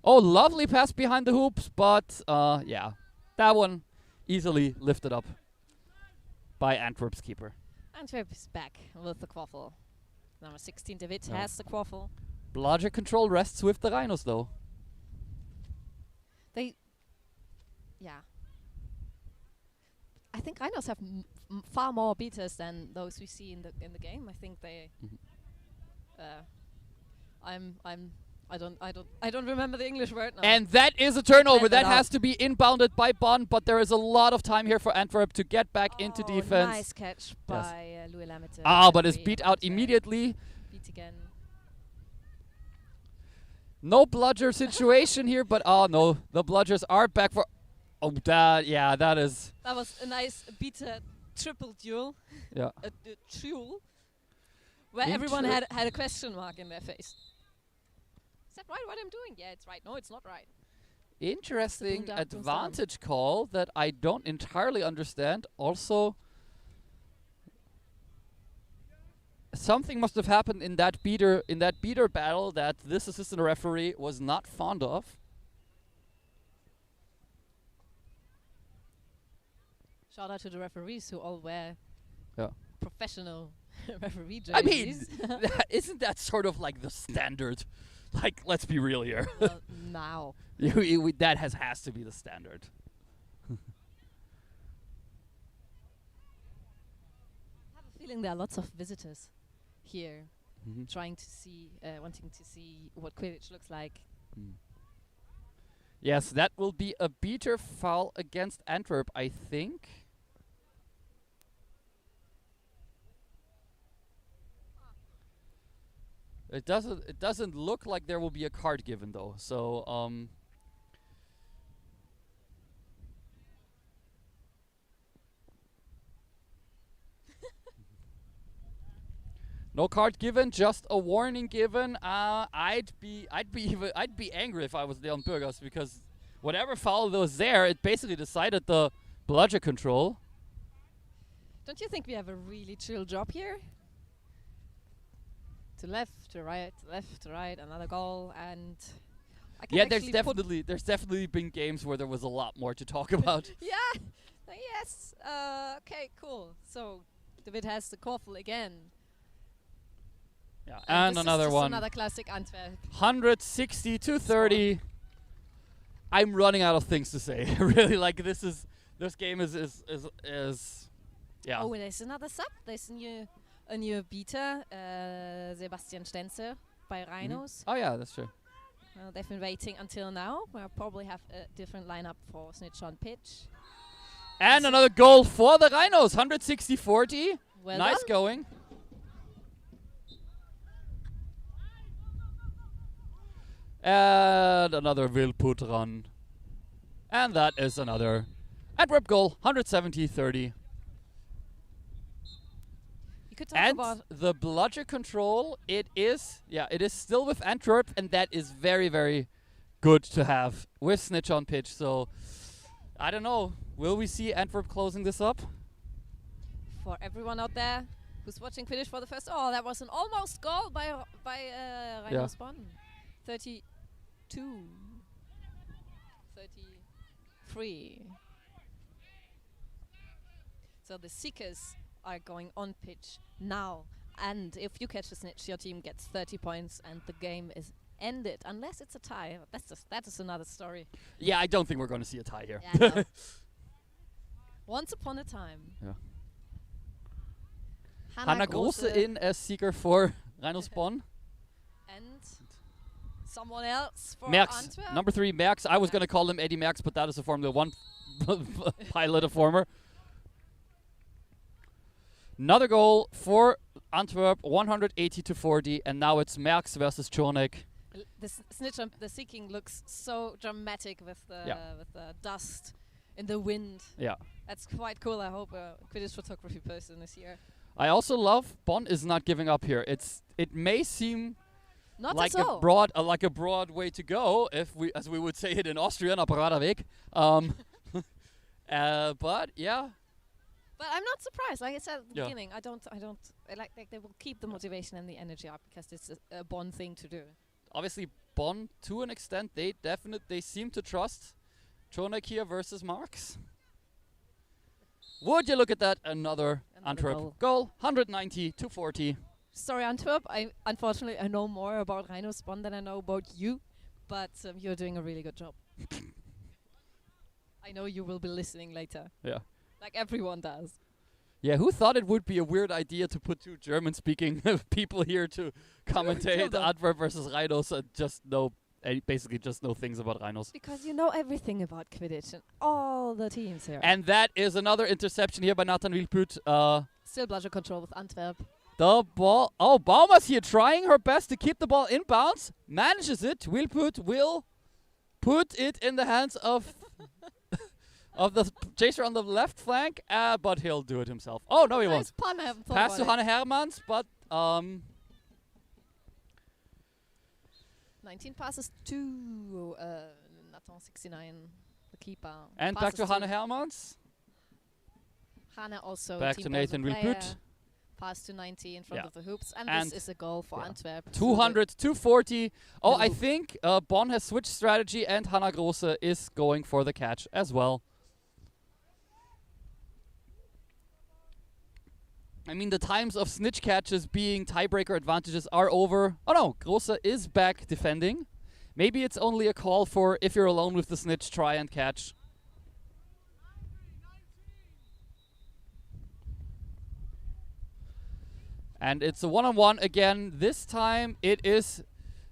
Lovely pass behind the hoops, but yeah, that one easily lifted up by Antwerp's keeper. Antwerp is back with the quaffle. Number 16, David Yeah. has the quaffle. Blodger control rests with the Rhinos, though. Yeah. I think Rhinos have far more beaters than those we see in the game. I think they. I don't remember the English word now. And that is a turnover. Blend it That out. has to be inbounded by Bond, but there is a lot of time here for Antwerp to get back into defense. Nice catch by Louis Lamette. But is beat out immediately. Beat again. No bludger situation here, but no, the bludgers are back for. That is. That was a nice beater triple duel. Yeah. A duel where everyone had a question mark in their face. Is that right what I'm doing? Yeah, it's right. No, it's not right. Interesting Boom down, boom down. advantage call that I don't entirely understand. Also, something must have happened in that beater battle that this assistant referee was not fond of. Shout out to the referees who all wear Yeah. professional referee jerseys. I mean, isn't that sort of like the standard? Like, let's be real here. Well, now. That has to be the standard. I have a feeling there are lots of visitors here trying to see, wanting to see what Quidditch looks like. Yes, that will be a beater foul against Antwerp, I think. It doesn't look like there will be a card given though. So no card given, just a warning given. I'd be angry if I was Leon Burgers, because whatever foul was there, it basically decided the bludger control. Don't you think we have a really chill job here? To left, to right, left, to right, another goal, and I can there's definitely been games where there was a lot more to talk about. Yeah. Yes. Okay. Cool. So David has the quaffle again. Yeah, and this another is just one. Another classic Antwerp. 160 to 30. I'm running out of things to say. Really, like this game is yeah. Oh, there's another sub. There's a new beater, Sebastian Stenzer by Rhinos. Oh yeah, that's true. Well, they've been waiting until now. We'll probably have a different lineup for Snitch on pitch. And another goal for the Rhinos. 160-40. Well nice done. going. And another Wilput run. And that is another Antwerp goal. 170-30. You could talk And about the bludger control, it is still with Antwerp, and that is very, very good to have with Snitch on pitch. So, I don't know. Will we see Antwerp closing this up? for everyone out there who's watching Quidditch for the first. Oh, that was an almost goal by Rhinos Bonn. 32. 33. So the Seekers are going on pitch now. And if you catch a snitch, your team gets 30 points and the game is ended. Unless it's a tie. That is another story. Yeah, I don't think we're going to see a tie here. Yeah, no. Once upon a time. Yeah. Hannah Große in as Seeker for Rhinos Bonn. And someone else for Merckx, Antwerp. number 3, Merckx. I was going to call him Eddie Merckx, but that is a Formula 1 pilot, a former. Another goal for Antwerp, 180-40, and now it's Merckx versus Czurnek. The seeking looks so dramatic with the dust in the wind. Yeah. That's quite cool. I hope a Quidditch photography person is here. I also love Bonn is not giving up here. It may seem Not like so. a broad way to go, if we, as we would say it in Austrian, a brader Weg. But yeah. But I'm not surprised. Like I said at the Yeah. beginning, I like they will keep the motivation and the energy up because it's a Bonn thing to do. Obviously, Bonn, to an extent, they seem to trust Czurnek here versus Marx. Would you look at that? Another Antwerp goal, 190-40. Sorry, Antwerp. Unfortunately I know more about Rhinos Bonn than I know about you, but you're doing a really good job. I know you will be listening later. Yeah. Like everyone does. Yeah, who thought it would be a weird idea to put 2 German-speaking people here to commentate Antwerp versus Rhinos and basically just know things about Rhinos. Because you know everything about Quidditch and all the teams here. And that is another interception here by Nathan Wilput. Still bludger control with Antwerp. The ball. Oh, Baumer's here trying her best to keep the ball in bounds. Manages it. Wilput will put it in the hands of the chaser on the left flank, but he'll do it himself. Oh, no, he won't. Pass to Hanne Hermans, but 19 passes to Nathan 69, the keeper. And back to Hanne Hermans. Hanne also back to Nathan Wilput. Pass to 90 in front of the hoops. And this is a goal for Antwerp. 200-240. Oh, I think Bonn has switched strategy and Hanna Grosse is going for the catch as well. I mean, the times of snitch catches being tiebreaker advantages are over. Oh no, Grosse is back defending. Maybe it's only a call for if you're alone with the snitch, try and catch. And it's a one-on-one again. This time it is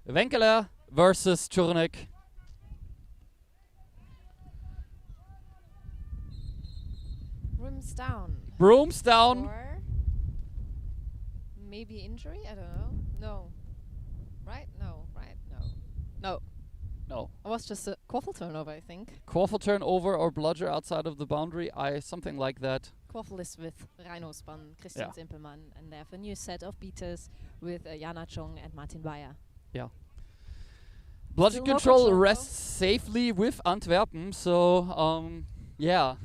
Wenkeler versus Czurnek. Brooms down. Brooms down. Or maybe injury? I don't know. No. Right? No. Right? No. No. No. It was just a Quaffle turnover, I think. Quaffle turnover or bludger outside of the boundary. Something like that. Quaffle is with Rhinos Bonn, Christian Simpelmann, and they have a new set of beaters with Jana Chung and Martin Bayer. Yeah. Bludger control rests safely with Antwerpen, so yeah.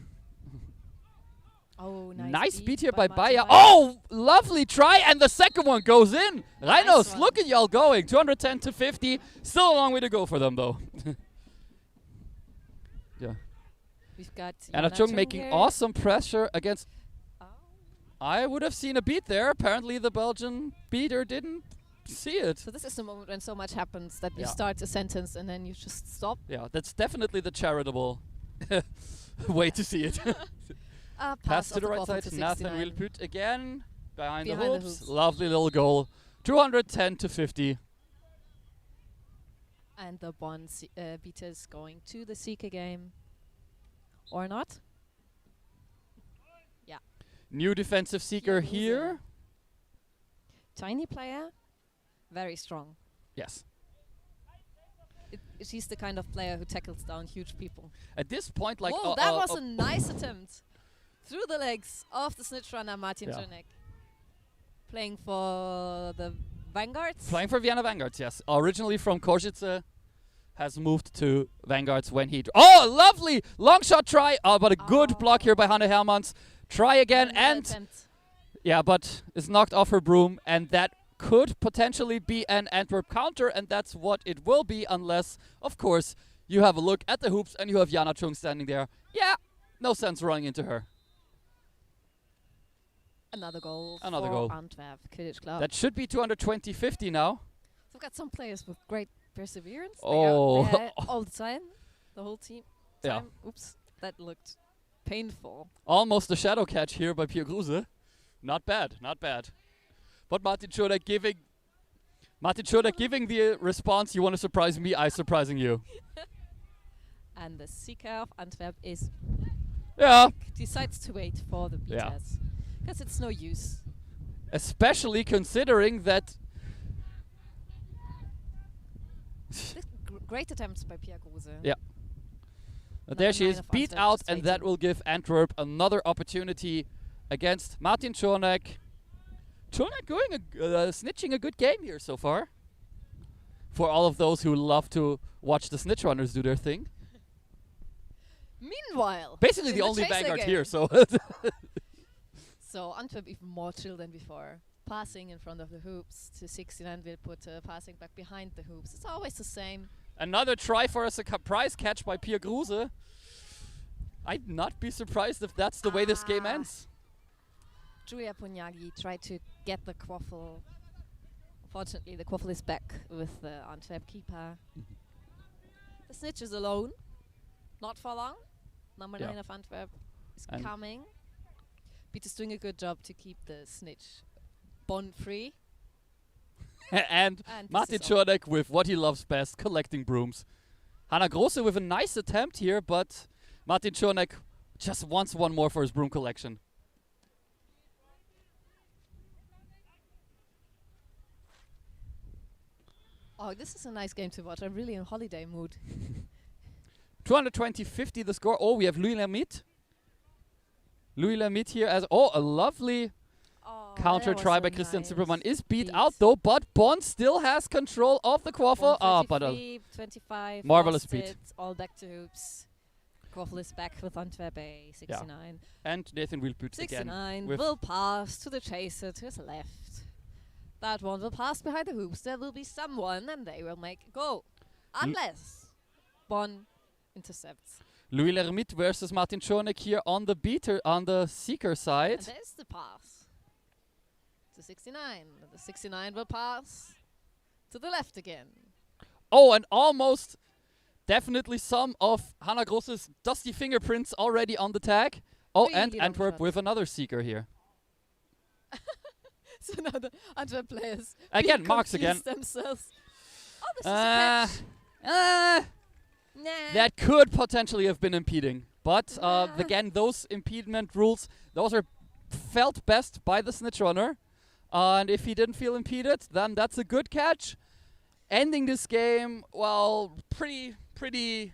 Oh, nice beat here by Bayer. Oh, lovely try, and the second one goes in. Rhinos, look at y'all going. 210-50. Still a long way to go for them, though. Yeah. We've got Jana Chung making awesome pressure against. I would have seen a beat there. Apparently, the Belgian beater didn't see it. So this is the moment when so much happens that you start a sentence and then you just stop. Yeah, that's definitely the charitable way to see it. Pass to the right side. Nathan Wilput again behind the hoops. Lovely little goal. 210-50. And the Bonn beaters going to the Seeker game. Or not? Yeah. New defensive Seeker here. Tiny player. Very strong. Yes. She's the kind of player who tackles down huge people. At this point, like... Whoa, that was a nice attempt. Through the legs of the snitch runner Martin Czurnek. Playing for the Vanguards? Playing for Vienna Vanguards, yes. Originally from Košice, has moved to Vanguards when he... Oh, lovely! Long shot try, but a good block here by Hanne Hermans. Try again, and... Yeah, but is knocked off her broom, and that could potentially be an Antwerp counter, and that's what it will be, unless, of course, you have a look at the hoops, and you have Jana Chung standing there. Yeah, no sense running into her. Another goal for Antwerp Quidditch Club. That should be 220-50 now. We've got some players with great perseverance. Oh. They are all the time. The whole team. Yeah. Oops. That looked painful. Almost a shadow catch here by Pierre Kruse. Not bad, not bad. But Martin Czurnek giving Martin Schoener giving the response, you want to surprise me, I surprising you. And the seeker of Antwerp is Yeah. decides to wait for the Yeah. beaters. Because it's no use. Especially considering that Great attempts by Pierre Grose. Yeah. Number there she 9 is, of beat Antwerp out, just and that waiting. will give Antwerp another opportunity against Martin Schoeneck. Schoeneck snitching a good game here so far. For all of those who love to watch the snitch runners do their thing. Meanwhile, Basically in the only chaser vanguard game. here, so. So Antwerp even more chill than before. Passing in front of the hoops to 69 will put passing back behind the hoops. It's always the same. Another try for a surprise catch by Pierre Gruse. I'd not be surprised if that's the way this game ends. Julia Pugnaghi tried to get the quaffle. Fortunately, the quaffle is back with the Antwerp keeper. The snitch is alone. Not for long. Number Yeah. 9 of Antwerp is And coming. Peter's doing a good job to keep the snitch bond free. and And Martin this is all. Schoeneck with what he loves best, collecting brooms. Hannah Grosse with a nice attempt here, but Martin Schoeneck just wants one more for his broom collection. Oh, this is a nice game to watch. I'm really in holiday mood. 220-50 the score. Oh, we have Louis Lermite. Louis Lermite here as, a lovely counter that was try a by Christian nice Zimmermann. Is beat beat. out though, but Bond still has control of the quaffle. But 25. marvelous lost beat. it, all back to hoops. Quaffle is back with Antwerp A, 69. And Nathan Wilput again. 69 with will pass to the chaser to his left. That one will pass behind the hoops. There will be someone, and they will make a goal. Unless one intercepts. Louis Lermite versus Martin Schoeneck here on the beater, on the seeker side. And there's the pass to 69. The 69 will pass to the left again. Oh, and almost definitely some of Hannah Grosse's dusty fingerprints already on the tag. Oh, and Really long Antwerp shot. with another seeker here. So now the Antwerp players Again, being marks again. confused themselves. Oh, this is a catch. Nah. That could potentially have been impeding. But again, those impediment rules, those are felt best by the snitch runner. And if he didn't feel impeded, then that's a good catch. Ending this game, well, pretty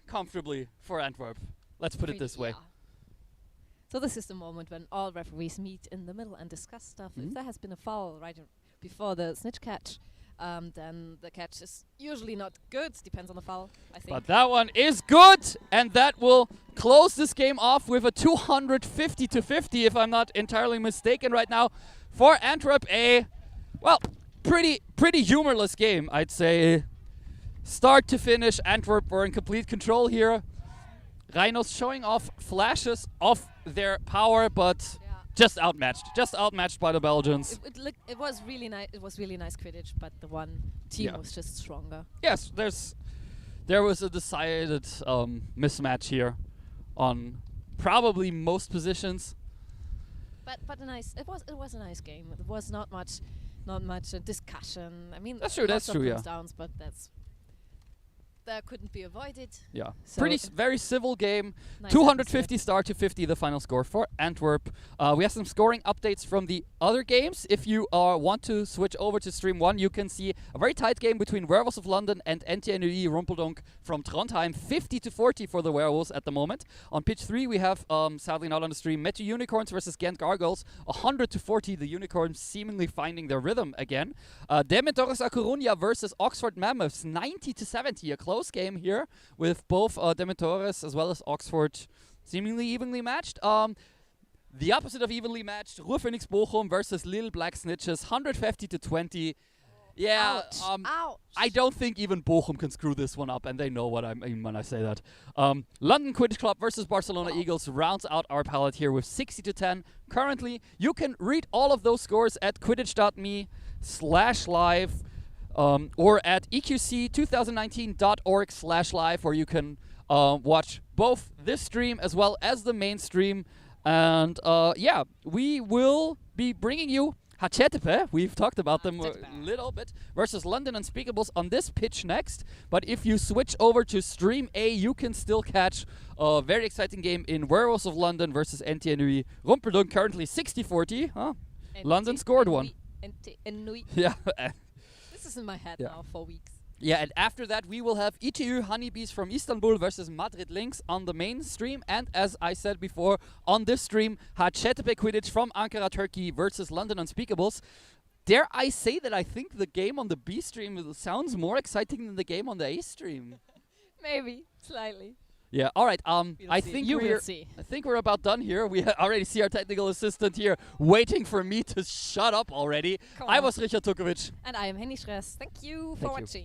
comfortably for Antwerp. Let's put it this way. Yeah. So this is the moment when all referees meet in the middle and discuss stuff. If there has been a foul right before the snitch catch, then the catch is usually not good. Depends on the foul, I think. But that one is good, and that will close this game off with a 250-50, if I'm not entirely mistaken right now, for Antwerp A. Well, pretty humorless game, I'd say. Start to finish, Antwerp were in complete control here. Rhinos showing off flashes of their power, but just outmatched by the Belgians. It was really nice. It was really nice Quidditch, but the one team was just stronger. Yes, there was a decided mismatch here on probably most positions. But a nice. It was a nice game. It was not much discussion. I mean, That's true, lots that's of true, thumbs yeah. downs, but that couldn't be avoided. Yeah, So very civil game. Nice 250 start to 50, the final score for Antwerp. We have some scoring updates from the other games. If you want to switch over to stream 1, you can see a very tight game between Werewolves of London and NTNUE Rumpeldonk from Trondheim. 50-40 for the Werewolves at the moment. On pitch 3, we have, sadly not on the stream, Metro Unicorns versus Ghent Gargoyles. 100-40, the Unicorns seemingly finding their rhythm again. Dementores A Coruña versus Oxford Mammoths. 90-70, a close game here with both Dementores as well as Oxford seemingly evenly matched. The opposite of evenly matched, Ruhr Phoenix Bochum versus Lille Black Snitches, 150-20. Yeah, Ouch. I don't think even Bochum can screw this one up, and they know what I mean when I say that. London Quidditch Club versus Barcelona Eagles rounds out our palette here with 60-10. Currently, you can read all of those scores at quidditch.me/live. Or at eqc2019.org/live, where you can watch both this stream as well as the main stream. And yeah, we will be bringing you Hacettepe, we've talked about them a Hacettepe. little bit, versus London Unspeakables on this pitch next. But if you switch over to Stream A, you can still catch a very exciting game in Werewolves of London versus NTNUI. Rumpeldunk currently 60-40. Huh? London scored one. Yeah. This is in my head Yeah. now for weeks. Yeah, and after that we will have ETU Honeybees from Istanbul versus Madrid Lynx on the main stream. And as I said before, on this stream, Hacettepe Quidditch from Ankara, Turkey versus London Unspeakables. Dare I say that I think the game on the B stream sounds more exciting than the game on the A stream. Maybe, slightly. Yeah, alright, We'll I see. think You will we're see. I think we're about done here. We already see our technical assistant here waiting for me to shut up already. Come I on. was Richard Tukovic. And I am Henny Schress. Thank you for Thank you. watching.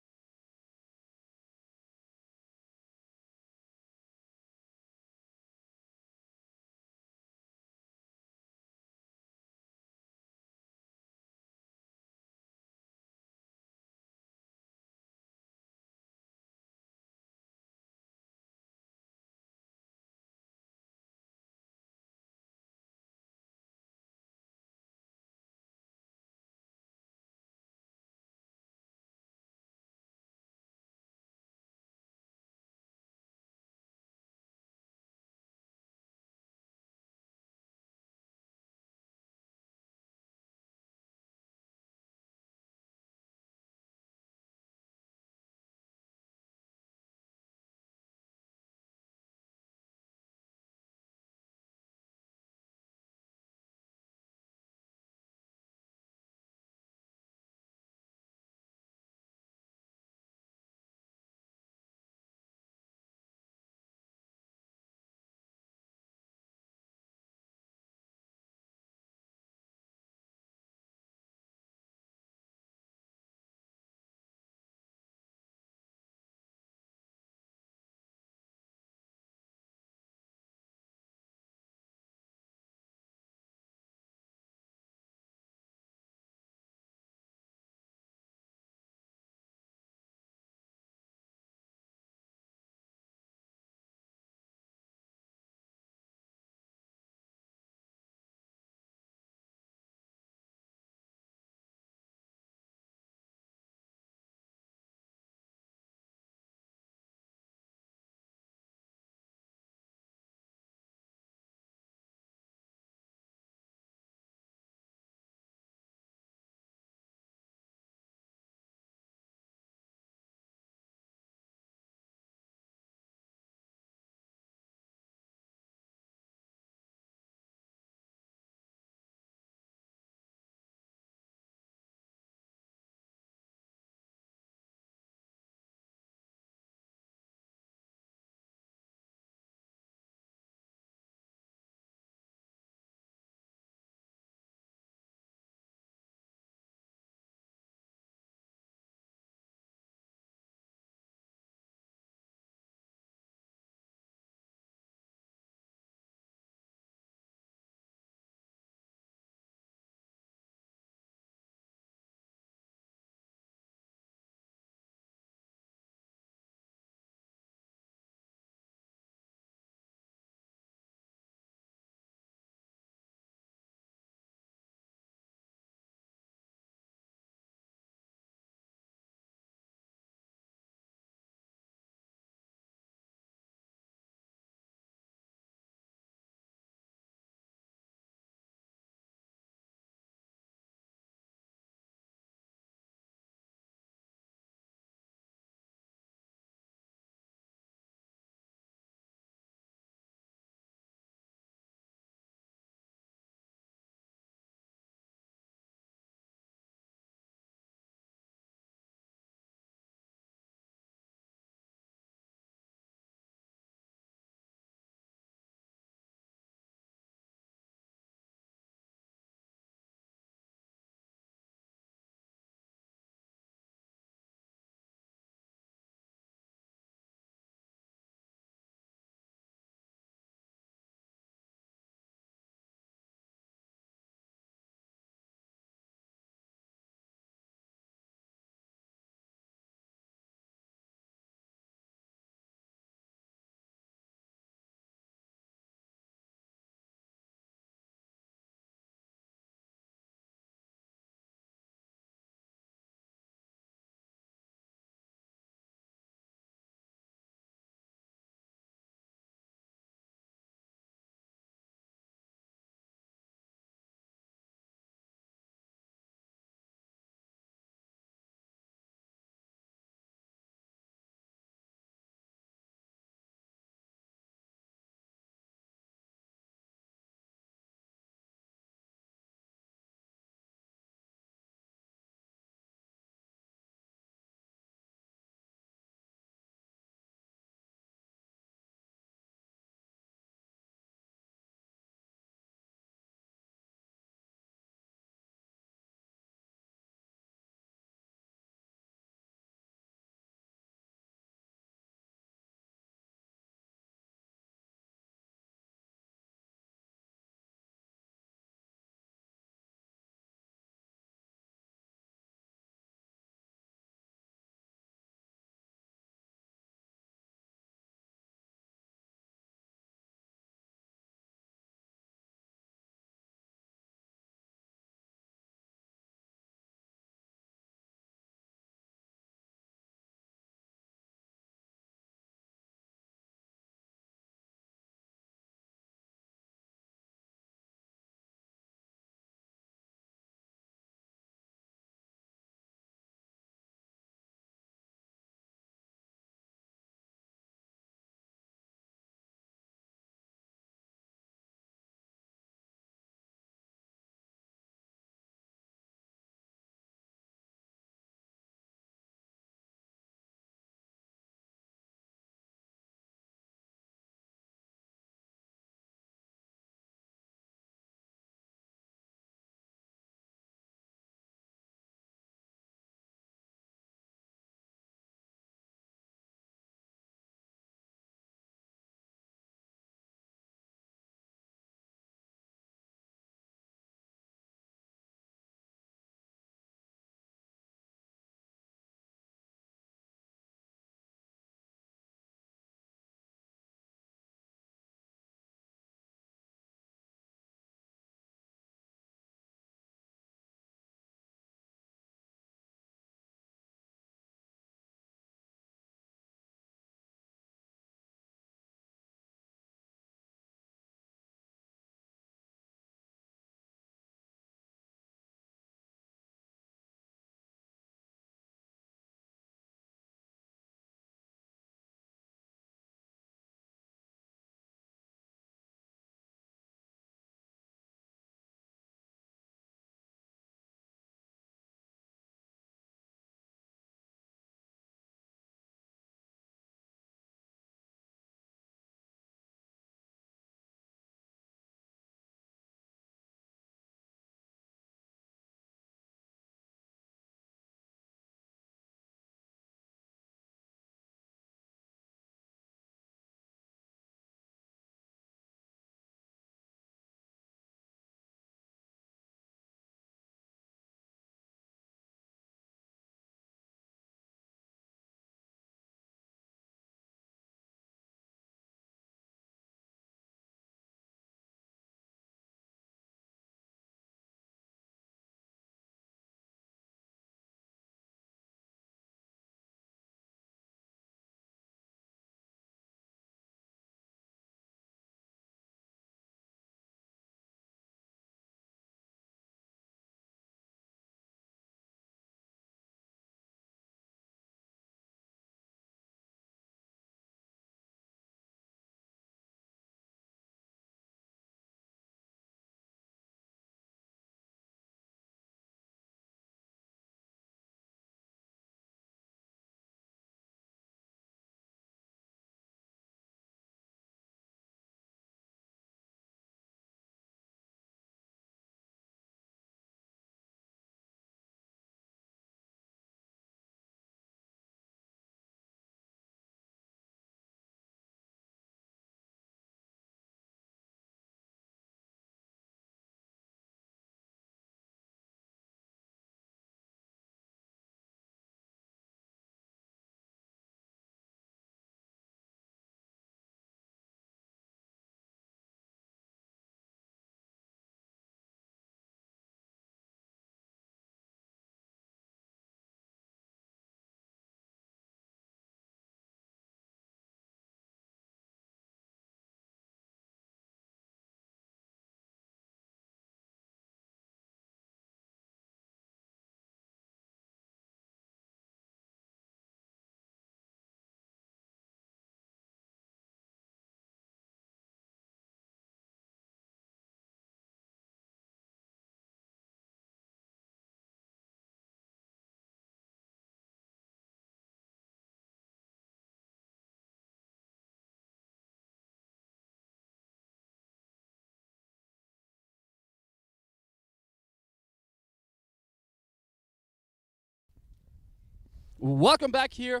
Welcome back here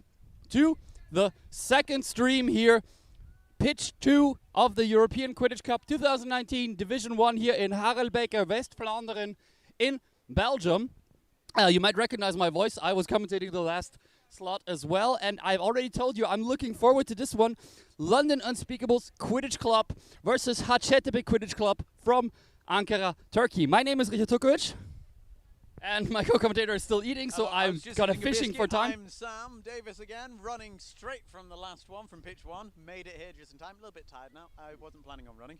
to the second stream here. Pitch 2 of the European Quidditch Cup 2019 Division 1 here in Harelbeke, West Vlaanderen in Belgium. You might recognize my voice. I was commentating the last slot as well, and I've already told you I'm looking forward to this one. London Unspeakables Quidditch Club versus Hacettepe Quidditch Club from Ankara, Turkey. My name is Richard Tukovic, and my co-commentator is still eating, so I'm kind of fishing for time. I'm Sam Davis again, running straight from the last one, from pitch 1. Made it here just in time. A little bit tired now. I wasn't planning on running.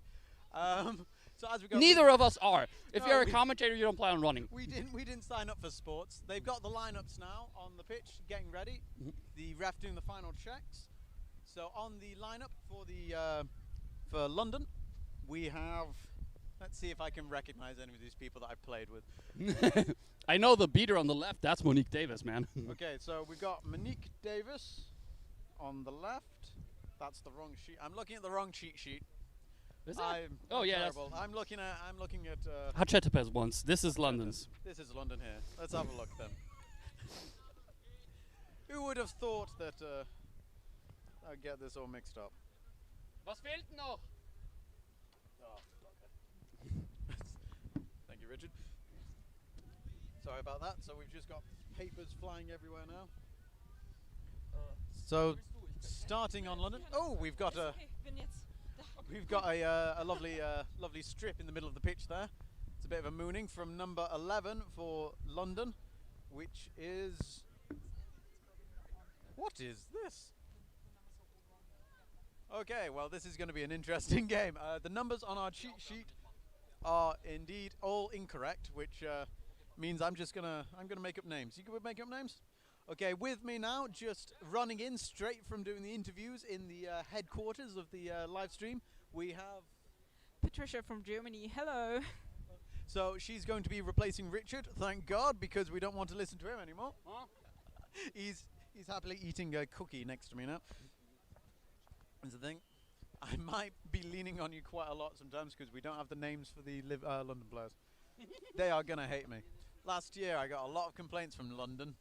So as we go, Neither of us are. If No, you're a commentator, you don't plan on running. We didn't sign up for sports. They've got the lineups now on the pitch, getting ready. The ref doing the final checks. So on the lineup for the for London, we have. Let's see if I can recognize any of these people that I've played with. I know the beater on the left. That's Monique Davis, man. Okay, so we've got Monique Davis on the left. That's the wrong sheet. I'm looking at the wrong cheat sheet. Is that? I'm yeah. terrible. I'm looking at. Hacettepe's once. This is London's. This is London here. Let's have a look then. Who would have thought that I'd get this all mixed up? Was fehlt noch? Thank you, Richard. Sorry about that. So we've just got papers flying everywhere now. So starting on London. Oh, we've got a lovely strip in the middle of the pitch there. It's a bit of a mooning from number 11 for London, which is. What is this? Okay, well, this is going to be an interesting game. The numbers on our cheat sheet are indeed all incorrect, which means I'm gonna make up names. You can make up names? Okay, with me now, just running in straight from doing the interviews in the headquarters of the live stream, we have Patricia from Germany. Hello. So she's going to be replacing Richard, thank God, because we don't want to listen to him anymore. Huh? He's happily eating a cookie next to me now. That's the thing. I might be leaning on you quite a lot sometimes because we don't have the names for the London players. They are going to hate me. Last year I got a lot of complaints from London.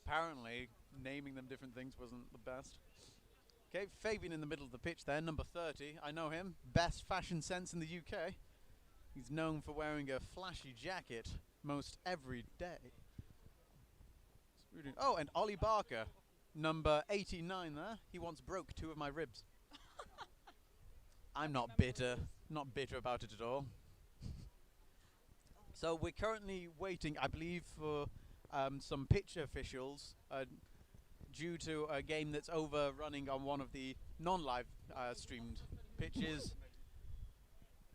Apparently naming them different things wasn't the best. Okay, Fabian in the middle of the pitch there, number 30. I know him. Best fashion sense in the UK. He's known for wearing a flashy jacket most every day. Oh, and Ollie Barker, number 89 there. He once broke 2 of my ribs. I'm not bitter about it at all. So we're currently waiting, I believe, for some pitch officials due to a game that's overrunning on one of the non-live streamed pitches.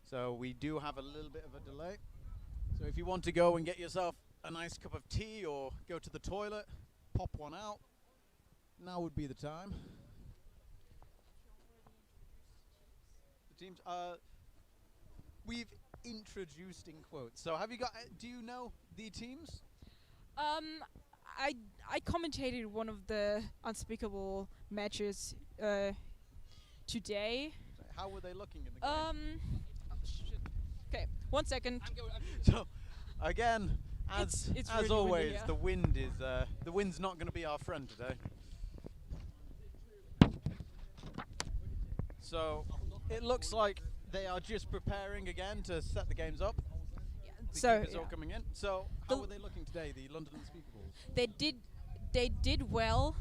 So we do have a little bit of a delay. So if you want to go and get yourself a nice cup of tea or go to the toilet, pop one out, now would be the time. The teams, we've introduced in quotes. So have you got, do you know the teams? I commentated one of the Unspeakable matches today. How were they looking in the game? Okay, 1 second. So again, as really always, windy, yeah. the wind's not going to be our friend today. So it looks like they are just preparing again to set the games up. The keepers all coming in. So how were they looking today, the London Unspeakables? They did well.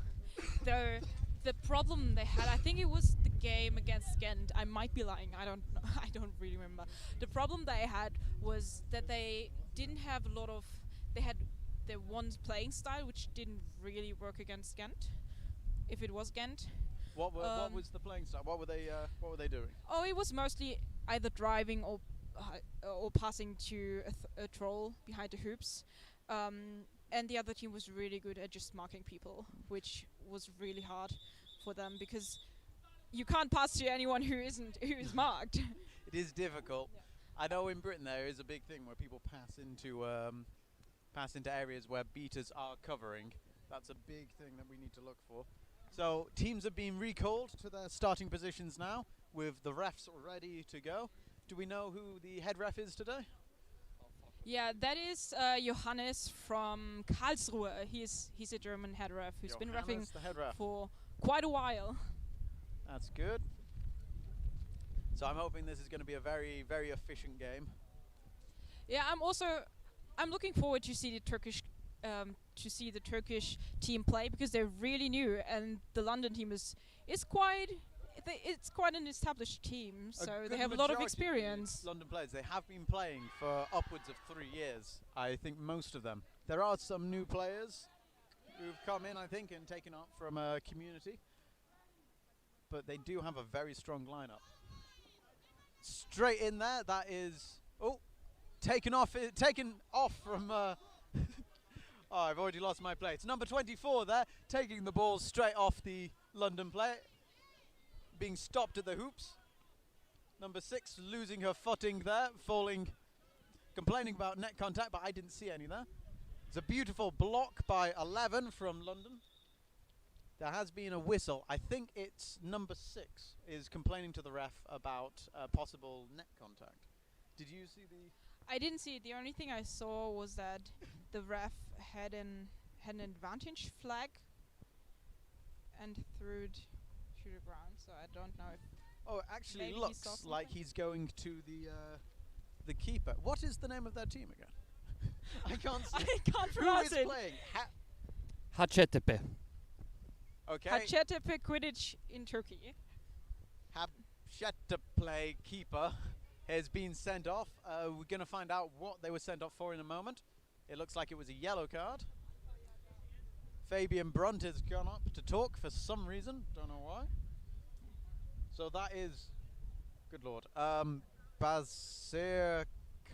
The problem they had, I think it was the game against Ghent. I might be lying. I don't know. I don't really remember. The problem they had was that they didn't have a lot of. They had their one playing style, which didn't really work against Ghent. If it was Ghent. What was the playing style? What were they doing? Oh, it was mostly either driving or passing to a troll behind the hoops. And the other team was really good at just marking people, which was really hard for them because you can't pass to anyone who is marked. It is difficult. I know in Britain there is a big thing where people pass into areas where beaters are covering. That's a big thing that we need to look for. So teams have been recalled to their starting positions now with the refs ready to go. Do we know who the head ref is today? Yeah, that is Johannes from Karlsruhe. He's a German head ref who's been reffing Johannes, the head ref. for quite a while. That's good. So I'm hoping this is going to be a very, very efficient game. Yeah, I'm looking forward to see the Turkish team play because they're really new and the London team is quite it's quite an established team, so they good have a lot of majority experience. the London players, they have been playing for upwards of 3 years. I think most of them. There are some new players who've come in, I think, and taken up from a community, but they do have a very strong lineup. Straight in there, that is taken off from. Oh, I've already lost my play. It's number 24 there, taking the ball straight off the London player, being stopped at the hoops. Number 6 losing her footing there, falling, complaining about net contact, but I didn't see any there. It's a beautiful block by 11 from London. There has been a whistle. I think it's number 6 is complaining to the ref about possible net contact. Did you see the... I didn't see it. The only thing I saw was that the ref had an advantage flag and threw it to the ground, so I don't know if... Oh, it actually maybe he looks saw like something. he's going to the keeper. What is the name of their team again? I can't see. I can't Who pronounce is it. playing? Hacettepe. Okay. Hacettepe Quidditch in Turkey. Hacettepe keeper has been sent off. We're going to find out what they were sent off for in a moment. It looks like it was a yellow card. Fabian Brunt has gone up to talk for some reason. Don't know why. So that is, good lord, Basir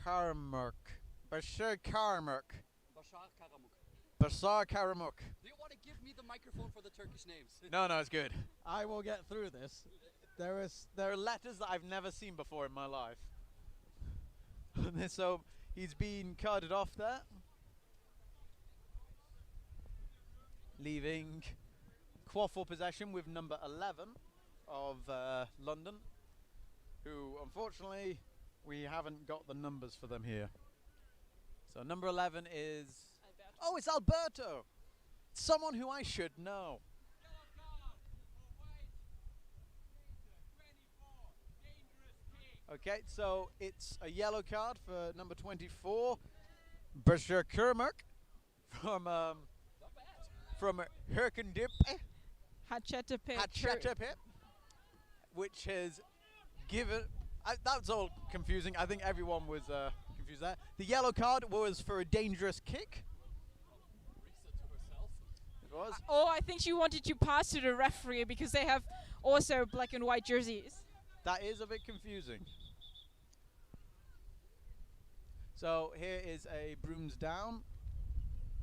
Karamuk. Bashir Karamuk. Bashar Karamuk. Do you want to give me the microphone for the Turkish names? No, it's good. I will get through this. There are letters that I've never seen before in my life. So he's been carded off there. Leaving Quaffle possession with number 11 of London, who unfortunately we haven't got the numbers for them here. So number 11 is... Oh, it's Alberto! Someone who I should know. Okay, so it's a yellow card for number 24, Bashir Kermuk from Herkendip. Hacettepe. Which has given... that's all confusing. I think everyone was confused there. The yellow card was for a dangerous kick. It was. Oh, I think she wanted to pass to the referee because they have also black and white jerseys. That is a bit confusing. So here is a brooms down.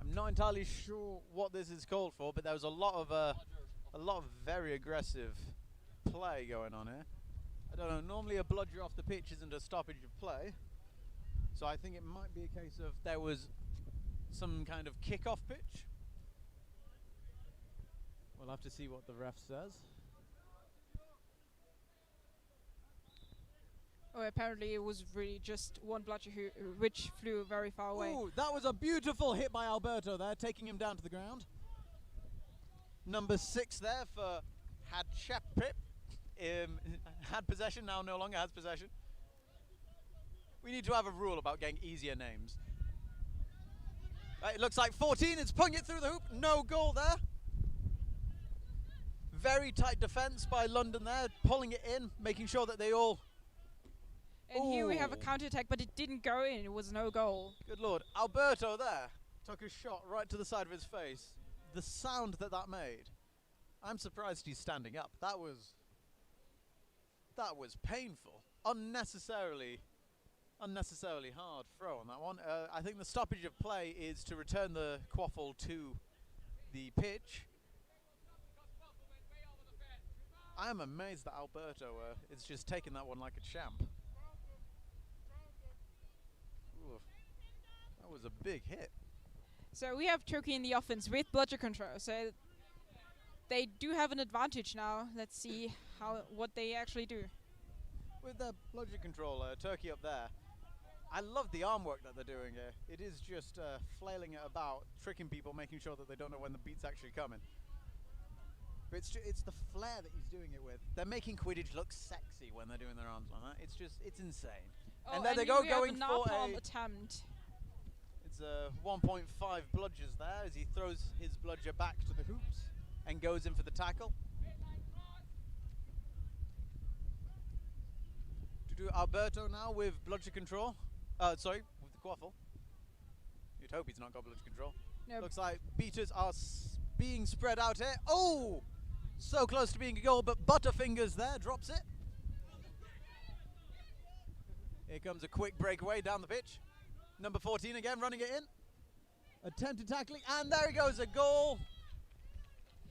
I'm not entirely sure what this is called for, but there was a lot of very aggressive play going on here. I don't know, normally a bludger off the pitch isn't a stoppage of play, so I think it might be a case of there was some kind of kick-off pitch. We'll have to see what the ref says. Oh, apparently it was really just one bludger which flew very far away. Ooh, that was a beautiful hit by Alberto there, taking him down to the ground. Number 6 there for Hacettepe. Had possession, now no longer has possession. We need to have a rule about getting easier names. It looks like 14, it's putting it through the hoop, no goal there. Very tight defence by London there, pulling it in, making sure that they all... And here we have a Ooh. counter-attack, but it didn't go in, it was no goal. Good lord, Alberto there took a shot right to the side of his face. The sound that made. I'm surprised he's standing up. That was painful. Unnecessarily hard throw on that one. I think the stoppage of play is to return the quaffle to the pitch. I am amazed that Alberto is just taking that one like a champ. Ooh, that was a big hit. So we have Turkey in the offense with bludger control. So they do have an advantage now. Let's see what they actually do. With the bludger control, Turkey up there. I love the arm work that they're doing here. It is just flailing it about, tricking people, making sure that they don't know when the beat's actually coming. But it's the flair that he's doing it with. They're making Quidditch look sexy when they're doing their arms like that. It's insane. Oh, and there they go, going have for a napalm a... attempt. It's a 1.5 bludgers there as he throws his bludger back to the hoops and goes in for the tackle. To do Alberto now with bludger control. Sorry, with the quaffle. You'd hope he's not got bludger control. Nope. Looks like beaters are being spread out here. Oh! So close to being a goal, but Butterfingers there drops it. Here comes a quick breakaway down the pitch. Number 14 again, running it in. Attempted tackling, and there he goes, a goal.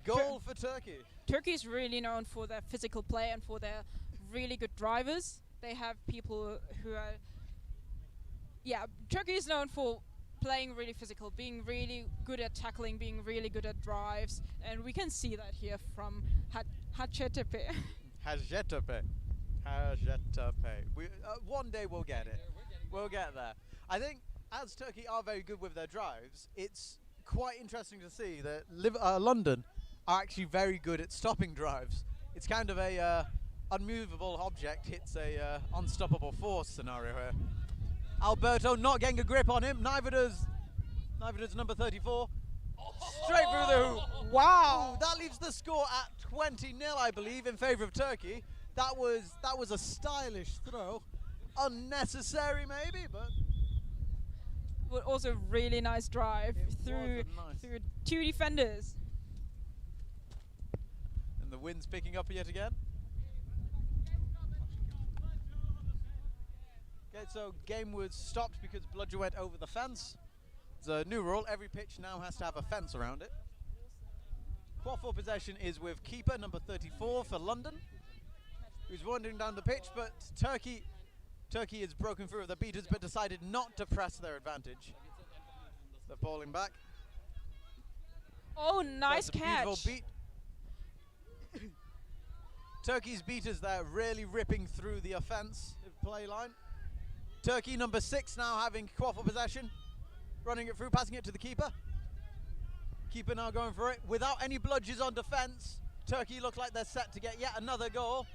Goal for Turkey. Turkey is really known for their physical play and for their really good drivers. They have people who are... Yeah, Turkey is known for playing really physical, being really good at tackling, being really good at drives, and we can see that here from Hacettepe. Hacettepe. One day we'll get it. We'll get there. I think as Turkey are very good with their drives, it's quite interesting to see that London are actually very good at stopping drives. It's kind of a unmovable object hits a unstoppable force scenario here. Alberto not getting a grip on him. Neither does number 34. Straight through the hoop. Wow! That leaves the score at 20-0, I believe, in favour of Turkey. That was a stylish throw. Unnecessary maybe, but also really nice drive through two defenders. And the wind's picking up yet again. Okay, so game was stopped because bludger went over the fence. There's a new rule, every pitch now has to have a fence around it. Quaffle possession is with keeper number 34 for London, who's wandering down the pitch, but Turkey has broken through the beaters but decided not to press their advantage. They're falling back. Oh, nice catch. Beat. Turkey's beaters there really ripping through the offense play line. Turkey number 6 now having quaffle possession, running it through, passing it to the keeper. Keeper now going for it without any bludgers on defense. Turkey look like they're set to get yet another goal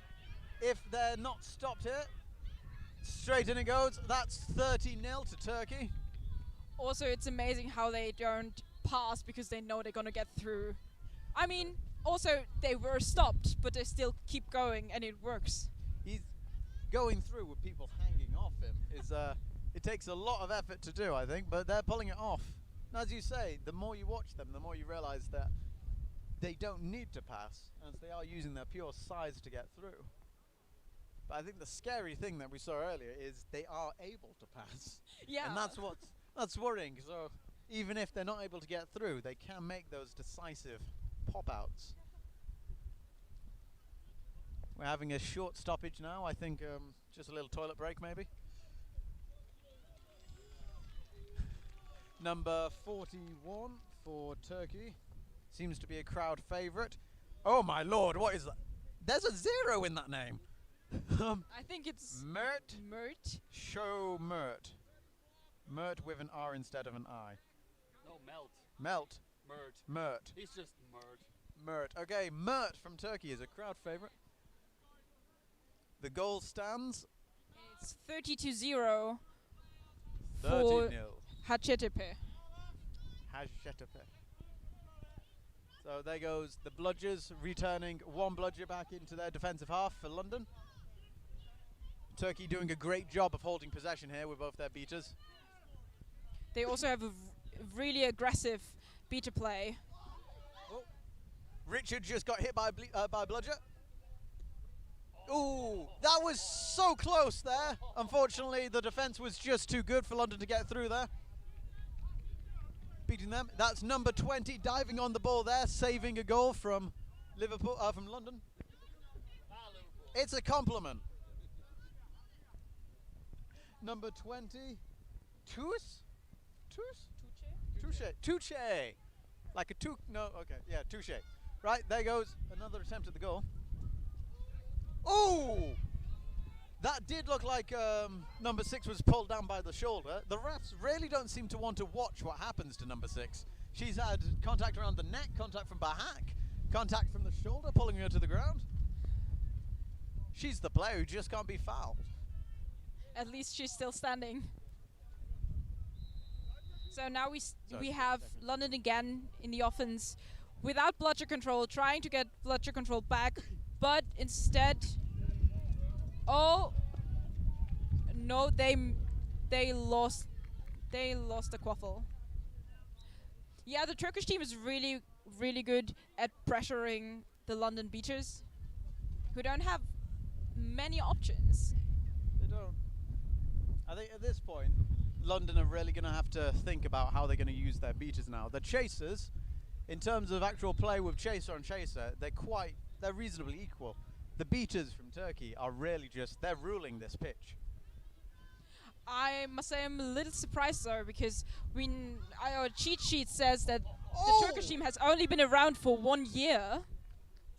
if they're not stopped here. Straight in it goes. That's 30-0 to Turkey. Also, it's amazing how they don't pass because they know they're going to get through. I mean, also they were stopped, but they still keep going and it works. He's going through with people hanging off him. It takes a lot of effort to do, I think, but they're pulling it off. And as you say, the more you watch them, the more you realize that they don't need to pass, as they are using their pure size to get through. But I think the scary thing that we saw earlier is they are able to pass. Yeah. And that's worrying. So even if they're not able to get through, they can make those decisive pop-outs. We're having a short stoppage now. I think just a little toilet break maybe. Number 41 for Turkey. Seems to be a crowd favourite. Oh my lord, what is that? There's a 0 in that name. I think it's Mert. Show Mert. Mert with an R instead of an I. No, Melt. Melt. Mert. He's just Mert. Mert. Okay, Mert from Turkey is a crowd favourite. The goal stands. It's 30-0 for 30-0. Hacettepe. So there goes the bludgers, returning one bludger back into their defensive half for London. Turkey doing a great job of holding possession here with both their beaters. They also have a really aggressive beater play. Oh. Richard just got hit by bludger. Ooh, that was so close there. Unfortunately, the defense was just too good for London to get through there. Beating them. That's number 20 diving on the ball there, saving a goal from from London. It's a compliment. Number 20, Touche. Like a Touche. Right, there goes another attempt at the goal. Oh! That did look like number 6 was pulled down by the shoulder. The refs really don't seem to want to watch what happens to number 6. She's had contact around the neck, contact from Bahak, contact from the shoulder, pulling her to the ground. She's the player who just can't be fouled. At least she's still standing. So now we have London again in the offense without bludger control, trying to get bludger control back, but instead, oh no, they lost the quaffle. Yeah, the Turkish team is really good at pressuring the London beaters, who don't have many options. They don't. I think at this point, London are really going to have to think about how they're going to use their beaters now. The chasers, in terms of actual play with chaser on chaser, they're reasonably equal. The beaters from Turkey are really they're ruling this pitch. I must say I'm a little surprised though, because our cheat sheet says that the Turkish team has only been around for 1 year.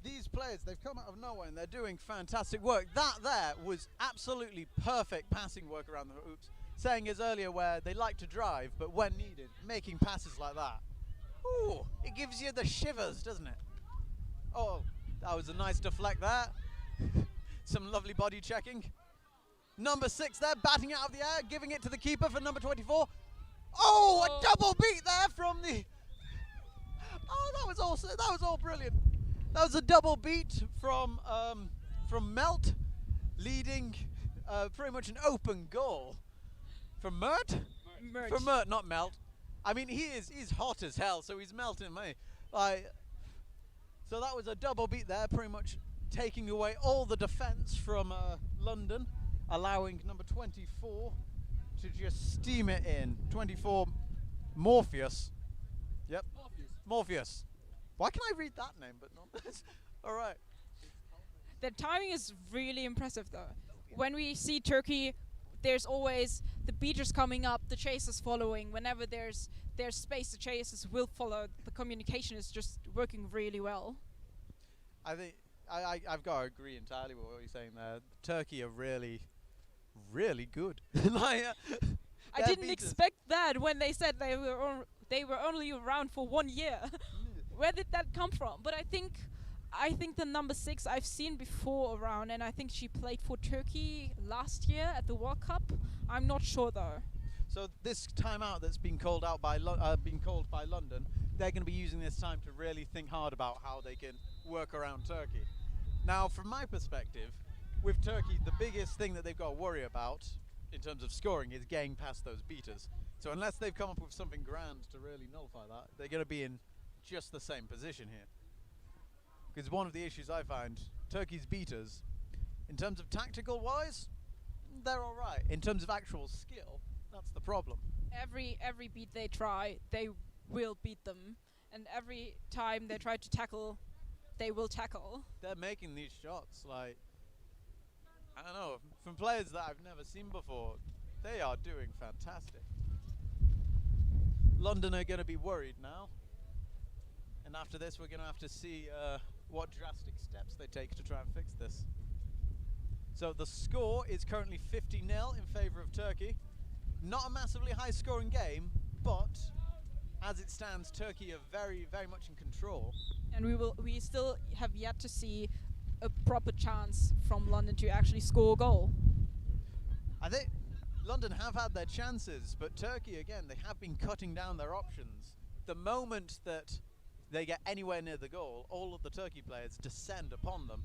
These players, they've come out of nowhere and they're doing fantastic work. That there was absolutely perfect passing work around the hoops. Saying as earlier where they like to drive, but when needed, making passes like that. Ooh, it gives you the shivers, doesn't it? Oh, that was a nice deflect there. Some lovely body checking. Number 6 there, batting it out of the air, giving it to the keeper for number 24. Oh, a double beat there from the... Oh, that was all brilliant. That was a double beat from Melt, leading pretty much an open goal. From Mert? Mert. From Mert, not Melt. I mean, he's hot as hell, so he's melting me. So that was a double beat there, pretty much taking away all the defence from London, allowing number 24 to just steam it in. 24, Morpheus. Yep. Morpheus. Why can I read that name but not this? All right. The timing is really impressive though. When we see Turkey, there's always the beaters coming up, the chasers following. Whenever there's space, the chasers will follow. The communication is just working really well. I think I've got to agree entirely with what you're saying there. Turkey are really, really good. I didn't expect that when they said they were only around for 1 year. Where did that come from? But I think the number 6 I've seen before around, and I think she played for Turkey last year at the World Cup. I'm not sure though. So this timeout that's been called out by London, they're going to be using this time to really think hard about how they can work around Turkey. Now, from my perspective, with Turkey, the biggest thing that they've got to worry about in terms of scoring is getting past those beaters. So unless they've come up with something grand to really nullify that, they're going to be in just the same position here. Because one of the issues I find, Turkey's beaters, in terms of tactical wise, they're alright. In terms of actual skill, that's the problem. Every beat they try, they will beat them. And every time they try to tackle, they will tackle. They're making these shots like, I don't know, from players that I've never seen before. They are doing fantastic. London are going to be worried now. And after this, we're going to have to see what drastic steps they take to try and fix this. So the score is currently 50-0 in favour of Turkey. Not a massively high-scoring game, but as it stands, Turkey are very, very much in control. And we still have yet to see a proper chance from London to actually score a goal. I think London have had their chances, but Turkey, again, they have been cutting down their options. The moment that they get anywhere near the goal, all of the Turkey players descend upon them.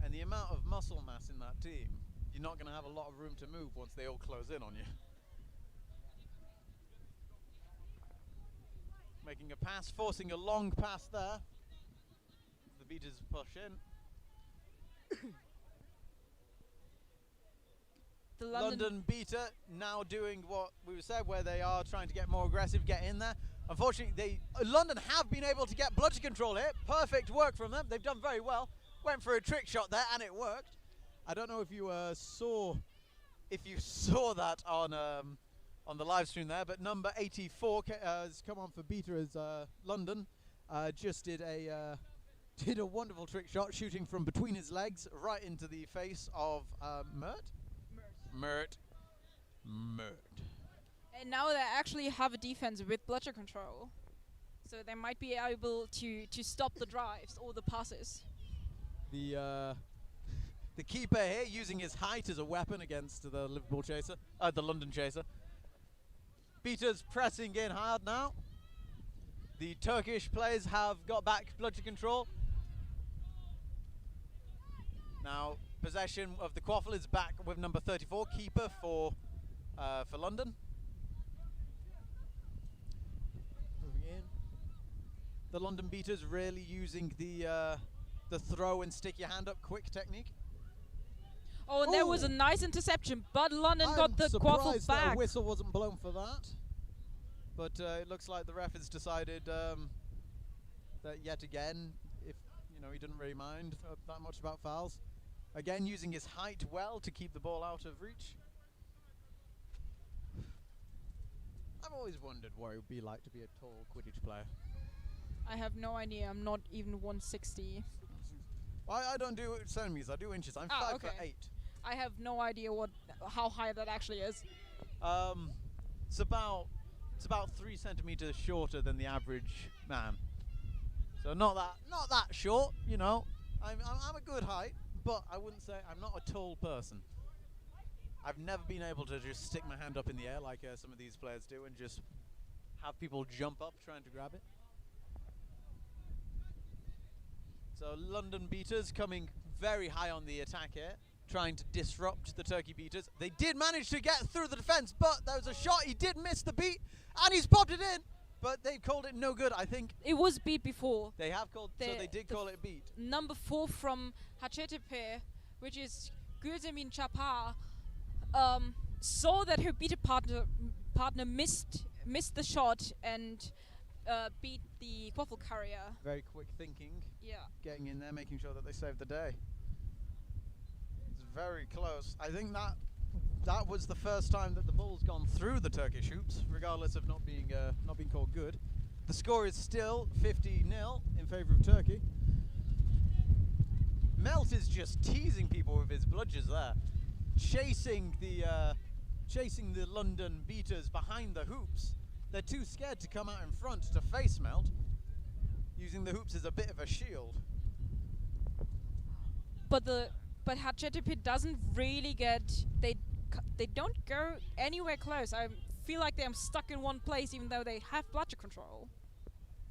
And the amount of muscle mass in that team, you're not going to have a lot of room to move once they all close in on you. Making a pass, forcing a long pass there. The beaters push in. The London beater now doing what we said, where they are trying to get more aggressive, get in there. Unfortunately, London have been able to get bludger control here. Perfect work from them. They've done very well. Went for a trick shot there, and it worked. I don't know if you saw that on the live stream there, but number 84 has come on for beater as London just did a did a wonderful trick shot, shooting from between his legs right into the face of Mert. And now they actually have a defense with bludger control. So they might be able to stop the drives or the passes. The keeper here using his height as a weapon against the Liverpool chaser, the London chaser. Beaters pressing in hard now. The Turkish players have got back bludger control. Now possession of the quaffle is back with number 34, keeper for London. Moving in. The London Beaters really using the throw and stick your hand up quick technique. Oh, and there was a nice interception, but London got the quaffle surprised back. that a whistle wasn't blown for that. But it looks like the ref has decided that yet again, if he didn't really mind that much about fouls. Again, using his height well to keep the ball out of reach. I've always wondered what it would be like to be a tall Quidditch player. I have no idea. I'm not even 160. I don't do centimeters. I do inches. I'm 5'8". I have no idea how high that actually is. It's about 3 centimeters shorter than the average man. So not that short. I'm a good height, but I wouldn't say I'm not a tall person. I've never been able to just stick my hand up in the air like some of these players do and just have people jump up trying to grab it. So London Beaters coming very high on the attack here, trying to disrupt the Turkey Beaters. They did manage to get through the defense, but there was a shot. He did miss the beat, and he's popped it in. But they called it no good, I think. It was beat before. They have called, so they did call it beat. Number 4 from Hacettepe, which is Gülsemin Chapar, saw that her beater partner missed the shot and beat the quaffle carrier. Very quick thinking. Yeah. Getting in there, making sure that they save the day. It's very close. I think that was the first time that the ball's gone through the Turkish hoops, regardless of not being called good. The score is still 50-0 in favour of Turkey. Melt is just teasing people with his bludgers there, chasing the London Beaters behind the hoops. They're too scared to come out in front to face Melt, using the hoops as a bit of a shield. But Hacettepe doesn't really they don't go anywhere close. I feel like they're stuck in one place, even though they have bludger control.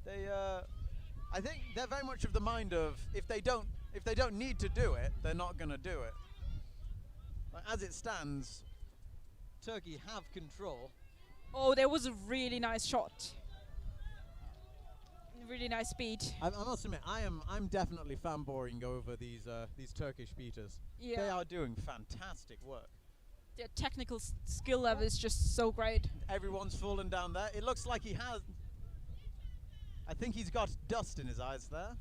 I think they're very much of the mind of if they don't need to do it, they're not going to do it. Like, as it stands, Turkey have control. Oh, there was a really nice shot. Really nice speed. I must admit, I'm definitely fanboying over these Turkish beaters. Yeah. They are doing fantastic work. Their technical skill level is just so great. Everyone's fallen down there. It looks like he has. I think he's got dust in his eyes there.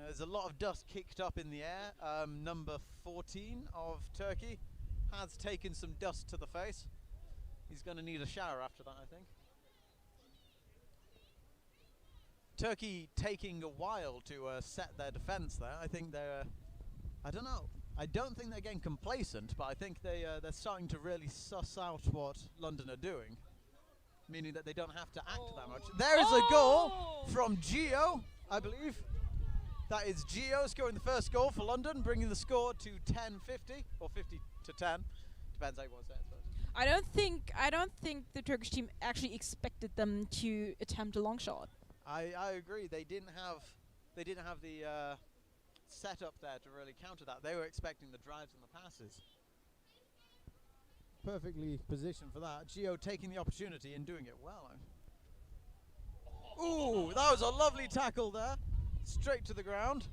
There's a lot of dust kicked up in the air. Number 14 of Turkey has taken some dust to the face. He's going to need a shower after that, I think. Turkey taking a while to set their defense there. I think they're, I don't know. I don't think they're getting complacent, but I think they're starting to really suss out what London are doing, meaning that they don't have to act that much. There is a goal from Gio, I believe. That is Gio scoring the first goal for London, bringing the score to 10-50 or 50-10. Depends how you want to say it. I don't think the Turkish team actually expected them to attempt a long shot. I agree. They didn't have the setup there to really counter that. They were expecting the drives and the passes. Perfectly positioned for that. Gio taking the opportunity and doing it well. Ooh, that was a lovely tackle there. Straight to the ground.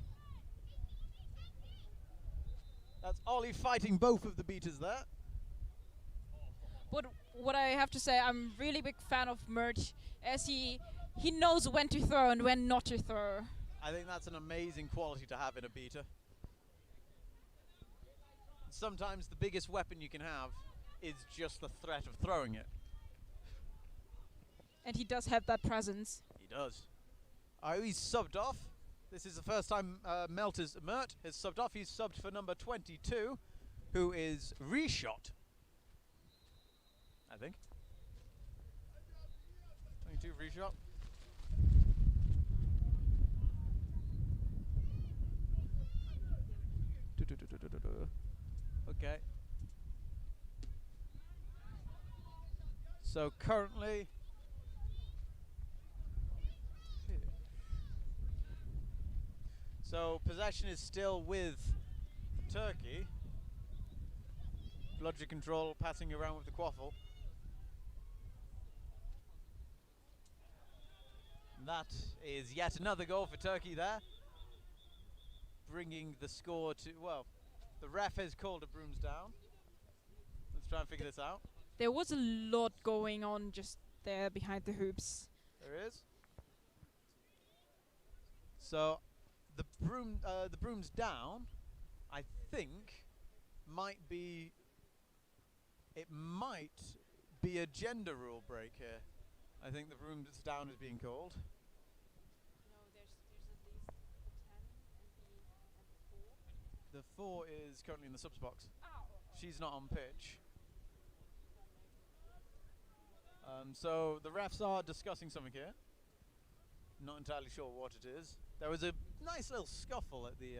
That's Ollie fighting both of the beaters there. But what I have to say, I'm really big fan of Mert, as he knows when to throw and when not to throw. I think that's an amazing quality to have in a beater. Sometimes the biggest weapon you can have is just the threat of throwing it. And he does have that presence. He does. Oh, he's subbed off. This is the first time Mert has subbed off. He's subbed for number 22, who is Reshot, I think. 22 Reshot. Okay. So currently, so possession is still with Turkey. Bludger control passing around with the quaffle. That is yet another goal for Turkey there, bringing the score to, well, the ref has called a brooms down. Let's try and figure this out. There was a lot going on just there behind the hoops. There is. So the brooms down, I think, might be a gender rule break here. I think the brooms down is being called. No, there's at least the 10 and the 4. The 4 is currently in the subs box. She's not on pitch. So the refs are discussing something here. Not entirely sure what it is. There was a nice little scuffle at the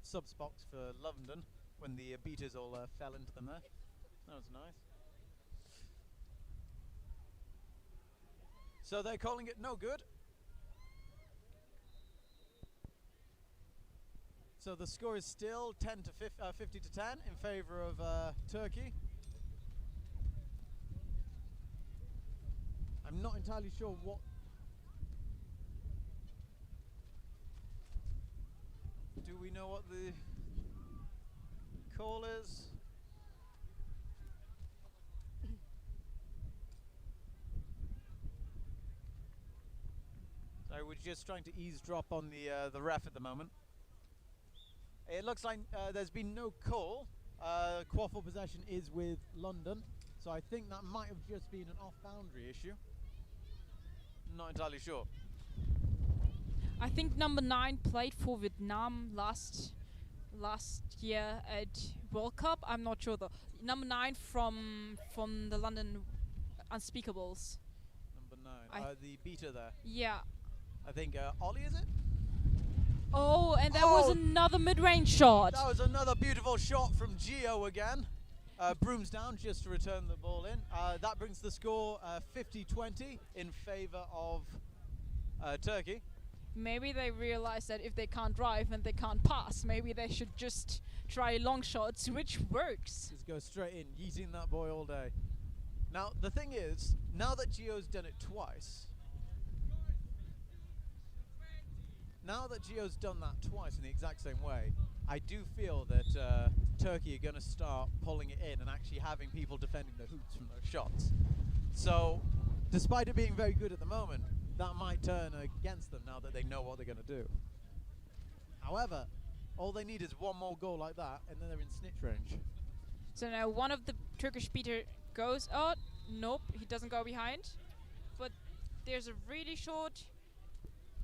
subs box for London when the beaters all fell into them there. That was nice. So they're calling it no good. So the score is still 50 to 10 in favour of Turkey. I'm not entirely sure what. Do we know what the call is? So we're just trying to eavesdrop on the ref at the moment. It looks like there's been no call. Quaffle possession is with London, so I think that might have just been an off-boundary issue. Not entirely sure. I think number 9 played for Vietnam last year at World Cup. I'm not sure though. Number 9 from the London Unspeakables. Number 9, the beater there. Yeah. I think Ollie, is it? Oh, and that was another mid-range shot. That was another beautiful shot from Gio again. Brooms down just to return the ball in. That brings the score 50-20 in favour of Turkey. Maybe they realize that if they can't drive and they can't pass, maybe they should just try long shots, which works. Just go straight in, yeeting that boy all day. Now, the thing is, now that Gio's done it twice, in the exact same way, I do feel that Turkey are going to start pulling it in and actually having people defending the hoops from those shots. So, despite it being very good at the moment, that might turn against them now that they know what they're going to do. However, all they need is one more goal like that, and then they're in snitch range. So now one of the Turkish beater goes, oh, nope, he doesn't go behind. But there's a really short.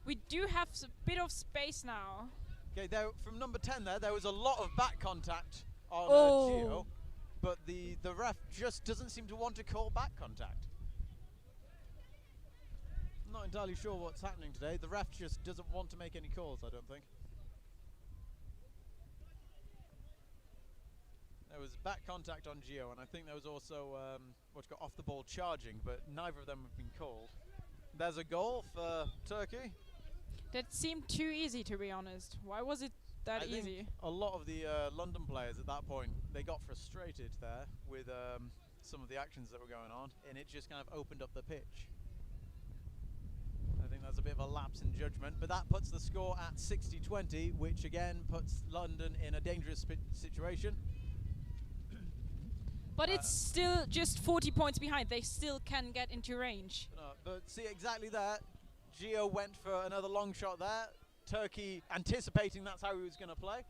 We do have a bit of space now. Okay, from number 10 there was a lot of back contact on Gio, but the ref just doesn't seem to want to call back contact. I'm not entirely sure what's happening today. The ref just doesn't want to make any calls, I don't think. There was back contact on Gio, and I think there was also what's got off the ball charging, but neither of them have been called. There's a goal for Turkey. That seemed too easy, to be honest. Why was it that easy? I think a lot of the London players at that point, they got frustrated there with some of the actions that were going on, and it just kind of opened up the pitch. I think that's a bit of a lapse in judgment, but that puts the score at 60-20, which again puts London in a dangerous situation. But it's still just 40 points behind. They still can get into range. But see, exactly that. Gio went for another long shot there. Turkey anticipating that's how he was going to play,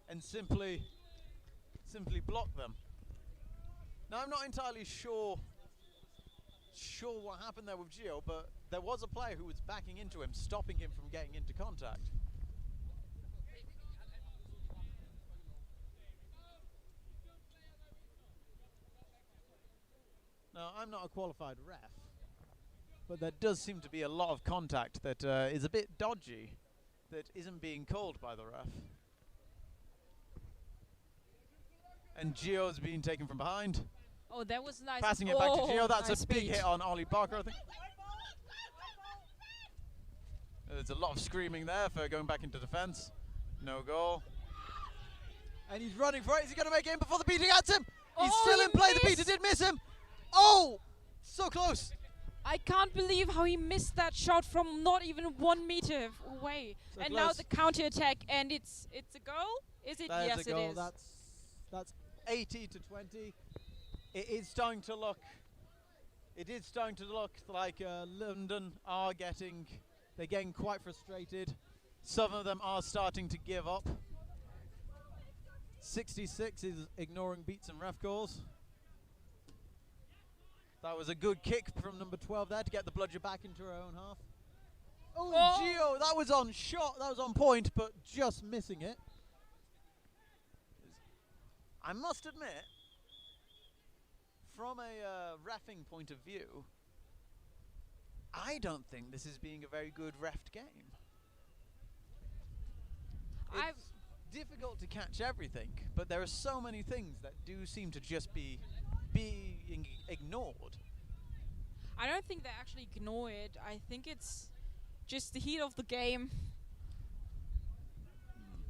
and simply blocked them. Now I'm not entirely sure what happened there with Gio, but there was a player who was backing into him, stopping him from getting into contact. Now, I'm not a qualified ref, but there does seem to be a lot of contact that is a bit dodgy, that isn't being called by the ref. And Gio's being taken from behind. Oh, that was nice. Passing it back to Gio. That's nice a big speed. hit on Ollie Barker, I think. There's a lot of screaming there for going back into defence. No goal. And he's running for it. Is he going to make it in before the beater gets him? He's still in play. The beater did miss him. Oh, so close. I can't believe how he missed that shot from not even 1 meter away. So and close. now the counter attack, and it's a goal. Is it? That Yes, is a goal. it is. That's 80 to 20. It is starting to look. It is starting to look like London are getting. They're getting quite frustrated. Some of them are starting to give up. 66 is ignoring beats and ref calls. That was a good kick from number 12 there to get the bludger back into her own half. Oh, Gio, that was on shot. That was on point, but just missing it. I must admit, from a reffing point of view, I don't think this is being a very good refed game. It's difficult to catch everything, but there are so many things that do seem to just be being ignored. I don't think they actually ignore it. I think it's just the heat of the game.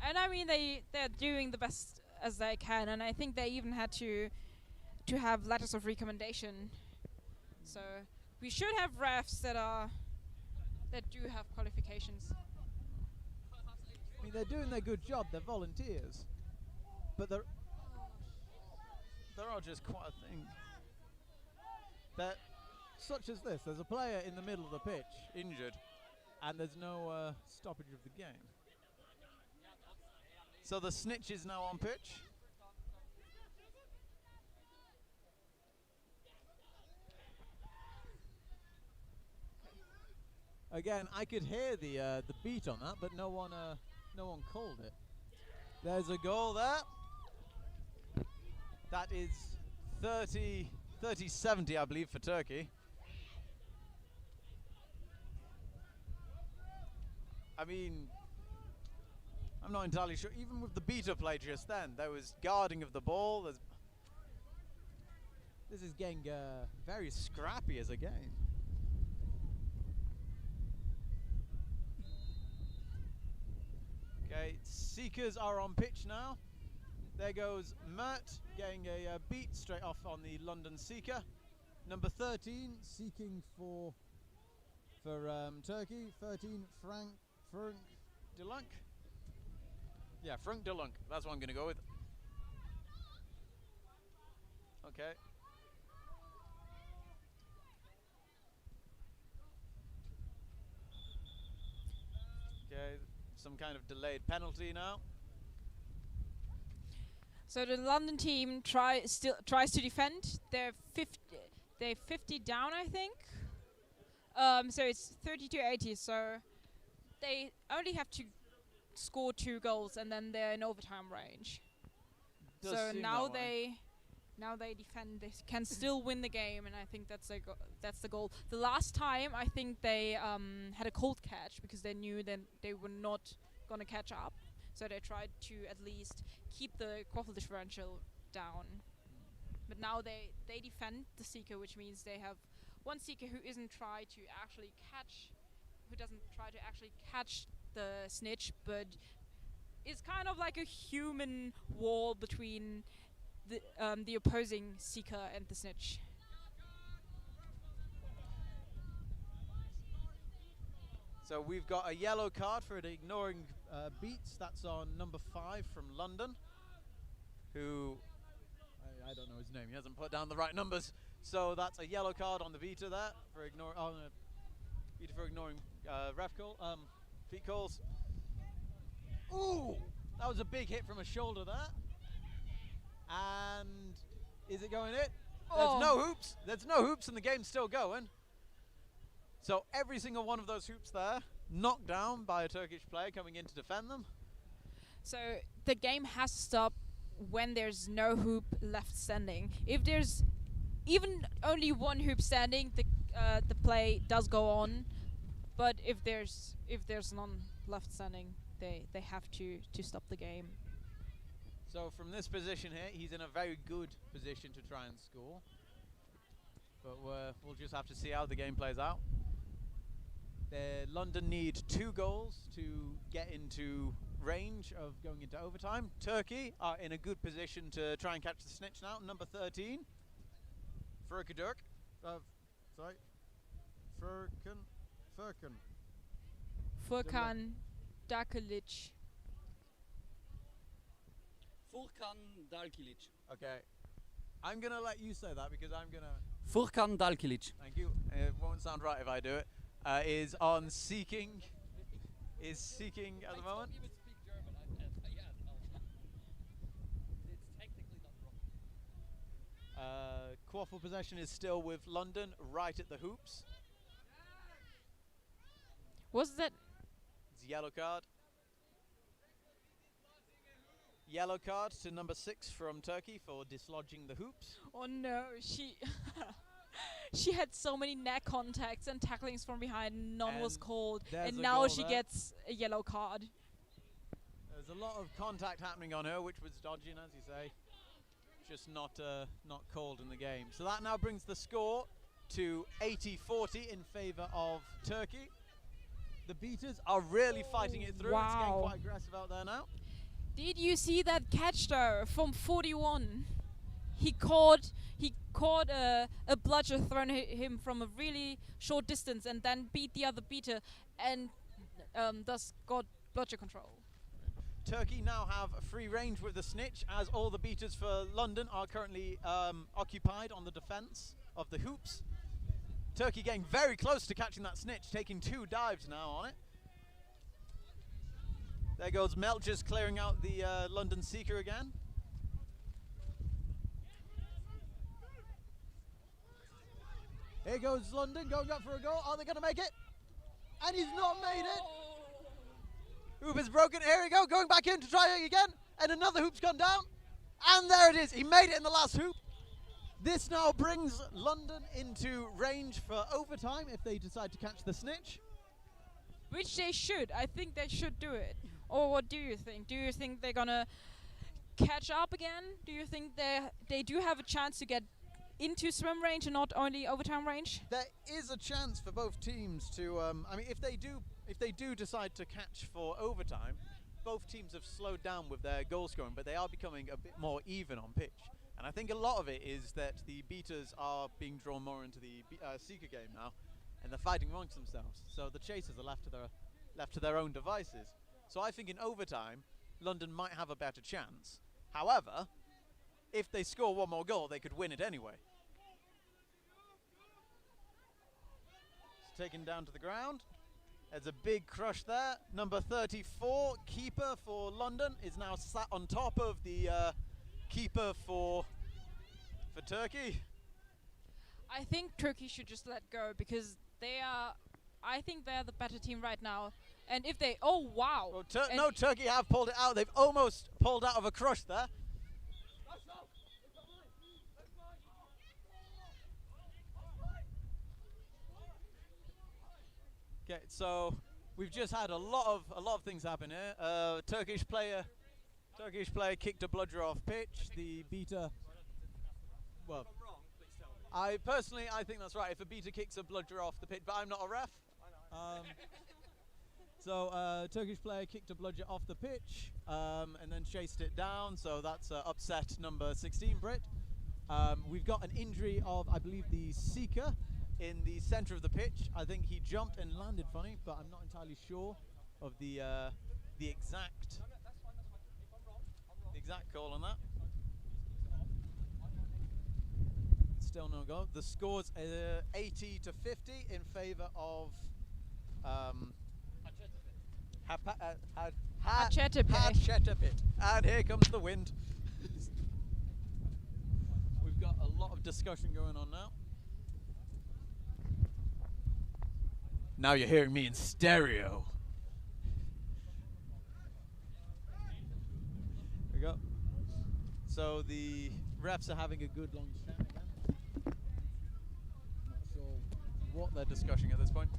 And I mean, they're doing the best as they can, and I think they even had to have letters of recommendation. So we should have refs that do have qualifications. I mean, they're doing their good job. They're volunteers, but there are just quite a thing that, such as this. There's a player in the middle of the pitch injured, and there's no stoppage of the game. So the snitch is now on pitch. Again, I could hear the beat on that, but no one called it. There's a goal there. That is 30-70, I believe, for Turkey. I mean, I'm not entirely sure. Even with the beater play just then, there was guarding of the ball. This is getting very scrappy as a game. Okay, Seekers are on pitch now. There goes Mert getting a beat straight off on the London Seeker. Number 13 seeking for Turkey. 13 Frank Delunk. Yeah, Frank Delunk. That's what I'm going to go with. Okay. Okay, some kind of delayed penalty now. So the London team tries to defend. They're 50 down, I think. So it's 30-80. So they only have to score 2 goals, and then they're in overtime range. Does So seem now that way. they defend. They can still win the game, and I think that's the goal. The last time, I think they had a cold catch because they knew that they were not gonna catch up. So they tried to at least keep the quaffle differential down. But now they defend the seeker, which means they have one seeker who doesn't try to actually catch the snitch, but is kind of like a human wall between the opposing seeker and the snitch. So we've got a yellow card for it ignoring beats. That's on number 5 from London, who I don't know his name. He hasn't put down the right numbers. So that's a yellow card on the Vita there for ignoring ref call, feet calls. Ooh, that was a big hit from a shoulder there. And is it going in? There's no hoops. There's no hoops, and the game's still going. So every single one of those hoops there knocked down by a Turkish player coming in to defend them. So the game has to stop when there's no hoop left standing. If there's even only one hoop standing, the play does go on. But if there's none left standing, they have to stop the game. So from this position here, he's in a very good position to try and score. But we'll just have to see how the game plays out. London need 2 goals to get into range of going into overtime. Turkey are in a good position to try and catch the snitch now. Number 13, Furkan. Furkan Dakilic. Furkan Dalkilic. Okay. I'm going to let you say that because I'm going to... Furkan Dalkilic. Thank you. It won't sound right if I do it. Is on seeking. Is seeking at the moment. Even speak German. It's technically not wrong. Quaffle possession is still with London, right at the hoops. Was that? It's yellow card. Yellow card to number 6 from Turkey for dislodging the hoops. Oh no, she had so many neck contacts and tacklings from behind, none was called, and now she gets a yellow card. There's a lot of contact happening on her, which was dodging, as you say. Just not called in the game. So that now brings the score to 80-40 in favour of Turkey. The beaters are really fighting it through. Wow. It's getting quite aggressive out there now. Did you see that catch though from 41? He caught a bludger thrown him from a really short distance and then beat the other beater and thus got bludger control. Turkey now have free range with the snitch as all the beaters for London are currently occupied on the defence of the hoops. Turkey getting very close to catching that snitch, taking 2 dives now on it. There goes Melt just clearing out the London seeker again. Here goes London going up for a goal. Are they going to make it? And he's not made it. Hoop is broken. Here we go, going back in to try it again. And another hoop's gone down. And there it is. He made it in the last hoop. This now brings London into range for overtime if they decide to catch the snitch. Which they should. I think they should do it. Or what do you think? Do you think they're gonna catch up again? Do you think they do have a chance to get into swim range and not only overtime range? There is a chance for both teams to. I mean, if they do decide to catch for overtime, both teams have slowed down with their goal scoring, but they are becoming a bit more even on pitch. And I think a lot of it is that the beaters are being drawn more into the seeker game now, and they're fighting amongst themselves. So the chasers are left to their own devices. So I think in overtime, London might have a better chance. However, if they score 1 more goal, they could win it anyway. It's taken down to the ground. There's a big crush there. Number 34, keeper for London, is now sat on top of the keeper for Turkey. I think Turkey should just let go because I think they're the better team right now. And if they, oh wow! Well, no, Turkey have pulled it out. They've almost pulled out of a crush there. Okay, so we've just had a lot of things happen here. Turkish player kicked a bludger off pitch. The beater. Well, I think that's right. If a beater kicks a bludger off the pitch, but I'm not a ref. So Turkish player kicked a bludger off the pitch and then chased it down. So that's upset number 16, Brit. We've got an injury of, I believe, the seeker in the centre of the pitch. I think he jumped and landed funny, but I'm not entirely sure of the exact call on that. Still no goal. The score's 80-50 in favour of Hacettepe. And here comes the wind. We've got a lot of discussion going on now. Now you're hearing me in stereo. There we go. So the refs are having a good long chat again. Not sure what they're discussing at this point.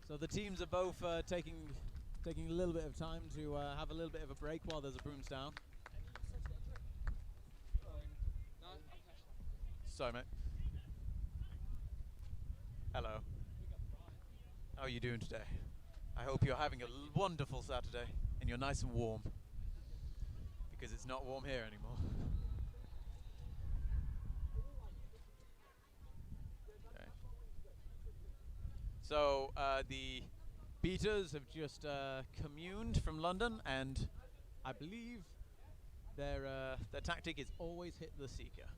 So the teams are both taking a little bit of time to have a little bit of a break while there's a brooms down. Sorry, mate. Hello. How are you doing today? I hope you're having a wonderful Saturday and you're nice and warm. Because it's not warm here anymore. Okay. So the beaters have just communed from London, and I believe their tactic is always hit the seeker.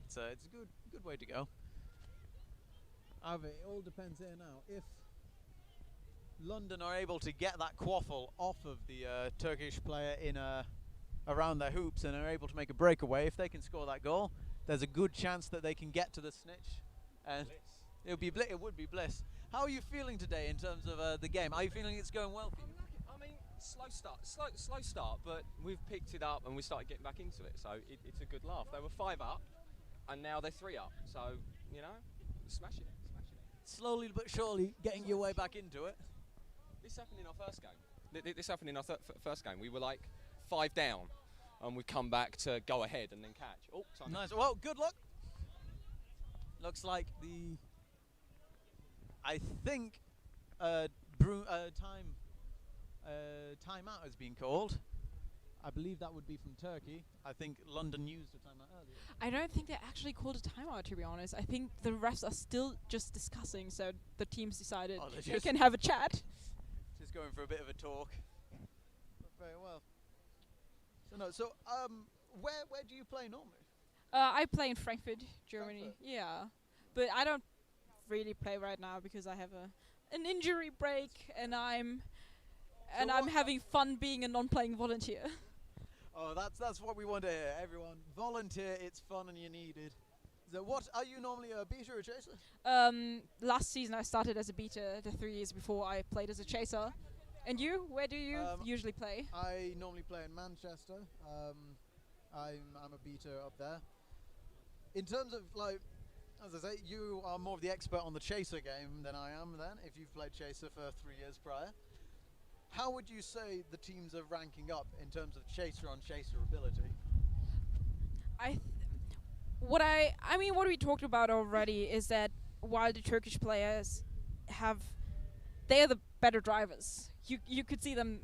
It's a good way to go. However, it all depends here now. If London are able to get that quaffle off of the Turkish player in around their hoops and are able to make a breakaway, if they can score that goal, there's a good chance that they can get to the snitch, and it would be bliss. How are you feeling today in terms of the game? Are you feeling it's going well for you? I mean, slow start, but we've picked it up and we started getting back into it, so it's a good laugh. They were 5 up, and now they're 3 up, so, you know, smashing it. Slowly but surely getting your way back into it. This happened in our first game. This happened in our first game. We were like 5 down, and we've come back to go ahead and then catch. Oh, sorry. Nice. Well, good luck. Looks like I think timeout has been called. I believe that would be from Turkey. I think London used a timeout earlier. I don't think they actually called a timeout, to be honest. I think the refs are still just discussing, so the teams decided they can have a chat. Just going for a bit of a talk. Very well. So where do you play normally? I play in Frankfurt, Germany. Frankfurt. Yeah, but I don't really play right now because I have an injury break, and I'm having fun being a non-playing volunteer. Oh, that's what we want to hear. Everyone, volunteer. It's fun and you're needed. So, what are you normally, a beater or a chaser? Last season I started as a beater. The 3 years before I played as a chaser. And you? Where do you usually play? I normally play in Manchester. I'm a beater up there. In terms of, like, as I say, you are more of the expert on the chaser game than I am. Then, if you've played chaser for 3 years prior. How would you say the teams are ranking up in terms of chaser on chaser ability? What we talked about already is that while the Turkish players they are the better drivers. You could see them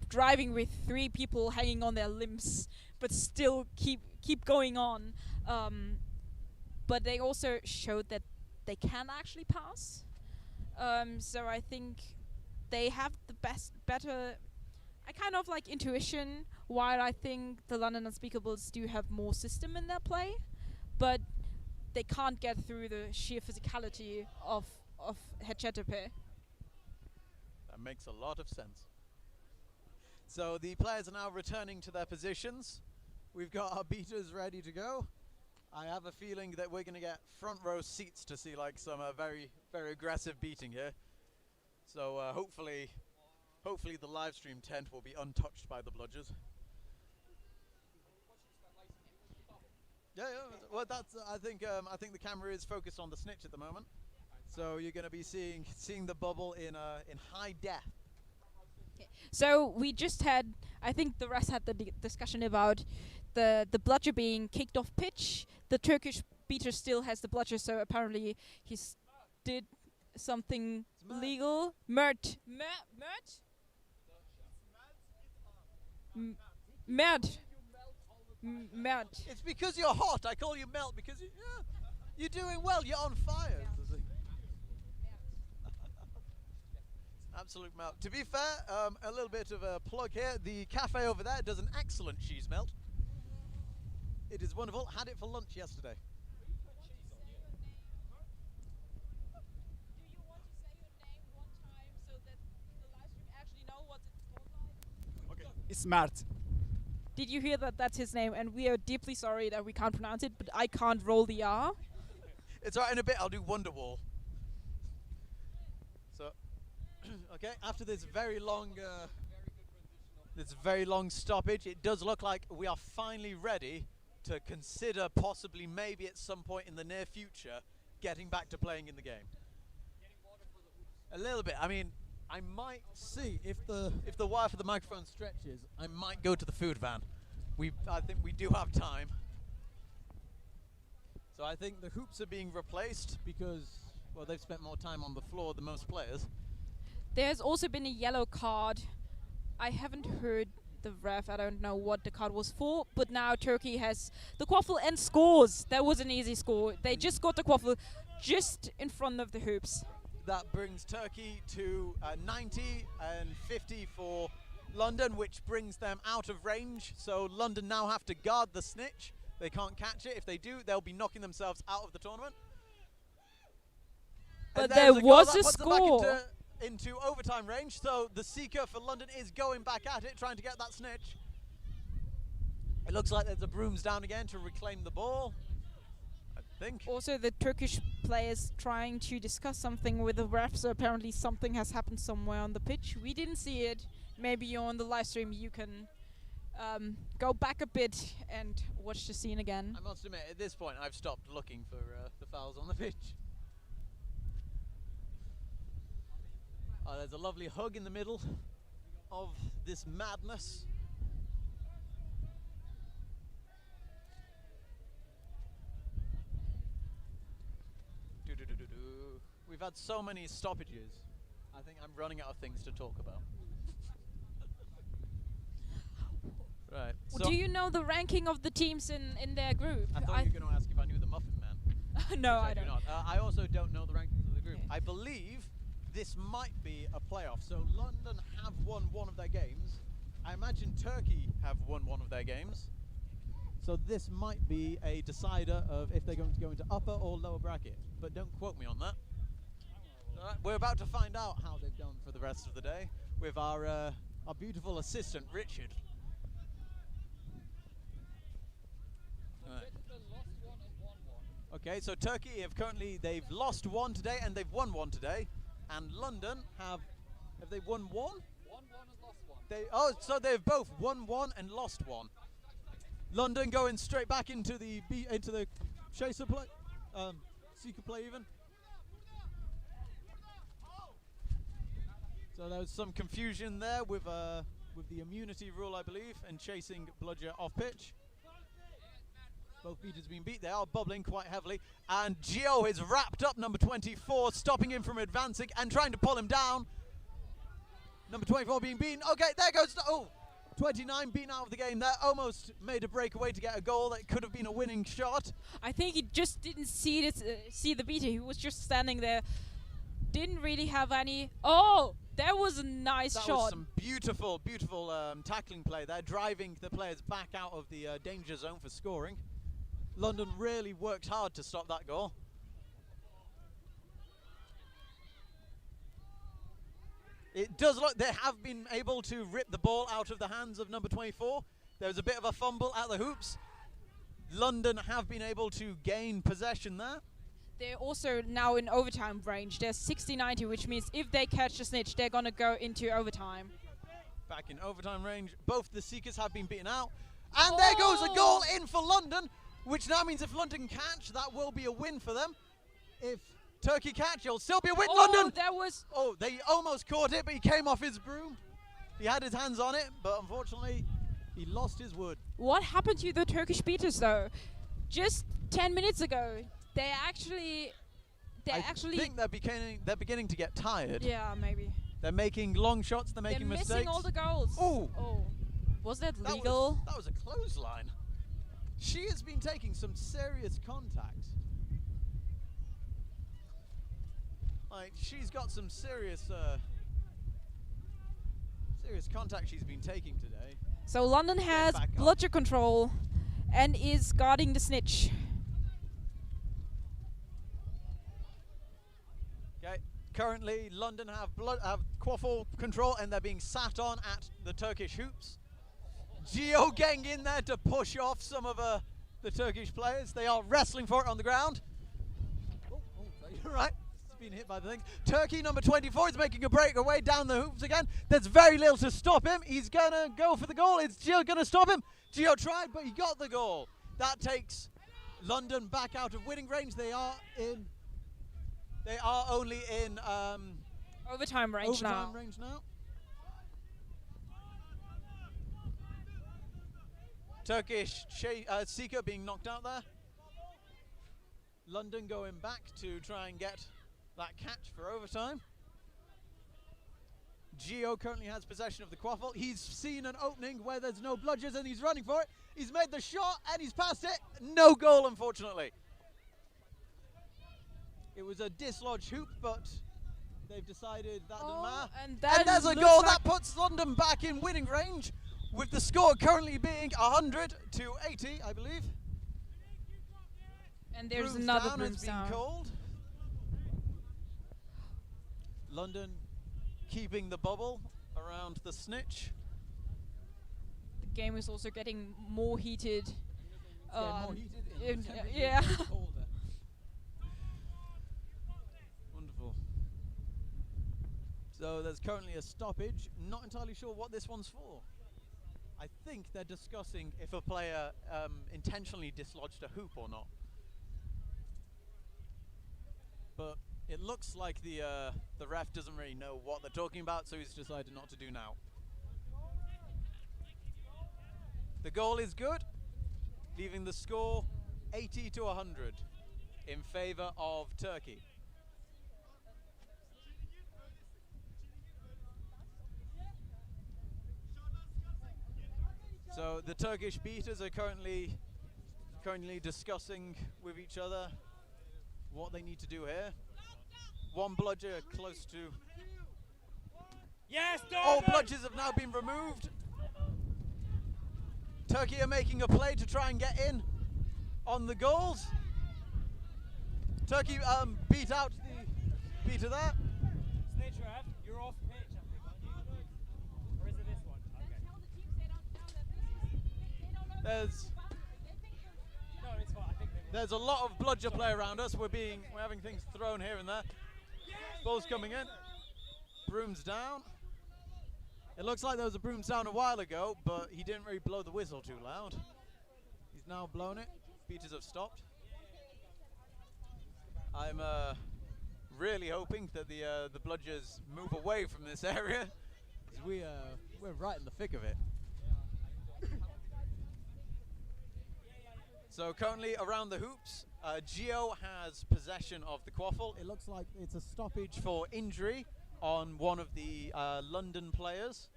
driving with 3 people hanging on their limbs, but still keep going on. But they also showed that they can actually pass. So I think they have the better I kind of like intuition, while I think the London Unspeakables do have more system in their play, but they can't get through the sheer physicality of Hacettepe. That makes a lot of sense. So the players are now returning to their positions. We've got our beaters ready to go. I have a feeling that we're going to get front row seats to see like some very, very aggressive beating here. So hopefully the live stream tent will be untouched by the bludgers. Yeah. Well, that's I think the camera is focused on the snitch at the moment. So you're going to be seeing the bubble in high def. So we just had, I think the rest had the discussion about the bludger being kicked off pitch. The Turkish beater still has the bludger, so apparently he did something legal. Mert. It's because you're hot. I call you Melt because you're doing well. You're on fire. Absolute melt. To be fair, a little bit of a plug here. The cafe over there does an excellent cheese melt. It is wonderful. Had it for lunch yesterday. It's Mert. Did you hear that? That's his name, and we are deeply sorry that we can't pronounce it, but I can't roll the R. It's alright, in a bit I'll do Wonderwall. So, okay, after this very long stoppage, it does look like we are finally ready to consider possibly maybe at some point in the near future getting back to playing in the game. A little bit. I mean, I might see if the wire for the microphone stretches, I might go to the food van. I think we do have time. So I think the hoops are being replaced because, well, they've spent more time on the floor than most players. There's also been a yellow card. I haven't heard the ref. I don't know what the card was for, but now Turkey has the quaffle and scores. That was an easy score. They just got the quaffle just in front of the hoops. That brings Turkey to 90 and 50 for London, which brings them out of range. So London now have to guard the snitch. They can't catch it. If they do, they'll be knocking themselves out of the tournament. But there was a puts them back score. into overtime range. So the seeker for London is going back at it, trying to get that snitch. It looks like there's the brooms down again to reclaim the ball. I think. Also, the Turkish players trying to discuss something with the refs. So apparently something has happened somewhere on the pitch. We didn't see it. Maybe on the live stream you can go back a bit and watch the scene again. I must admit, at this point, I've stopped looking for the fouls on the pitch. There's a lovely hug in the middle of this madness. We've had so many stoppages. I think I'm running out of things to talk about. Right. Well, do you know the ranking of the teams in their group? I thought you were going to ask if I knew the Muffin Man. No, I do don't. not. I also don't know the rankings of the group. I believe this might be a playoff. So London have won one of their games. I imagine Turkey have won one of their games. So this might be a decider of if they're going to go into upper or lower bracket. But don't quote me on that. We're about to find out how they've done for the rest of the day with our beautiful assistant, Richard. Okay, so Turkey they've lost one today and they've won one today, and London have they won one? Won one and lost one. So they've both won one and lost one. London going straight back into the chaser play, seeker play even. So there was some confusion there with the immunity rule, I believe, and chasing Bludger off pitch. Both beaters being beat. They are bubbling quite heavily. And Gio is wrapped up number 24, stopping him from advancing and trying to pull him down. Number 24 being beaten. Okay, there goes. 29 beaten out of the game there. Almost made a breakaway to get a goal. That could have been a winning shot. I think he just didn't see the beater. He was just standing there. Didn't really have any. Oh, that was a nice shot. That was some beautiful, beautiful tackling play there, driving the players back out of the danger zone for scoring. London really worked hard to stop that goal. It does look, they have been able to rip the ball out of the hands of number 24. There was a bit of a fumble at the hoops. London have been able to gain possession there. They're also now in overtime range. They're 60-90, which means if they catch the snitch, they're going to go into overtime. Back in overtime range. Both the Seekers have been beaten out. And there goes a goal in for London, which now means if London catch, that will be a win for them. If Turkey catch, it'll still be a win. London! That was... Oh, they almost caught it, but he came off his broom. He had his hands on it, but unfortunately, he lost his wood. What happened to the Turkish beaters, though? Just 10 minutes ago, I think they're beginning to get tired. Yeah, maybe. They're making long shots. They're making mistakes. They're missing all the goals. Oh, was that legal? That was a clothesline. She has been taking some serious contact. Like, she's got some serious contact she's been taking today. So London has bludger control and is guarding the snitch. Okay. Currently, London have quaffle control and they're being sat on at the Turkish hoops. Gio getting in there to push off some of the Turkish players. They are wrestling for it on the ground. You're right. It's been hit by the thing. Turkey, number 24, is making a breakaway down the hoops again. There's very little to stop him. He's going to go for the goal. Is Gio going to stop him? Gio tried, but he got the goal. That takes London back out of winning range. They are only in overtime range now. Turkish Seeker being knocked out there. London going back to try and get that catch for overtime. Gio currently has possession of the quaffle. He's seen an opening where there's no bludgers and he's running for it. He's made the shot and he's passed it. No goal, unfortunately. It was a dislodged hoop, but they've decided that doesn't matter. And there's a goal that puts London back in winning range, with the score currently being 100 to 80, I believe. And there's Brooms another down Brooms has been down. called. London keeping the bubble around the snitch. The game is also getting more heated. More heated yeah. Wonderful. So there's currently a stoppage. Not entirely sure what this one's for. I think they're discussing if a player intentionally dislodged a hoop or not. But it looks like the ref doesn't really know what they're talking about, so he's decided not to do now. The goal is good, leaving the score 80 to 100 in favor of Turkey. So the Turkish beaters are currently discussing with each other what they need to do here. One bludger close to... Yes, all bludgers have now been removed. Turkey are making a play to try and get in on the goals. Turkey beat out the beater there. Snitch ref, you're off pitch, I think, aren't you? Or is it this one? Okay. There's No, it's fine. I think There's a lot of bludger play around us. We're having things thrown here and there. Ball's coming in. Brooms down. It looks like there was a Brooms down a while ago, but he didn't really blow the whistle too loud. He's now blown it. Beaters have stopped. I'm really hoping that the bludgers move away from this area, because we're right in the thick of it. So currently around the hoops, Gio has possession of the quaffle. It looks like it's a stoppage for injury on one of the London players.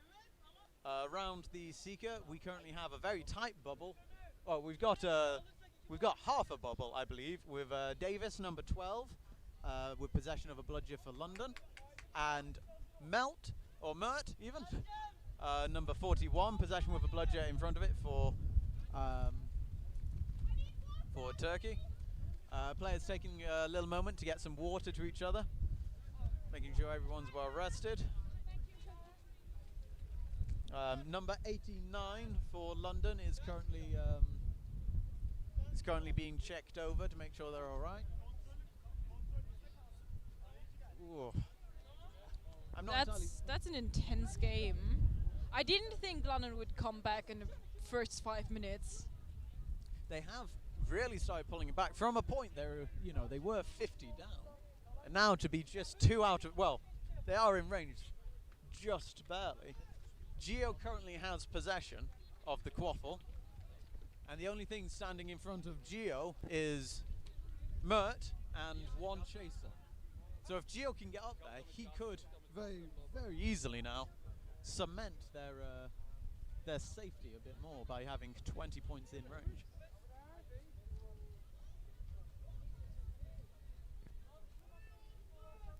Around the Seeker, we currently have a very tight bubble. Well, we've got half a bubble, I believe, with Davis, number 12, with possession of a bludger for London, and Mert even, number 41, possession with a bludger in front of it for Turkey. Players taking a little moment to get some water to each other, making sure everyone's well rested. Number 89 for London is currently being checked over to make sure they're all right. Ooh. That's an intense game. I didn't think London would come back in the first 5 minutes. They have really started pulling it back from a point. They were 50 down, and now to be just 2 out of, well, they are in range, just barely. Gio currently has possession of the quaffle, and the only thing standing in front of Gio is Mert and one chaser. So if Gio can get up there, he could very, very easily now cement their safety a bit more by having 20 points in range.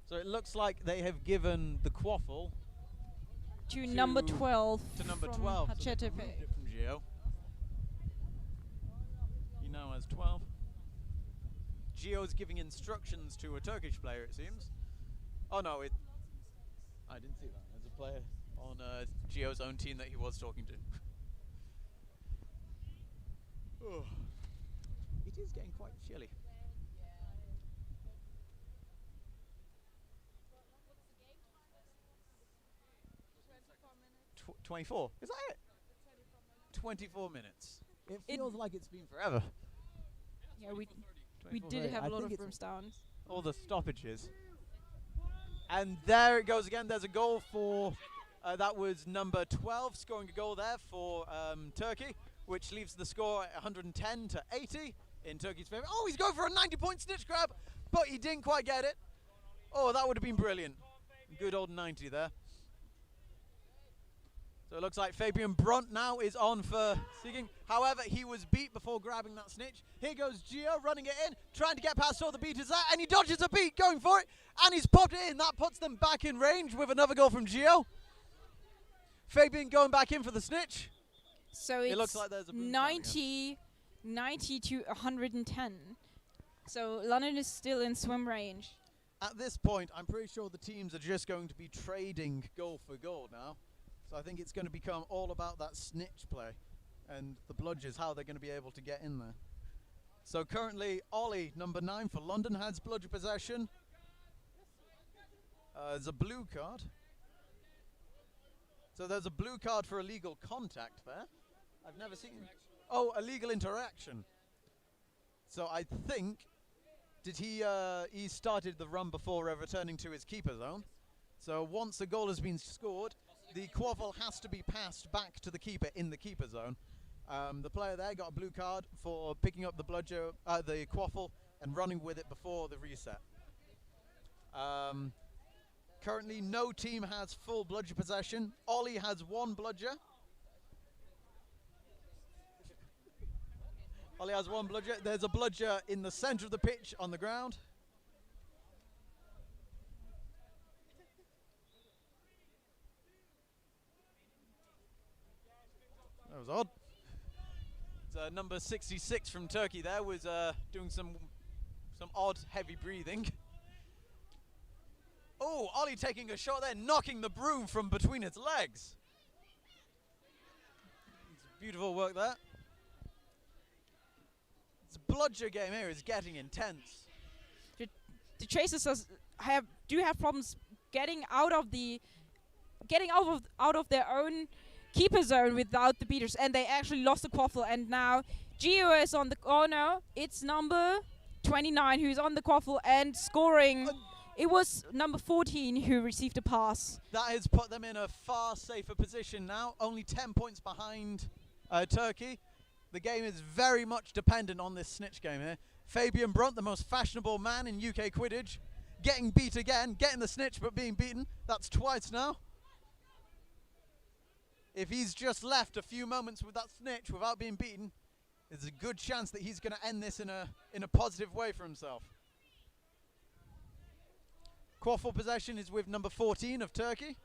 So it looks like they have given the quaffle to number 12. To number from 12. So Hachete. they removed it from Gio. He now has 12. Gio's giving instructions to a Turkish player, it seems. Oh no, I didn't see that. There's a player on Gio's own team that he was talking to. Oh. It is getting quite chilly. 24. Is that it? 24 minutes. It feels like it's been forever. Yeah, we 24. did have I a lot think of it's rooms down. all the stoppages. And there it goes again. There's a goal for, that was number 12, scoring a goal there for Turkey, which leaves the score at 110 to 80 in Turkey's favour. Oh, he's going for a 90-point snitch grab, but he didn't quite get it. Oh, that would have been brilliant. Good old 90 there. So it looks like Fabian Brunt now is on for Seeking. However, he was beat before grabbing that snitch. Here goes Gio running it in, trying to get past all the beaters there, and he dodges a beat, going for it, and he's popped it in. That puts them back in range with another goal from Gio. Fabian going back in for the snitch. So it it's looks like there's a 90 to 110. So London is still in swim range. At this point, I'm pretty sure the teams are just going to be trading goal for goal now. So I think it's going to become all about that snitch play and the bludgers, how they're going to be able to get in there. So currently, Ollie, number 9 for London, has bludger possession. There's a blue card. So there's a blue card for illegal contact there. I've never seen. Oh, illegal interaction. So I think, did he started the run before returning to his keeper zone. So once a goal has been scored, the quaffle has to be passed back to the keeper in the keeper zone. The player there got a blue card for picking up the bludger, the quaffle, and running with it before the reset. Currently, no team has full bludger possession. Ollie has 1 bludger. Ollie has 1 bludger. There's a bludger in the center of the pitch on the ground. That was odd. So number 66 from Turkey there was doing some odd heavy breathing. Oh, Ollie taking a shot there, knocking the broom from between its legs. It's beautiful work there. This bludger game here is getting intense. The chasers do have problems getting out of their own keeper zone without the beaters, and they actually lost the quaffle, and now Gio is on the corner. It's number 29 who's on the quaffle and scoring. It was number 14 who received a pass. That has put them in a far safer position now, only 10 points behind Turkey. The game is very much dependent on this snitch game here. Fabian Brunt, the most fashionable man in UK Quidditch, getting beat again, getting the snitch but being beaten. That's twice now. If he's just left a few moments with that snitch without being beaten, there's a good chance that he's going to end this in a positive way for himself. Quaffle possession is with number 14 of Turkey.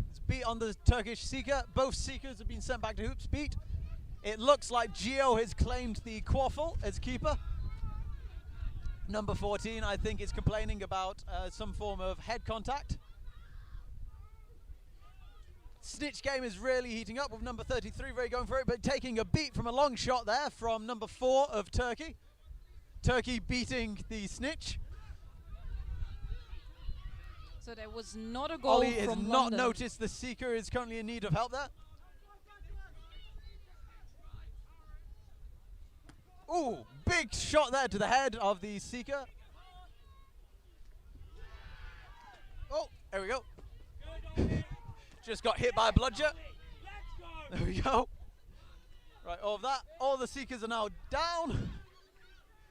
It's beat on the Turkish seeker. Both seekers have been sent back to hoops. Beat. It looks like Gio has claimed the quaffle as keeper. Number 14, I think, is complaining about some form of head contact. Snitch game is really heating up with number 33 really going for it, but taking a beat from a long shot there from number 4 of Turkey. Turkey beating the snitch. So there was not a goal Ollie has from not London. noticed the seeker is currently in need of help there. Ooh, big shot there to the head of the seeker. Oh, there we go. Just got hit by a bludger. There we go. Right, all of that. All the seekers are now down.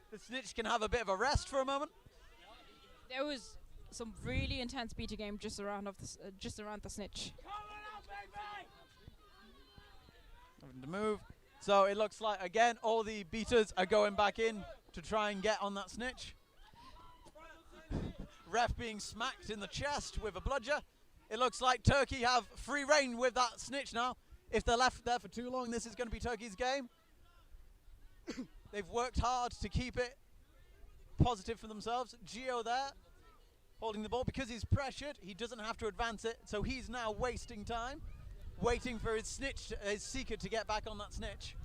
The snitch can have a bit of a rest for a moment. There was some really intense beater game just around the snitch. Having to move. So it looks like, again, all the beaters are going back in to try and get on that snitch. Ref being smacked in the chest with a bludger. It looks like Turkey have free reign with that snitch now. If they're left there for too long, this is going to be Turkey's game. They've worked hard to keep it positive for themselves. Gio there, holding the ball. Because he's pressured, he doesn't have to advance it, so he's now wasting time, waiting for his seeker to get back on that snitch.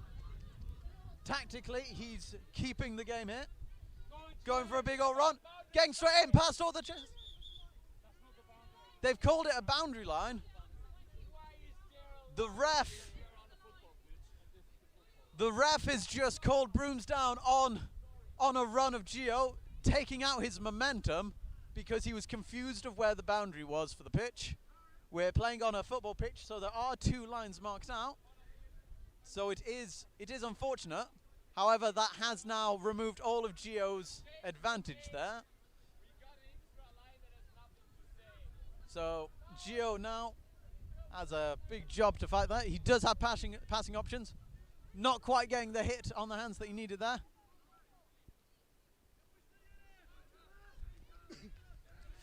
Tactically, he's keeping the game here. Going for a big old run. Getting straight in past all the... They've called it a boundary line. The ref has just called brooms down on a run of Gio, taking out his momentum because he was confused of where the boundary was for the pitch. We're playing on a football pitch, so there are 2 lines marked out. So it is unfortunate. However, that has now removed all of Gio's advantage there. So Gio now has a big job to fight there. He does have passing options. Not quite getting the hit on the hands that he needed there.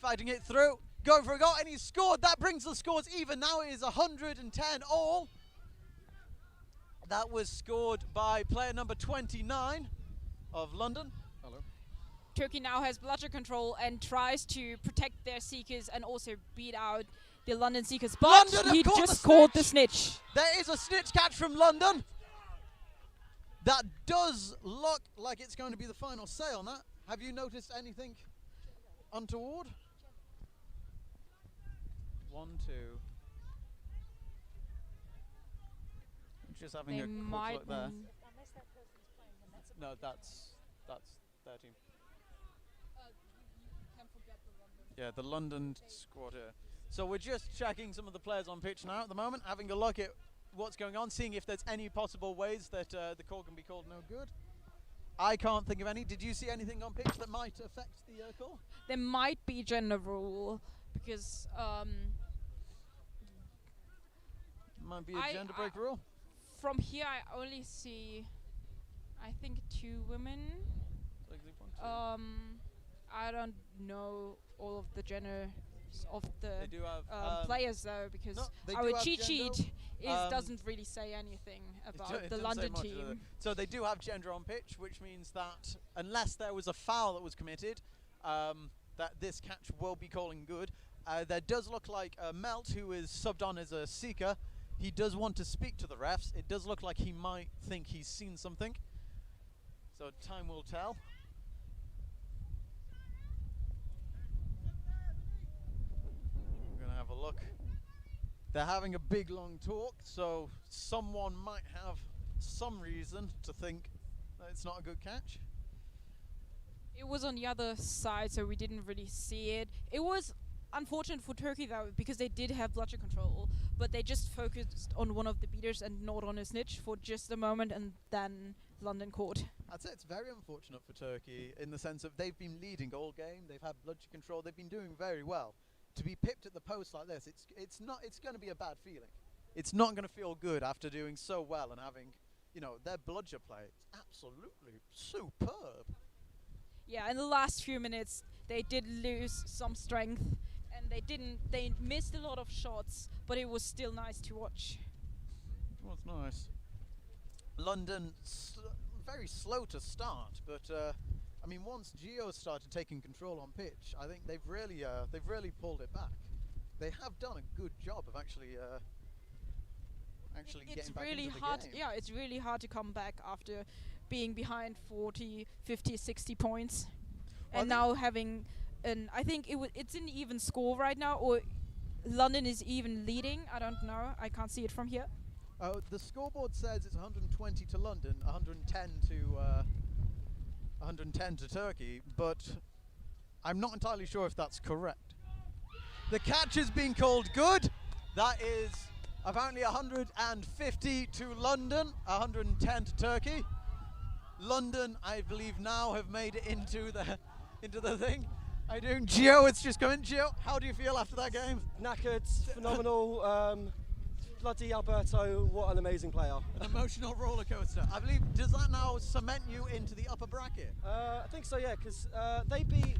Fighting it through, going for a goal, and he's scored. That brings the scores even. Now it is 110 all. That was scored by player number 29 of London. Hello. Turkey now has bludger control and tries to protect their Seekers and also beat out the London Seekers. But London he just caught the snitch. There is a snitch catch from London. That does look like it's going to be the final say on that. Have you noticed anything untoward? 1, 2. Just having a quick look there. No, that's their team. Yeah, the London squad here. So we're just checking some of the players on pitch now at the moment, having a look at what's going on, seeing if there's any possible ways that the call can be called no good. I can't think of any. Did you see anything on pitch that might affect the call? There might be gender rule because might be a gender break rule. From here, I only see, I think, 2 women. I don't know all of the genders of the players though, because our cheat sheet doesn't really say anything about the London team. So they do have gender on pitch, which means that unless there was a foul that was committed, that this catch will be calling good. There does look like Melt, who is subbed on as a seeker. He does want to speak to the refs. It does look like he might think he's seen something. So time will tell. We're going to have a look. They're having a big long talk, so someone might have some reason to think that it's not a good catch. It was on the other side, so we didn't really see it. It was unfortunate for Turkey though, because they did have bludger control, but they just focused on one of the beaters and not on a snitch for just a moment, and then London caught. I'd say it's very unfortunate for Turkey in the sense of they've been leading all game, they've had bludger control, they've been doing very well. To be pipped at the post like this, it's going to be a bad feeling. It's not going to feel good after doing so well and having, you know, their bludger play. It's absolutely superb. Yeah, in the last few minutes, they did lose some strength, and they missed a lot of shots, but it was still nice to watch. It was nice. London, very slow to start, but I mean, once Gio started taking control on pitch, I think they've really pulled it back. They have done a good job of actually getting back into the game. Yeah, it's really hard to come back after being behind 40, 50, 60 points, Well, and now having I think it's an even score right now, or London is even leading. I don't know. I can't see it from here. The scoreboard says it's 120 to London, 110 to Turkey, but I'm not entirely sure if that's correct. The catch has been called good. That is apparently 150 to London, 110 to Turkey. London, I believe, now have made it into the thing. How you doing, Gio? It's just coming. Gio, how do you feel after that game? Knackered, phenomenal. Bloody Alberto, what an amazing player. An emotional roller coaster. I believe, does that now cement you into the upper bracket? I think so, yeah, because they beat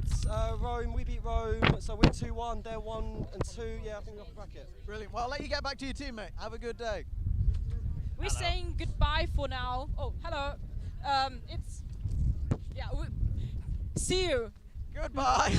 Rome, we beat Rome, so we're 2-1, they're 1 and 2, yeah, I think the upper bracket. Brilliant. Well, I'll let you get back to your team, mate. Have a good day. We're saying goodbye for now. Oh, hello. See you. Goodbye.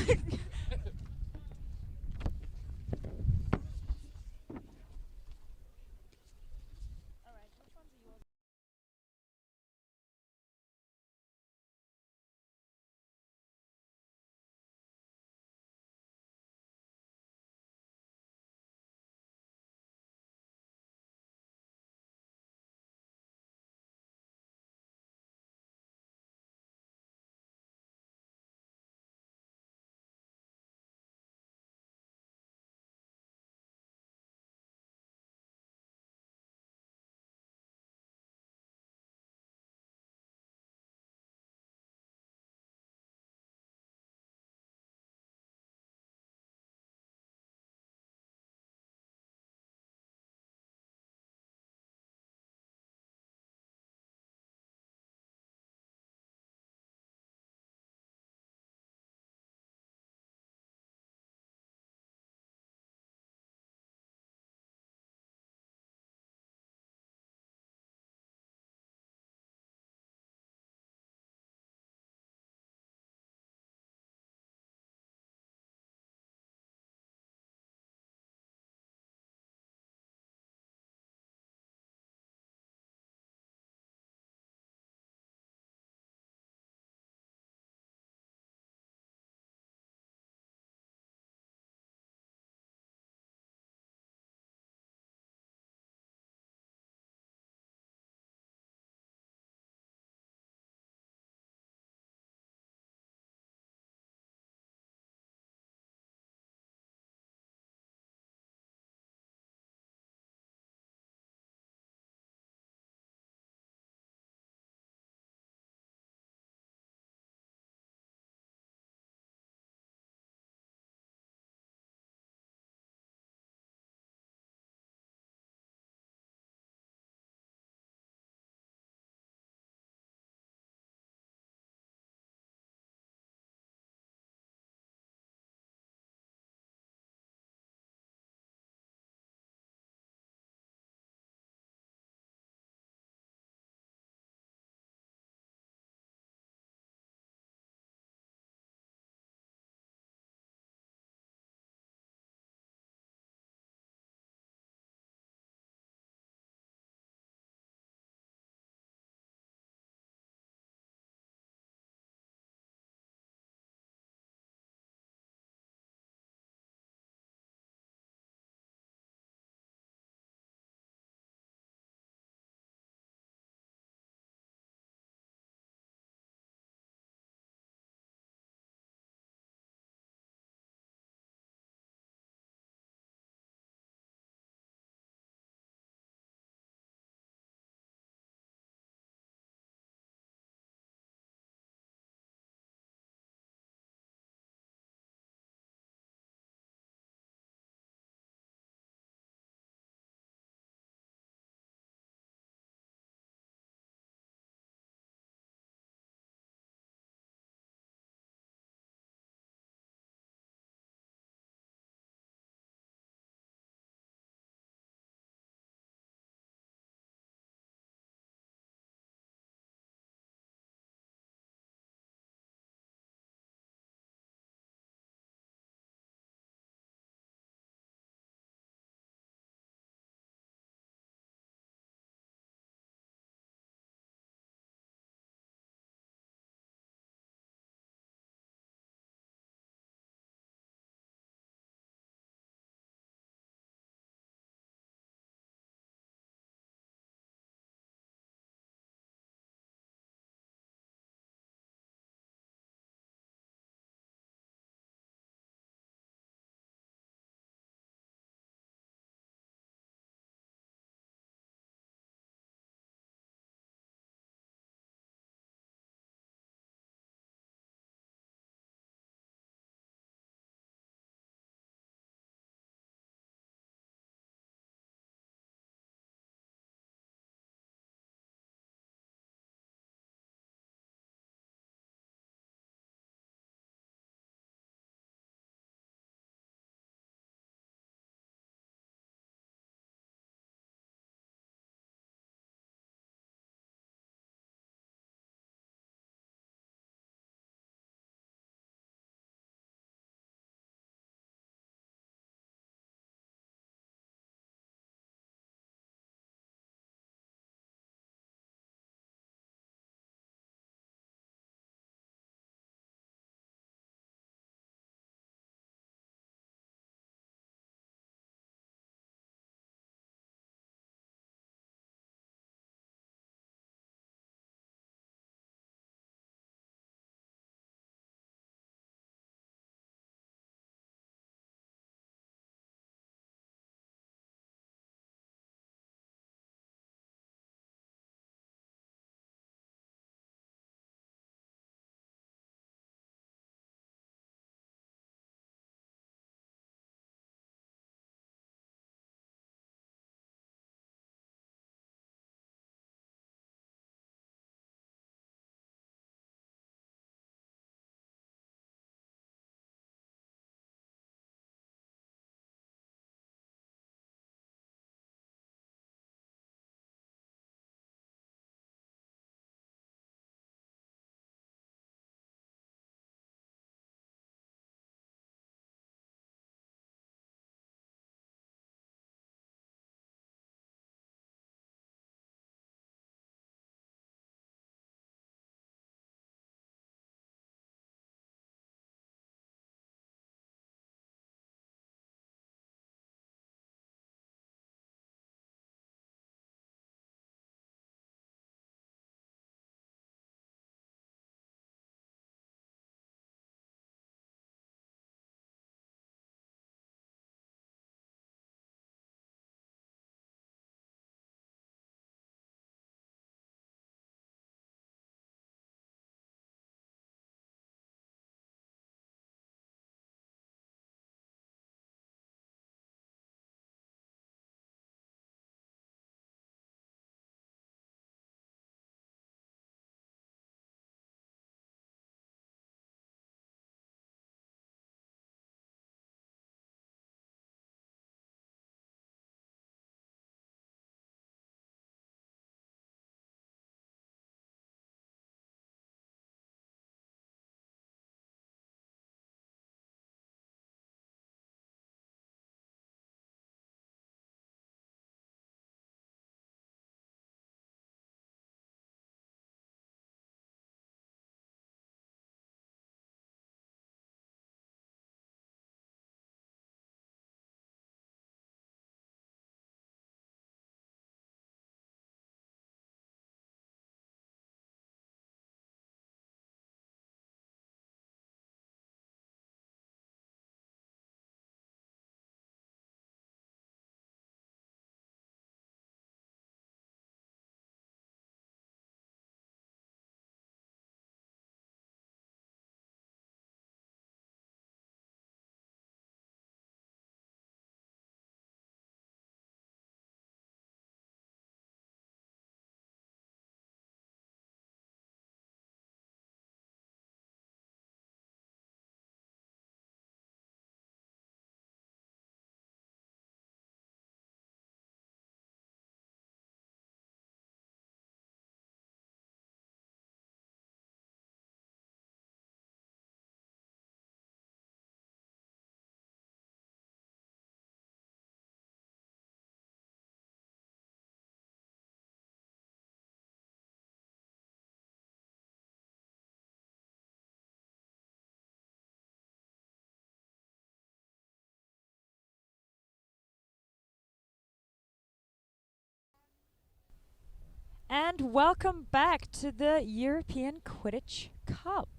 And welcome back to the European Quidditch Cup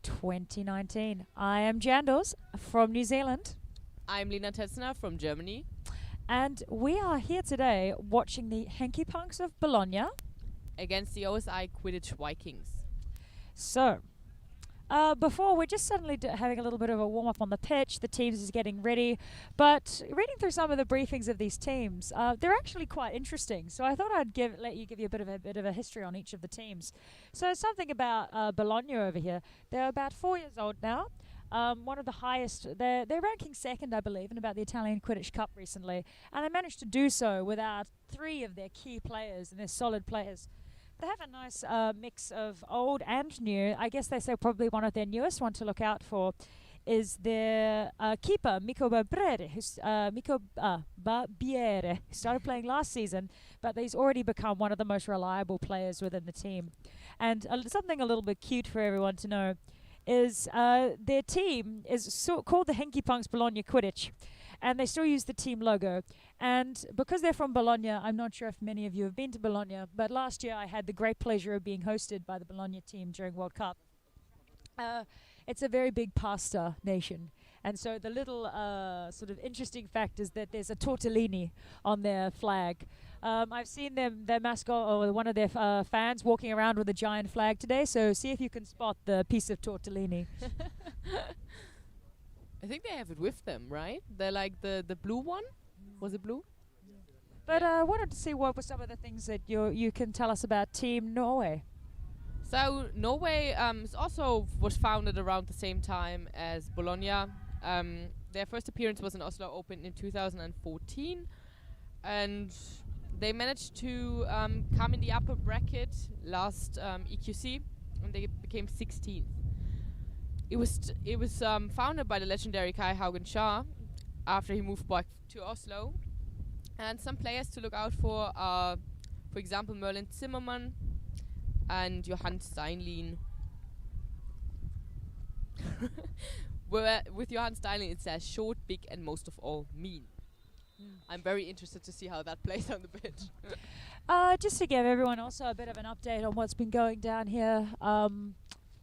2019. I am Jandals from New Zealand. I'm Lena Tetzner from Germany. And we are here today watching the Henky Punks of Bologna against the OSI Quidditch Vikings. So, before we're just suddenly having a little bit of a warm-up on the pitch. The teams is getting ready. But reading through some of the briefings of these teams, they're actually quite interesting. So I thought I'd let you give you a bit of a history on each of the teams. So something about Bologna over here. They're about 4 years old now. One of the highest, they're ranking second, I believe, in about the Italian Quidditch Cup recently. And they managed to do so without 3 of their key players, and they're solid players. They have a nice mix of old and new. I guess they say probably one of their newest one to look out for is their keeper, Mico Barbiere, who started playing last season, but he's already become one of the most reliable players within the team. And something a little bit cute for everyone to know is their team is called the Henky Punks Bologna Quidditch, and they still use the team logo. And because they're from Bologna, I'm not sure if many of you have been to Bologna, but last year I had the great pleasure of being hosted by the Bologna team during World Cup. It's a very big pasta nation, and so the little sort of interesting fact is that there's a tortellini on their flag. I've seen their mascot or one of their fans walking around with a giant flag today, so see if you can spot the piece of tortellini. I think they have it with them, right? They're like the blue one. Was it blue? But I wanted to see what were some of the things that you can tell us about Team Norway. So Norway also was founded around the same time as Bologna. Their first appearance was in Oslo Open in 2014, and they managed to come in the upper bracket last EQC, and they became 16th. It was founded by the legendary Kai Haugen Shah after he moved back to Oslo. And some players to look out for are, for example, Merlin Zimmermann and Johann Steinlein. With Johann Steinlein it says short, big and most of all mean. I'm very interested to see how that plays on the pitch. Just to give everyone also a bit of an update on what's been going down here.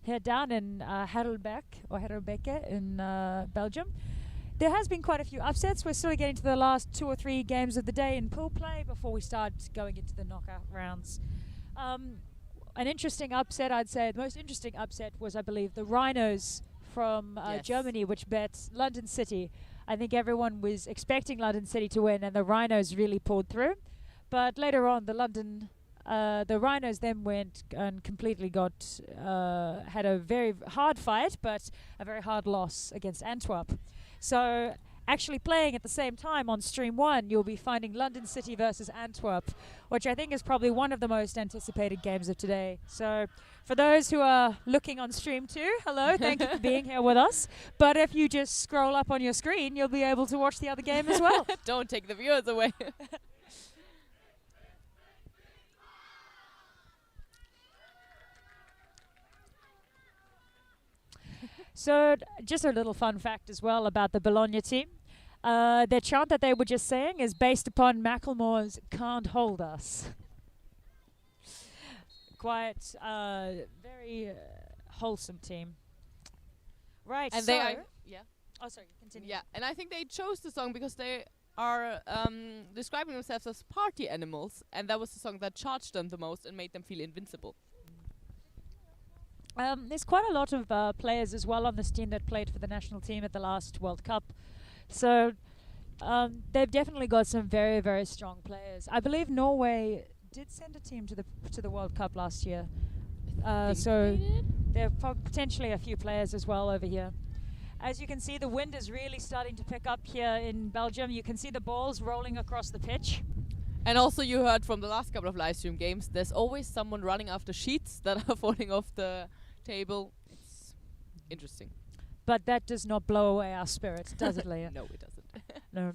Here down in Heidelberg in Belgium. There has been quite a few upsets. We're sort of getting to the last 2 or 3 games of the day in pool play before we start going into the knockout rounds. An interesting upset, I'd say, the most interesting upset was, I believe, the Rhinos from Germany, which bet London City. I think everyone was expecting London City to win, and the Rhinos really pulled through. But later on, the Rhinos then went and completely had a very hard fight, but a very hard loss against Antwerp. So actually playing at the same time on Stream 1, you'll be finding London City versus Antwerp, which I think is probably one of the most anticipated games of today. So for those who are looking on Stream 2, hello, thank you for being here with us. But if you just scroll up on your screen, you'll be able to watch the other game as well. Don't take the viewers away. So just a little fun fact as well about the Bologna team. Their chant that they were just saying is based upon Macklemore's "Can't Hold Us." Quite very wholesome team. Right, and so... they are, yeah. Oh, sorry, continue. Yeah, and I think they chose the song because they are describing themselves as party animals, and that was the song that charged them the most and made them feel invincible. There's quite a lot of players as well on this team that played for the national team at the last World Cup. So they've definitely got some very, very strong players. I believe Norway did send a team to the World Cup last year. So there are potentially a few players as well over here. As you can see, the wind is really starting to pick up here in Belgium. You can see the balls rolling across the pitch. And also you heard from the last couple of live stream games, there's always someone running after sheets that are falling off the table. It's interesting. But that does not blow away our spirits, does it, Leah? No, it doesn't. No.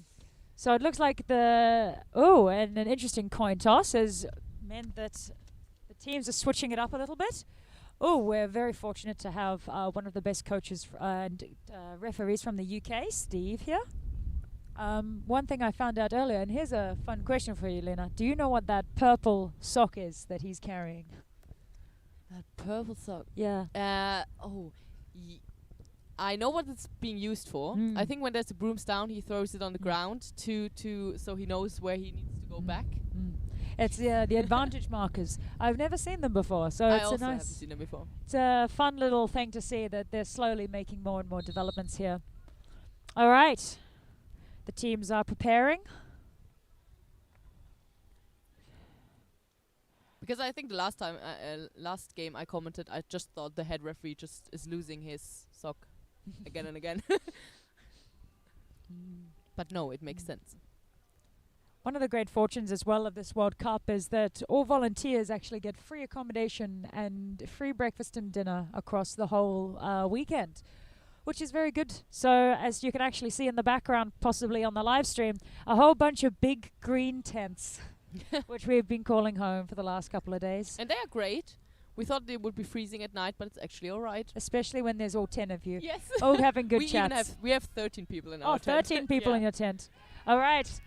So it looks like and an interesting coin toss has meant that the teams are switching it up a little bit. Oh, we're very fortunate to have one of the best coaches and referees from the UK, Steve, here. One thing I found out earlier, and here's a fun question for you, Lena. Do you know what that purple sock is that he's carrying? That purple sock. Yeah. I know what it's being used for. Mm. I think when there's the brooms down, he throws it on the ground so he knows where he needs to go back. It's the advantage markers. I've never seen them before, so I it's also a haven't nice. seen them before. It's a fun little thing to see that they're slowly making more and more developments here. All right, the teams are preparing. Because I think the last game I commented, I just thought the head referee just is losing his sock again and again. But no, it makes sense. One of the great fortunes as well of this World Cup is that all volunteers actually get free accommodation and free breakfast and dinner across the whole weekend, which is very good. So as you can actually see in the background, possibly on the live stream, a whole bunch of big green tents, which we've been calling home for the last couple of days. And they are great. We thought they would be freezing at night, but it's actually all right. Especially when there's all 10 of you. Yes. All having good we chats. We have 13 people in our tent. 13 people Yeah. in your tent. All right.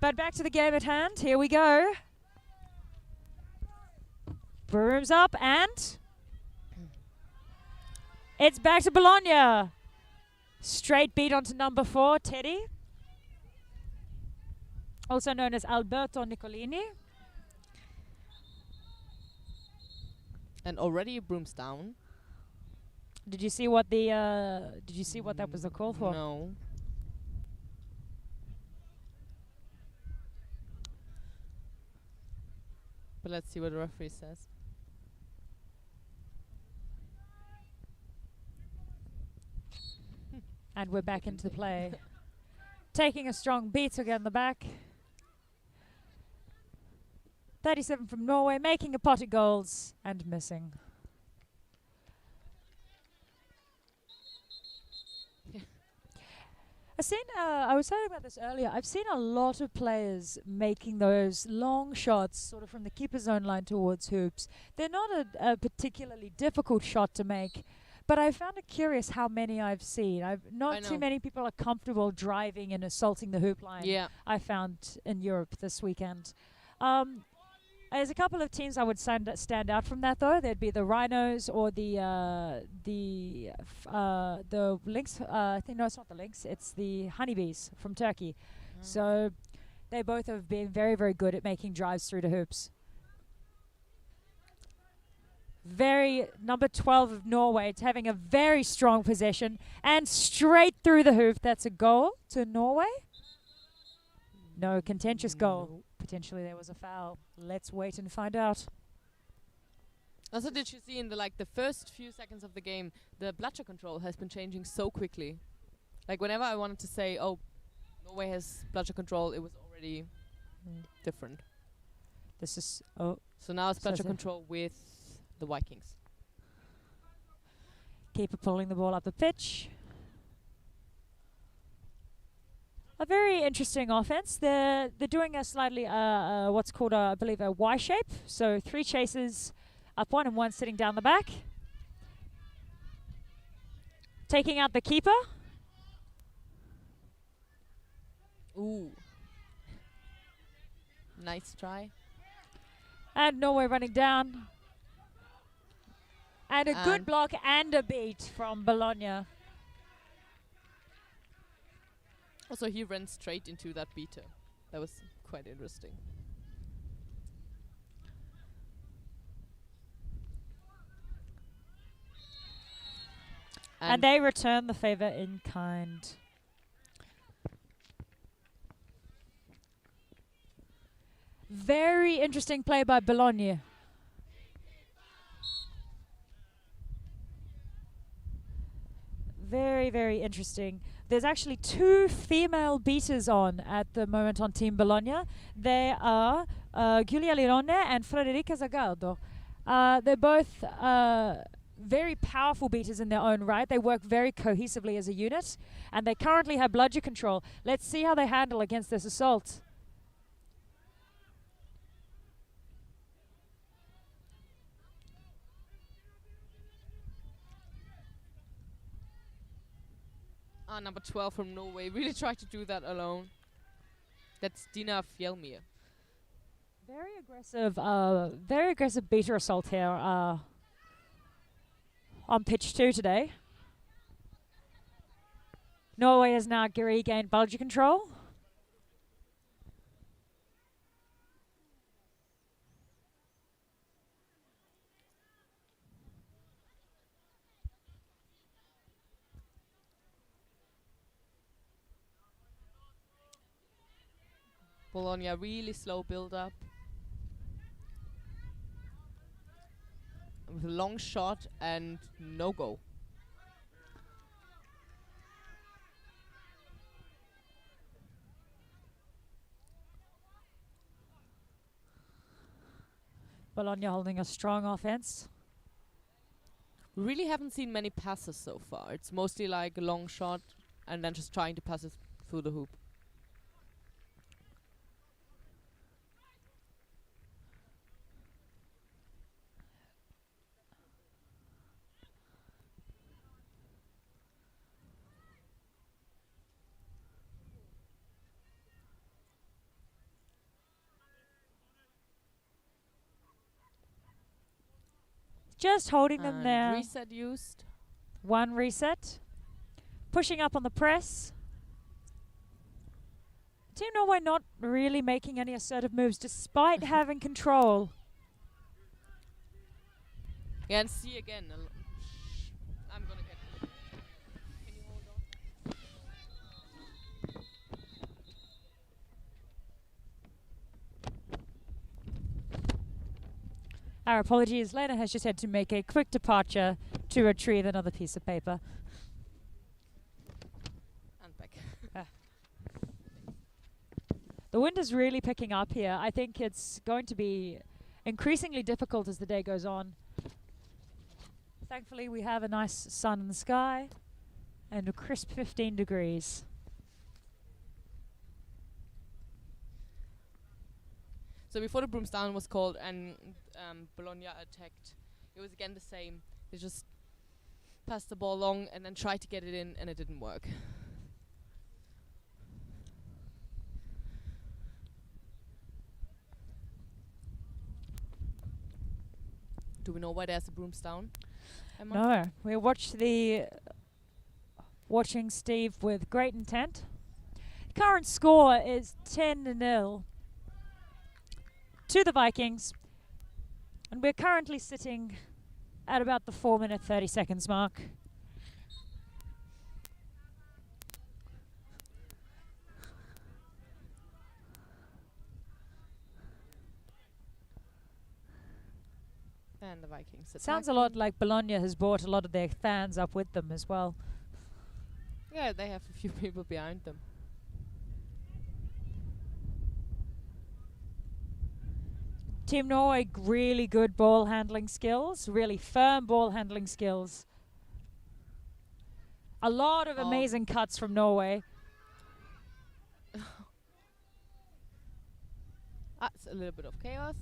But back to the game at hand. Here we go. Brooms up and it's back to Bologna. Straight beat onto number 4, Teddy. Also known as Alberto Nicolini. And already brooms down. Did you see what the did you see what that was the call for? No. But let's see what the referee says. And we're back into play. Taking a strong beat again the back. 37 from Norway, making a pot of goals and missing. I was talking about this earlier. I've seen a lot of players making those long shots sort of from the keeper zone line towards hoops. They're not a particularly difficult shot to make, but I found it curious how many I've seen. Not too many people are comfortable driving and assaulting the hoop line. Yeah. I found in Europe this weekend. There's a couple of teams I would stand out from that though. There'd be the Rhinos or the Lynx. I think no, it's not the Lynx. It's the Honeybees from Turkey. So they both have been very, very good at making drives through the hoops. Number 12 of Norway having a very strong possession and straight through the hoop. That's a goal to Norway. No, contentious goal. Potentially there was a foul. Let's wait and find out. Also, did you see in the first few seconds of the game, the bludger control has been changing so quickly. Like whenever I wanted to say, oh, Norway has bludger control, it was already different. This is So now it's bludger control with the Vikings. Keeper pulling the ball up the pitch. A very interesting offense. They're doing a slightly what's called I believe a Y shape. So 3 chases up one and one sitting down the back. Taking out the keeper. Ooh. Nice try. And Norway running down. And a good block and a beat from Bologna. Also, he ran straight into that beater. That was quite interesting. And they return the favor in kind. Very interesting play by Bologna. Very, very interesting. There's actually 2 female beaters on at the moment on Team Bologna. They are Giulia Lirone and Frederica Zagaldo. They're both very powerful beaters in their own right. They work very cohesively as a unit, and they currently have bludger control. Let's see how they handle against this assault. number 12 from Norway really tried to do that alone. That's Dina Fjellmir. Very aggressive beta assault here on pitch 2 today. Norway has now regained Belgian control. Bologna really slow build up. With a long shot and no go. Bologna holding a strong offense. We really haven't seen many passes so far. It's mostly like a long shot and then just trying to pass it through the hoop. Just holding them And there. reset used. One reset. Pushing up on the press. Team Norway not really making any assertive moves despite having control. Yeah, and see again. I'm gonna get. Can you hold on? Our apologies. Lena has just had to make a quick departure to retrieve another piece of paper. And back. The wind is really picking up here. I think it's going to be increasingly difficult as the day goes on. Thankfully, we have a nice sun in the sky and a crisp 15 degrees. So before the brooms down was called and Bologna attacked, it was again the same. They just passed the ball long and then tried to get it in, and it didn't work. Do we know why there's a brooms down, Emma? No, we watching Steve with great intent. Current score is 10-0 to the Vikings, and we're currently sitting at about the 4-minute 30 seconds mark. And the Vikings. Sounds a lot like Bologna has brought a lot of their fans up with them as well. Yeah, they have a few people behind them. Team Norway, really good ball handling skills, really firm ball handling skills. A lot of amazing cuts from Norway. That's a little bit of chaos.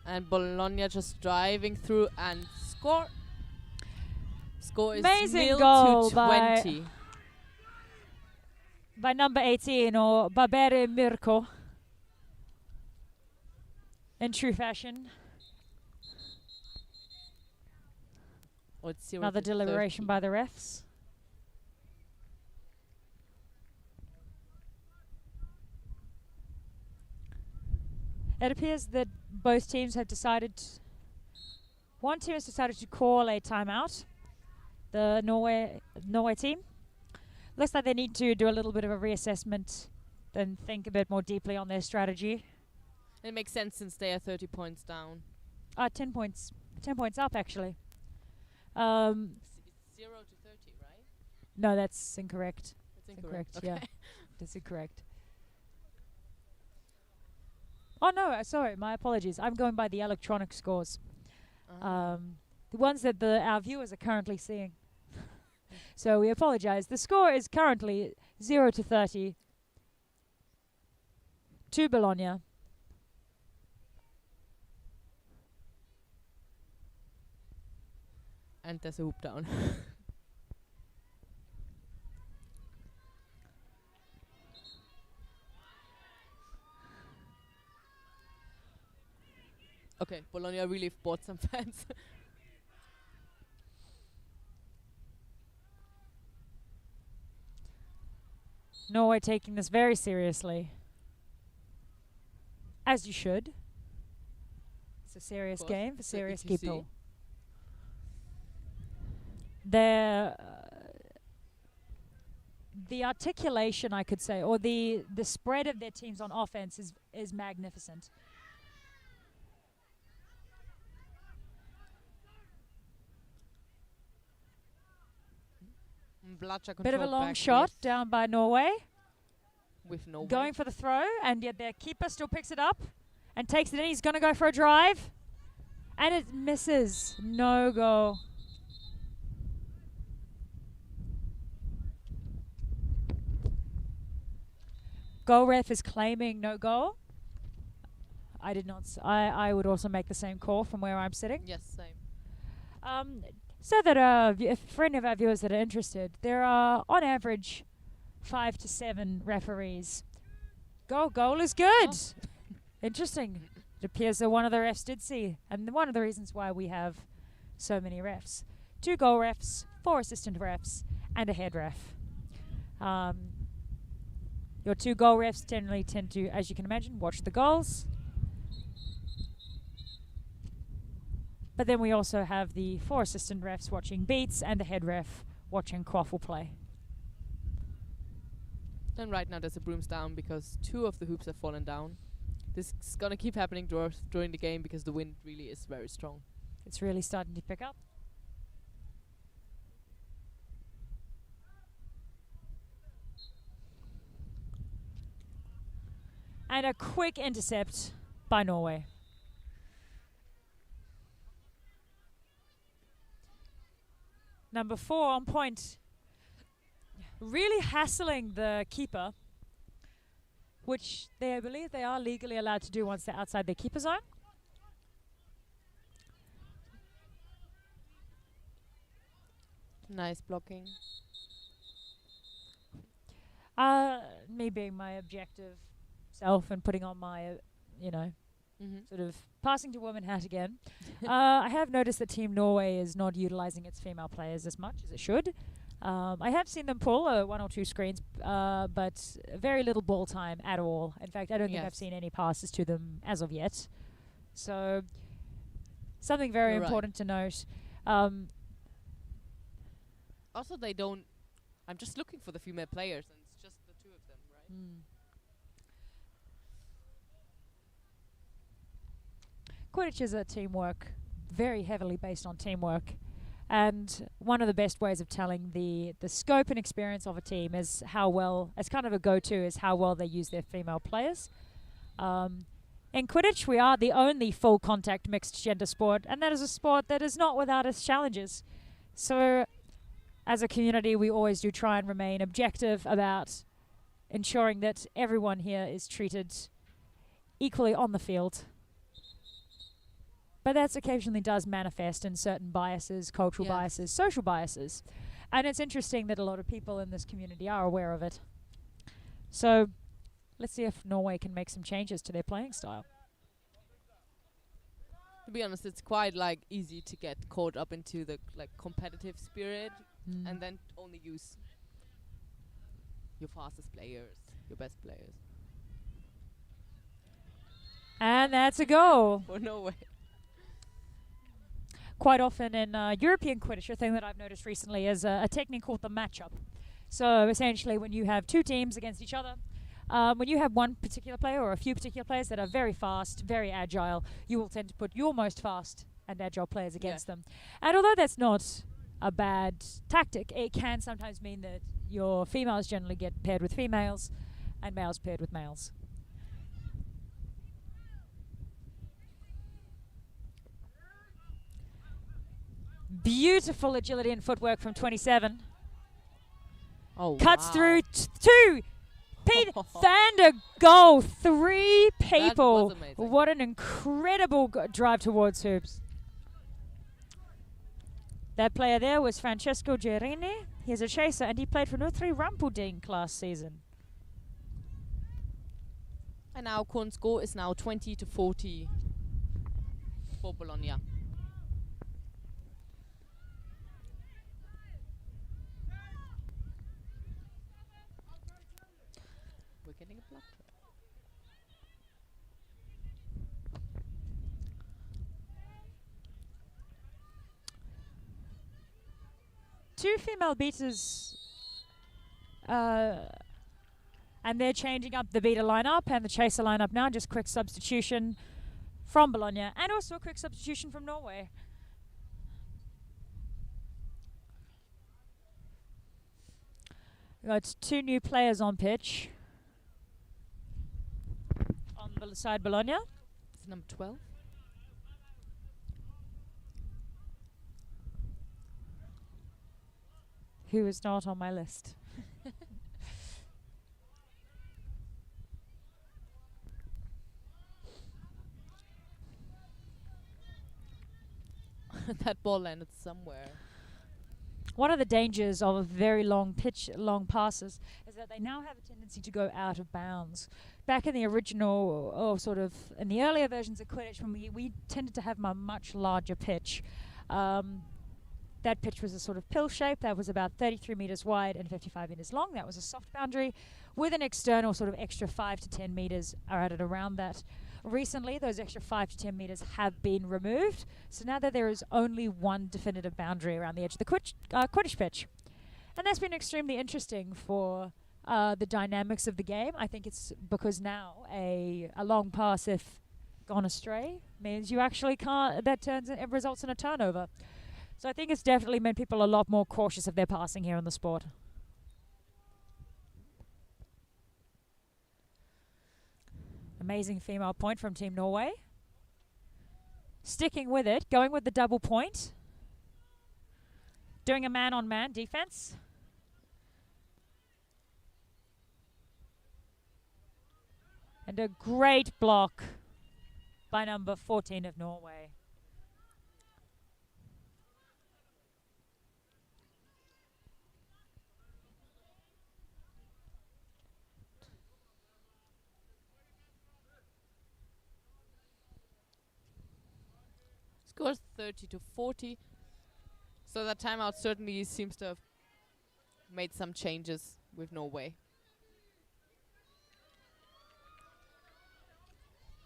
And Bologna just driving through and score. Score is Amazing 0 goal to by 20. By number 18, or Babere Mirko. In true fashion. Oh, it's 0 Another to deliberation 30. by the refs. It appears that both teams have decided. One team has decided to call a timeout. The Norway team. Looks like they need to do a little bit of a reassessment, then think a bit more deeply on their strategy. It makes sense since they are 30 points down. 10 points up actually. It's 0 to 30, right? No, that's incorrect. It's incorrect. Okay. Yeah, that's incorrect. Oh no, sorry, my apologies. I'm going by the electronic scores. The ones that our viewers are currently seeing. So we apologize. The score is currently 0 to 30 to Bologna. And there's a hoop down. Okay, Bologna really bought some fans. Norway taking this very seriously. As you should. It's a serious course, game for it's a serious ETC. people. Their the articulation, I could say, or the spread of their teams on offense is magnificent. Bloodshed Bit of a control long back shot down by Norway. with no Going weight. for the throw, and yet their keeper still picks it up and takes it in. He's going to go for a drive. And it misses. No goal. Goal ref is claiming no goal. I did not. I would also make the same call from where I'm sitting. Yes, same. So that for any of our viewers that are interested, there are on average 5 to 7 referees. Goal is good. Interesting. It appears that one of the refs did see, and one of the reasons why we have so many refs. 2 goal refs, 4 assistant refs, and a head ref. Your 2 goal refs generally tend to, as you can imagine, watch the goals. But then we also have the 4 assistant refs watching beats and the head ref watching quaffle play. And right now there's a brooms down because 2 of the hoops have fallen down. This is gonna keep happening during the game because the wind really is very strong. It's really starting to pick up. And a quick intercept by Norway. Number 4 on point. Really hassling the keeper, which I believe they are legally allowed to do once they're outside their keeper zone. Nice blocking. Me being my objective self and putting on my, sort of passing to woman hat again. I have noticed that Team Norway is not utilizing its female players as much as it should. I have seen them pull 1 or 2 screens, but very little ball time at all. In fact, I don't think I've seen any passes to them as of yet. So, something very You're important to note. Also, they don't. I'm just looking for the female players, and it's just the 2 of them, right? Quidditch is a teamwork, very heavily based on teamwork. And one of the best ways of telling the scope and experience of a team is how well, as kind of a go-to, is how well they use their female players. In Quidditch, we are the only full contact mixed gender sport, and that is a sport that is not without its challenges. So, as a community, we always do try and remain objective about ensuring that everyone here is treated equally on the field. But that occasionally does manifest in certain biases, cultural biases, social biases. And it's interesting that a lot of people in this community are aware of it. So let's see if Norway can make some changes to their playing style. To be honest, it's quite easy to get caught up into the competitive spirit and then only use your fastest players, your best players. And that's a goal. For Norway. Quite often in European Quidditch, a thing that I've noticed recently is a technique called the matchup. So essentially when you have 2 teams against each other, when you have one particular player or a few particular players that are very fast, very agile, you will tend to put your most fast and agile players against them. And although that's not a bad tactic, it can sometimes mean that your females generally get paired with females and males paired with males. Beautiful agility and footwork from 27. Oh, Cuts wow. through 2. Pete Vander goal. 3 people. was amazing. What an incredible drive towards hoops. That player there was Francesco Gerini. He's a chaser, and he played for North 3 Rampelding last season. And now current score is now 20-40 for Bologna. We're getting a blood trail. Two female beaters, and they're changing up the beater lineup and the chaser lineup now. Just quick substitution from Bologna, and also a quick substitution from Norway. We got two new players on pitch. On the side Bologna. It's number 12. Who is not on my list. That ball landed somewhere. One of the dangers of a very long passes, is that they now have a tendency to go out of bounds. Back in the original, or sort of in the earlier versions of Quidditch, when we tended to have a much larger pitch. That pitch was a sort of pill shape that was about 33 meters wide and 55 meters long. That was a soft boundary with an external sort of extra 5 to 10 meters are added around that. Recently, those extra 5 to 10 meters have been removed. So now that there is only one definitive boundary around the edge of the Quidditch pitch. And that's been extremely interesting for the dynamics of the game. I think it's because now a long pass, if gone astray, means you actually can't, it results in a turnover. So I think it's definitely made people a lot more cautious of their passing here in the sport. Amazing female point from Team Norway. Sticking with it, going with the double point. Doing a man-on-man defense. And a great block by number 14 of Norway. Scores 30-40. So that timeout certainly seems to have made some changes with Norway.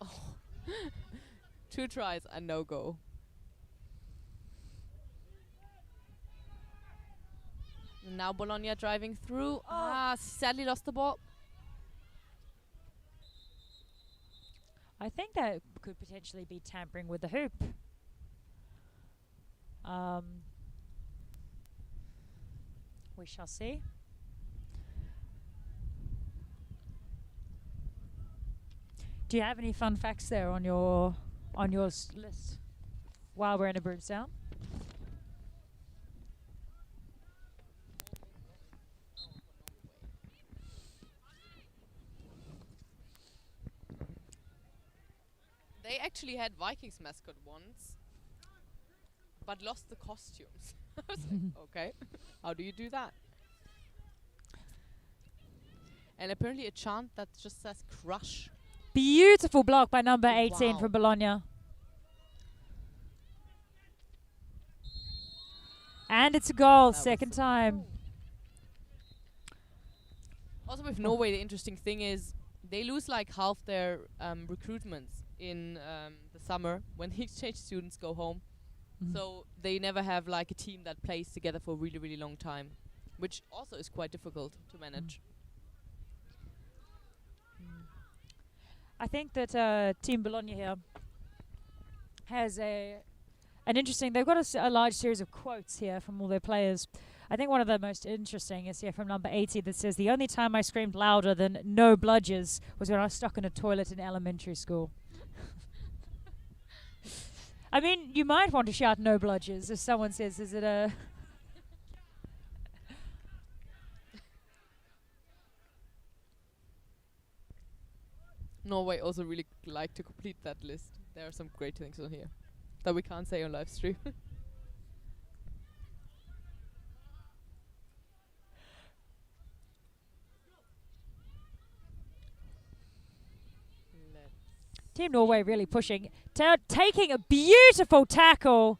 Oh. 2 tries and no go. And now Bologna driving through. Sadly lost the ball. I think that could potentially be tampering with the hoop. We shall see. Do you have any fun facts there on your list while we're in a Broomstown? They actually had Vikings mascot once, but lost the costumes. I was like, okay, how do you do that? And apparently a chant that just says crush. Beautiful block by number 18 Wow. from Bologna. And it's a goal, second time. Also with Norway, the interesting thing is they lose like half their recruitments in the summer when the exchange students go home. So they never have like a team that plays together for a really, really long time, which also is quite difficult to manage. I think that Team Bologna here has an interesting, they've got a large series of quotes here from all their players. I think one of the most interesting is here from number 80 that says, "The only time I screamed louder than no bludgers was when I was stuck in a toilet in elementary school." I mean, you might want to shout no bludgers if someone says, is it a... Norway also really like to complete that list. There are some great things on here that we can't say on live stream. Team Norway really pushing. Taking a beautiful tackle.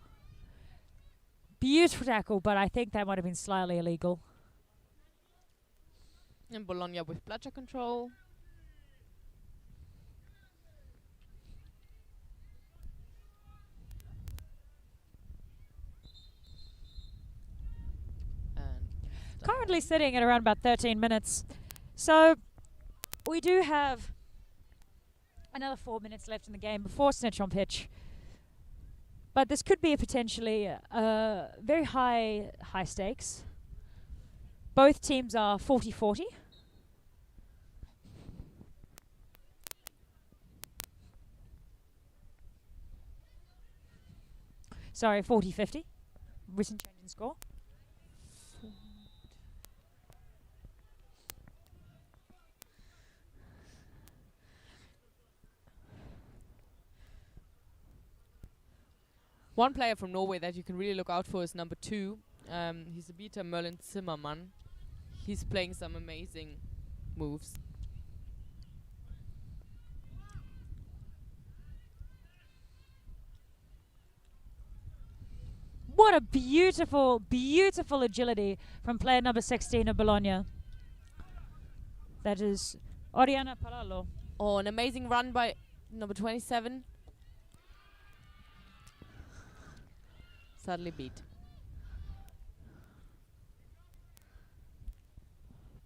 Beautiful tackle, but I think that might have been slightly illegal. And Bologna with bludger control. Currently sitting at around about 13 minutes. So we do have another 4 minutes left in the game before snitch on pitch. But this could be a potentially very high stakes. Both teams are 40-40. Sorry, 40-50. Recent change in score. One player from Norway that you can really look out for is number 2. He's a beater, Merlin Zimmermann. He's playing some amazing moves. What a beautiful, beautiful agility from player number 16 of Bologna. That is Oriana Palalo. Oh, an amazing run by number 27. Sadly beat.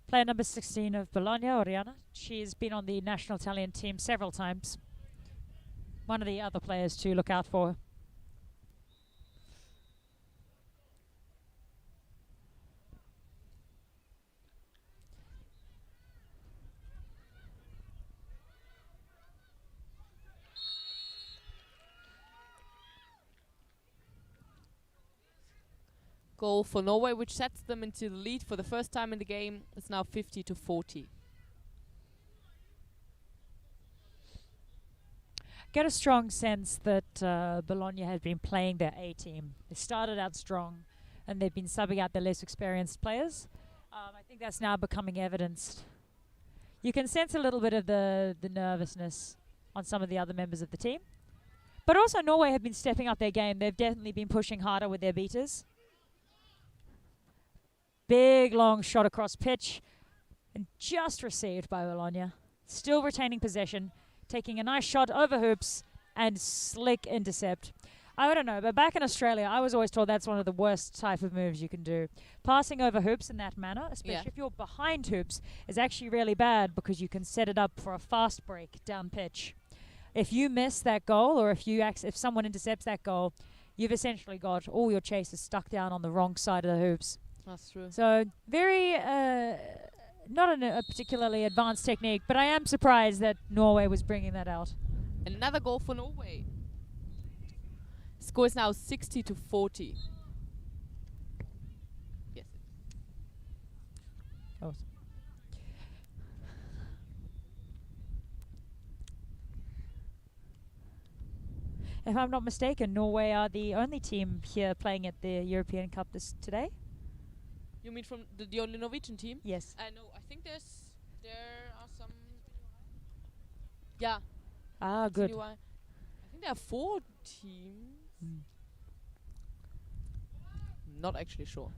Player number 16 of Bologna, Oriana. She's been on the national Italian team several times. One of the other players to look out for. Goal for Norway, which sets them into the lead for the first time in the game. It's now 50-40. Get a strong sense that Bologna has been playing their A team. They started out strong, and they've been subbing out their less experienced players. I think that's now becoming evidenced. You can sense a little bit of the nervousness on some of the other members of the team. But also Norway have been stepping up their game. They've definitely been pushing harder with their beaters. Big long shot across pitch and just received by Bologna. Still retaining possession, taking a nice shot over hoops and slick intercept. I don't know, but back in Australia, I was always told that's one of the worst type of moves you can do. Passing over hoops in that manner, especially if you're behind hoops, is actually really bad because you can set it up for a fast break down pitch. If you miss that goal, or if someone intercepts that goal, you've essentially got all your chases stuck down on the wrong side of the hoops. That's true. So very, not a particularly advanced technique, but I am surprised that Norway was bringing that out. Another goal for Norway. Score is now 60-40. Yes. Oh. If I'm not mistaken, Norway are the only team here playing at the European Cup today. You mean from the only Norwegian team? Yes. No, I think there are some. Yeah. Ah, good. I think there are 4 teams. Not actually sure.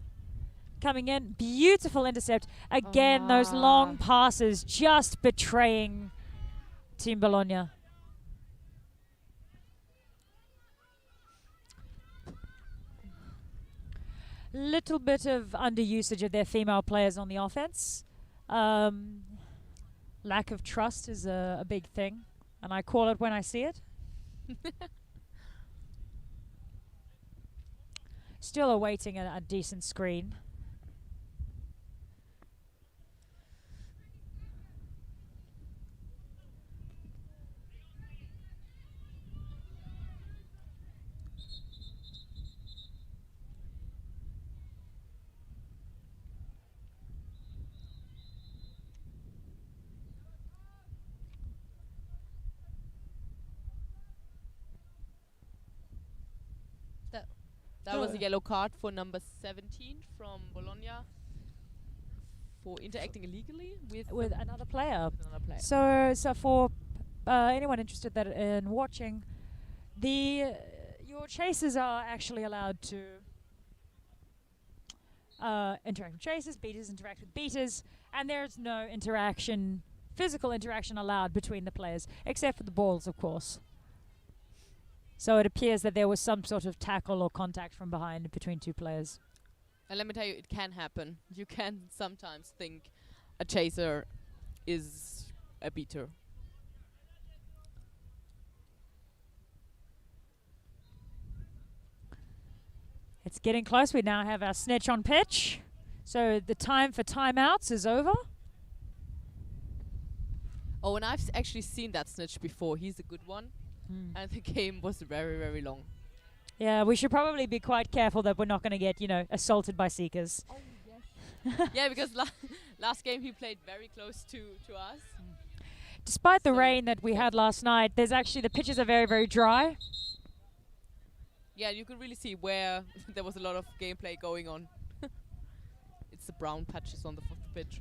Coming in, beautiful intercept. Again, those long passes just betraying Team Bologna. Little bit of underusage of their female players on the offense. Lack of trust is a big thing, and I call it when I see it. Still awaiting a decent screen. That was a yellow card for number 17 from Bologna for interacting illegally with another player. With another player. So for anyone interested that in watching, your chasers are actually allowed to interact with chasers, beaters interact with beaters, and there's no physical interaction allowed between the players, except for the balls, of course. So it appears that there was some sort of tackle or contact from behind between two players. And let me tell you, it can happen. You can sometimes think a chaser is a beater. It's getting close. We now have our snitch on pitch. So the time for timeouts is over. Oh, and I've actually seen that snitch before. He's a good one. And the game was very, very long. Yeah, we should probably be quite careful that we're not going to get, assaulted by Seekers. Oh, yes. Yeah, because last game he played very close to us. Despite the rain that we had last night, the pitches are very, very dry. Yeah, you could really see where there was a lot of gameplay going on. It's the brown patches on the pitch.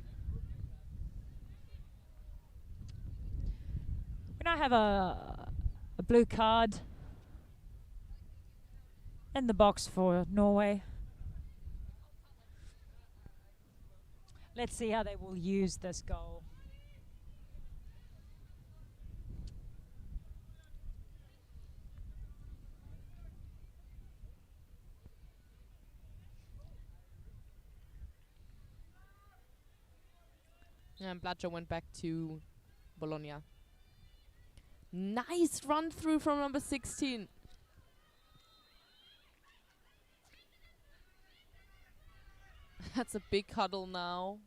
We now have a blue card in the box for Norway. Let's see how they will use this goal. And Bladger went back to Bologna. Nice run through from number 16. That's a big huddle now.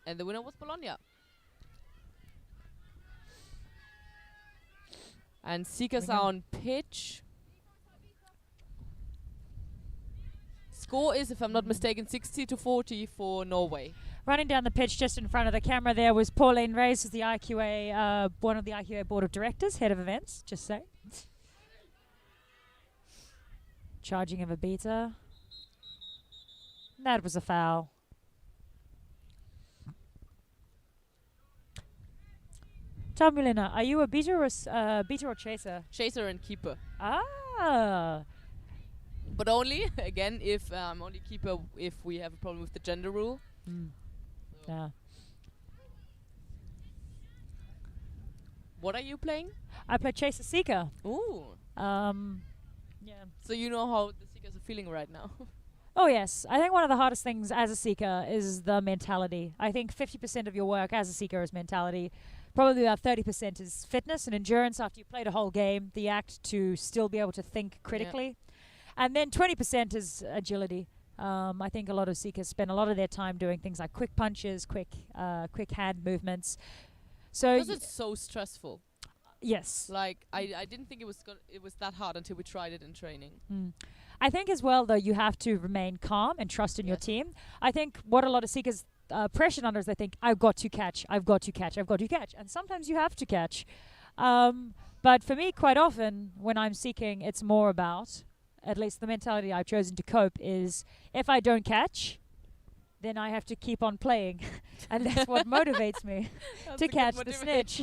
And the winner was Bologna. And Seekers are on pitch. Score is, if I'm not mistaken, 60-40 for Norway. Running down the pitch just in front of the camera there was Pauline Reyes, who's the IQA, one of the IQA board of directors, head of events, just saying. Charging of a beater. That was a foul. Tell me, Lena, are you a beater or chaser? Chaser and keeper. Ah. But only, again, if only keeper if we have a problem with the gender rule. Yeah. What are you playing? I play Chaser Seeker. Ooh. Yeah. So you know how the Seekers are feeling right now. Oh, yes. I think one of the hardest things as a Seeker is the mentality. I think 50% of your work as a Seeker is mentality. Probably about 30% is fitness and endurance after you played a whole game, the act to still be able to think critically. Yeah. And then 20% is agility. I think a lot of Seekers spend a lot of their time doing things like quick punches, quick hand movements. So because it's so stressful. Yes. Like I didn't think it was that hard until we tried it in training. I think as well, though, you have to remain calm and trust in your team. I think what a lot of Seekers pressure under is they think, I've got to catch, I've got to catch, I've got to catch. And sometimes you have to catch. But for me, quite often, when I'm seeking, it's more about, at least the mentality I've chosen to cope is, if I don't catch, then I have to keep on playing. And that's what motivates me to catch the snitch.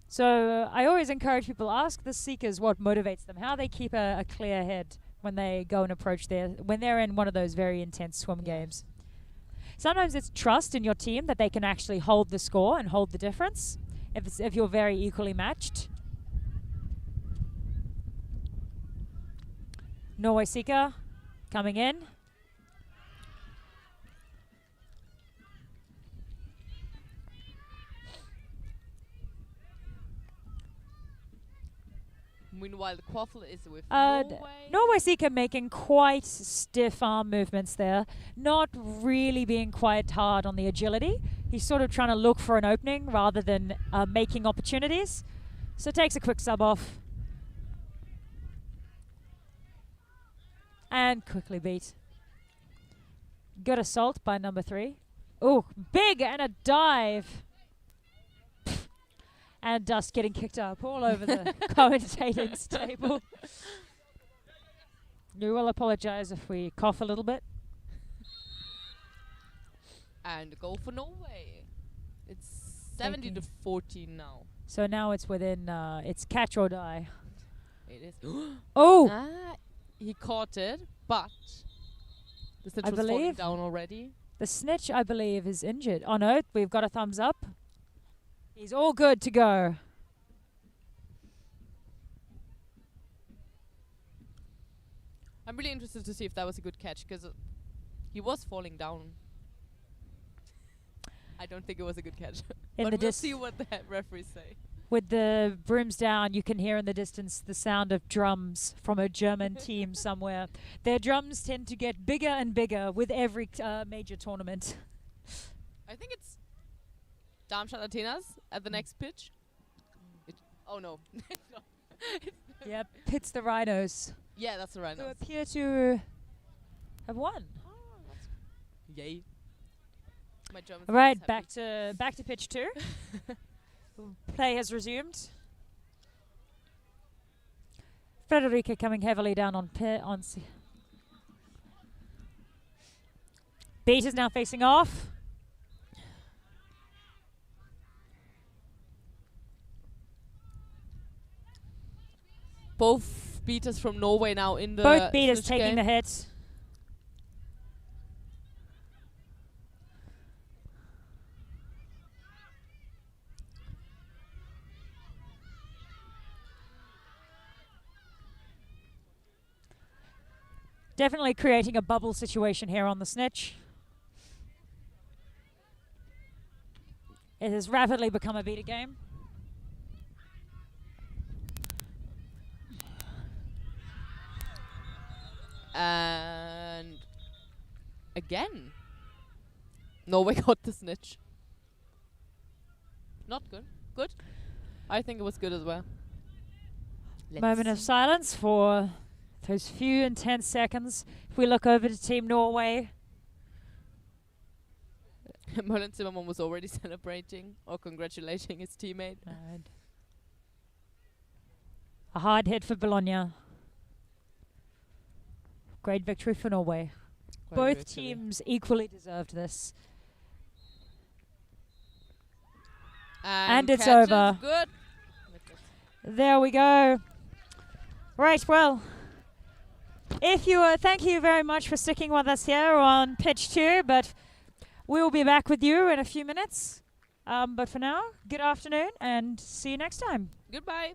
So I always encourage people, ask the Seekers what motivates them, how they keep a clear head when they go and approach when they're in one of those very intense swim games. Sometimes it's trust in your team that they can actually hold the score and hold the difference if you're very equally matched. Norway Seeker coming in. Meanwhile, the quaffle is with Norway Seeker making quite stiff arm movements there, not really being quite hard on the agility. He's sort of trying to look for an opening rather than making opportunities. So takes a quick sub off. And quickly beat. Good assault by number 3. Oh, big and a dive. And dust getting kicked up all over the commentating's table. You will apologize if we cough a little bit. And a goal for Norway. It's 70 to Thinking. 14 now. So now it's within, it's catch or die. It is. Oh! Ah, he caught it, but the snitch I was falling believe down already. the snitch, I believe, is injured. Oh no, we've got a thumbs up. He's all good to go. I'm really interested to see if that was a good catch because he was falling down. I don't think it was a good catch. In But the we'll see what the referees say. With the brooms down, you can hear in the distance the sound of drums from a German team somewhere. Their drums tend to get bigger and bigger with every major tournament. I think it's Darmstadt Athenas at the next pitch. Oh no. No. Yep, it's the Rhinos. Yeah, that's the Who Rhinos. appear to have won. Yay. My German's All right, not as back to pitch 2. Play has resumed. Frederica coming heavily down on Beat is now facing off. Both beaters from Norway now in the Both beaters snitch taking game. the hit. Definitely creating a bubble situation here on the snitch. It has rapidly become a beater game. And again, Norway got the snitch. Not good. Good. I think it was good as well. Moment of silence for those few intense seconds. If we look over to Team Norway, Merlin Zimmermann was already celebrating or congratulating his teammate. a hard hit for Bologna. Great victory for Norway. Great Both victory. teams equally deserved this. And it's catches over. Good. There we go. Right, well, if you thank you very much for sticking with us here on pitch 2, but we will be back with you in a few minutes. But for now, good afternoon and see you next time. Goodbye.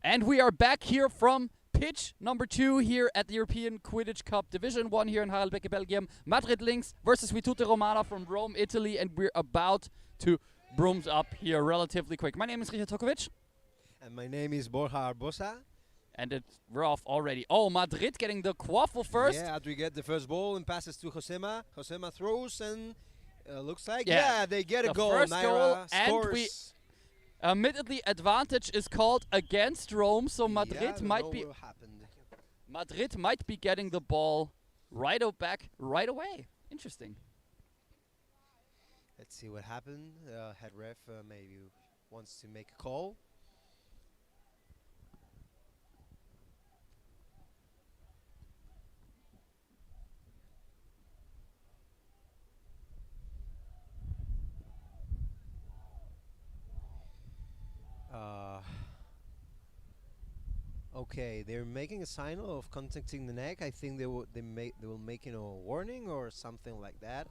And we are back here from pitch number 2 here at the European Quidditch Cup Division 1 here in Heidelberg, Belgium. Madrid Lynx versus Virtute Romana from Rome, Italy. And we're about to brooms up here relatively quick. My name is Richard Tokovic. And my name is Borja Arbosa. And we're off already. Oh, Madrid getting the quaffle first. Yeah, we get the first ball and passes to Josema. Josema throws and looks like, they get a goal. First Naira goal, scores. and we admittedly advantage is called against Rome, so Madrid might be getting the ball back right away. Interesting. Let's see what happened. Head ref maybe wants to make a call. Okay, they're making a sign of contacting the neck. I think they will make a warning or something like that.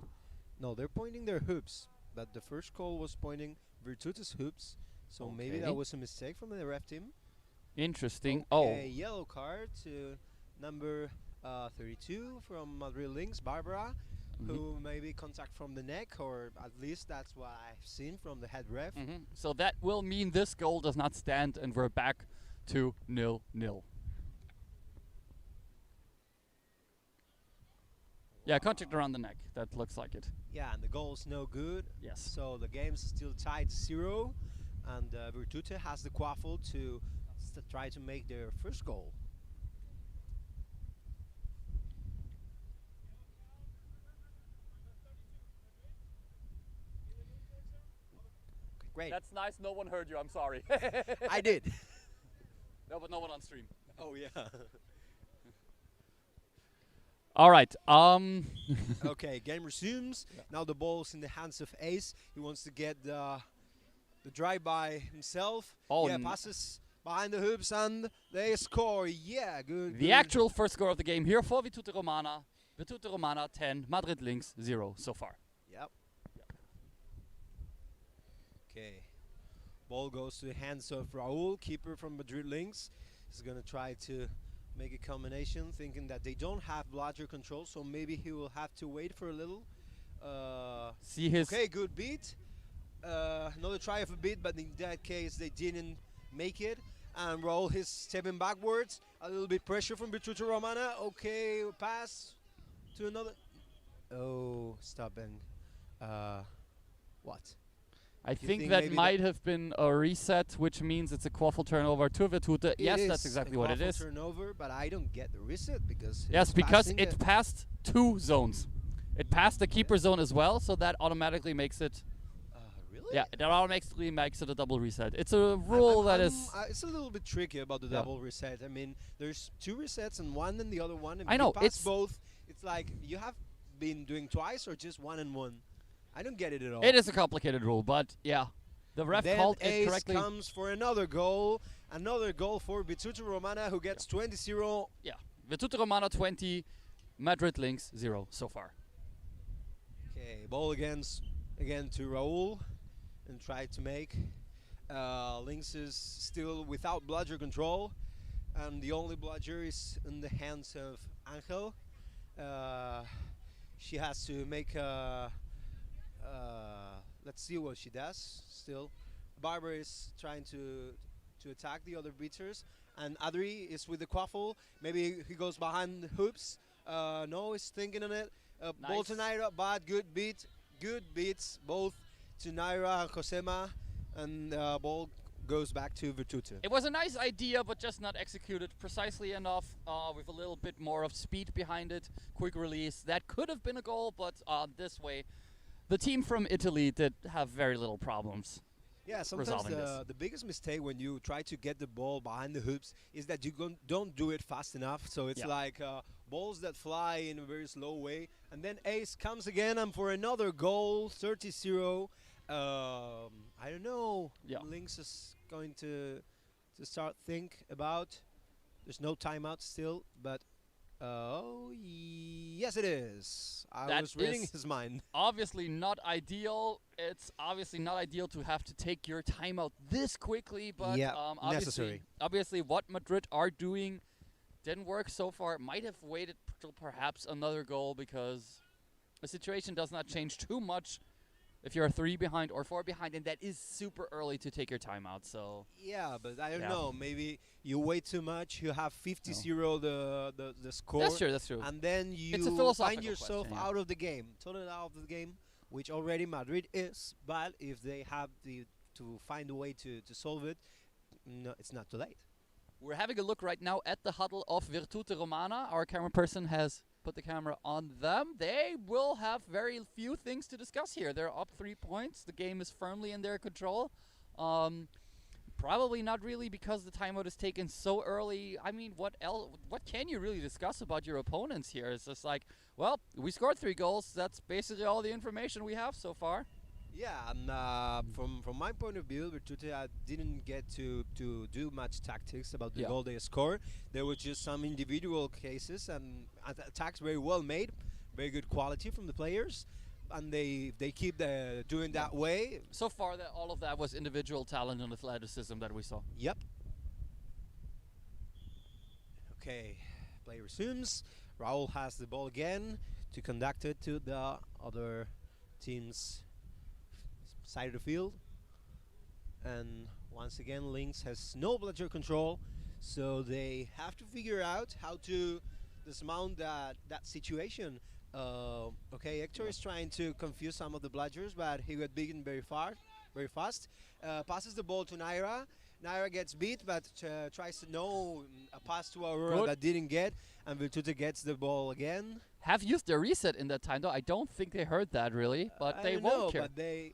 No, they're pointing their hoops, but the first call was pointing Virtute's hoops, so maybe that was a mistake from the ref team. Interesting. Okay, yellow card to number 32 from Madrid Lynx, Barbara, who maybe contact from the neck, or at least that's what I've seen from the head ref. So that will mean this goal does not stand, and we're back to 0-0. Yeah, contact around the neck. That looks like it. Yeah, and the goal's no good. Yes. So the game's still tied 0, and Virtute has the quaffle to try to make their first goal. Great. That's nice. No one heard you. I'm sorry. I did. No, but no one on stream. Oh, yeah. All right. Okay, game resumes. Now the ball's in the hands of Ace. He wants to get the drive-by himself. Oh, yeah, passes behind the hoops and they score. Yeah, good. The actual first score of the game here for Virtute Romana. Virtute Romana 10, Madrid Lynx 0 so far. Yep. Okay. Ball goes to the hands of Raul, keeper from Madrid Lynx. He's going to try to make a combination, thinking that they don't have bludger control, so maybe he will have to wait for a little. See his... Okay, good beat. Another try of a beat, but in that case they didn't make it. And Raul is stepping backwards. A little bit pressure from Virtute Romana. Okay, pass to another. Oh, stop and what? I think that might have been a reset, which means it's a quaffle turnover to Virtute. Yes, that's exactly what it is. Turnover, but I don't get the reset because yes, because it passed 2 zones. It passed the keeper zone as well, so that automatically makes it. Really? Yeah, that automatically makes it a double reset. It's a rule that is. It's a little bit tricky about the double reset. I mean, there's 2 resets and one and the other one. And I know it's both. It's like you have been doing twice or just 1 and 1. I don't get it at all. It is a complicated rule, but yeah, the ref called it correctly. Ace comes for another goal for Virtute Romana, who gets 20-0. Yeah, Virtute Romana 20, Madrid Lynx 0 so far. Okay, ball again to Raul, and try to make. Lynx is still without bludger control, and the only bludger is in the hands of Angel. She has to make a. Let's see what she does. Still, Barbara is trying to attack the other beaters, and Adri is with the quaffle. Maybe he goes behind the hoops. No, he's thinking on it. Ball to Naira, but good beats both to Naira and Josema, and ball goes back to Virtute. It was a nice idea, but just not executed precisely enough, with a little bit more of speed behind it. Quick release. That could have been a goal, but this way, the team from Italy did have very little problems. Yeah, sometimes the biggest mistake when you try to get the ball behind the hoops is that you don't do it fast enough. So it's like balls that fly in a very slow way. And then Ace comes again and for another goal, 30-0. I don't know. Lynx is going to start think about. There's no timeout still, but Oh, yes, it is. I That was reading is his mind. Obviously not ideal. It's obviously not ideal to have to take your timeout this quickly, but Yeah, obviously, necessary. obviously what Madrid are doing didn't work so far. Might have waited till perhaps another goal because the situation does not change too much if you're 3 behind or 4 behind, and that is super early to take your timeout. So Yeah, but I don't Yeah. know. Maybe you wait too much. You have 50-0 the score. That's true, that's true. And then It's a you philosophical find yourself question, yeah. out of the game, totally out of the game, which already Madrid is. But if they have to find a way to solve it, no, it's not too late. we're having a look right now at the huddle of Virtute Romana. Our camera person has put the camera on them. They will have very few things to discuss here. They're up 3 points. The game is firmly in their control. Probably not really because the timeout is taken so early. I mean, what can you really discuss about your opponents here? It's just like, well, we scored 3 goals. That's basically all the information we have so far. Yeah, and from my point of view, Virtute didn't get to do much tactics about the Yeah. goal they scored. There were just some individual cases and attacks very well made, very good quality from the players, and they keep doing that way. So far, that all of that was individual talent and athleticism that we saw. Yep. Okay, play resumes. Raul has the ball again to conduct it to the other team's side of the field. And once again, Lynx has no bludger control, so they have to figure out how to dismount that situation. Okay, Hector is trying to confuse some of the bludgers, but he got beaten very fast. Passes the ball to Naira. Naira gets beat, but tries to know a pass to Aurora Good. that didn't get, and Virtute gets the ball again. Have used their reset in that time, though. I don't think they heard that really, but I they don't won't know, care. but they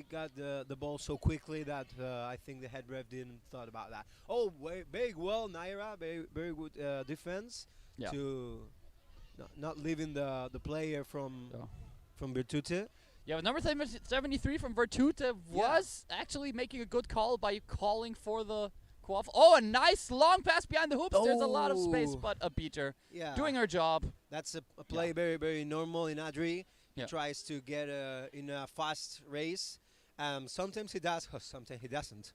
got the ball so quickly that I think the head ref didn't thought about that. Oh, very well, Naira, very good defense Yeah. to not leaving the player from Virtute. Yeah, but number 73 from Virtute was actually making a good call by calling for the quaff. Oh, a nice long pass behind the hoops. There's a lot of space, Oh. but a beater Yeah. doing her job. That's a play very normal in Adri. He Yeah. tries to get in a fast race. Sometimes he does, sometimes he doesn't.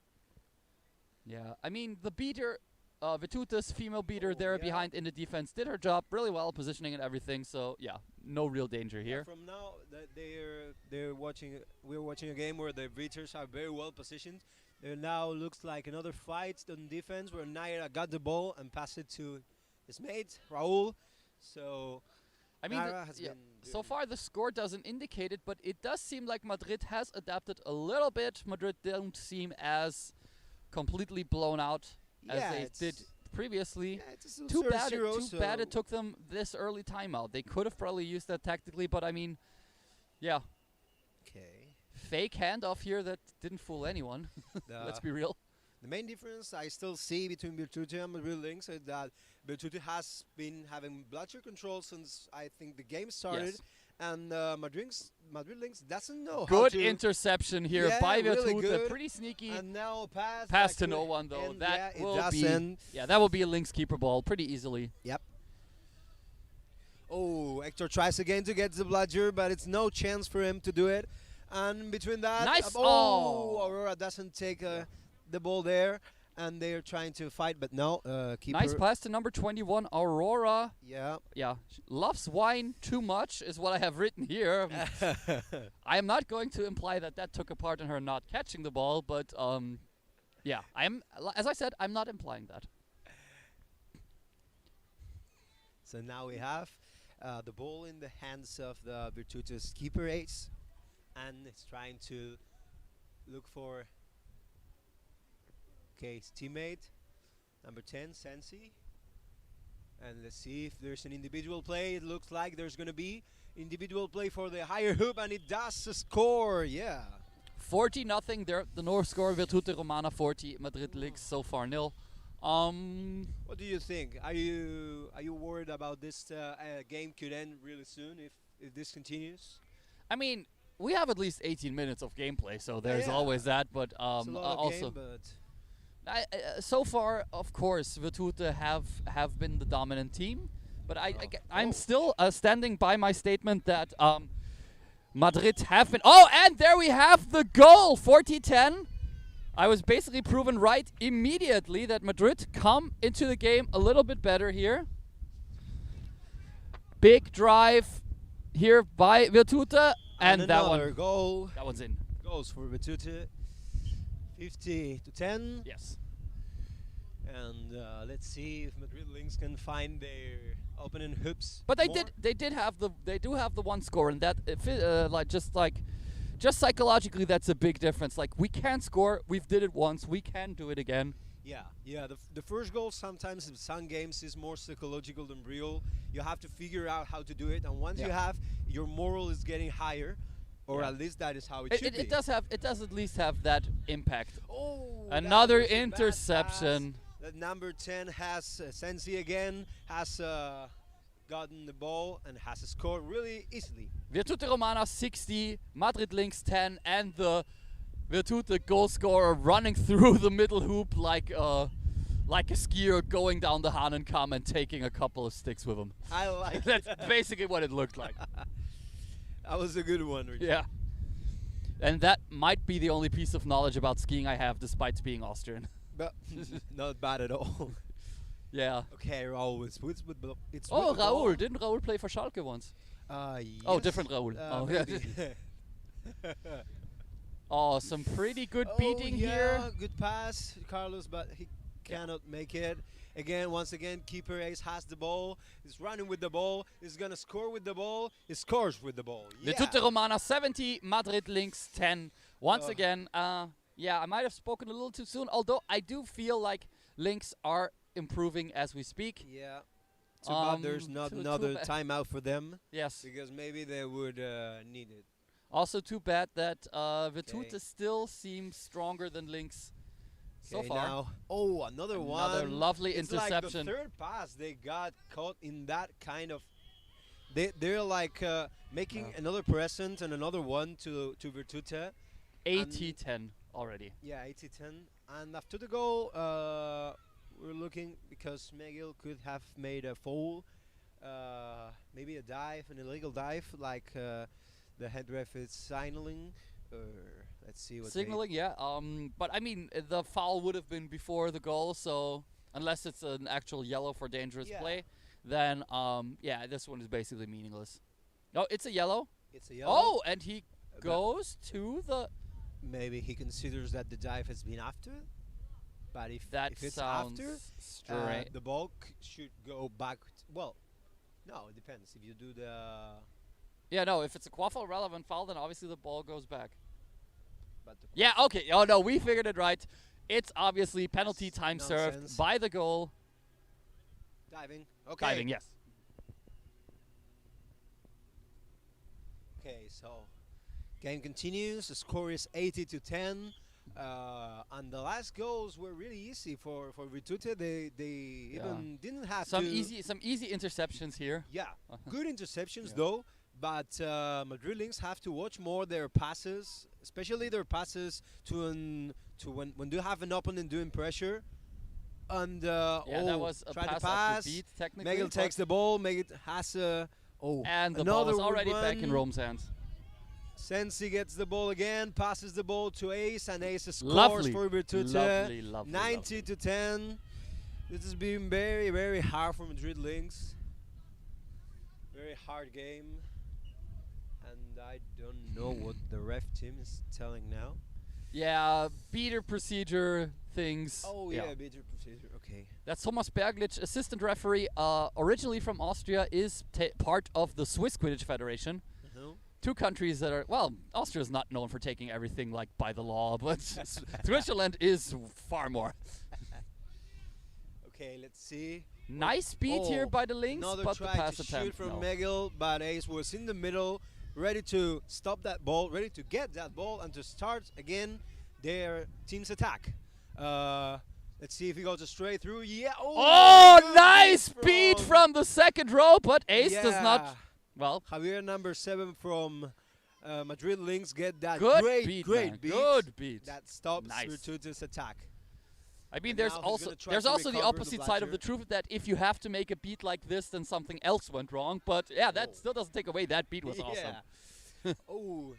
Yeah, I mean, the beater, Virtute's female beater there behind in the defense did her job really well, positioning and everything. So, yeah, no real danger here. From now, they're watching. We're watching a game where the beaters are very well positioned. There now looks like another fight on defense where Naira got the ball and passed it to his mate Raul. So I mean, Naira has been so far the score doesn't indicate it, but it does seem like Madrid has adapted a little bit. Madrid don't seem as completely blown out as Yeah, they it's- did previously. Yeah, it's a Too bad, 0-0, too bad so- it took them this early timeout. They could have probably used that tactically, but I mean, yeah. Okay. Fake handoff here that didn't fool anyone. Let's be real. The main difference I still see between Virtute and Madrid Lynx is that Virtute has been having bludger control since I think the game started, Yes. and Madrid Lynx doesn't know how Good to interception here Yeah, by really Virtute. good. Pretty sneaky. And now pass Pass that to no could one though. end, That yeah, it will be doesn't. that will be a Lynx keeper ball pretty easily. Yep. Oh, Hector tries again to get the bludger, but it's no chance for him to do it. And between that, Nice- oh, oh. Aurora doesn't take the ball there, and they're trying to fight, but no, keeper. Nice pass to number 21, Aurora. Yeah. Yeah. Loves wine too much is what I have written here. I am not going to imply that that took a part in her not catching the ball, but yeah, as I said, I'm not implying that. So now we have the ball in the hands of the Virtute's keeper ace, and it's trying to look for his teammate, number 10, Sensi. And let's see if there's an individual play. It looks like there's going to be individual play for the higher hoop, and it does score. Yeah. 40-0. There, the North score, Virtute Romana 40, Madrid Lynx so far 0. What do you think? Are you worried about this game could end really soon if this continues? I mean, we have at least 18 minutes of gameplay, so there's Yeah. always that. But It's a lot of also, game, but so far, of course, Virtute have been the dominant team. But I'm still standing by my statement that Madrid have been. Oh, and there we have the goal, 40-10. I was basically proven right immediately that Madrid come into the game a little bit better here. Big drive here by Virtute, and that one. Goal. That one's in. Goals for Virtute. 50-10. Yes. And let's see if Madrid Lynx can find their opening hoops. But they do have the one score, and that just psychologically that's a big difference. Like, we can score, we've did it once, we can do it again. Yeah. The first goal sometimes in some games is more psychological than real. You have to figure out how to do it, and once you have, your moral is getting higher, or at least that is how it should be. It does at least have that impact. Oh, another interception. That number 10 has Sensi again, has gotten the ball and has scored really easily. Virtute Romana 60, Madrid Lynx 10, and the Virtute goal scorer running through the middle hoop like a skier going down the Hahnenkamm and taking a couple of sticks with him. I like That's basically what it looked like. That was a good one, Richard. Yeah. And that might be the only piece of knowledge about skiing I have, despite being Austrian. But not bad at all. Yeah. Okay, Raul. It's oh, Raul. Didn't Raul play for Schalke once? Yes. Oh, different Raul. Oh, some pretty good beating here. Good pass, Carlos, but he cannot make it. Once again, keeper Ace has the ball. He's running with the ball. He's going to score with the ball. He scores with the ball. Virtute Romana 70, Madrid Lynx 10. Once again, yeah, I might have spoken a little too soon, although I do feel like Lynx are improving as we speak. Yeah. Too bad there's not another timeout for them. Yes. Because maybe they would need it. Also too bad that Virtute still seems stronger than Lynx so far. Now, another one. Another lovely interception. Like the third pass, they got caught in that kind of... They're like making another present and another one to Virtute. 80-10 already. Yeah, 80-10. And after the goal, we're looking because Miguel could have made a foul, maybe a dive, an illegal dive, like the head ref is signaling. Let's see what signaling. Yeah. But I mean, the foul would have been before the goal, so unless it's an actual yellow for dangerous play, then yeah, this one is basically meaningless. No, it's a yellow. It's a yellow. Oh, and he goes to the. Maybe he considers that the dive has been after. But if it's sounds after, the ball should go back. Well, no, it depends. If you do the... Yeah, no, if it's a quaffle relevant foul, then obviously the ball goes back. But yeah, okay. Oh, no, we figured it right. It's obviously penalty time served by the goal. Diving. Okay. Diving, yes. Okay, so game continues. The score is 80-10. And the last goals were really easy for Virtute. They even didn't have some easy interceptions here. Yeah, good interceptions though. But Madrid Lynx have to watch more their passes, especially their passes to when they have an opponent doing pressure. And that was a pass off the beat, technically. Miguel takes the ball. Miguel has and the ball is already back in Rome's hands. Sensi gets the ball again, passes the ball to Ace, and Ace scores for Virtute. Lovely, 90-10. This has been very, very hard for Madrid Lynx. Very hard game. And I don't know what the ref team is telling now. Yeah, beater procedure things. Oh, yeah, beater procedure, okay. That's Thomas Berglitsch, assistant referee, originally from Austria, is part of the Swiss Quidditch Federation. Two countries that are, well, Austria is not known for taking everything like by the law, but Switzerland is far more. Okay, let's see. Nice beat here by the Lynx, but the pass to attempt, shoot from Miguel, but Ace was in the middle, ready to stop that ball, ready to get that ball and to start again their team's attack. Let's see if he goes straight through. Yeah. Oh, nice beat from the second row, but Ace does not. Well, Javier, number 7 from Madrid Lynx, get that great great beat. Good beat Good beat. that stops Virtute's attack. I mean, And there's now he's also gonna try to the recover opposite side of bludger. the truth that if you have to make a beat like this, then something else went wrong. But yeah, that still doesn't take away that beat was awesome. Oh,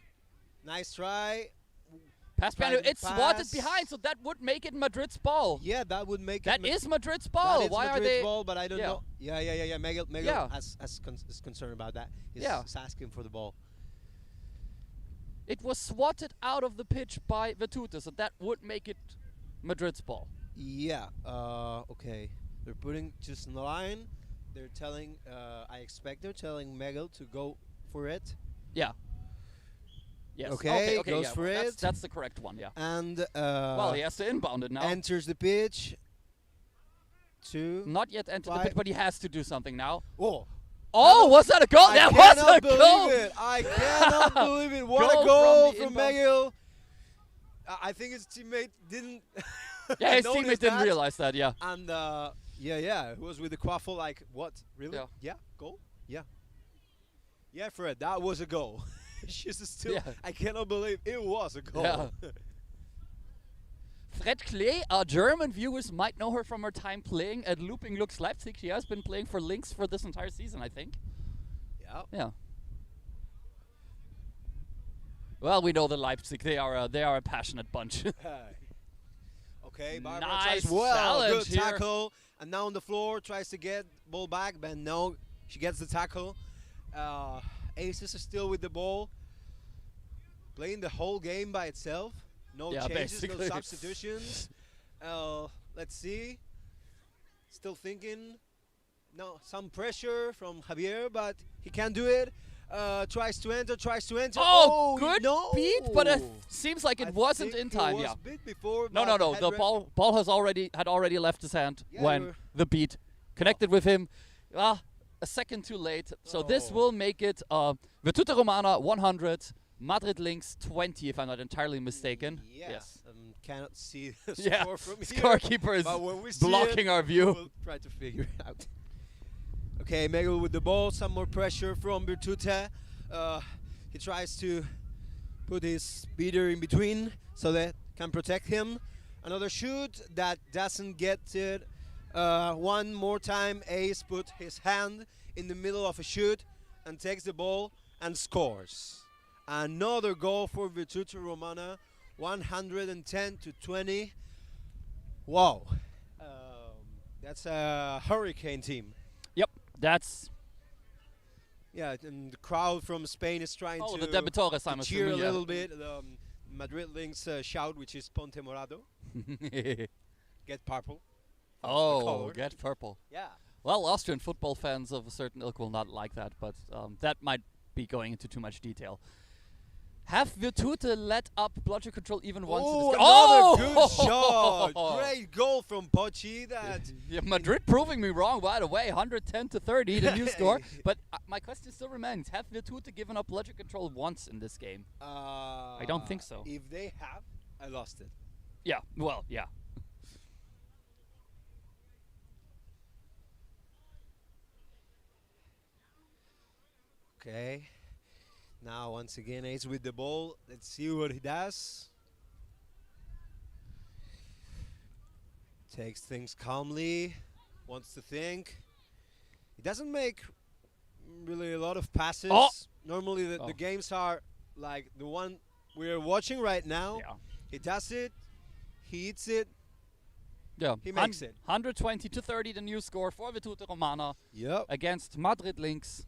nice try. Pass Tried behind. to It's swatted pass. behind, so that would make it Madrid's ball. Yeah, that would make That it. is Madrid's ball. That is Why Madrid's are they? ball, but I don't Yeah. know. Yeah. Megel Yeah. is concerned about that. He's, Yeah. he's asking for the ball. It was swatted out of the pitch by Vetute, so that would make it Madrid's ball. Yeah. Okay. They're putting just in the line. They're telling. I expect they're telling Megel to go for it. Yeah. Yes. Okay. Okay. Goes Yeah, for well, it. That's the correct one. Yeah. And well, he has to inbound it now. enters the pitch. Not yet entered the pitch, but he has to do something now. Oh. Oh, was that a goal? I That was cannot a goal. believe it. I cannot believe it. What a goal from inbound. Megel. I think his teammate didn't. Yeah, his notice teammate didn't that. realize that. Yeah. And yeah, it was with the quaffle. Like, what? Really? Yeah. Goal? Yeah, Fred, that was a goal. She's still. Yeah. I cannot believe it was a goal. Yeah. Fred Klee, our German viewers might know her from her time playing at Looping Lux Leipzig. She has been playing for Lynx for this entire season, I think. Yeah. Yeah. Well, we know the Leipzig. They are a passionate bunch. Okay, Barbara Nice tries well. challenge Good here. tackle. And now on the floor, tries to get ball back, but no, she gets the tackle. Aces are still with the ball. Playing the whole game by itself. No Yeah, changes, no basically. substitutions. Let's see. Still thinking. No, some pressure from Javier, but he can't do it. Tries to enter. Oh, good no. beat, but it seems like it I wasn't think in time. It was Yeah. beat before, No. but The head ball had already left his hand Yeah, when you're- the beat connected with him. A second too late. So this will make it Virtuta Romana 100, Madrid Lynx 20, if I'm not entirely mistaken. Yeah. Yes. Cannot see the Yeah, score from here. scorekeeper is but when we see blocking it, our view. We'll try to figure it out. Okay, Megel with the ball. Some more pressure from Virtute. He tries to put his beater in between so that can protect him. Another shoot that doesn't get it. One more time, Ace put his hand in the middle of a shoot and takes the ball and scores. Another goal for Virtute Romana, 110-20. Wow, that's a hurricane team. Yep, that's. Yeah, and the crowd from Spain is trying Oh, to, the Debitores, I'm cheer a assuming, yeah. little bit. The Madrid Lynx shout, which is Ponte Morado. Get purple. The Oh, color. get purple. Yeah. Well, Austrian football fans of a certain ilk will not like that, but that might be going into too much detail. Have Virtute let up bludger control even once in this Oh, game? another good shot! Great goal from Pochi. That Yeah, Madrid proving me wrong right away, 110-30, the new score. But my question still remains: have Virtute given up bludger control once in this game? I don't think so. If they have, I lost it. Yeah. Well, yeah. Okay. Now once again, Ace with the ball. Let's see what he does. Takes things calmly. Wants to think. He doesn't make really a lot of passes. Oh! Normally the games are like the one we're watching right now. Yeah. He does it. He eats it. Yeah, He makes it. 120-30, the new score for Virtute Romana Yep. against Madrid Lynx.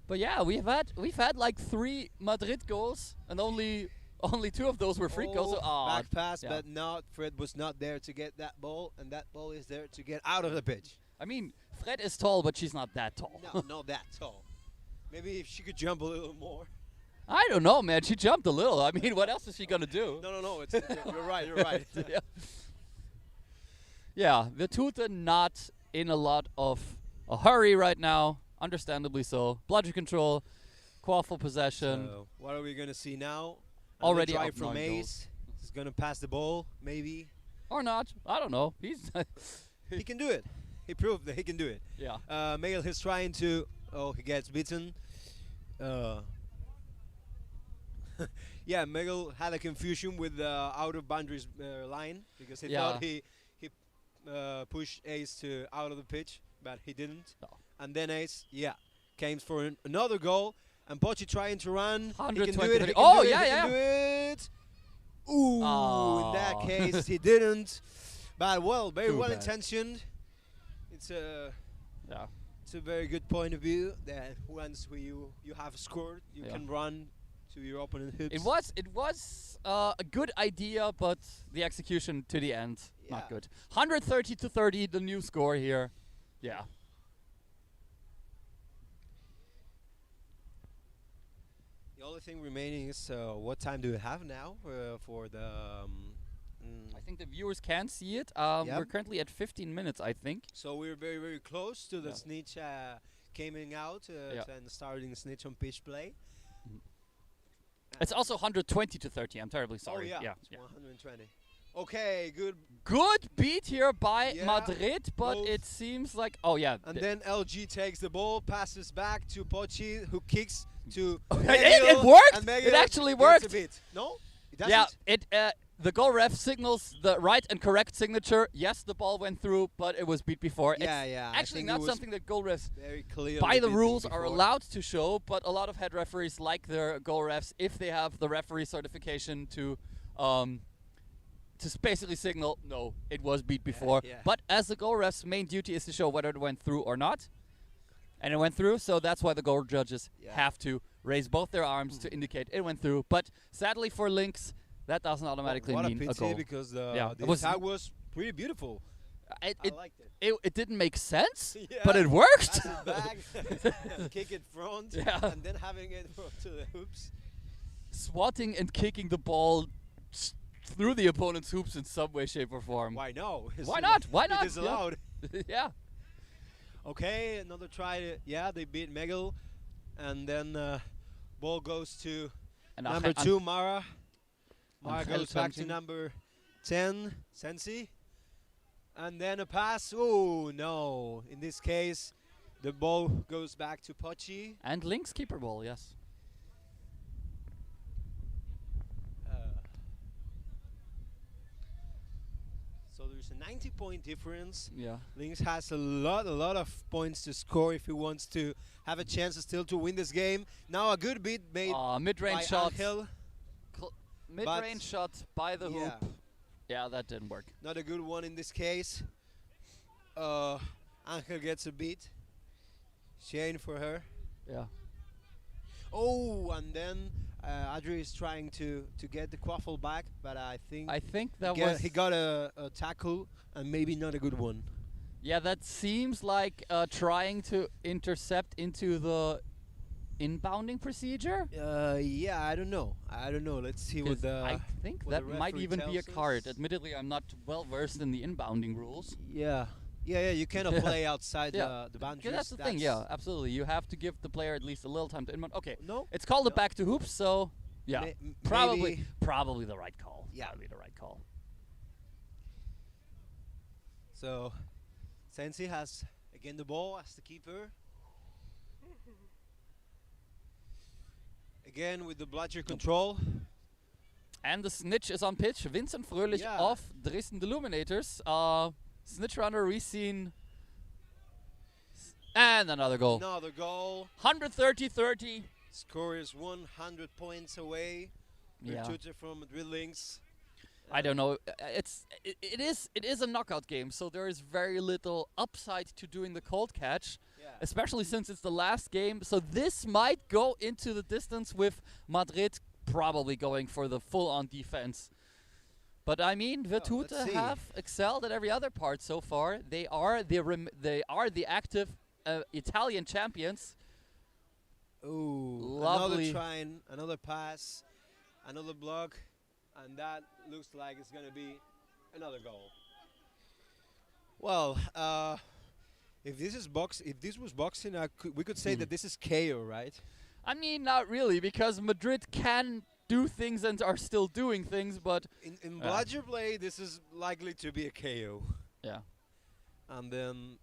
But yeah, we've had like 3 Madrid goals, and only 2 of those were free goals. So, Back pass, yeah. but not. Fred was not there to get that ball, and that ball is there to get out of the pitch. I mean, Fred is tall, but she's not that tall. No, not that tall. Maybe if she could jump a little more. I don't know, man. She jumped a little. I mean, what else is she gonna do? No. It's, you're right. You're right. Yeah. Yeah, Virtute not in a lot of a hurry right now. Understandably so. Bludger control, quaffle possession. So, what are we gonna see now? Already Another up drive from 9 goals. Ace. He's gonna pass the ball, maybe. Or not. I don't know. He's He can do it. He proved that he can do it. Yeah. Megel is trying to. Oh, he gets beaten. Yeah, Megel had a confusion with the out of boundaries line because he Yeah. thought he push Ace to out of the pitch, but he didn't. No. And then Ace, came for another goal. And Pochi trying to run. He can do 120. it. He can Oh, do it, yeah, he yeah. can do it. Ooh, in that Oh. case, he didn't. But very Too well bad. intentioned. It's a very good point of view that once you have scored, you can run to your opponent hoops. It was a good idea, but the execution to the end not good. 130-30, the new score here. Yeah. The only thing remaining is what time do we have now for the? I think the viewers can see it. Yep. We're currently at 15 minutes, I think. So we're very close to the snitch coming out and starting the snitch on pitch play. It's also 120-30. I'm terribly sorry. Oh yeah. it's 120. Okay, good. Good beat here by Madrid, but both. it seems like And then LG takes the ball, passes back to Pochi, who kicks to. it Megil, worked. and Megil It actually gets worked. A bit. No, it doesn't. Yeah, the goal ref signals the right and correct signature. Yes, the ball went through, but it was beat before. Yeah, it's I actually think not it was something that goal refs, very clearly by the beaten rules, are before. allowed to show. But a lot of head referees like their goal refs if they have the referee certification to basically signal, no, it was beat before. yeah. But as the goal ref's main duty is to show whether it went through or not. And it went through, so that's why the goal judges have to raise both their arms to indicate it went through. But sadly for Lynx, that doesn't automatically what mean a a pity goal. because the it attack was pretty beautiful. It, I it, liked it didn't make sense, Yeah, but it worked. pass it back, kick it front, and then having it to the hoops. Swatting and kicking the ball through the opponent's hoops in some way, shape, or form. Why no? Why not? Why not? It is allowed. Yeah. Okay, another try. They beat Megil, and then ball goes to And number 2, Mara. Mara Angel goes back to something. number 10, Sensi. And then a pass. Oh, no. In this case, the ball goes back to Pochi. And Lynx keeper ball, yes. So there's a 90-point difference. Yeah. Lynx has a lot of points to score if he wants to have a chance still to win this game. Now a good beat made mid-range by shot. Angel. Mid-range shot by the Yeah. hoop. Yeah, that didn't work. Not a good one in this case. Angel gets a beat. Shane for her. Yeah. Oh, and then Adri is trying to get the quaffle back, but I think that he got a tackle and maybe not a good one. Yeah, that seems like trying to intercept into the inbounding procedure. Yeah, I don't know. Let's see what the. I think what that the might referee even be a tells card. us. Admittedly, I'm not well versed in the inbounding rules. Yeah. You cannot play outside the boundaries. Yeah, that's the thing. Yeah, absolutely. You have to give the player at least a little time to inbound. Okay. No. It's called a back to hoops, so yeah, maybe. probably the right call. Yeah. Probably the right call. So, Sensi has again the ball as the keeper. Again with the bludger control. And the snitch is on pitch. Vincent Fröhlich Yeah. of Dresden Illuminators. Snitch runner, we've seen. And another goal. Another goal. 130-30. Score is 100 points away. Yeah. Virtute from Madrid Lynx. I don't know. It is a knockout game, so there is very little upside to doing the cold catch, especially since it's the last game. So this might go into the distance with Madrid probably going for the full-on defense. But I mean, Virtute let's see. have excelled at every other part so far. They are the active Italian champions. Ooh, Lovely. another try, another pass, another block, and that looks like it's gonna be another goal. Well, if this was boxing, we could say that this is KO, right? I mean, not really, because Madrid can do things and are still doing things, but in bludger play, this is likely to be a KO. Yeah. And then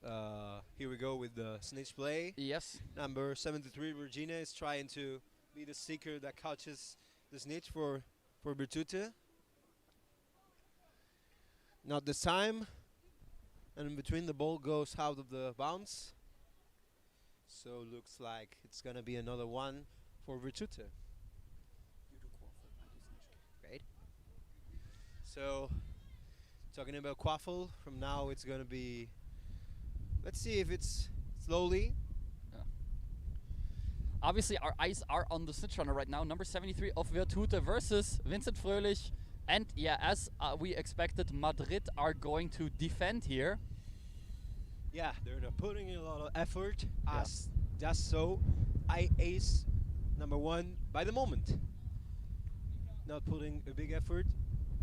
here we go with the snitch play. Yes. Number 73, Regina, is trying to be the seeker that catches the snitch for Virtute. Not this time. and in between the ball goes out of the bounds. So looks like it's gonna be another one for Virtute. Great. So talking about Quaffle, from now it's gonna be. Let's see if it's slowly. Obviously, our eyes are on the Snitch Runner right now. Number 73 of Virtute versus Vincent Fröhlich. And yeah, as we expected, Madrid are going to defend here. Yeah, they're not putting in a lot of effort. As just so, I ace number 1 by the moment. Not putting a big effort.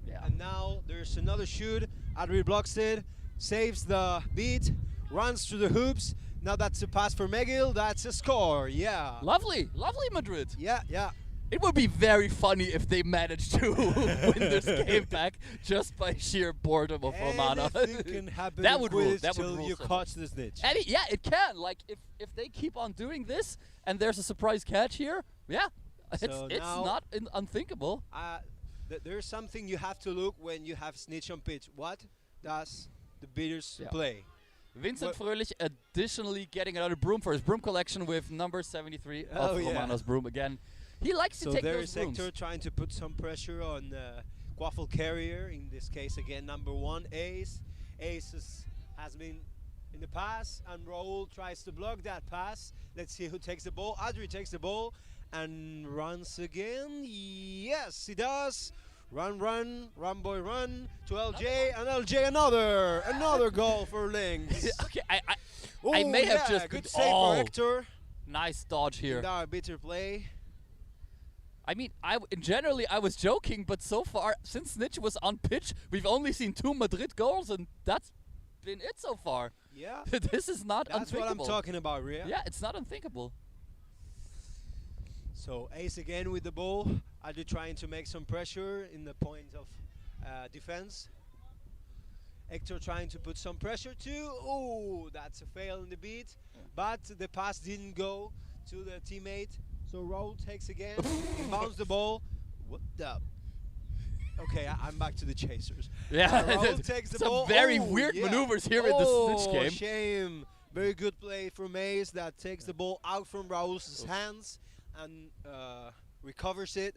Yeah. And now there's another shoot. Adri blocks it, saves the beat, runs through the hoops. Now that's a pass for Megil. That's a score. Yeah. Lovely, lovely Madrid. Yeah, yeah. It would be very funny if they managed to win this game back just by sheer boredom of Romana. Anything can happen that in would rule. Quidditch That would till rule. you catch the snitch. Yeah, it can. Like if they keep on doing this and there's a surprise catch here, yeah, So it's now- not unthinkable. There's something you have to look when you have snitch on pitch. What does the beaters Yeah. play? Vincent Fröhlich additionally getting another broom for his broom collection with number 73 Oh, of yeah. Romana's broom again. He likes to So take there those is brooms. Hector trying to put some pressure on Quaffle Carrier. In this case, again, number 1, Ace. Ace has been in the pass, and Raul tries to block that pass. Let's see who takes the ball. Adri takes the ball and runs again. Yes, he does. Run, boy, run to LJ, and LJ another goal for Lynx. Okay, I may have yeah, just good save for Hector. Nice dodge here. Now a bitter play. I mean, generally I was joking, but so far since Snitch was on pitch, we've only seen 2 Madrid goals, and that's been it so far. Yeah. This is not That's unthinkable. what I'm talking about, Ria. Yeah, it's not unthinkable. So Ace again with the ball. Adri trying to make some pressure in the point of defense. Hector trying to put some pressure too. Oh, that's a fail in the beat. But the pass didn't go to the teammate. So Raul takes again. Bounce the ball. What the? Okay, I'm back to the chasers. Yeah, Raul takes the some ball. very Oh, weird yeah. maneuvers here in the Snitch game. Shame. Very good play from Ace that takes the ball out from Raul's hands and recovers it.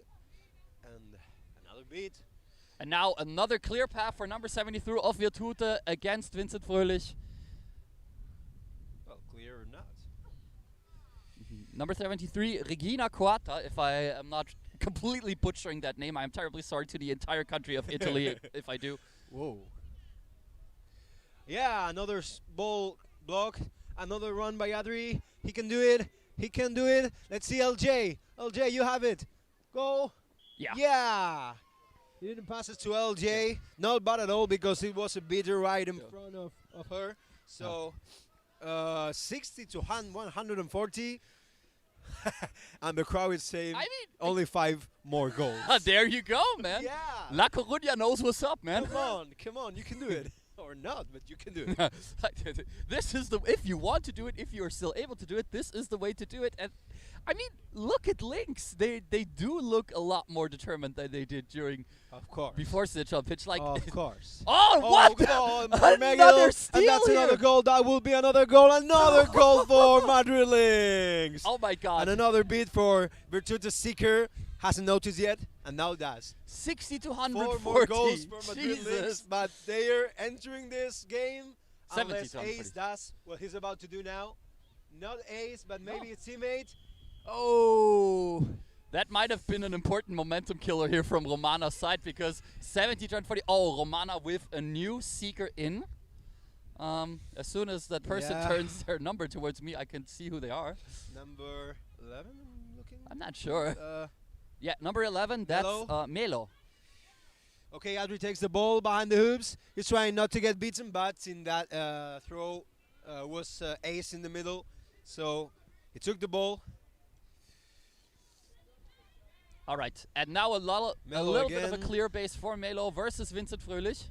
And another beat. And now another clear path for number 73 of Virtute against Vincent Fröhlich. Well, clear or not. Number 73, Regina Coata. If I am not completely butchering that name, I am terribly sorry to the entire country of Italy if I do. Whoa. Yeah, another ball block. Another run by Adri. He can do it. He can do it. Let's see LJ. LJ, you have it. Go. Yeah. Yeah. He didn't pass it to LJ. Not bad at all because it was a beater right in front of her. So 60 to 140. And the crowd is saying only 5 more goals. There you go, man. Yeah. La Coruña knows what's up, man. Come on, you can do it. Or not, but you can do it. This is if you want to do it, if you are still able to do it, this is the way to do it. And I mean, look at Lynx. They do look a lot more determined than they did during, before Snitch on pitch. Like, of course. Oh, what? Another steal and that's here. another goal. That will be another goal. Another goal for Madrid Lynx. Oh my God. And another beat for Virtute Seeker. Hasn't noticed yet, and now does. 60 to 4 140. more goals for Madrid Jesus. Lynx, but they are entering this game 70 unless to Ace 140. does what he's about to do now. Not Ace, but maybe a teammate. Oh. That might have been an important momentum killer here from Romana's side because 70 to 140. Oh, Romana with a new Seeker in. As soon as that person turns their number towards me, I can see who they are. Number 11, I'm looking. I'm not sure. Yeah, number 11, that's Melo. Okay, Adri takes the ball behind the hoops. He's trying not to get beaten, but in that throw was Ace in the middle. So he took the ball. All right, and now a little bit of a again. clear base for Melo versus Vincent Fröhlich.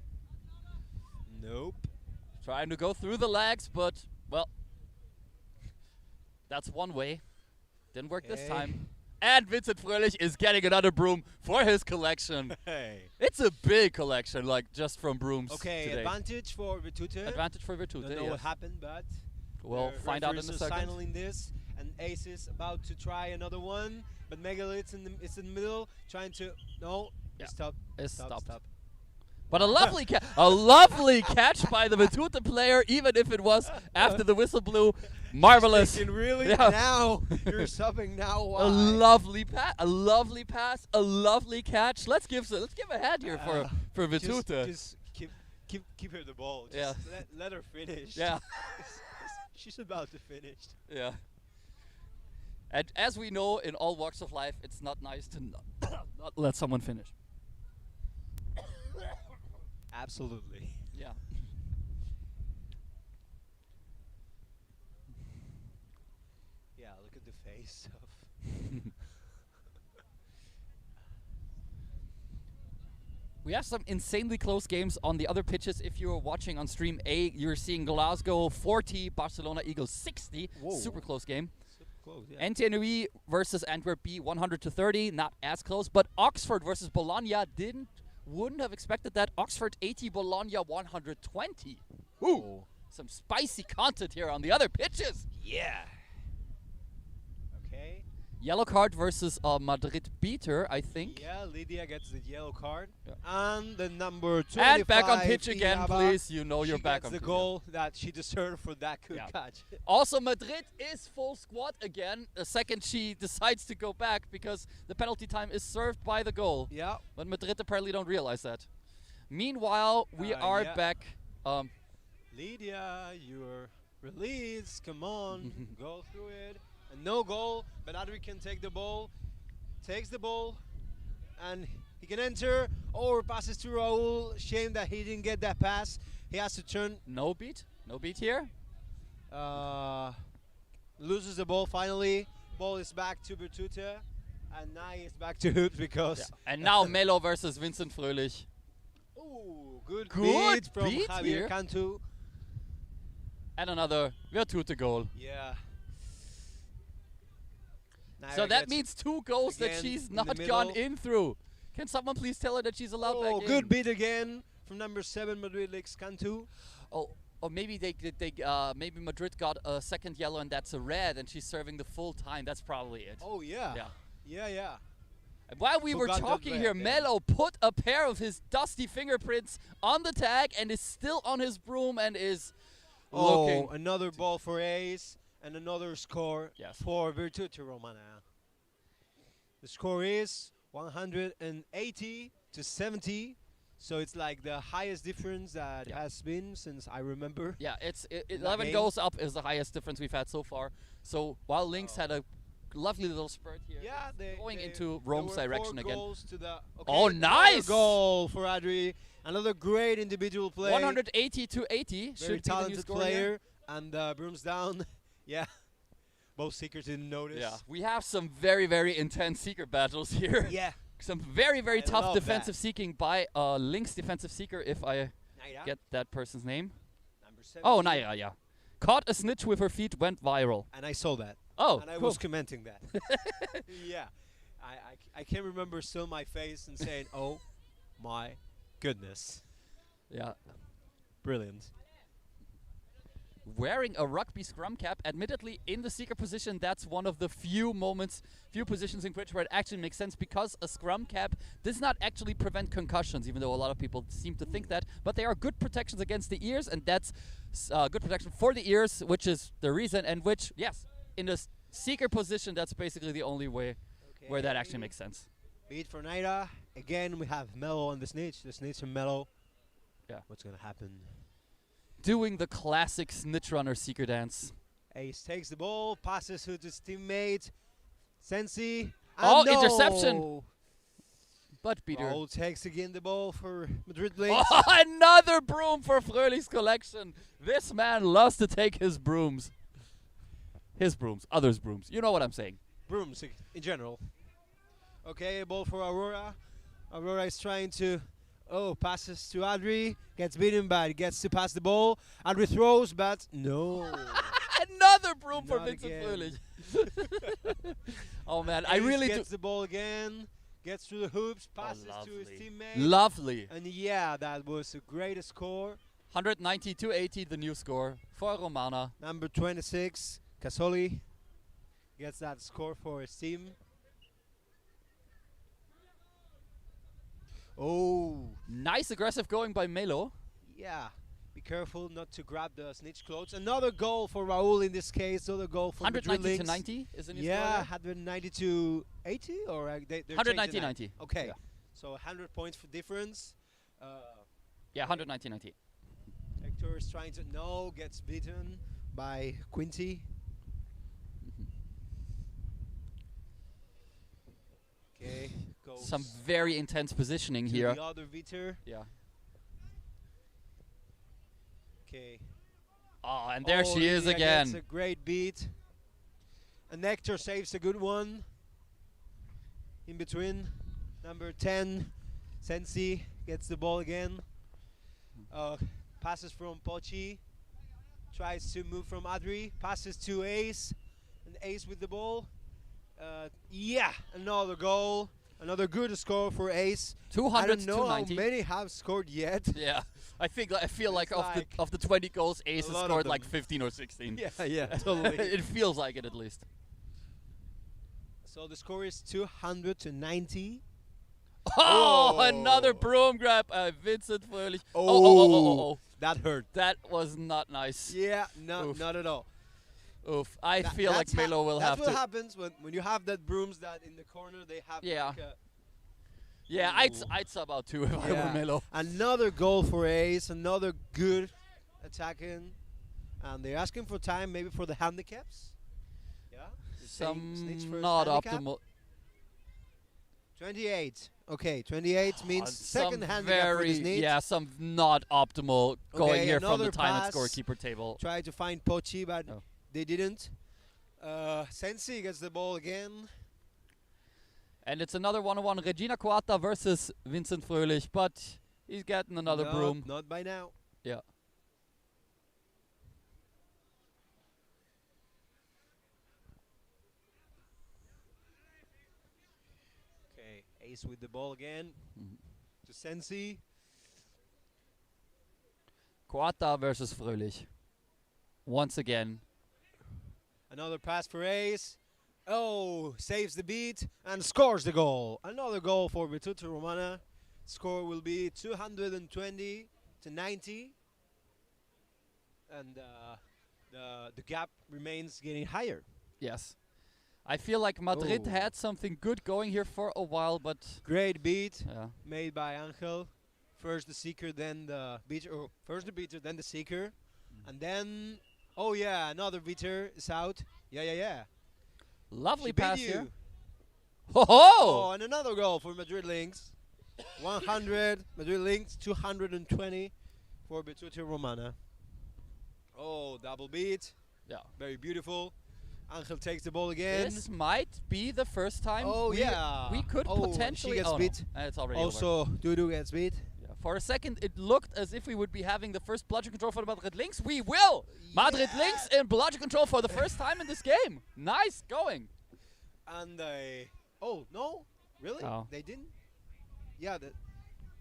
Nope. Trying to go through the legs, but, well, that's one way. Didn't work this time. And Vincent Fröhlich is getting another broom for his collection. Hey. It's a big collection, like just from brooms. Okay, today. advantage for Virtute. Advantage for Virtute. Don't know what happened, but we'll the find out in a referees are second. signaling this, and Ace is about to try another one, but Megalith's in the middle, trying to stop. It's stop. stopped. But a lovely catch by the Virtute player, even if it was after the whistle blew. Marvelous. Really? Yeah. Now you're subbing. Now why? A lovely pass, a lovely catch. Let's give a hand here for Virtute. Just keep her the ball. Just let her finish. Yeah. She's about to finish. Yeah. And as we know, in all walks of life, it's not nice to not let someone finish. Absolutely. Yeah. Yeah, look at the face of. We have some insanely close games on the other pitches. If you're watching on stream A, you're seeing Glasgow 40, Barcelona Eagles 60. Whoa. Super close game. Super close, yeah. NTNUE versus Antwerp B 100-30, not as close. But Oxford versus Bologna wouldn't have expected that. Oxford 80, Bologna 120. Ooh, some spicy content here on the other pitches. Yeah. Okay. Yellow card versus Madrid beater, I think. Yeah, Lydia gets the yellow card. Yeah. And the number 25. And back on pitch again, Iaba, please. You know you're she back gets on the pitch. goal that she deserved for that good catch. Also, Madrid is full squad again. The second she decides to go back because the penalty time is served by the goal. Yeah. But Madrid apparently don't realize that. Meanwhile, we are back. Lydia, you're released. Come on, go through it. And no goal, but Adri can take the ball. Takes the ball, and he can enter or passes to Raul. Shame that he didn't get that pass. He has to turn. No beat here. Loses the ball finally. Ball is back to Virtute, and now it's back to Hoops because. And now Melo versus Vincent Fröhlich. Ooh, good beat from Javier here. Cantu. And another Virtute goal. Yeah. So that means 2 goals that she's not gone in through. Can someone please tell her that she's allowed back in? Good beat again from number 7 Madrid Leagues Cantu. Oh, or maybe maybe Madrid got a second yellow and that's a red, and she's serving the full time. That's probably it. Oh yeah. Yeah. And while we were talking here, Melo put a pair of his dusty fingerprints on the tag and is still on his broom and is looking. Another ball for Ace and another score for Virtute Romana. The score is 180-70. So it's like the highest difference that has been since I remember. Yeah, it's 11 goals up is the highest difference we've had so far. So while Lynx had a lovely little spurt here, going into Rome's direction again. Oh, nice goal for Adri. Another great individual play. 180-80. Very talented player. And brooms down. Yeah. Both seekers didn't notice. Yeah. We have some very, very intense seeker battles here. Yeah. Some very, very tough defensive seeking by Lynx defensive seeker, if I get that person's name. Number 7. Oh, Naira, yeah. Caught a snitch with her feet, went viral. And I saw that. Oh, and I was commenting that. Yeah. I can remember still my face and saying, oh my goodness. Yeah. Brilliant. Wearing a rugby scrum cap, admittedly in the seeker position, that's one of the few positions in Quidditch where it actually makes sense, because a scrum cap does not actually prevent concussions, even though a lot of people seem to think that. But they are good protections against the ears, and that's good protection for the ears, which is the reason, and which, yes, in the seeker position, that's basically the only way where that actually makes sense. Beat for Naira. Again, we have Melo on the snitch. The snitch and Melo. Yeah. What's going to happen? Doing the classic snitch runner seeker dance. Ace takes the ball, passes to his teammate, Sensi. Oh, interception! But beater. Raul takes again the ball for Madrid Blades. Oh, another broom for Fröhlich's collection. This man loves to take his brooms. His brooms, others' brooms. You know what I'm saying. Brooms in general. Okay, a ball for Aurora. Aurora is trying to... Oh, passes to Adri. Gets beaten, but gets to pass the ball. Adri throws, but no. Another broom for Not Vincent again. Fröhlich. Oh man, And I Ace really do. gets the ball again, gets through the hoops, passes to his teammate. Lovely. And yeah, that was a great score. 190 to 80, the new score for Romana. Number 26, Casoli, gets that score for his team. Oh. Nice aggressive going by Melo. Yeah. Be careful not to grab the snitch clothes. Another goal for Raul in this case. Another goal for 190 Madrid to Lynx. 90 is the new Yeah, score. 190 to 80 or they're 190 changing that? 90. Okay. Yeah. So 100 points for difference. Yeah, 190 90. Hector is trying to gets beaten by Quinty. Okay, goes Some very intense positioning to here. the other Viter. Yeah. Okay. Oh, and there she is Lydia again. gets a great beat. And Hector saves a good one. In between, number 10, Sensi gets the ball again. Passes from Pochi. Tries to move from Adri. Passes to Ace. And Ace with the ball. Yeah, another goal. Another good score for Ace. 200 I don't know how 290. many have scored yet. Yeah, I feel like It's of the 20 goals, Ace a has lot of scored like them. 15 or 16. Yeah, totally. It feels like it at least. So the score is 200 to 90. Oh, another broom grab. Vincent Fröhlich. Oh. That hurt. That was not nice. Yeah, no, Oof. not at all. Oof. I feel like Melo will have to. That's what happens when you have that brooms that in the corner they have Yeah. like a Yeah, I'd sub out too if I were Melo. Another goal for Ace, another good attacking. And they're asking for time maybe for the handicaps. Yeah. They're saying snitch Some first not handicap. optimal. 28. Okay, 28 means second Some handicap for very the snitch. yeah, some not optimal going Okay, here from the another time and pass. scorekeeper table. Tried to find Pochi, but No. they didn't. Sensi gets the ball again. And it's another 1-on-1 Regina Coata versus Vincent Fröhlich, but he's getting another No, broom. Not by now. Yeah. Okay, Ace with the ball again. To Sensi. Coata versus Fröhlich. Once again. Another pass for Ace. Oh, saves the beat and scores the goal. Another goal for Virtuti Romana. Score will be 220 to 90. And the gap remains getting higher. Yes. I feel like Madrid Oh. had something good going here for a while, but Great beat yeah. made by Angel. First the seeker, then the beater. Or first the beater, then the seeker. And then, oh yeah, another beater is out. Yeah. Lovely She beat pass you. here. Ho ho! Oh, and another goal for Madrid Lynx. 100, Madrid Lynx, 220 for Virtuti Romana. Oh, double beat. Yeah. Very beautiful. Angel takes the ball again. This might be the first time Oh, yeah. we could Oh, potentially she gets oh, no. beat. It's already over. Also, Dudu gets beat. Yeah. For a second, it looked as if we would be having the first bludgeon control for the Madrid Lynx. We will! Madrid Lynx in bludgeon control for the first time in this game. Nice going. And oh, no? Really? Oh. They didn't? Yeah,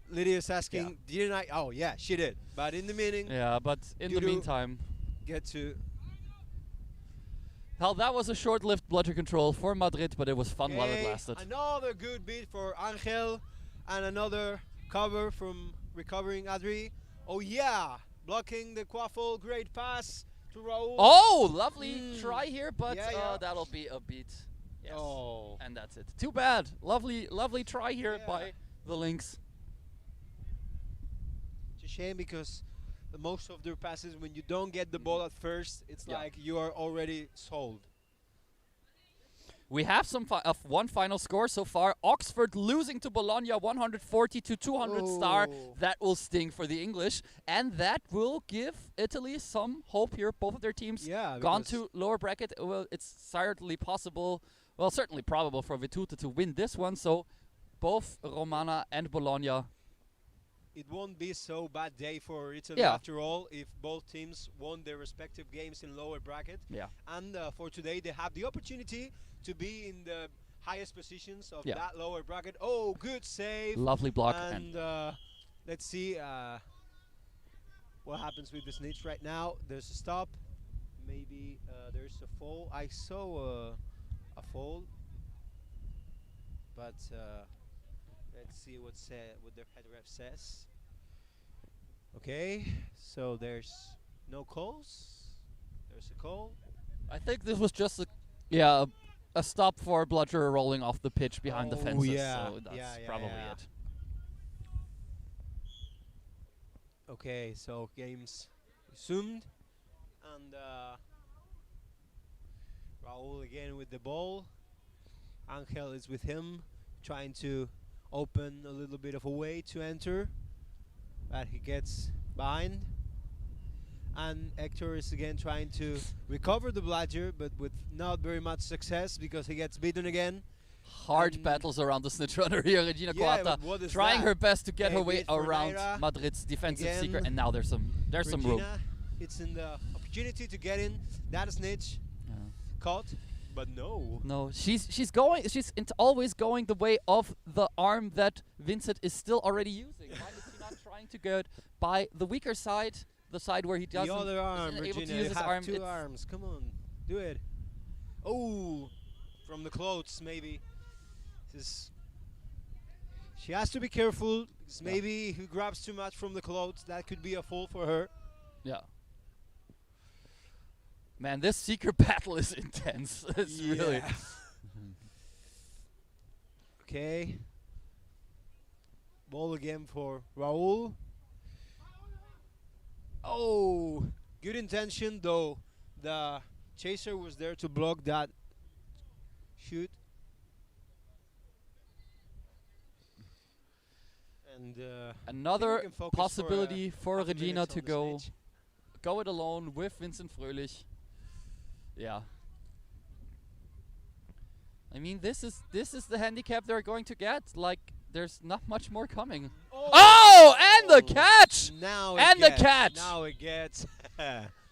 Lydia's asking, didn't I? Oh, yeah, she did. But in the meaning, Yeah, but in the Dudu meantime, get to... hell, that was a short-lived bludgeon control for Madrid, but it was fun while it Okay, lasted. Another good beat for Angel. And another cover from recovering Adri. Oh, yeah. Blocking the Quaffle. Great pass to Raul. Oh, lovely try here, but Yeah. that'll be a beat. Yes. Oh. And that's it. Too bad. Lovely try here by the Lynx. It's a shame because most of their passes, when you don't get the ball at first, it's Yeah. like you are already sold. We have some one final score so far. Oxford losing to Bologna 140 to 200 star. Oh. That will sting for the English. And that will give Italy some hope here. Both of their teams gone because- to lower bracket. Well, it's certainly possible, well, certainly probable for Virtuti to win this one. So both Romana and Bologna it won't be so bad day for Italy Yeah. after all if both teams won their respective games in lower bracket. Yeah. And for today, they have the opportunity to be in the highest positions of Yeah. that lower bracket. Oh, good save. Lovely block And let's see what happens with the snitch right now. There's a stop. Maybe there's a fall. I saw a fall. But let's see what the head ref says. Okay, so there's no calls. There's a call. I think this was just a stop for Bludger rolling off the pitch behind the Oh, fences. yeah. So that's Yeah, probably yeah. it. Okay, so games resumed, and Raul again with the ball. Angel is with him, trying to open a little bit of a way to enter, but he gets behind. And Hector is again trying to recover the Bludger, but with not very much success because he gets beaten again. Hard And battles around the snitch runner here. Regina Yeah, Coata but what is trying that? her best to get Okay, her way bait for around Naira. Madrid's defensive Again, secret, and now there's some room. Regina, it's in the opportunity to get in. That snitch caught, but no. No, she's always going the way of the arm that Vincent is still already using. Why is he not trying to go by the weaker side, the side where he doesn't The other arm, isn't able Regina. to You use his have arm? two It's- arms. Come on, do it. Oh, from the clothes maybe. She has to be careful because maybe he grabs too much from the clothes. That could be a fall for her. Yeah. Man, this secret battle is intense. It's really. Yeah. Okay. Ball again for Raul. Oh, good intention though. The chaser was there to block that shoot. And Another can focus possibility for half a minute Regina on to the go it alone with Vincent Fröhlich. Yeah. I mean, this is the handicap they're going to get. Like, there's not much more coming. Oh, and the catch! Now the catch! Now it gets.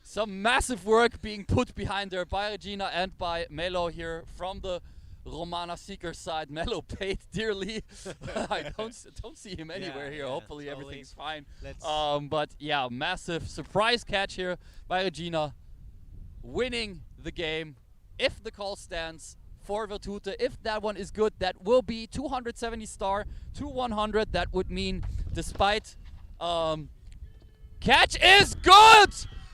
Some massive work being put behind there by Regina and by Melo here from the Romana Seeker side. Melo paid dearly. I don't see him anywhere here. Hopefully totally. everything's fine. Let's But yeah, massive surprise catch here by Regina, winning the game. If the call stands for Virtute, if that one is good, that will be 270 star to 100. That would mean, despite catch is good.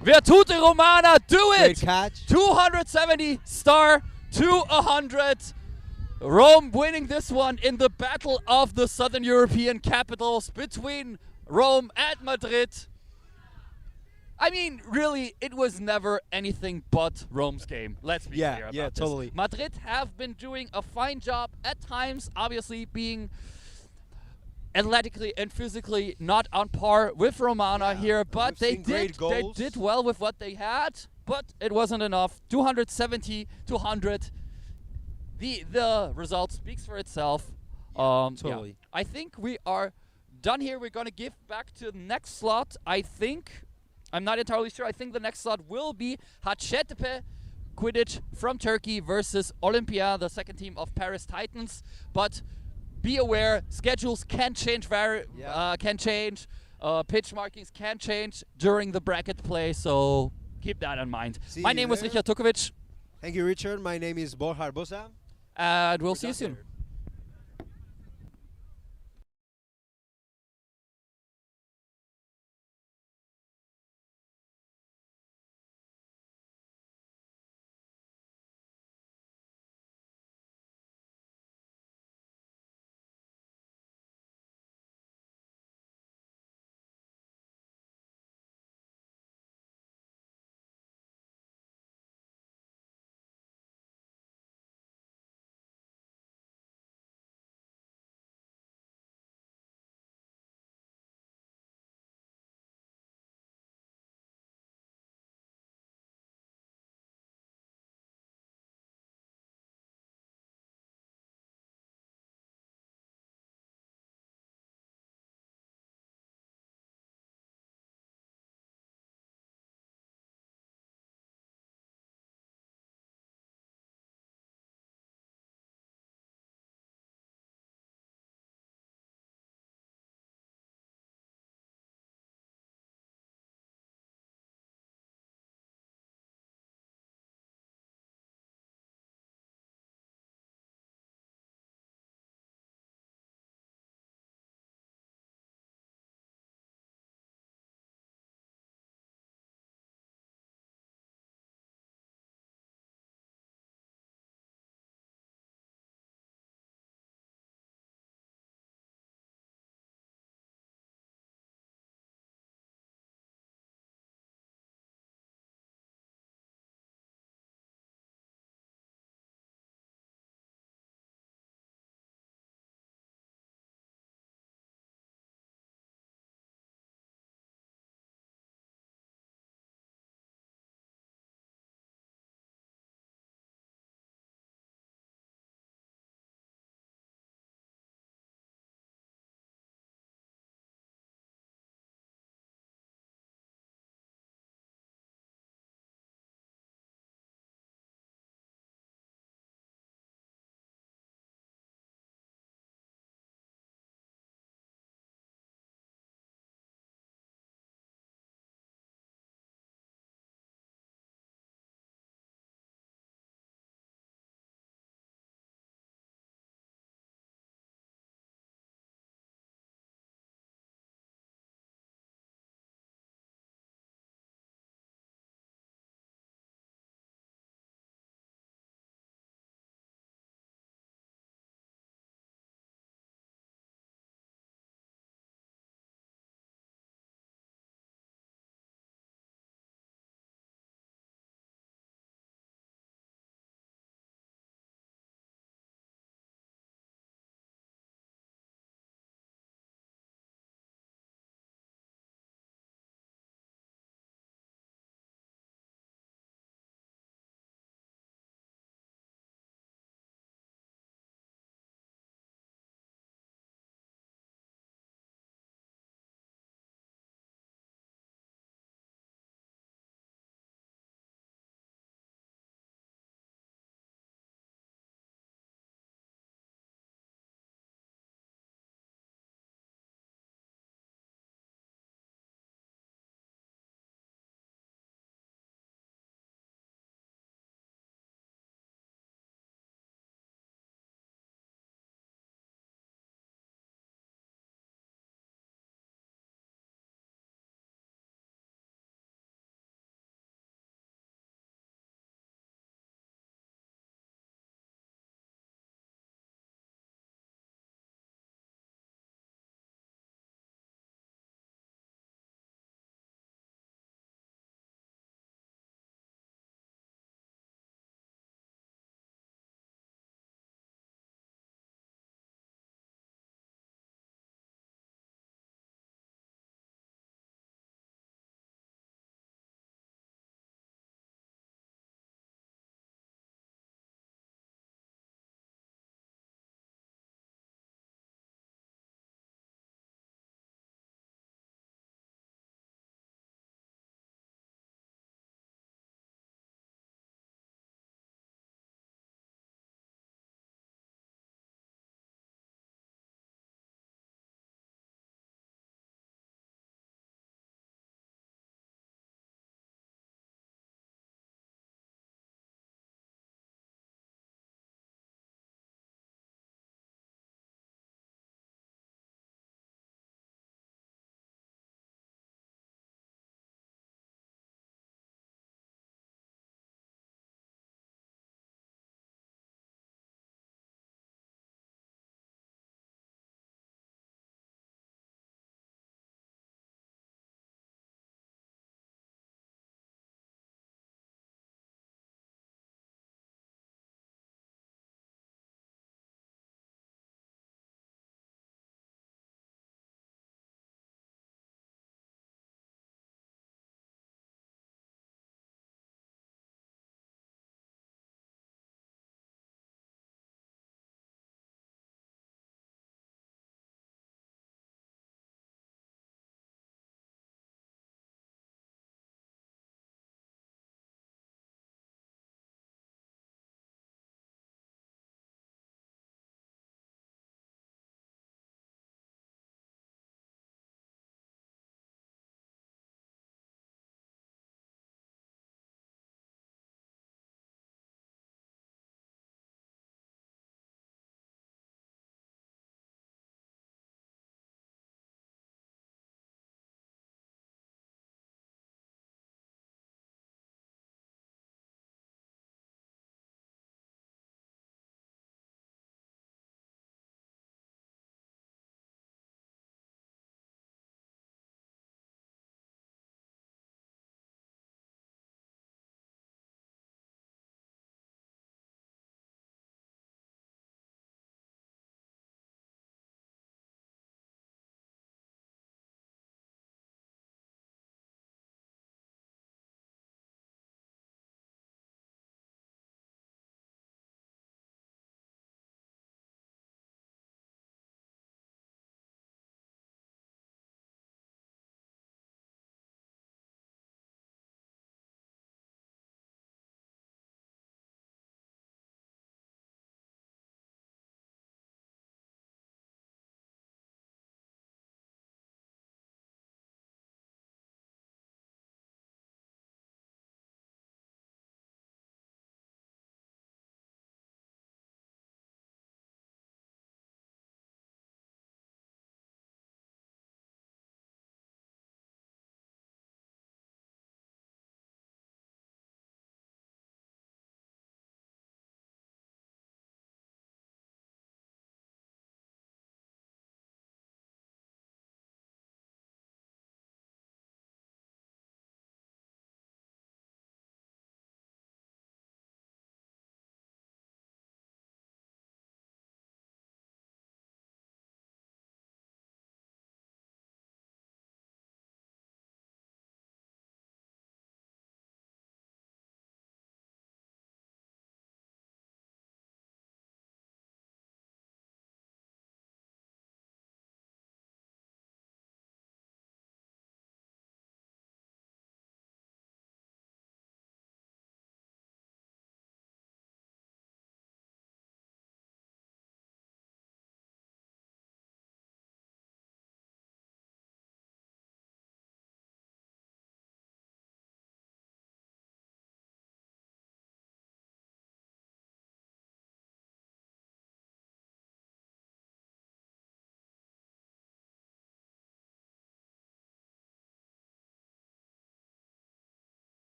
Virtute Romana, do it! Great catch. 270 star to 100. Rome winning this one in the battle of the Southern European capitals between Rome and Madrid. I mean, really, it was never anything but Rome's game. Let's be clear about this. totally. Madrid have been doing a fine job at times, obviously being athletically and physically not on par with Romana here, but we've they seen great did goals. well with what they had, but it wasn't enough. 270 to 100. The result speaks for itself. totally. I think we are done here. We're gonna give back to the next slot. I'm not entirely sure. I think the next slot will be Hacettepe Quidditch from Turkey versus Olympia, the second team of Paris Titans. But be aware, schedules can change. Pitch markings can change during the bracket play, so keep that in mind. See My you name was there. Richard Tukovic, Thank you, Richard. My name is Borja Bosa. and we'll We're see you done soon. here.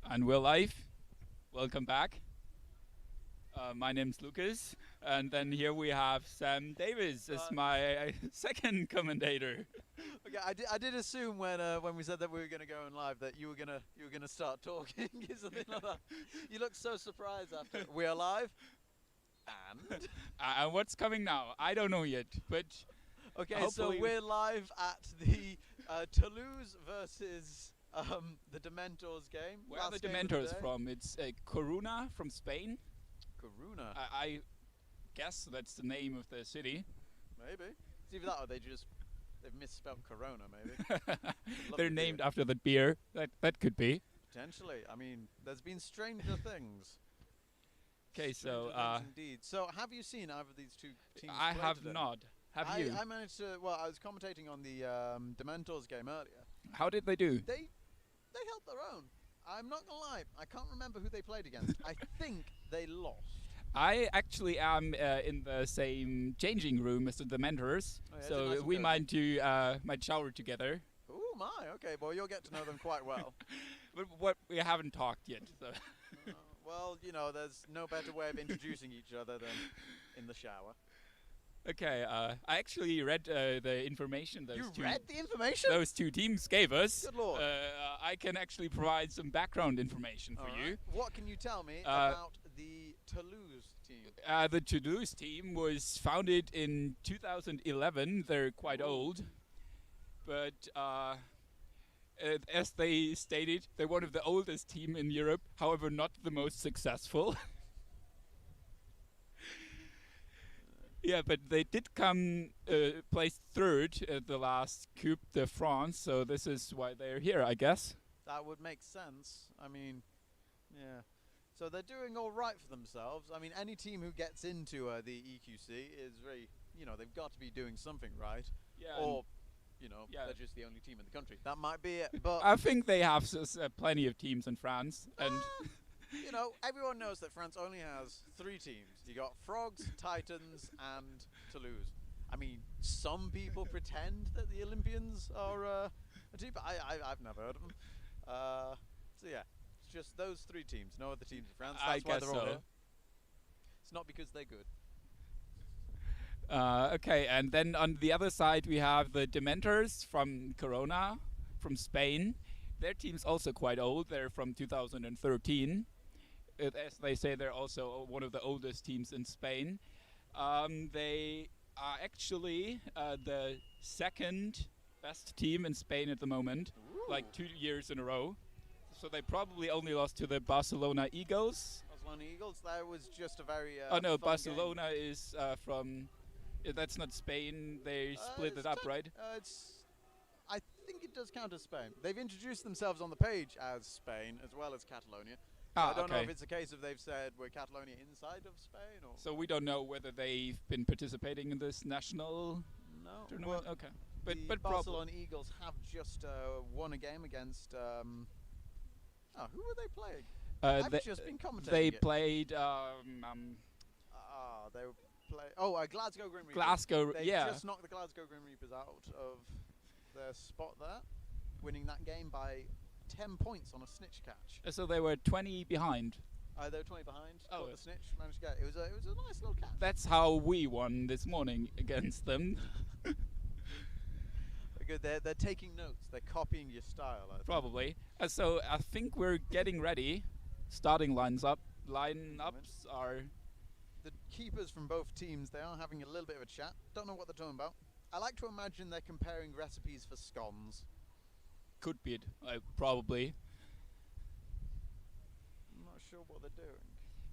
And we're live. Welcome back. My name's Lucas, and then here we have Sam Davis as my second commentator. Okay, I did assume when we said that we were going to go on live that you were gonna start talking or something like that. You look so surprised after we are live. And what's coming now? I don't know yet, but okay, so we're live at the Toulouse versus the Dementors game. Where are the Dementors from? It's Coruna from Spain. Coruna. I guess that's the name of the city. Maybe. It's either that or they've misspelled Corona. Maybe. They're named after the beer. That could be. Potentially. I mean, there's been stranger things. Okay, so indeed. So, have you seen either of these two teams? I play have today? not. Have you? I managed to. Well, I was commentating on the Dementors game earlier. How did they do? They held their own. I'm not gonna lie. I can't remember who they played against. I think they lost. I actually am in the same changing room as the Dementors, Oh, yeah, so nice and we cozy. might shower together. Oh my. Okay, well you'll get to know them quite well. But what we haven't talked yet. So. Well, you know, there's no better way of introducing each other than in the shower. Okay, I actually read the information You read the information? those two teams gave us. Good lord. I can actually provide some background information for you. What can you tell me about the Toulouse team? The Toulouse team was founded in 2011. They're quite old, but as they stated, they're one of the oldest team in Europe. However, not the most successful. Yeah, but they did come place third at the last Coupe de France, so this is why they're here, I guess. That would make sense. I mean, yeah. So they're doing all right for themselves. I mean, any team who gets into the EQC is very, you know, they've got to be doing something right. Yeah. Or, you know, they're just the only team in the country. That might be it. But I think they have plenty of teams in France, and you know, everyone knows that France only has 3 teams. You got Frogs, Titans, and Toulouse. I mean, some people pretend that the Olympians are a team, but I've never heard of them. So yeah, it's just those 3 teams. No other teams in France. That's why they're all here. It's not because they're good. Okay, and then on the other side we have the Dementors from Corona, from Spain. Their team's also quite old. They're from 2013. As they say, they're also one of the oldest teams in Spain. They are actually the second best team in Spain at the moment, like 2 years in a row. So they probably only lost to the Barcelona Eagles. Barcelona Eagles, that was just a very oh no, fun Barcelona is from... that's not Spain. They split it up, right? I think it does count as Spain. They've introduced themselves on the page as Spain as well as Catalonia. So I don't know if it's a case of they've said we're Catalonia inside of Spain or... So we don't know whether they've been participating in this national tournament? Well, okay. But Barcelona Eagles have just won a game against... who were they playing? I've just been commentating. They played... they were Glasgow Grim Reapers. Glasgow, they yeah. just knocked the Glasgow Grim Reapers out of their spot there, winning that game by 10 points on a snitch catch. So they were 20 behind. They were 20 behind. Caught the snitch, managed to get it. It was a nice little catch. That's how we won this morning against them. Good. They're taking notes. They're copying your style. I think. Probably. So I think we're getting ready. Starting lineups are... The keepers from both teams, they are having a little bit of a chat. Don't know what they're talking about. I like to imagine they're comparing recipes for scones. Could be it, probably. I'm not sure what they're doing.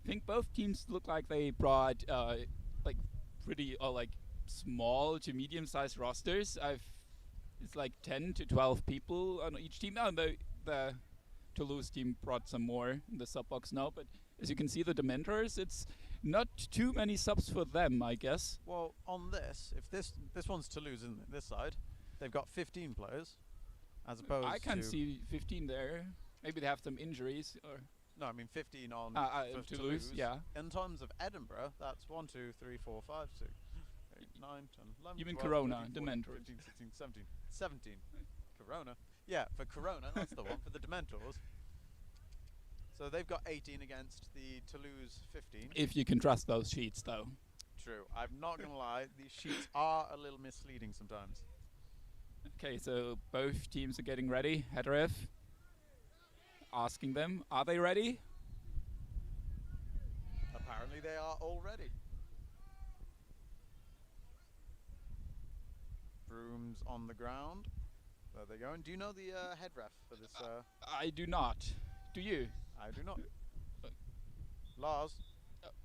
I think both teams look like they brought like pretty like small to medium-sized rosters. It's like 10 to 12 people on each team. No, the Toulouse team brought some more in the sub box now, but as you can see, the Dementors, it's not too many subs for them, I guess. Well, on this, if this one's Toulouse, isn't it? This side, they've got 15 players, as opposed to... I can see 15 there. Maybe they have some injuries, or... No, I mean 15 on for Toulouse, yeah. In terms of Edinburgh, that's 1, 2, 3, 4, 5, 6, 8, 9, 10, 11, You mean 12, Corona, 13, 14, Dementors. 15, 16, 17. Corona. Yeah, for Corona, that's the one. For the Dementors. So they've got 18 against the Toulouse 15. If you can trust those sheets, though. True. I'm not going to lie. These sheets are a little misleading sometimes. Okay, so both teams are getting ready. Heterev asking them, are they ready? Apparently they are all ready. Brooms on the ground. There they go. And do you know the head ref for this? I do not. Do you? I do not. Lars.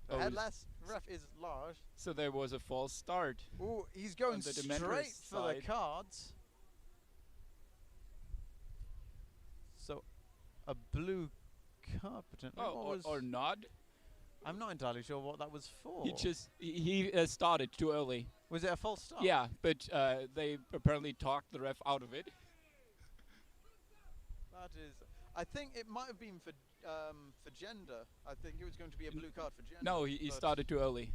The headless ref is Lars. So there was a false start. Ooh, he's going the straight for the cards. So, a blue card potentially. Oh, or nod? I'm not entirely sure what that was for. He started too early. Was it a false start? Yeah, but they apparently talked the ref out of it. That is. I think it might have been for gender. I think it was going to be a blue card for gender. No, he started too early.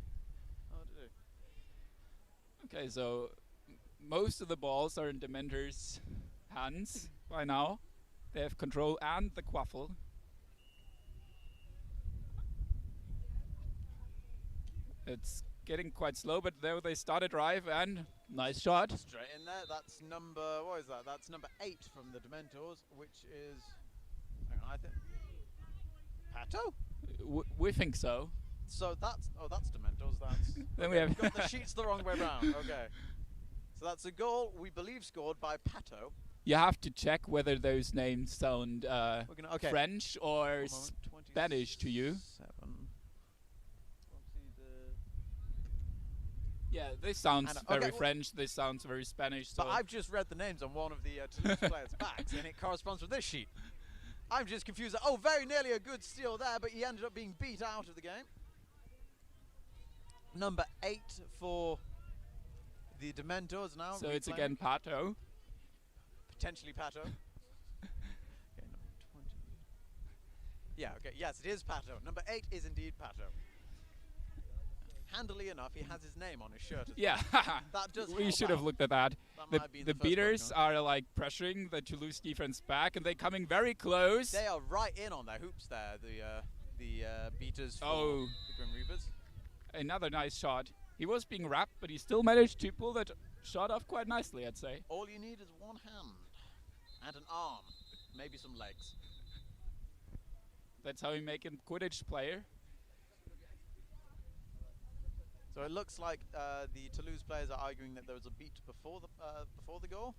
Oh, did he? Okay, so most of the balls are in Dementor's hands by now. They have control and the quaffle. It's getting quite slow, but there they start a drive and nice shot. Straight in there. That's number, what is that? That's number 8 from the Dementors, which is, hang on, I think, Pato? We think so. So that's, oh, that's Dementors. That's. Then okay, we have got the sheets the wrong way round. Okay. So that's a goal we believe scored by Pato. You have to check whether those names sound French or Spanish to you. Yeah, this sounds very French. This sounds very Spanish. But So I've just read the names on one of the Toulouse players' backs, and it corresponds with this sheet. I'm just confused. Oh, very nearly a good steal there, but he ended up being beat out of the game. Number 8 for the Dementors now. So it's again Pato. Potentially Pato. Okay, number 20. Yeah, okay, yes, it is Pato. Number 8 is indeed Pato. Handily enough, he has his name on his shirt as Yeah, well. That does we help should have out. looked at that. That might be The the first beaters point, are like pressuring the Toulouse defense back, and they're coming very close. They are right in on their hoops there, the beaters for Oh. the Grim Reapers. Another nice shot. He was being wrapped, but he still managed to pull that shot off quite nicely, I'd say. All you need is one hand and an arm, maybe some legs. That's how you make a Quidditch player. So it looks like the Toulouse players are arguing that there was a beat before the goal.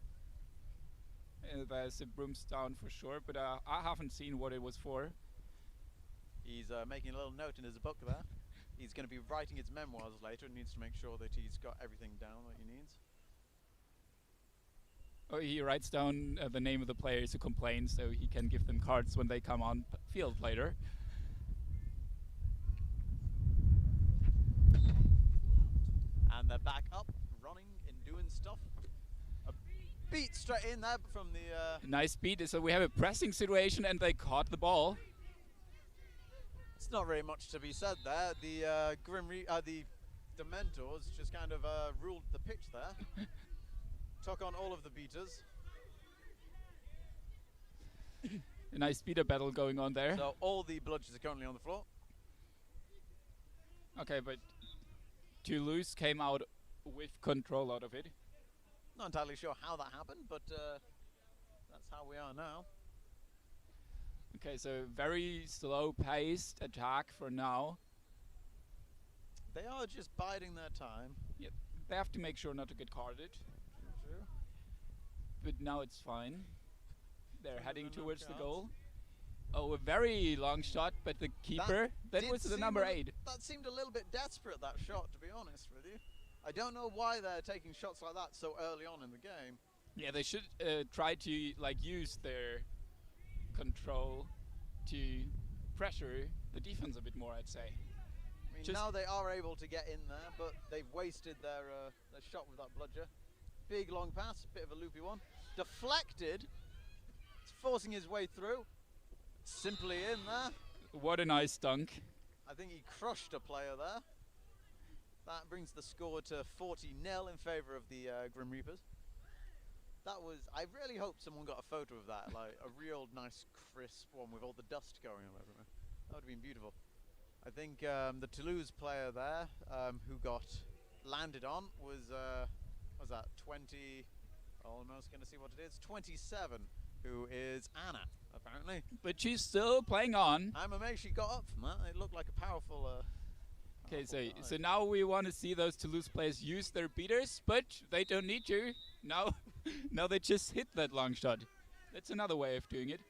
There's a brooms down for sure, but I haven't seen what it was for. He's making a little note in his book there. He's going to be writing his memoirs later and needs to make sure that he's got everything down that he needs. Oh, he writes down the name of the players who complain, so he can give them cards when they come on field later. And they're back up, running and doing stuff. A beat straight in there from the... Nice beat. So we have a pressing situation, and they caught the ball. It's not very much to be said there. The the Dementors just kind of ruled the pitch there. Took on all of the beaters. A nice beater battle going on there. So all the bludgers are currently on the floor. Okay, but Toulouse came out with control out of it. Not entirely sure how that happened, but that's how we are now. Okay, so very slow-paced attack for now. They are just biding their time. Yep. They have to make sure not to get carded. True. But now it's fine. They're heading the towards the knockouts. goal. Oh, a very long shot, but the keeper, that did was the seem number a- 8. That seemed a little bit desperate, that shot, to be honest with you. I don't know why they're taking shots like that so early on in the game. Yeah, they should try to use their control to pressure the defense a bit more, I'd say. I mean, Just now they are able to get in there, but they've wasted their shot with that bludger. Big long pass, bit of a loopy one. Deflected. It's forcing his way through. Simply in there. What a nice dunk. I think he crushed a player there. That brings the score to 40-0 in favour of the Grim Reapers. That was, I really hope someone got a photo of that, like a real nice crisp one with all the dust going all over it. That would have been beautiful. I think the Toulouse player there who got landed on was that 20? Almost going to see what it is. 27, who is Anna, apparently. But she's still playing on. I'm amazed she got up from that. It looked like a powerful. Okay, so now we want to see those Toulouse players use their beaters, but they don't need to. Now, now they just hit that long shot. That's another way of doing it.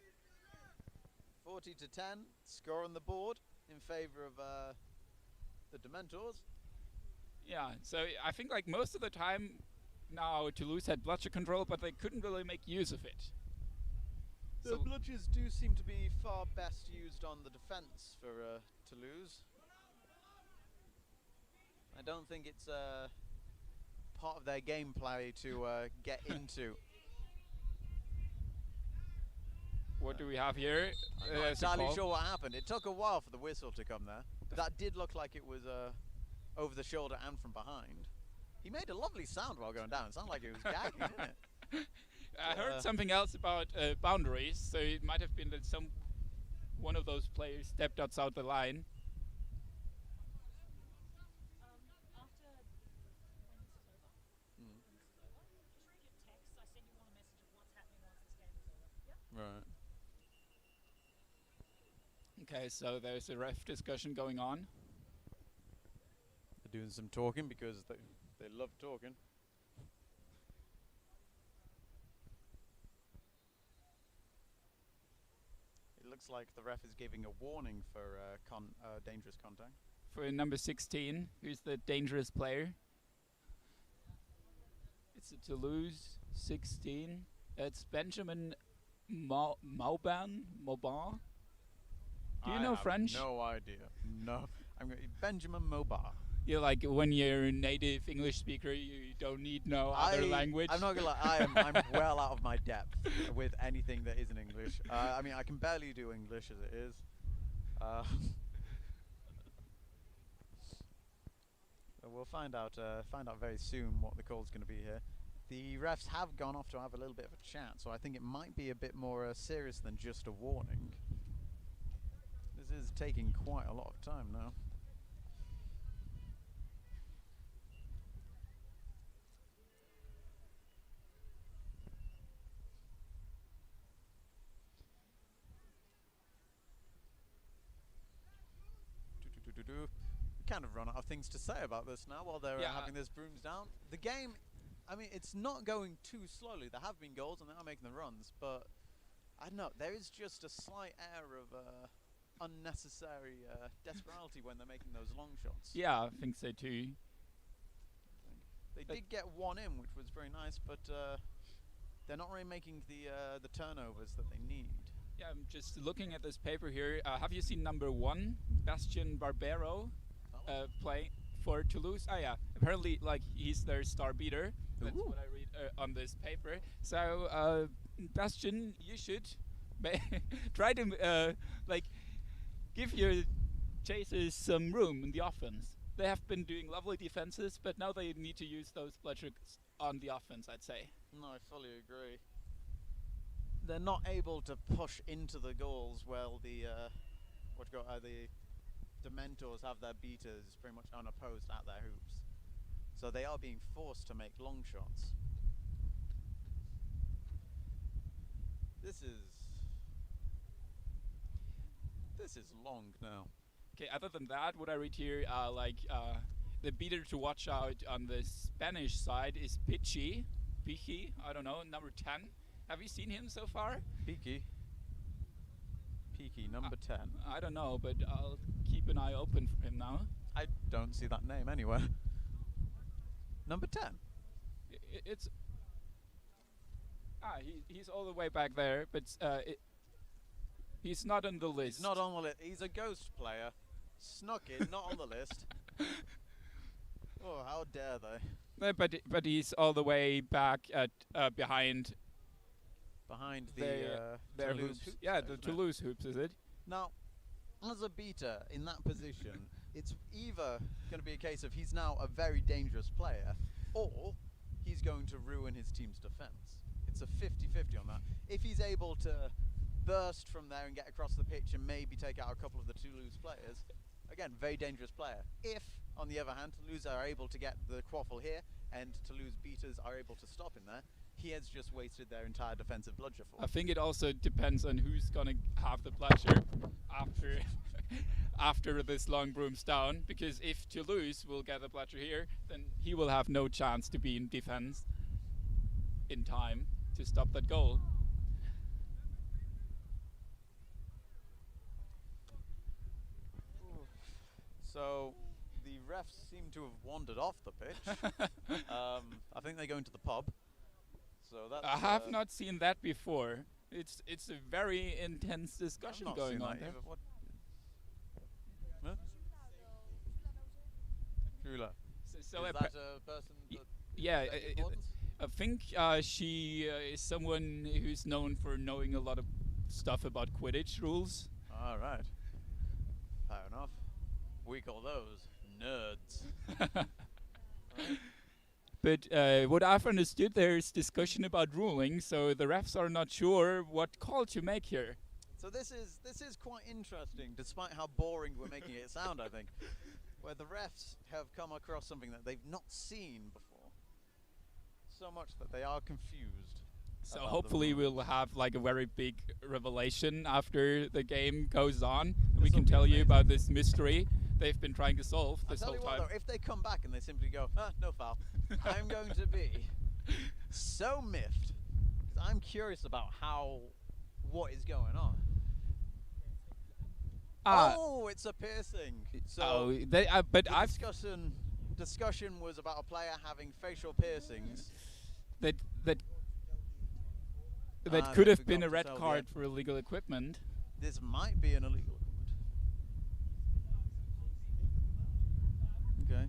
40 to 10, score on the board in favor of the Dementors. Yeah, so I think like most of the time now Toulouse had bloodshed control, but they couldn't really make use of it. The bludgers do seem to be far best used on the defense for Toulouse. I don't think it's part of their gameplay to get into. What do we have here? I'm not entirely sure what happened. It took a while for the whistle to come there, but that did look like it was over the shoulder and from behind. He made a lovely sound while going down. It sounded like he was gagging, didn't it? I heard something else about boundaries, so it might have been that one of those players stepped outside the line. Right. Okay, so there's a ref discussion going on. They're doing some talking because they love talking. It looks like the ref is giving a warning for dangerous contact. For number 16, who's the dangerous player? It's a Toulouse 16. It's Benjamin Mauban. Do you know French? No idea. No. I'm going Benjamin Mobar. You're like when you're a native English speaker, you don't need no other language. I'm not gonna lie. I'm well out of my depth with anything that isn't English. I mean, I can barely do English as it is. We'll find out very soon what the call's going to be here. The refs have gone off to have a little bit of a chat, so I think it might be a bit more serious than just a warning. This is taking quite a lot of time now. Kind of run out of things to say about this now while they're having this brooms down. The game, I mean, it's not going too slowly. There have been goals and they are making the runs, but I don't know, there is just a slight air of unnecessary desperation when they're making those long shots. Yeah, I think so too. They did get one in, which was very nice, but they're not really making the turnovers that they need. Yeah, I'm just looking at this paper here. Have you seen number 1, Bastien Barbero, play for Toulouse? Oh yeah, apparently like he's their star beater. That's what I read on this paper. So Bastien, you should try to like give your chasers some room in the offense. They have been doing lovely defenses, but now they need to use those bludgers on the offense, I'd say. No, I fully agree. They're not able to push into the goals while the Dementors have their beaters pretty much unopposed at their hoops. So they are being forced to make long shots. This is long now. Okay, other than that, what I read here, the beater to watch out on the Spanish side is Pichi, I don't know, number 10. Have you seen him so far? Peaky, number 10. I don't know, but I'll keep an eye open for him now. I don't see that name anywhere. Number 10. It's he's all the way back there, but he's not on the list. He's not on the list. He's a ghost player. Snuck in, not on the list. Oh, how dare they? But he's all the way back at behind the their Toulouse hoops. Yeah, the Toulouse hoops, is it? Now, as a beater in that position, it's either going to be a case of he's now a very dangerous player, or he's going to ruin his team's defense. It's a 50-50 on that. If he's able to burst from there and get across the pitch and maybe take out a couple of the Toulouse players. Again, very dangerous player. If, on the other hand, Toulouse are able to get the quaffle here and Toulouse beaters are able to stop him there, he has just wasted their entire defensive bludger for. I think it also depends on who's gonna have the bludger after after this long broom's down, because if Toulouse will get the bludger here, then he will have no chance to be in defense in time to stop that goal. So the refs seem to have wandered off the pitch. I think they're going to the pub. So that's, I have not seen that before. It's a very intense discussion going on there. Huh? Shula. So is that a person that yeah, that importance? I think she is someone who's known for knowing a lot of stuff about Quidditch rules. All right. Fair enough. We call those nerds. But what I've understood, there's discussion about ruling, so the refs are not sure what call to make here. So this is quite interesting, despite how boring we're making it sound, I think. Where the refs have come across something that they've not seen before. So much that they are confused. So hopefully we'll have like a very big revelation after the game goes on. We can tell you about this mystery they've been trying to solve this whole time. Though, if they come back and they simply go, no foul, I'm going to be so miffed. 'Cause I'm curious about what is going on. Oh, it's a piercing. So discussion was about a player having facial piercings. That could have been a red card for illegal equipment. This might be an illegal equipment. Okay.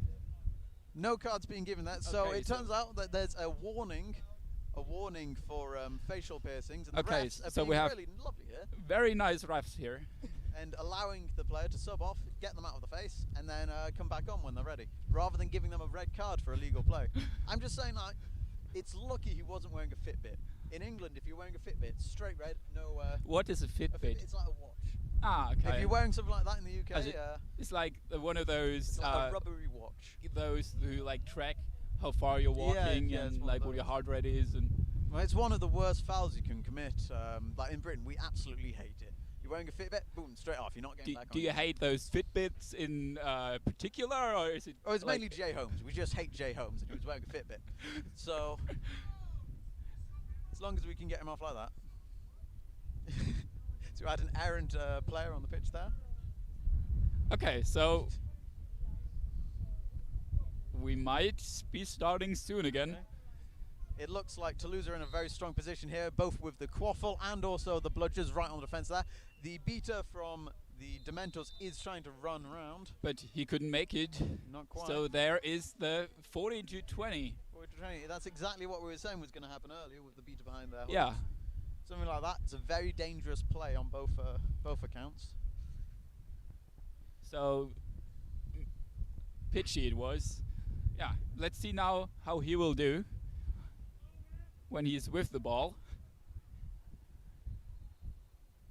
No cards being given that. So Okay, it turns out that there's a warning for facial piercings. And the Okay, refs are so being we have really lovely here. very nice refs here. And allowing the player to sub off, get them out of the face, and then come back on when they're ready, rather than giving them a red card for illegal play. I'm just saying, like, it's lucky he wasn't wearing a Fitbit. In England, if you're wearing a Fitbit, straight red, no... What is a Fitbit? It's like a watch. Ah, okay. If you're wearing something like that in the UK... it's like one of those... It's like a rubbery watch. Those who like track how far you're walking and like what your heart rate is. And well, it's one of the worst fouls you can commit. Like in Britain, we absolutely hate it. You're wearing a Fitbit, boom, straight off. You're not getting back on. Do you hate those Fitbits in particular, or is it? Oh, it's like mainly Jay Holmes. We just hate Jay Holmes, and he was wearing a Fitbit. So, as long as we can get him off like that. So, we had an errant player on the pitch there. Okay, so we might be starting soon again. Okay. It looks like Toulouse are in a very strong position here, both with the quaffle and also the bludgers right on the defence there. The beater from the Dementors is trying to run around. But he couldn't make it. Not quite. So there is the 40-20. That's exactly what we were saying was going to happen earlier with the beater behind there. Yeah. Something like that. It's a very dangerous play on both accounts. So pitchy it was. Yeah, let's see now how he will do when he's with the ball.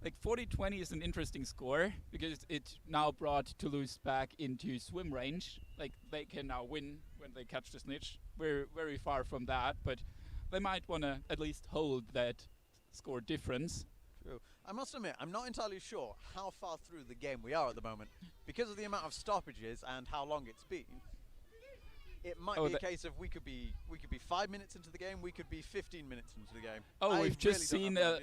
Like 40-20 is an interesting score because it now brought Toulouse back into swim range. Like they can now win when they catch the snitch. We're very far from that, but they might want to at least hold that score difference. True. I must admit, I'm not entirely sure how far through the game we are at the moment because of the amount of stoppages and how long it's been. It might be a case of we could be 5 minutes into the game, we could be 15 minutes into the game. Oh, we've just seen a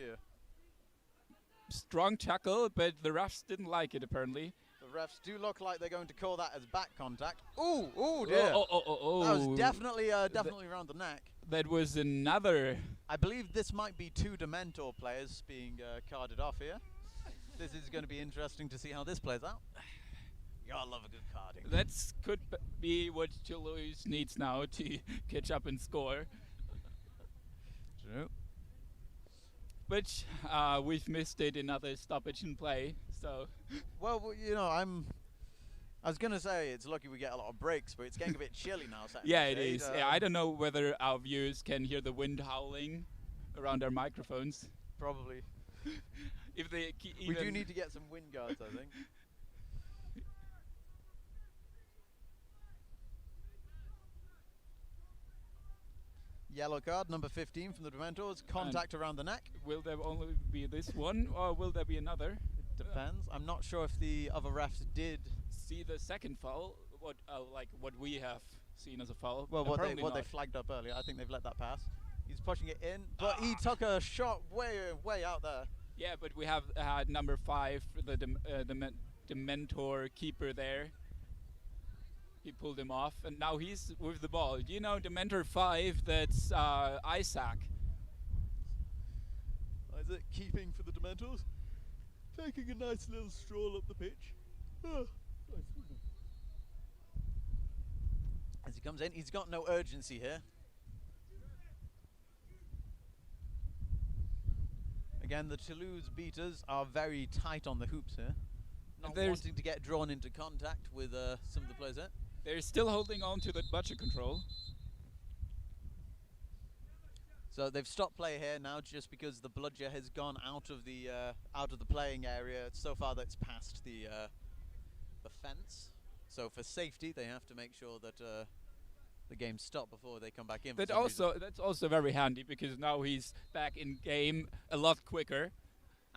strong tackle, but the refs didn't like it apparently. The refs do look like they're going to call that as back contact. Ooh, dear. Oh. That was definitely around the neck. That was another. I believe this might be two Dementor players being carded off here. This is going to be interesting to see how this plays out. Y'all love a good carding. That could be what Toulouse needs now to catch up and score. True. But we've missed it, another stoppage in play. So. Well, you know, I was going to say it's lucky we get a lot of breaks, but it's getting a bit chilly now. Yeah, it is. Yeah, I don't know whether our viewers can hear the wind howling around our microphones. Probably. if they We do need to get some wind guards, I think. Yellow card, number 15 from the Dementors. Contact around the neck. Will there only be this one, or will there be another? It depends. I'm not sure if the other refs did see the second foul. What like what we have seen as a foul. Well, what they not. flagged up earlier. I think they've let that pass. He's pushing it in, but he took a shot way out there. Yeah, but we have had number 5, the mentor keeper there. He pulled him off, and now he's with the ball. Do you know the mentor 5? That's Isaac. Isaac keeping for the Dementors, taking a nice little stroll up the pitch. As he comes in, he's got no urgency here. Again, the Toulouse beaters are very tight on the hoops here, not wanting to get drawn into contact with some of the players here. They're still holding on to that budget control. So they've stopped play here now just because the bludger has gone out of the playing area so far that's past the fence. So for safety, they have to make sure that the game's stopped before they come back in. That's also very handy because now he's back in game a lot quicker.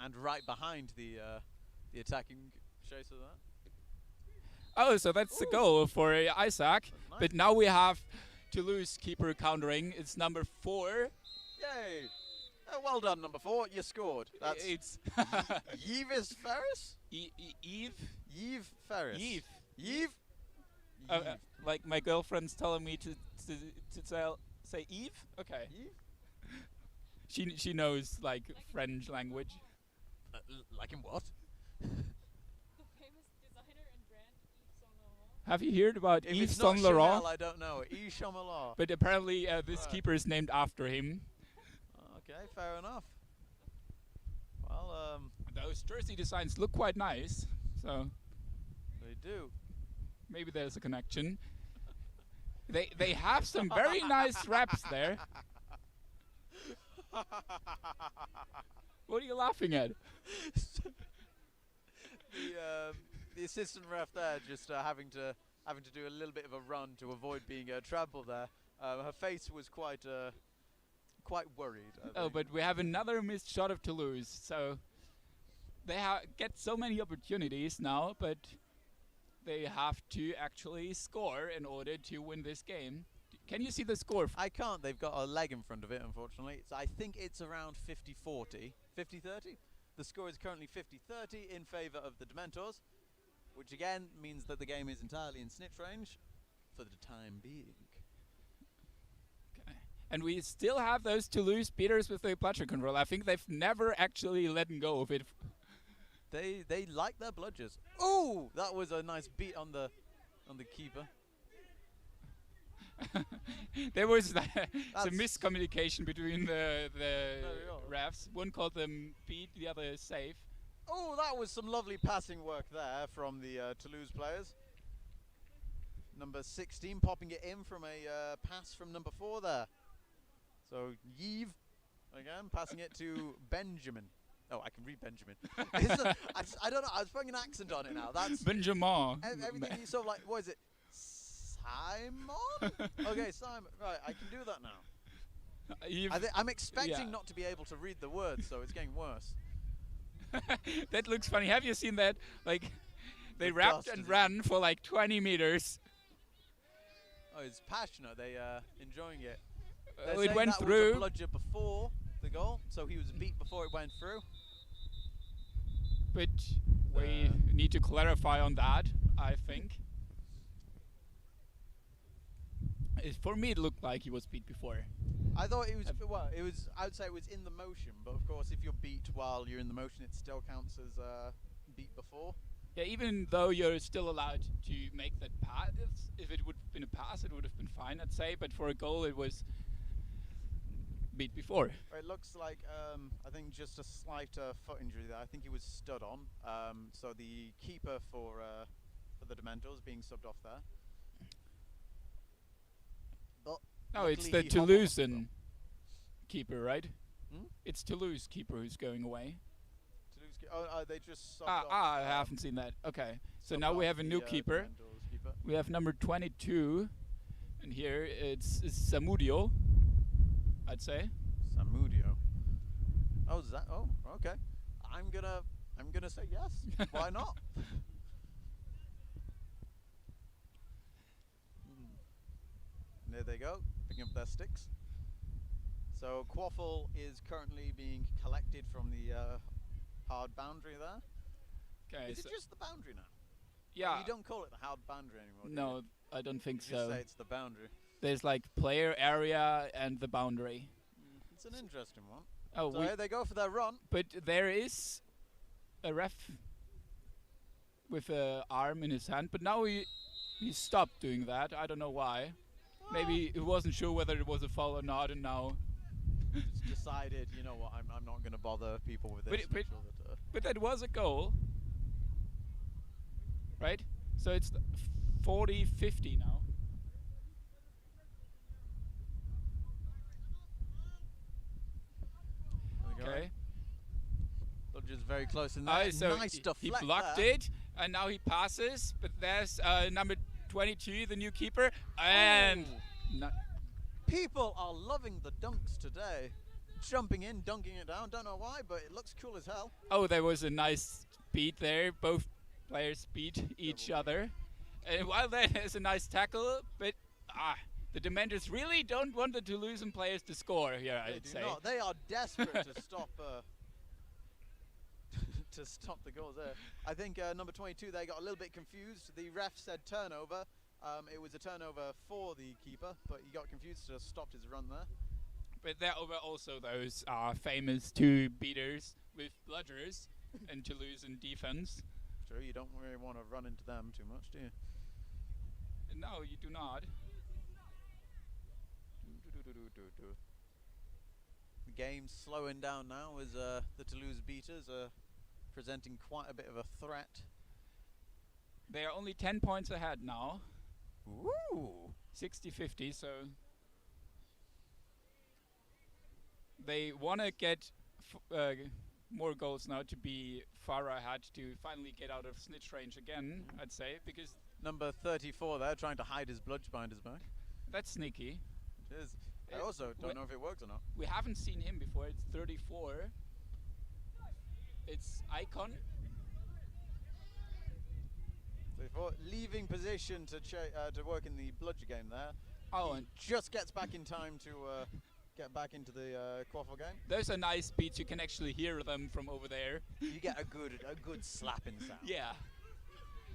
And right behind the attacking chaser there. Oh, so that's the goal for Isaac. Nice. But now we have Toulouse keeper countering. It's number 4. Yay! Well done, number 4. You scored. That's it's Yves Ferris. Yves Ferris. Yves. Like my girlfriend's telling me to say Yves. Okay. Yves? She knows like French language. Like in what? Have you heard about If Yves it's not Saint Laurent? Chanel, I don't know. Yves Saint Laurent. But apparently this keeper is named after him. Okay, fair enough. Well, those jersey designs look quite nice, so they do. Maybe there's a connection. They have some very nice wraps there. What are you laughing at? The assistant ref there just having to do a little bit of a run to avoid being trampled there. Her face was quite worried. Oh, but we have another missed shot of Toulouse. So they get so many opportunities now, but they have to actually score in order to win this game. Can you see the score? I can't. They've got a leg in front of it, unfortunately. I think it's around 50-40. 50-30? The score is currently 50-30 in favour of the Dementors, which again means that the game is entirely in snitch range for the time being. Okay. And we still have those Toulouse beaters with the bludger control. I think they've never actually let go of it. They like their bludgers. Oh, that was a nice beat on the keeper. There was some miscommunication between the refs. One called them beat, the other safe. Oh, that was some lovely passing work there from the Toulouse players. Number 16 popping it in from a pass from number 4 there. So Yves again passing it to Benjamin. Oh, I can read Benjamin. I don't know. I was putting an accent on it now. That's Benjamin. Everything you sort of like. What is it? Simon? Okay, Simon. Right, I can do that now. I'm expecting not to be able to read the words, so it's getting worse. That looks funny. Have you seen that? Like, they wrapped and ran for like 20 meters. Oh, it's passionate. They enjoying it. It went that through. Was a bludger before the goal, so he was beat before it went through. But we need to clarify on that, I think. For me, it looked like he was beat before. I thought it was, well, it was, I would say it was in the motion, but of course if you're beat while you're in the motion, it still counts as beat before. Yeah, even though you're still allowed to make that pass, if it would have been a pass, it would have been fine, I'd say, but for a goal, it was beat before. It looks like, I think just a slight foot injury there. I think he was stood on, so the keeper for the Dementors being subbed off there. But no, it's the Toulousean keeper, right? It's Toulouse keeper who's going away. Toulouse They just subbed Ah, off, I haven't seen that. Okay. So subbed now we off have a new the, keeper. Dementors keeper. We have number 22. And here it's Samudio, I'd say. Samudio. Oh, is that? Oh, okay. I'm gonna say yes. Why not? There they go, picking up their sticks. So Quaffle is currently being collected from the hard boundary there. Okay. Is it just the boundary now? Yeah. You don't call it the hard boundary anymore. do No, you? I don't think You just so. say it's the boundary. There's like player area and the boundary. It's an interesting one. Oh, So here they go for their run. But there is a ref with a arm in his hand, but now he stopped doing that. I don't know why. Maybe he wasn't sure whether it was a foul or not, and now. Just decided, you know what? I'm not going to bother people with this. But that was a goal, right? So it's 40-50 now. Okay. Dodger's very close in there. So nice he deflect blocked there. it, and now he passes. But there's number 22, the new keeper, and People are loving the dunks today. Jumping in, dunking it down. Don't know why, but it looks cool as hell. oh, there was a nice beat there. Both players beat each other. And while there's a nice tackle, but the Dementors really don't want the Toulouse players to score here, They I'd do say. not. They are desperate to stop to stop the goals there. I think number 22, they got a little bit confused. The ref said turnover. It was a turnover for the keeper, but he got confused, so stopped his run there. But there were also those famous two beaters with bludgers and Toulouse in defense. Sure, you don't really want to run into them too much, do you? No, you do not. The game's slowing down now as the Toulouse beaters are presenting quite a bit of a threat. They are only 10 points ahead now. Ooh! 60-50, so they want to get more goals now to be far ahead to finally get out of snitch range again, I'd say, because Number 34 there, trying to hide his bludge behind his back. that's sneaky. It is. I also don't know if it works or not. We haven't seen him before. It's 34. It's Icon. Before leaving position to work in the bludger game there. Oh, he and just gets back in time to get back into the Quaffle game. those are nice beats. You can actually hear them from over there. You get a good slapping sound. Yeah.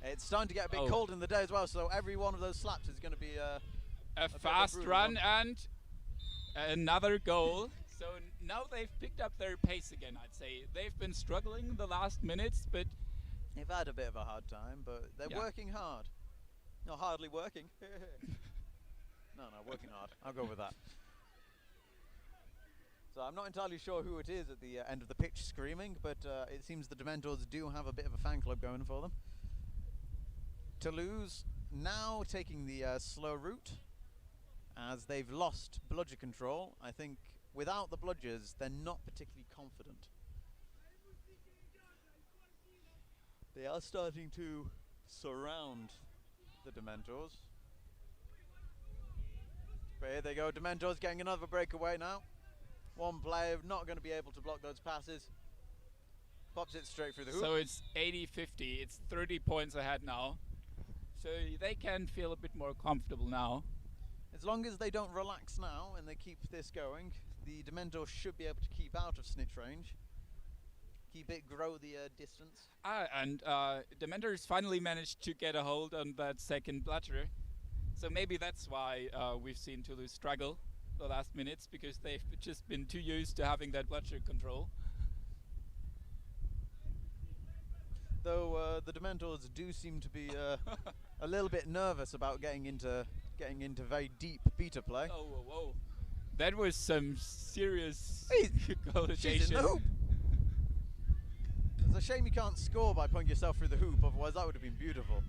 It's starting to get a bit cold in the day as well, so every one of those slaps is going to be a fast run and another goal. So now they've picked up their pace again, I'd say. They've been struggling the last minutes, but they've had a bit of a hard time, but they're working hard. Not hardly working. No, working hard. I'll go with that. So I'm not entirely sure who it is at the end of the pitch screaming, but it seems the Dementors do have a bit of a fan club going for them. Toulouse now taking the slow route as they've lost bludger control. I think without the bludgers, they're not particularly confident. They are starting to surround the Dementors. But here they go, Dementors getting another breakaway now. One player not going to be able to block those passes. Pops it straight through the hoop. so it's 80-50. It's 30 points ahead now. So they can feel a bit more comfortable now. As long as they don't relax now and they keep this going, the Dementors should be able to keep out of snitch range. Keep it, grow the distance. And Dementors finally managed to get a hold on that second bludger. So maybe that's why we've seen Toulouse struggle the last minutes, because they've just been too used to having that bludger control. Though the Dementors do seem to be a little bit nervous about getting into very deep beta play. Oh, whoa, whoa. That was some serious She's goalization. in the hoop. It's a shame you can't score by putting yourself through the hoop, otherwise that would have been beautiful.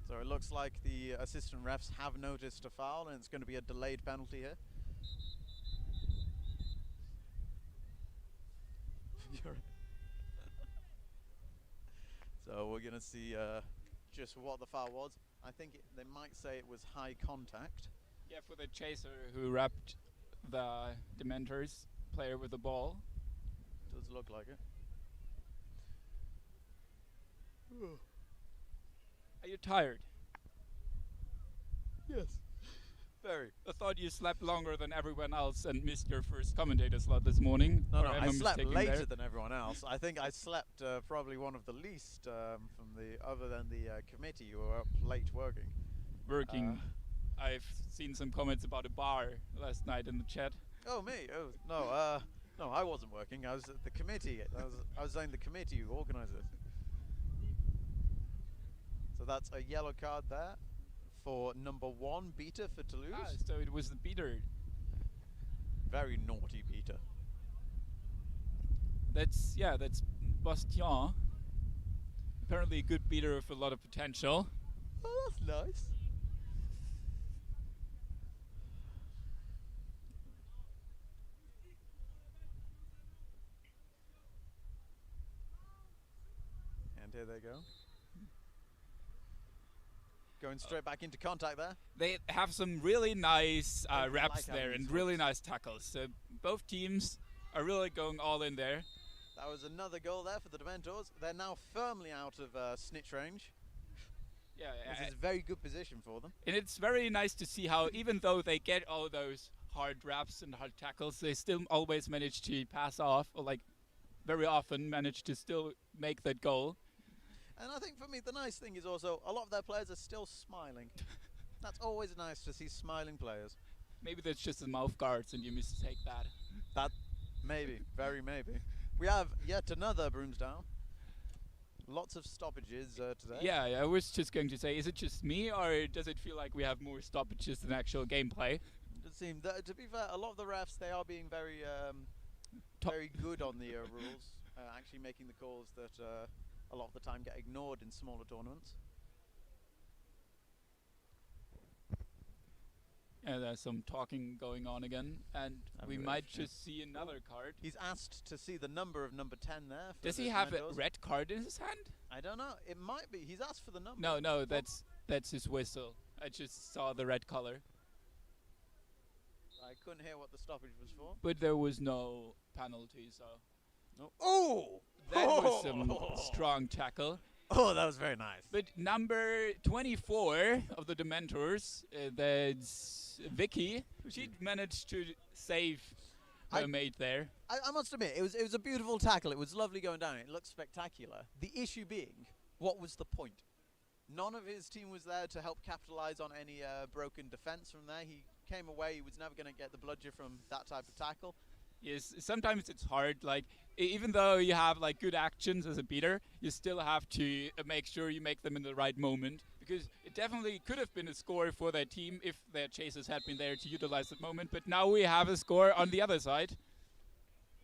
So it looks like the assistant refs have noticed a foul, and it's going to be a delayed penalty here. So we're going to see just what the foul was. I think they might say it was high contact. Yeah, for the chaser who wrapped the Dementors player with the ball. Does look like it. Are you tired? Yes. Very. I thought you slept longer than everyone else and missed your first commentator slot this morning. No, Or no, am I slept mistaken later there? than everyone else. I think I slept probably one of the least other than the committee who were up late working. Working. I've seen some comments about a bar last night in the chat. Oh, me? Oh, no, I wasn't working. I was at the committee. I was saying the committee who organised it. So that's a yellow card there for number 1, Beta for Toulouse. Ah, so it was the beater. Very naughty Beta. That's Bastien. Apparently a good beater with a lot of potential. Oh, that's nice. And here they go. Going straight back into contact there. They have some really nice reps like there having and these really hooks. nice tackles. So both teams are really going all in there. That was another goal there for the Dementors. They're now firmly out of snitch range. Yeah, This is a very good position for them. and it's very nice to see how even though they get all those hard reps and hard tackles, they still always manage to pass off, or like very often manage to still make that goal. And I think for me, the nice thing is also a lot of their players are still smiling. That's always nice to see smiling players. Maybe that's just the mouth guards and you mistake that. That, maybe, very maybe. We have yet another brooms down. Lots of stoppages today. Yeah, I was just going to say, is it just me or does it feel like we have more stoppages than actual gameplay? It seems that, to be fair, a lot of the refs, they are being very, very good on the rules, actually making the calls that a lot of the time get ignored in smaller tournaments. Yeah, there's some talking going on again, and we really might interesting. just see another card. He's asked to see the number of number 10 there. For Does the he have a Dementors. red card in his hand? I don't know. It might be. He's asked for the number. No, that's his whistle. I just saw the red color. I couldn't hear what the stoppage was for. But there was no penalty, so. No. Oh! That was some strong tackle. Oh, that was very nice. But number 24 of the Dementors, that's Vicky. She managed to save her mate there. I must admit, it was a beautiful tackle. It was lovely going down. It looked spectacular. The issue being, what was the point? None of his team was there to help capitalize on any broken defense from there. He came away. He was never going to get the bludger from that type of tackle. Yes, sometimes it's hard. Like, even though you have like good actions as a beater, you still have to make sure you make them in the right moment. Because it definitely could have been a score for their team if their chasers had been there to utilize that moment. But now we have a score on the other side.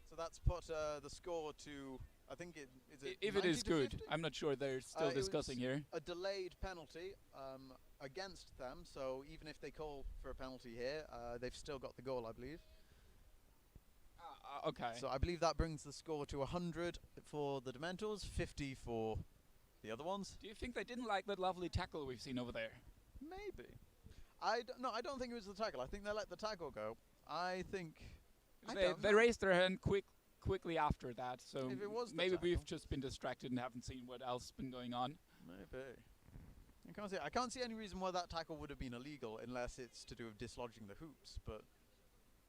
So that's put the score to, I think it is. If it is good, I'm not sure. They're still discussing here. A delayed penalty against them. So even if they call for a penalty here, they've still got the goal, I believe. Okay. So I believe that brings the score to 100 for the Dementors, 50 for the other ones. Do you think they didn't like that lovely tackle we've seen over there? Maybe. No, I don't think it was the tackle. I think they let the tackle go. I think. They raised their hand quickly after that, so If it was the maybe tackle. we've just been distracted and haven't seen what else has been going on. Maybe. I can't see any reason why that tackle would have been illegal unless it's to do with dislodging the hoops. But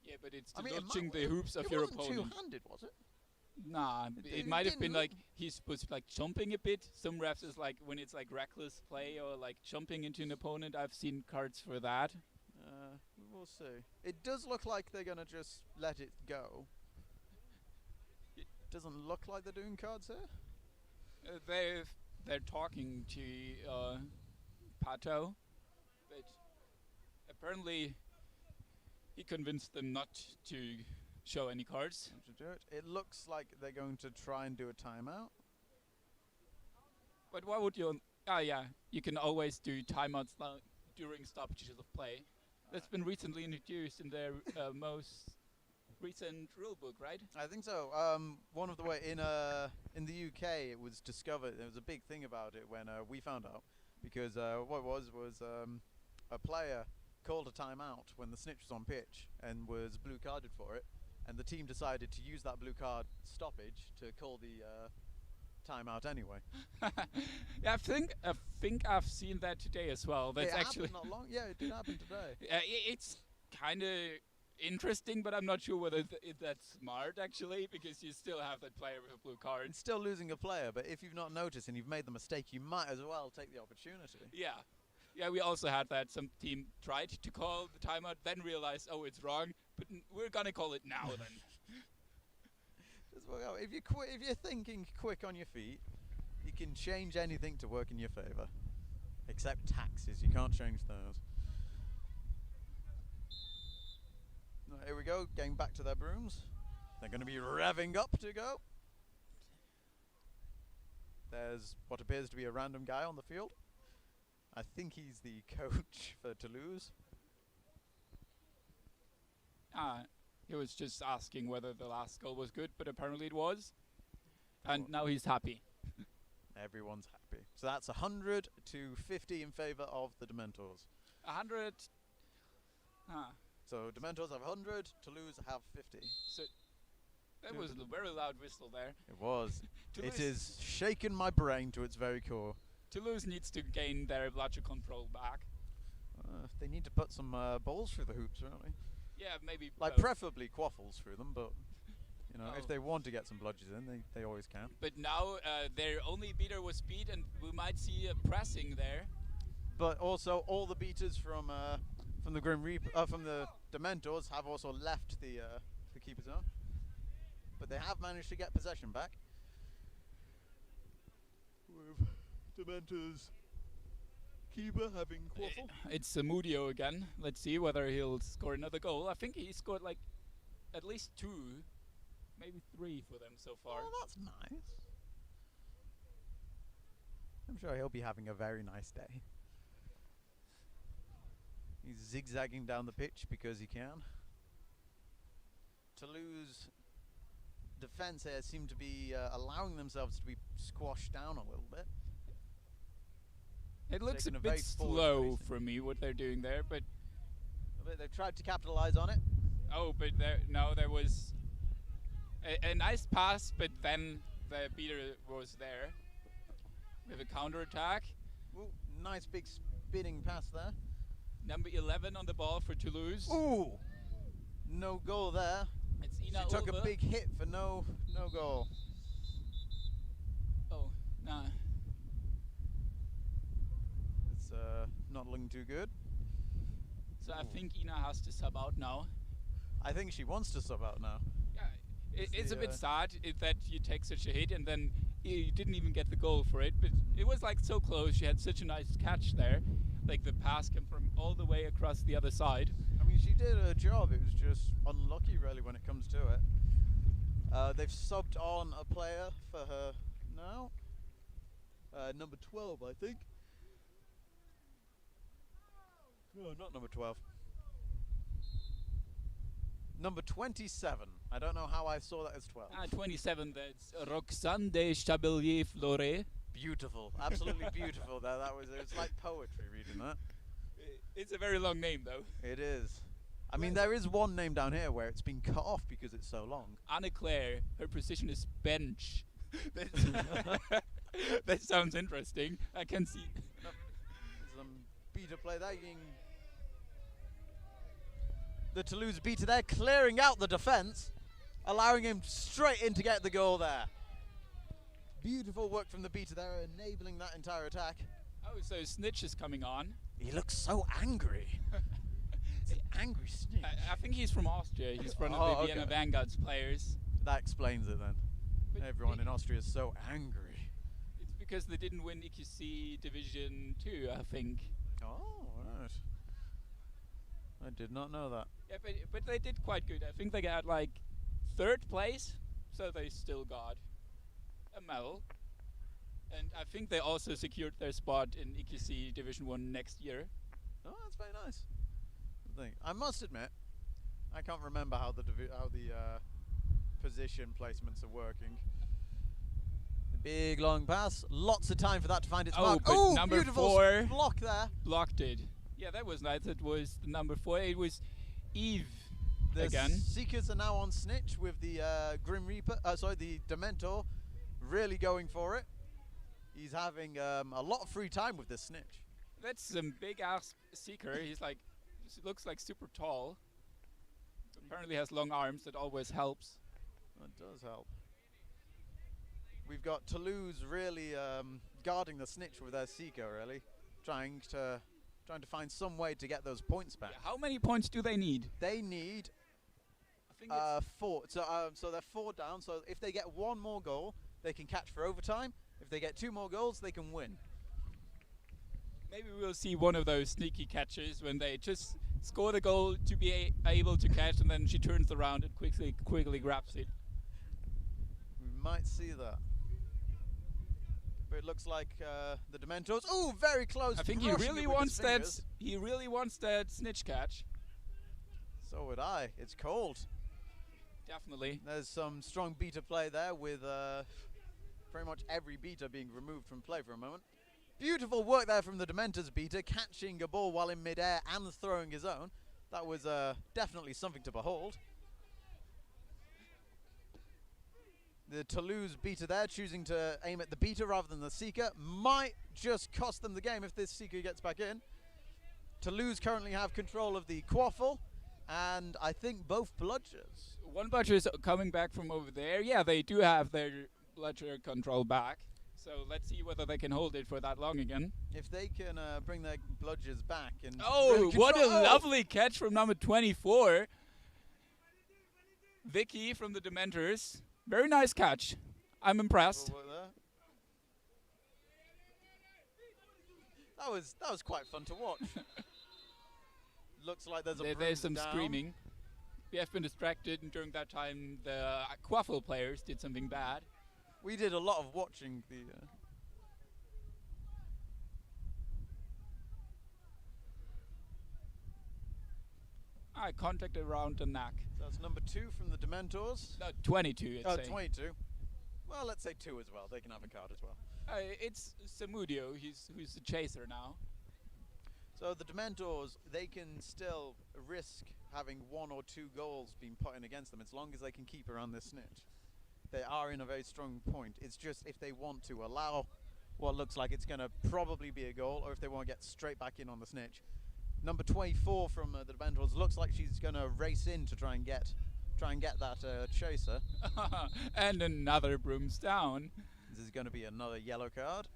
yeah, but it's I mean, dislodging the hoops of it your wasn't opponent. two-handed, was it? Nah, it might have been like he's supposed to be like jumping a bit. Some refs is like when it's like reckless play or like jumping into an opponent. I've seen cards for that. We'll see. It does look like they're gonna just let it go. It doesn't look like they're doing cards here. They're talking to Pato, but apparently he convinced them not to show any cards. To do it. It looks like they're going to try and do a timeout. But why would you? Yeah, you can always do timeouts during stoppages of play. That's been recently introduced in their most recent rule book, right? I think so. One of the way in the UK, it was discovered. There was a big thing about it when we found out, because what it was a player called a timeout when the snitch was on pitch and was blue carded for it, and the team decided to use that blue card stoppage to call the timeout anyway. Yeah, I think I've seen that today as well. That's it actually happened not long. Yeah, it did happen today. it's kind of interesting, but I'm not sure whether that's smart actually, because you still have that player with a blue card. It's still losing a player, but if you've not noticed and you've made the mistake, you might as well take the opportunity. Yeah. Yeah, we also had that. Some team tried to call the timeout, then realized, oh, it's wrong, but we're gonna call it now then. If you're thinking quick on your feet, you can change anything to work in your favour, except taxes. You can't change those. Right, here we go, getting back to their brooms. They're going to be revving up to go. There's what appears to be a random guy on the field. I think he's the coach for Toulouse. He was just asking whether the last goal was good, but apparently it was. And now he's happy. Everyone's happy. So that's 100 to 50 in favour of the Dementors. 100. So Dementors have 100, Toulouse have 50. So that was a very loud whistle there. It was. Toulouse It is shaken my brain to its very core. Toulouse needs to gain their bludger control back. They need to put some balls through the hoops, really. Yeah, maybe. Like both. preferably quaffles through them, but you know, if they want to get some bludgers in, they always can. But now their only beater was speed, and we might see a pressing there. But also, all the beaters from the Grim Reaper, from the Dementors have also left the keeper zone. But they have managed to get possession back. With Dementors keeper having quaffle. It's Mudio again. Let's see whether he'll score another goal. I think he scored like at least 2, maybe 3 for them so far. Oh, that's nice. I'm sure he'll be having a very nice day. He's zigzagging down the pitch because he can. Toulouse defence here seem to be allowing themselves to be squashed down a little bit. It looks a Taking bit very slow for me what they're doing there, but they've tried to capitalise on it. oh, but there was a nice pass, but then the beater was there with a counter attack. Ooh, nice big spinning pass there. Number 11 on the ball for Toulouse. Ooh, no goal there. It's She Ina took a Ulve. big hit for no goal. Oh, nah. It's not looking too good. So I think Ina has to sub out now. I think she wants to sub out now. Yeah, Is it's the, a bit sad that you take such a hit and then you didn't even get the goal for it, but it was like so close. She had such a nice catch there. Like the pass came from all the way across the other side. I mean, she did her job. It was just unlucky, really, when it comes to it. They've subbed on a player for her now. Number 12, I think. No, not number 12. Number 27. I don't know how I saw that as 12. 27, that's Roxane de Chabelier-Fleuret. Beautiful, absolutely beautiful. It's like poetry reading that. It's a very long name, though. It is. I mean, there is one name down here where it's been cut off because it's so long. Anne Claire, her position is bench. That sounds interesting. I can see. Some beater play there. The Toulouse beater there, clearing out the defence, allowing him straight in to get the goal there. Beautiful work from the beater there, enabling that entire attack. Oh, so Snitch is coming on. He looks so angry. It's an angry Snitch. I think he's from Austria. He's one of the Vienna Vanguard's players. That explains it then. But everyone in Austria is so angry. It's because they didn't win EQC Division 2, I think. Oh, right. I did not know that. Yeah, but they did quite good. I think they got like 3rd place, so they still got a medal. And I think they also secured their spot in EQC Division 1 next year. Oh, that's very nice. I must admit, I can't remember how the position placements are working. The big long pass, lots of time for that to find its mark. But Oh, number beautiful 4 block there. Blocked it. Yeah, that was nice. It was the number 4. It was Eve The again. Seekers are now on snitch with the Grim Reaper. The Dementor, really going for it. He's having a lot of free time with this snitch. That's some big ass Seeker. He's like, looks like super tall. Apparently has long arms. That always helps. That does help. We've got Toulouse really guarding the snitch with their Seeker, really trying to find some way to get those points back. Yeah, how many points do they need? They need 4. So they're 4 down. So if they get 1 more goal, they can catch for overtime. If they get 2 more goals, they can win. Maybe we'll see one of those sneaky catches when they just score the goal to be able to catch, and then she turns around and quickly grabs it. We might see that. But it looks like the Dementors. Oh, very close. I think he really wants that. He really wants that snitch catch. So would I. It's cold. Definitely. There's some strong beta play there with pretty much every beta being removed from play for a moment. Beautiful work there from the Dementors beta, catching a ball while in midair and throwing his own. That was definitely something to behold. The Toulouse beta there, choosing to aim at the beta rather than the Seeker, might just cost them the game if this Seeker gets back in. Toulouse currently have control of the Quaffle, and I think both Bludgers. One Bludger is coming back from over there. Yeah, they do have their Bludger control back. So let's see whether they can hold it for that long again. If they can bring their Bludgers back and oh, what a lovely catch from number 24. Vicky from the Dementors. Very nice catch. I'm impressed. That was quite fun to watch. Looks like there's there's some down. screaming. We have been distracted, and during that time the Quaffle players did something bad. We did a lot of watching the I contacted around the neck. So that's number 2 from the Dementors. 22, oh, 22. Well, let's say 2 as well. They can have a card as well. It's Samudio, who's the chaser now. So the Dementors, they can still risk having 1 or 2 goals being put in against them as long as they can keep around this snitch. They are in a very strong point. It's just if they want to allow what looks like it's going to probably be a goal, or if they want to get straight back in on the snitch. Number 24 from the Dementors looks like she's going to race in to try and get that chaser. And another brooms down. This is going to be another yellow card.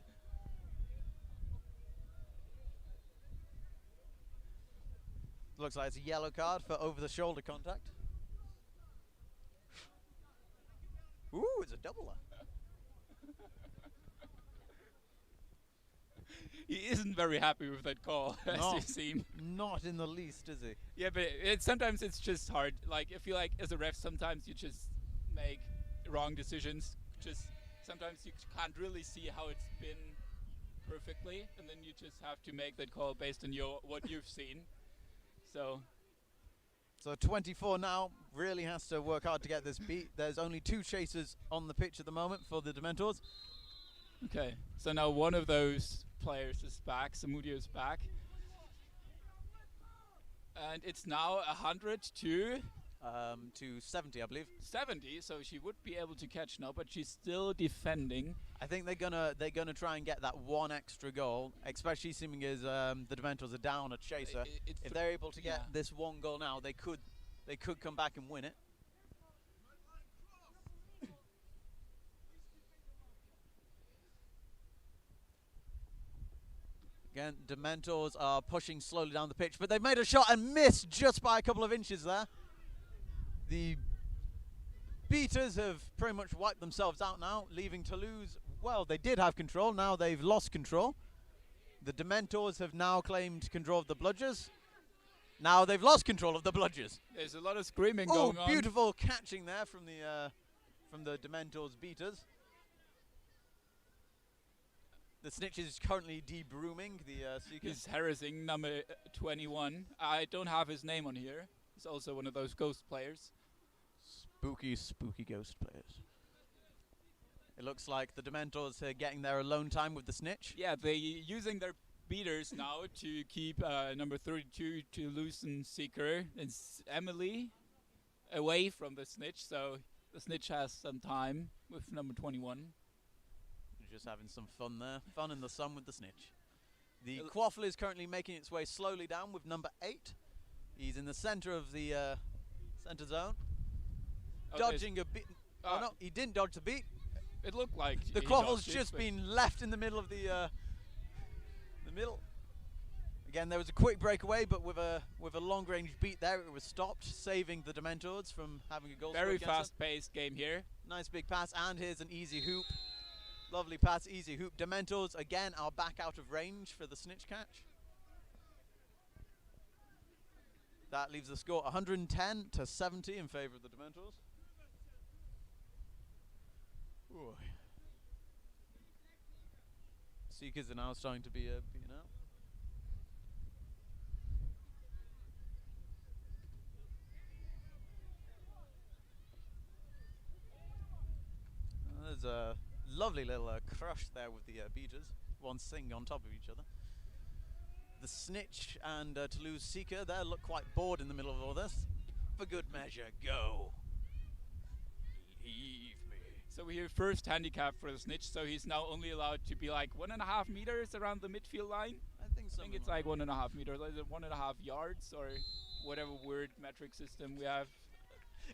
Looks like it's a yellow card for over-the-shoulder contact. Ooh, it's a doubler. He isn't very happy with that call, as you seem. Not in the least, is he? Yeah, but sometimes it's just hard. Like, I feel like as a ref, sometimes you just make wrong decisions. Sometimes you can't really see how it's been perfectly, and then you just have to make that call based on what you've seen. So 24 now really has to work hard to get this beat. There's only 2 chasers on the pitch at the moment for the Dementors. Okay, so now one of those players is back. Samudio's back. And it's now 100 to 70, I believe. 70, so she would be able to catch now, but she's still defending. I think they're gonna try and get that 1 extra goal, especially seeming as the Dementors are down a chaser. If they're able to get this 1 goal now, they could come back and win it. Again, Dementors are pushing slowly down the pitch, but they've made a shot and missed just by a couple of inches there. The beaters have pretty much wiped themselves out now, leaving Toulouse. Well, they did have control, now they've lost control. The Dementors have now claimed control of the Bludgers. Now they've lost control of the Bludgers. There's a lot of screaming going on. Oh, beautiful catching there from the Dementors beaters. The snitch is currently de-brooming the Seekers. He's harassing number 21. I don't have his name on here. He's also one of those ghost players. Spooky, spooky ghost players. It looks like the Dementors are getting their alone time with the Snitch. Yeah, they're using their beaters now to keep number 32 to loosen Seeker. It's Emily away from the Snitch, so the Snitch has some time with number 21. Just having some fun there. Fun in the sun with the Snitch. The Quaffle is currently making its way slowly down with number 8. He's in the center of the center zone. Dodging a beat. Oh no, he didn't dodge the beat. It looked like the Quaffle's just been left in the middle of the middle. Again, there was a quick breakaway, but with a long range beat there, it was stopped, saving the Dementors from having a goal. Very fast-paced game here. Nice big pass, and here's an easy hoop. Lovely pass, easy hoop. Dementors again are back out of range for the Snitch catch. That leaves the score 110 to 70 in favor of the Dementors. Ooh. Seekers are now starting to be beaten out. There's a lovely little crush there with the beaters, one sitting on top of each other. The Snitch and Toulouse Seeker there look quite bored in the middle of all this. For good measure, go. Leave me. So we have first handicap for the Snitch, so he's now only allowed to be like 1.5 meters around the midfield line. I think so. I think it's like 1.5 meters, like 1.5 yards or whatever weird metric system we have.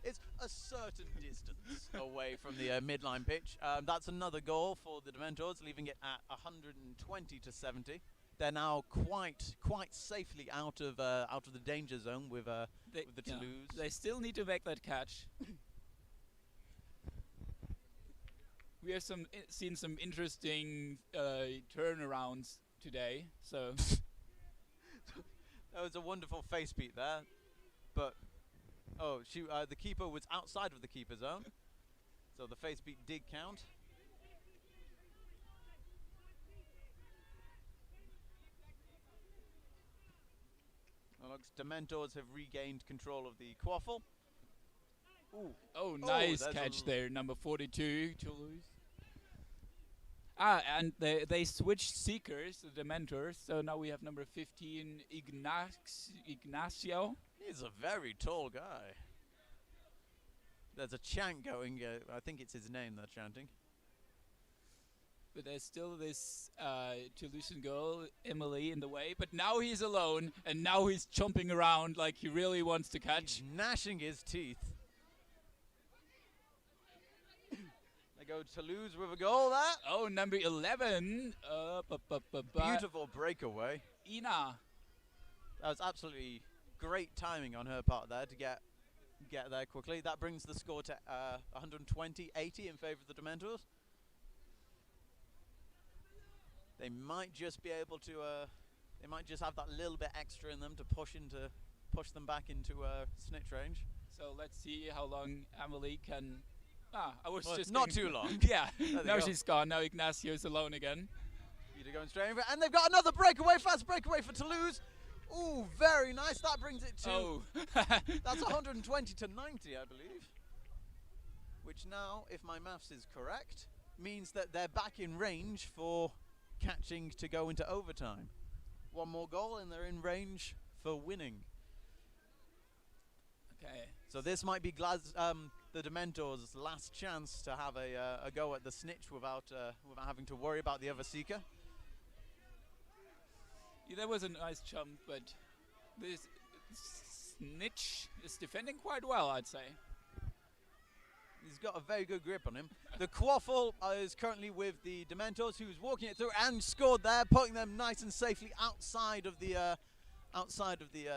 It's a certain distance away from the midline pitch. That's another goal for the Dementors, leaving it at 120 to 70. They're now quite safely out of the danger zone with the Toulouse. They still need to make that catch. We have seen some interesting turnarounds today. So that was a wonderful face beat there, but the keeper was outside of the keeper zone, so the face beat did count. Looks Dementors have regained control of the Quaffle. Ooh. Oh, nice catch there, number 42, Toulouse. And they switched Seekers, the Dementors, so now we have number 15, Ignacio. He's a very tall guy. There's a chant going, I think it's his name they're chanting. But there's still this Toulousean girl, Emily, in the way. But now he's alone, and now he's jumping around like he really wants to catch. He's gnashing his teeth. They go Toulouse with a goal there. Oh, number 11. Beautiful breakaway. Ina. That was absolutely great timing on her part there to get there quickly. That brings the score to 120-80 in favor of the Dementors. They might just be able to. They might just have that little bit extra in them to push them back into Snitch range. So let's see how long Emily can. I was just not too long. Yeah. Now she's gone. Now Ignacio's alone again. Peter going straight over, and they've got another breakaway, fast breakaway for Toulouse. Ooh, very nice. That brings it to. Oh. That's 120 to 90, I believe. Which now, if my maths is correct, means that they're back in range for catching to go into overtime. One more goal and they're in range for winning. Okay. So this might be the Dementors' last chance to have a go at the Snitch without having to worry about the other Seeker. Yeah, that was a nice jump, but this Snitch is defending quite well, I'd say. He's got a very good grip on him. The Quaffle is currently with the Dementors, who's walking it through and scored there, putting them nice and safely outside of the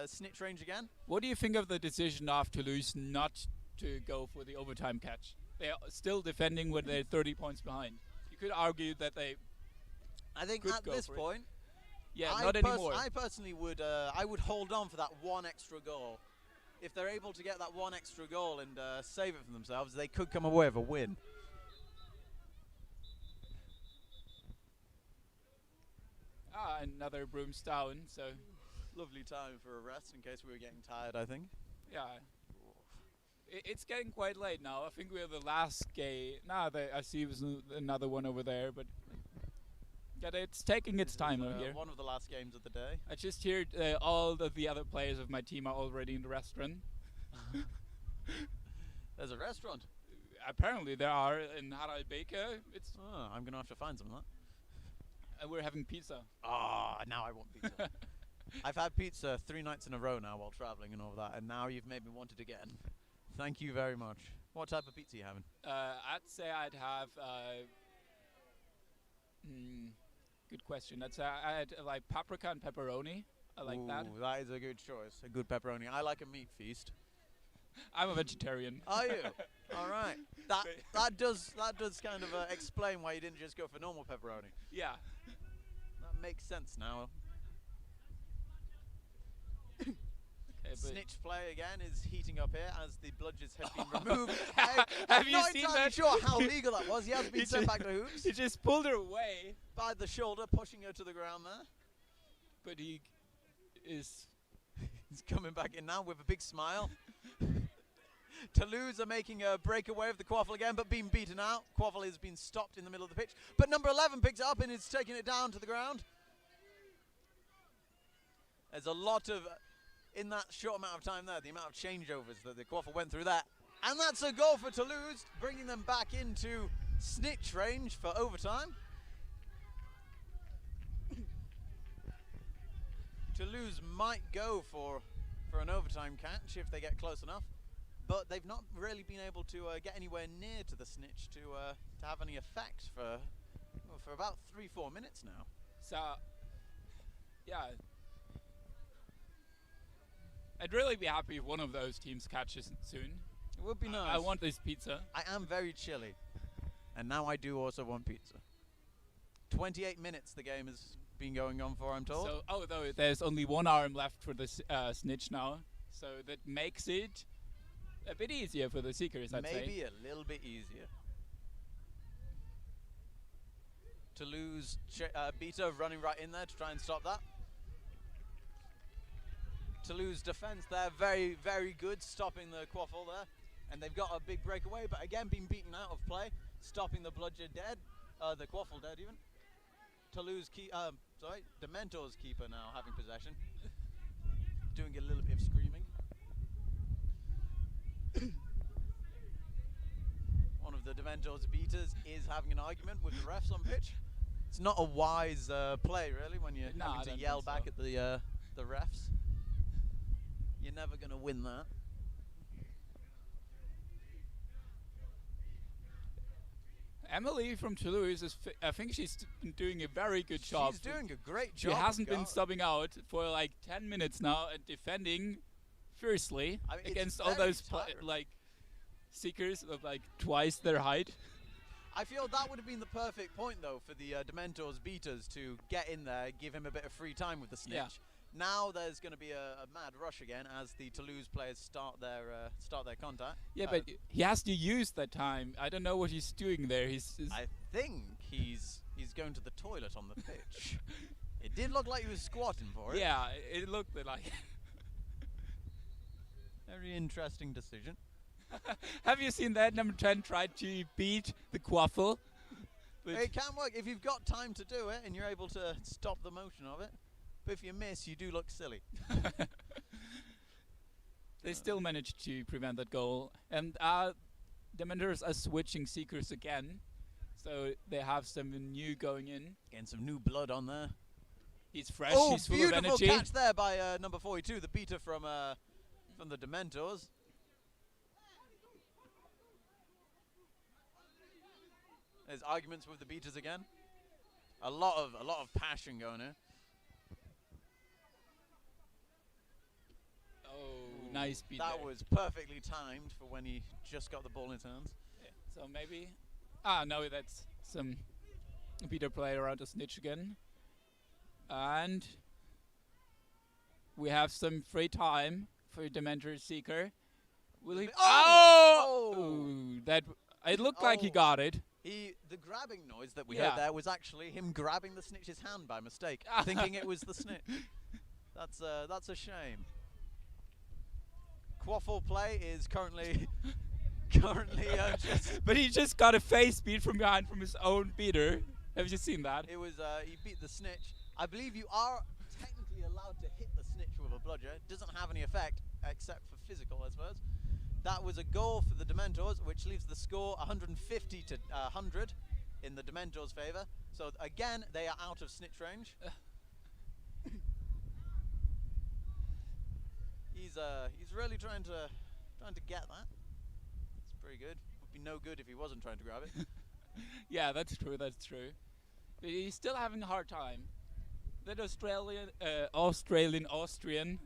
Snitch range again. What do you think of the decision of Toulouse not to go for the overtime catch? They are still defending when they're 30 points behind. You could argue that they. I think at this point, yeah, not anymore. I personally would hold on for that one extra goal. If they're able to get that one extra goal and save it for themselves, they could come away with a win. Another broom's down, so. Lovely time for a rest in case we were getting tired, I think. Yeah. It's getting quite late now. I think we're the last game. Nah, I see there's another one over there, but yeah, it's taking its time over here. One of the last games of the day. I just heard all of the other players of my team are already in the restaurant. There's a restaurant. Apparently there are in Harald Baker. It's. Oh, I'm gonna have to find some of that. And we're having pizza. Ah, now I want pizza. I've had pizza 3 nights in a row now while traveling and all that, and now you've made me want it again. Thank you very much. What type of pizza are you having? I'd say I'd have. Good question. I'd like paprika and pepperoni. I like that. That is a good choice. A good pepperoni. I like a meat feast. I'm a vegetarian. Are you? All right. That does kind of explain why you didn't just go for normal pepperoni. Yeah. That makes sense now. Snitch play again is heating up here as the bludgers have been removed. Have you not seen entirely that? sure how legal that was. He has been sent back to hoops. He just pulled her away by the shoulder, pushing her to the ground there. But he is. He's coming back in now with a big smile. Toulouse are making a breakaway of the Quaffle again, but being beaten out. Quaffle has been stopped in the middle of the pitch, but number 11 picks it up and is taking it down to the ground. There's a lot of, in that short amount of time there, the amount of changeovers that the Quaffle went through that. And that's a goal for Toulouse, bringing them back into snitch range for overtime. Toulouse might go for an overtime catch if they get close enough, but they've not really been able to get anywhere near to the snitch to have any effect for about 3-4 minutes now. So, yeah. I'd really be happy if one of those teams catches soon. It would be nice. I want this pizza. I am very chilly, and now I do also want pizza. 28 minutes the game has been going on for, I'm told. So, though there's only one arm left for the snitch now, so that makes it a bit easier for the Seekers, I'd say. Maybe a little bit easier. Toulouse Beta running right in there to try and stop that. Toulouse defense there, very, very good, stopping the Quaffle there. And they've got a big breakaway, but again being beaten out of play, stopping the bludger dead, the Quaffle dead even. Toulouse Dementor's keeper now having possession. Doing a little bit of screaming. One of the Dementor's beaters is having an argument with the refs on pitch. It's not a wise play really when you're having to yell back at the refs. You're never going to win that. Emily from Toulouse I think she's been doing a very good job. She's doing a great job. She hasn't been subbing out for like 10 minutes now and defending fiercely against all those Seekers of like twice their height. I feel that would have been the perfect point though for the Dementor's beaters to get in there, give him a bit of free time with the snitch. Yeah. Now there's going to be a mad rush again as the Toulouse players start their contact. Yeah, but he has to use that time. I don't know what he's doing there. I think he's going to the toilet on the pitch. It did look like he was squatting for it. Yeah, it looked like. Very interesting decision. Have you seen that? Number 10 tried to beat the Quaffle. It can work if you've got time to do it and you're able to stop the motion of it. But if you miss, you do look silly. They still managed to prevent that goal. And the Mentors are switching Seekers again. So they have some new going in. Getting some new blood on there. He's fresh, he's full of energy. Beautiful catch there by number 42, the beater from the Dementors. There's arguments with the beaters again. A lot of passion going here. Oh, nice beat That there. was perfectly timed for when he just got the ball in his hands. Yeah, so maybe... no, that's some beater play around the snitch again. And we have some free time for Dementor Seeker. Will he... That... It looked like he got it. The grabbing noise that we heard there was actually him grabbing the snitch's hand by mistake, thinking it was the snitch. That's a shame. Quaffle play is currently just. But he just got a face beat from behind from his own beater. Have you seen that? It was he beat the snitch. I believe you are technically allowed to hit the snitch with a bludger. It doesn't have any effect except for physical, I suppose. That was a goal for the Dementors, which leaves the score 150 to 100 in the Dementors' favour. So again, they are out of snitch range. He's really trying to get that. It's pretty good. Would be no good if he wasn't trying to grab it. Yeah, that's true. That's true. But he's still having a hard time. That Austrian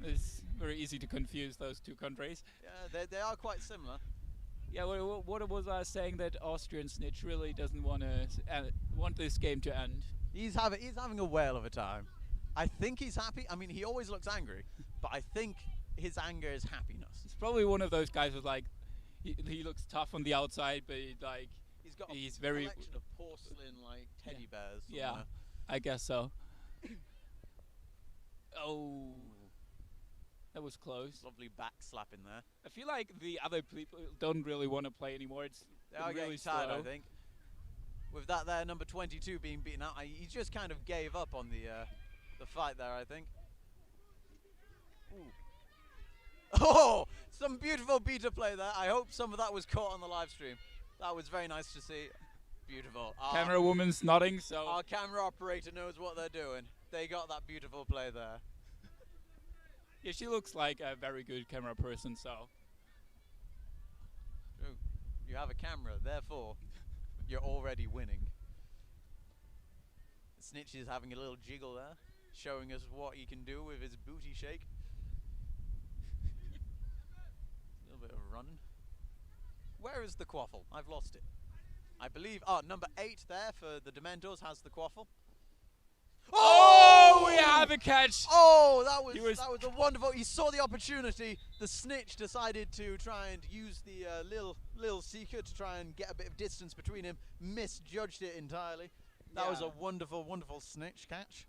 is very easy to confuse those two countries. Yeah, they are quite similar. Yeah, what was I saying, that Austrian snitch really doesn't want this game to end. He's having a whale of a time. I think he's happy. I mean, he always looks angry, but I think his anger is happiness. He's probably one of those guys who's like, he looks tough on the outside, but he's got he's a very collection of porcelain like teddy bears. Yeah, somewhere. I guess so. Oh, that was close. Lovely back slap in there. I feel like the other people don't really want to play anymore. It's They are really getting tired, slow. I think. With that there, number 22 being beaten out, he just kind of gave up on the fight there, I think. Ooh. Oh, some beautiful beta play there. I hope some of that was caught on the live stream. That was very nice to see. Beautiful. Camera woman's nodding, so our camera operator knows what they're doing. They got that beautiful play there. yeah, she looks like a very good camera person. So True. You have a camera, therefore you're already winning. Snitch is having a little jiggle there, showing us what he can do with his booty shake. A little bit of running. Where is the quaffle? I've lost it. I believe, number 8 there for the Dementors has the quaffle. Oh, we have a catch. Oh, that was a wonderful. He saw the opportunity. The snitch decided to try and use the little seeker to try and get a bit of distance between him. Misjudged it entirely. That was a wonderful, wonderful snitch catch.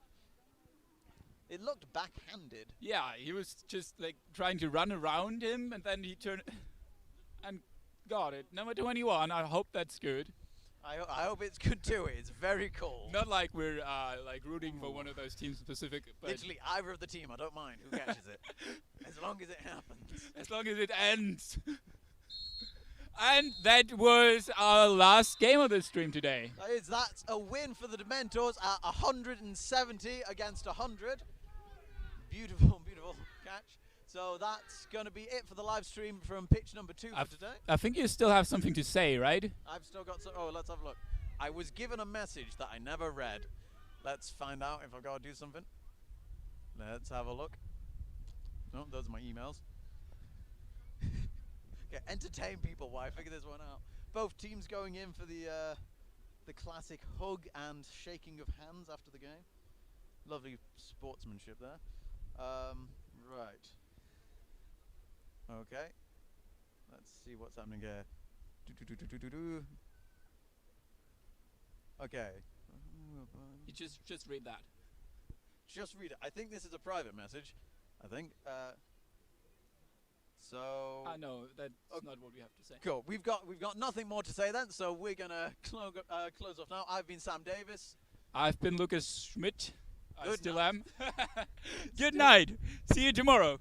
It looked backhanded. yeah, he was just like trying to run around him, and then he turned and got it. Number 21. I hope that's good. I hope it's good too. It's very cold. Not like we're like rooting for one of those teams specific, but Literally either of the team. I don't mind who catches it, as long as it happens. as long as it ends. And that was our last game of the stream today. That's a win for the Dementors at 170 against 100. Beautiful, beautiful catch. So that's going to be it for the live stream from pitch number 2 for today. I think you still have something to say, right? I've still got some. Oh, let's have a look. I was given a message that I never read. Let's find out if I've got to do something. Let's have a look. No, those are my emails. Okay, entertain people while I figure this one out. Both teams going in for the classic hug and shaking of hands after the game. Lovely sportsmanship there. Right. Okay. Let's see what's happening here. Okay. You just read that. Just read it. I think this is a private message. I think. So. No, that's not what we have to say. Cool. We've got nothing more to say then. So we're gonna close off now. I've been Sam Davis. I've been Lucas Schmidt. I Good still night. am. Good night. See you tomorrow.